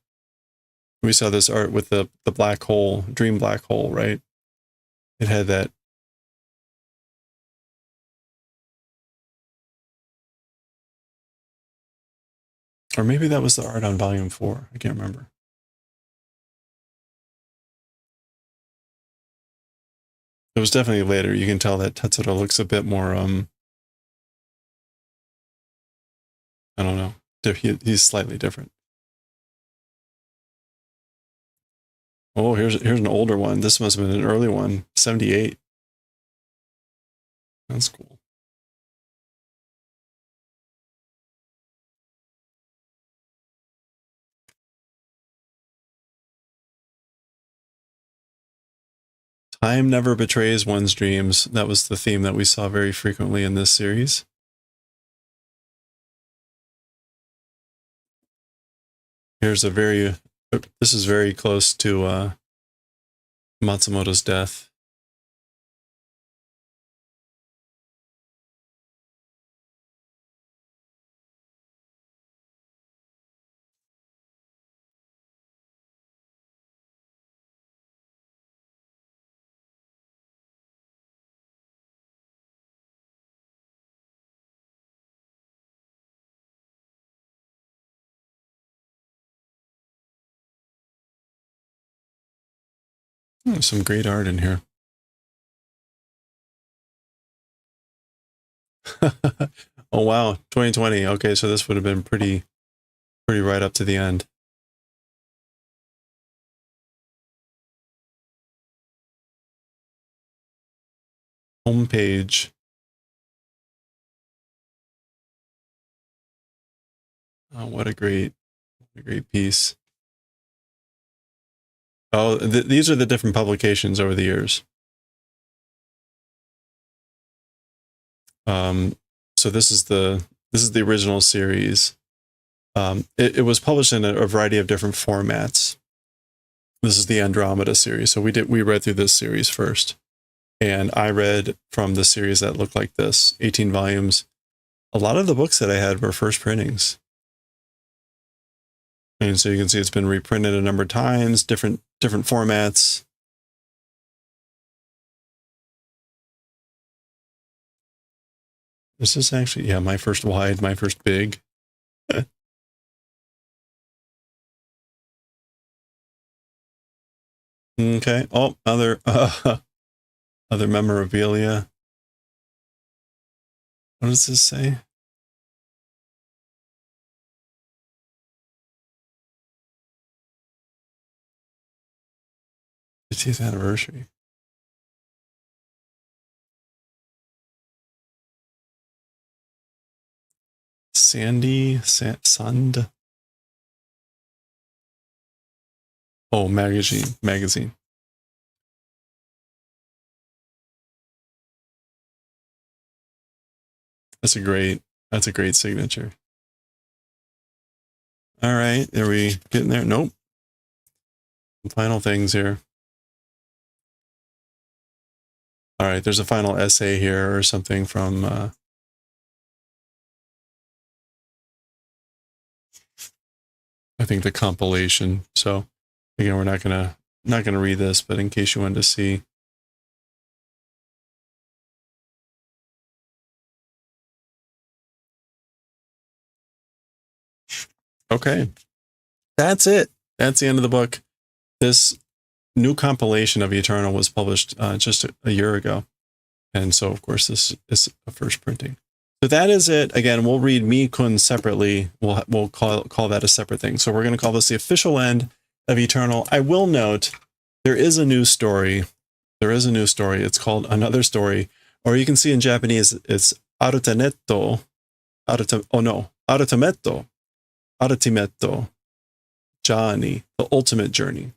We saw this art with the black hole, dream black hole, right? It had that. Or maybe that was the art on volume 4. I can't remember. It was definitely later. You can tell that Tetsuro looks a bit more, I don't know. He's slightly different. Oh, here's an older one. This must have been an early one. 78. That's cool. Time never betrays one's dreams. That was the theme that we saw very frequently in this series. Here's a this is very close to Matsumoto's death. There's some great art in here. Oh wow, 2020. Okay, so this would have been pretty right up to the end. Homepage. Oh, what a great piece. Oh, these are the different publications over the years. So this is the original series. It was published in a variety of different formats. This is the Andromeda series. So we read through this series first. And I read from the series that looked like this, 18 volumes. A lot of the books that I had were first printings. And so you can see it's been reprinted a number of times, different formats. This is actually, yeah, my first wide, my first big. Okay. Oh, other memorabilia. What does this say? 50th anniversary. Sand. Oh, magazine. That's a great signature. All right, are we getting there? Nope. Final things here. All right, there's a final essay here or something from I think the compilation. So again, we're not gonna read this, but in case you wanted to see. Okay, that's it. That's the end of the book. This new compilation of Eternal was published just a year ago. And so, of course, this is a first printing. So that is it. Again, we'll read Mii-kun separately. We'll call that a separate thing. So we're going to call this the official end of Eternal. I will note there is a new story. It's called Another Story. Or you can see in Japanese, it's Arutametto. Arutametto. Journey, the ultimate journey.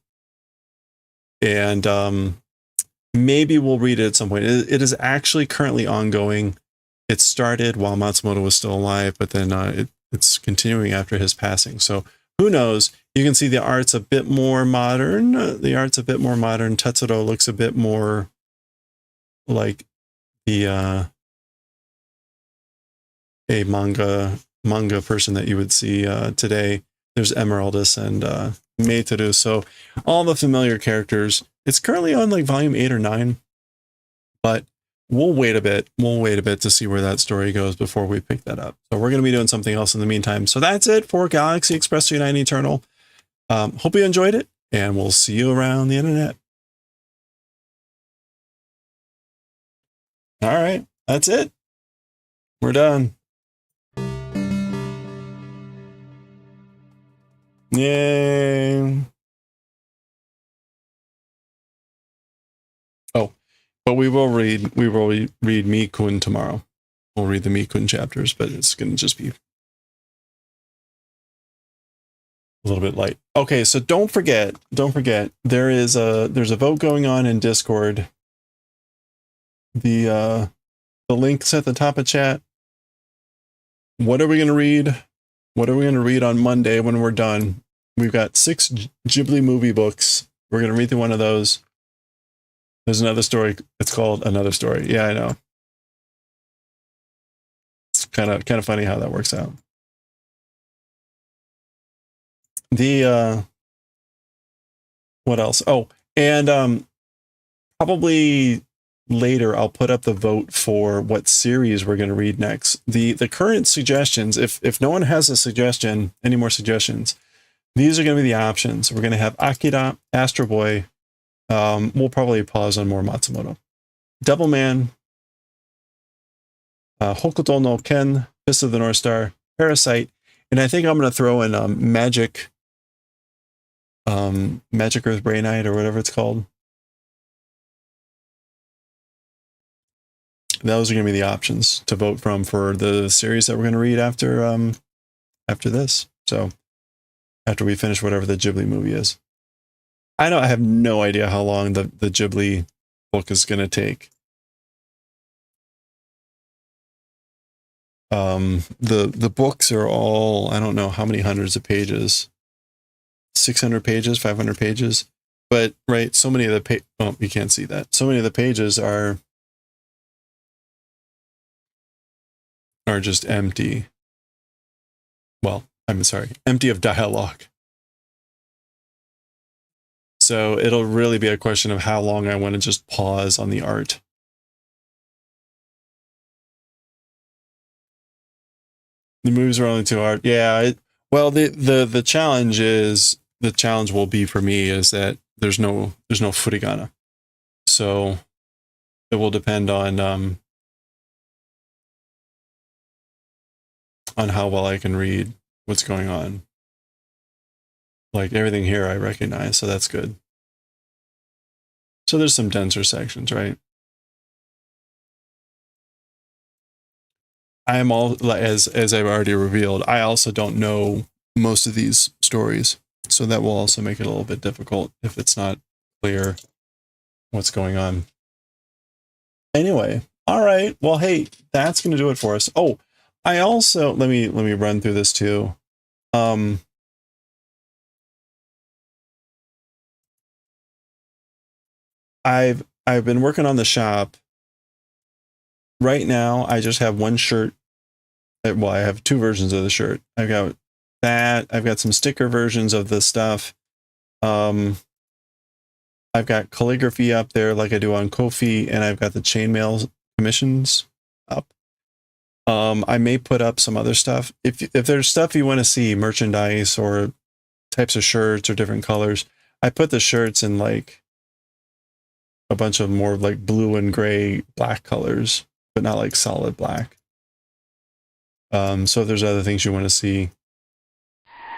And maybe we'll read it at some point. It is actually currently ongoing. It started while Matsumoto was still alive, but then it's continuing after his passing. So who knows? You can see the art's a bit more modern. Tetsuro looks a bit more like the a manga person that you would see today. There's Emeraldus and Meiteru. So all the familiar characters. It's currently on like volume 8 or 9. But we'll wait a bit. We'll wait a bit to see where that story goes before we pick that up. So we're going to be doing something else in the meantime. So that's it for Galaxy Express 29 Eternal. Hope you enjoyed it, and we'll see you around the internet. All right, that's it. We're done. Yay. Oh, but we will read Mii-kun tomorrow. We'll read the Mii-kun chapters, but it's going to just be a little bit light. Okay, so don't forget, there's a vote going on in Discord. The link's at the top of chat. What are we going to read? What are we going to read on Monday when we're done? We've got 6 Ghibli movie books. We're going to read through one of those. There's another story. It's called Another Story. Yeah, I know. It's kind of funny how that works out. The what else? Oh, and probably later I'll put up the vote for what series we're going to read next. The current suggestions, if no one has a suggestion, any more suggestions, these are going to be the options. We're going to have Akira, Astro Boy. We'll probably pause on more Matsumoto. Devilman, Hokuto no Ken, Fist of the North Star, Parasite, and I think I'm going to throw in Magic Earth Brainite or whatever it's called. Those are going to be the options to vote from for the series that we're going to read after this. So after we finish whatever the Ghibli movie is. I have no idea how long the Ghibli book is going to take. The books are all, I don't know how many hundreds of pages. 600 pages, 500 pages. But right, so many of the oh, you can't see that. So many of the pages are just empty. Well, I'm sorry, empty of dialogue. So it'll really be a question of how long I want to just pause on the art. The movies are only 2 hours. Yeah. Well, the challenge will be for me is that there's no furigana. So it will depend on how well I can read what's going on. Like everything here I recognize, so that's good. So there's some denser sections, right? I am all, as I've already revealed, I also don't know most of these stories. So that will also make it a little bit difficult if it's not clear what's going on. Anyway, all right. Well, hey, that's going to do it for us. Oh, I also, let me run through this too. I've been working on the shop. Right now, I just have one shirt. Well, I have 2 versions of the shirt. I've got that. I've got some sticker versions of the stuff. I've got calligraphy up there like I do on Ko-fi, and I've got the chainmail commissions up. I may put up some other stuff. If there's stuff you want to see, merchandise or types of shirts or different colors, I put the shirts in like a bunch of more like blue and gray, black colors, but not like solid black. So if there's other things you want to see,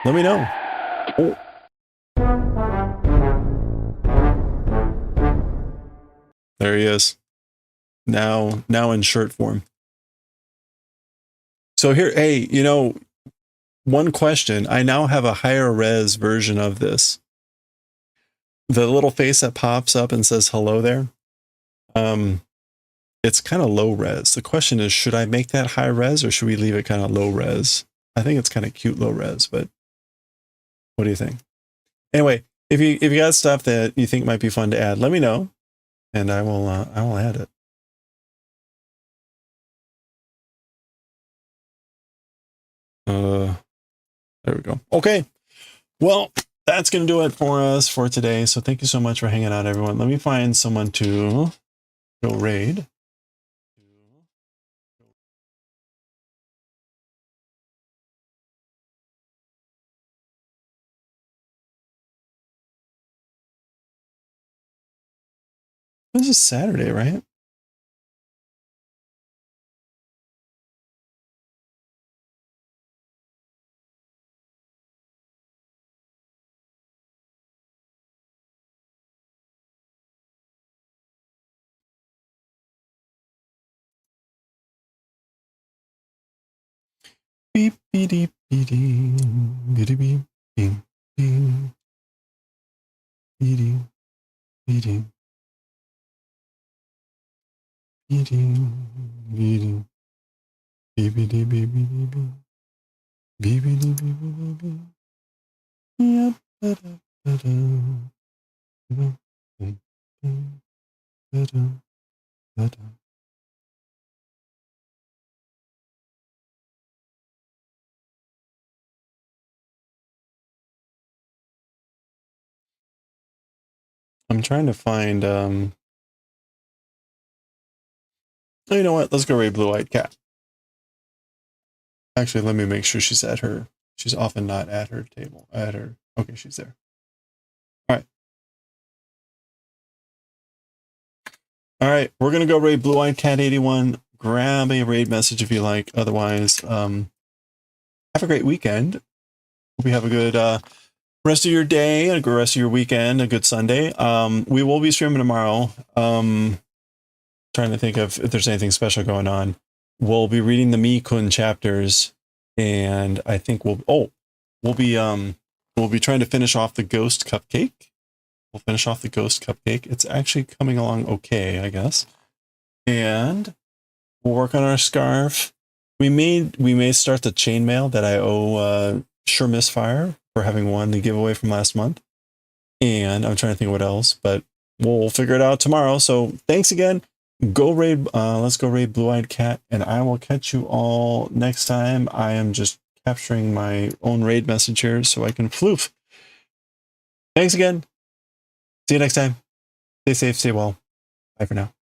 let me know. Oh. There he is. Now in shirt form. So here, hey, one question. I now have a higher res version of this. The little face that pops up and says hello there. It's kind of low res. The question is, should I make that high res or should we leave it kind of low res? I think it's kind of cute low res, but what do you think? Anyway, if you got stuff that you think might be fun to add, let me know, and I will add it. There we go. Okay. Well, that's going to do it for us for today. So thank you so much for hanging out, everyone. Let me find someone to go raid. This is Saturday, right? Beep beep beep beep beep beep beep beep beep beep I'm trying to find oh, you know what? Let's go raid Blue Eyed Cat. Actually, let me make sure she's at her. She's often not at her table. At her. Okay, she's there. All right. All right, we're gonna go raid Blue Eyed Cat 81. Grab a raid message if you like. Otherwise, have a great weekend. Hope you have a good rest of your day, a good rest of your weekend, a good Sunday. We will be streaming tomorrow. Trying to think of if there's anything special going on. We'll be reading the Mii-kun chapters, and I think we'll be trying to finish off the ghost cupcake. We'll finish off the ghost cupcake. It's actually coming along okay, I guess. And we'll work on our scarf. We may start the chainmail that I owe Sure Misfire for having won the giveaway from last month. And I'm trying to think of what else, but we'll figure it out tomorrow. So thanks again. Go raid, let's go raid Blue Eyed Cat, and I will catch you all next time. I am just capturing my own raid message here so I can floof. Thanks again. See you next time. Stay safe, stay well. Bye for now.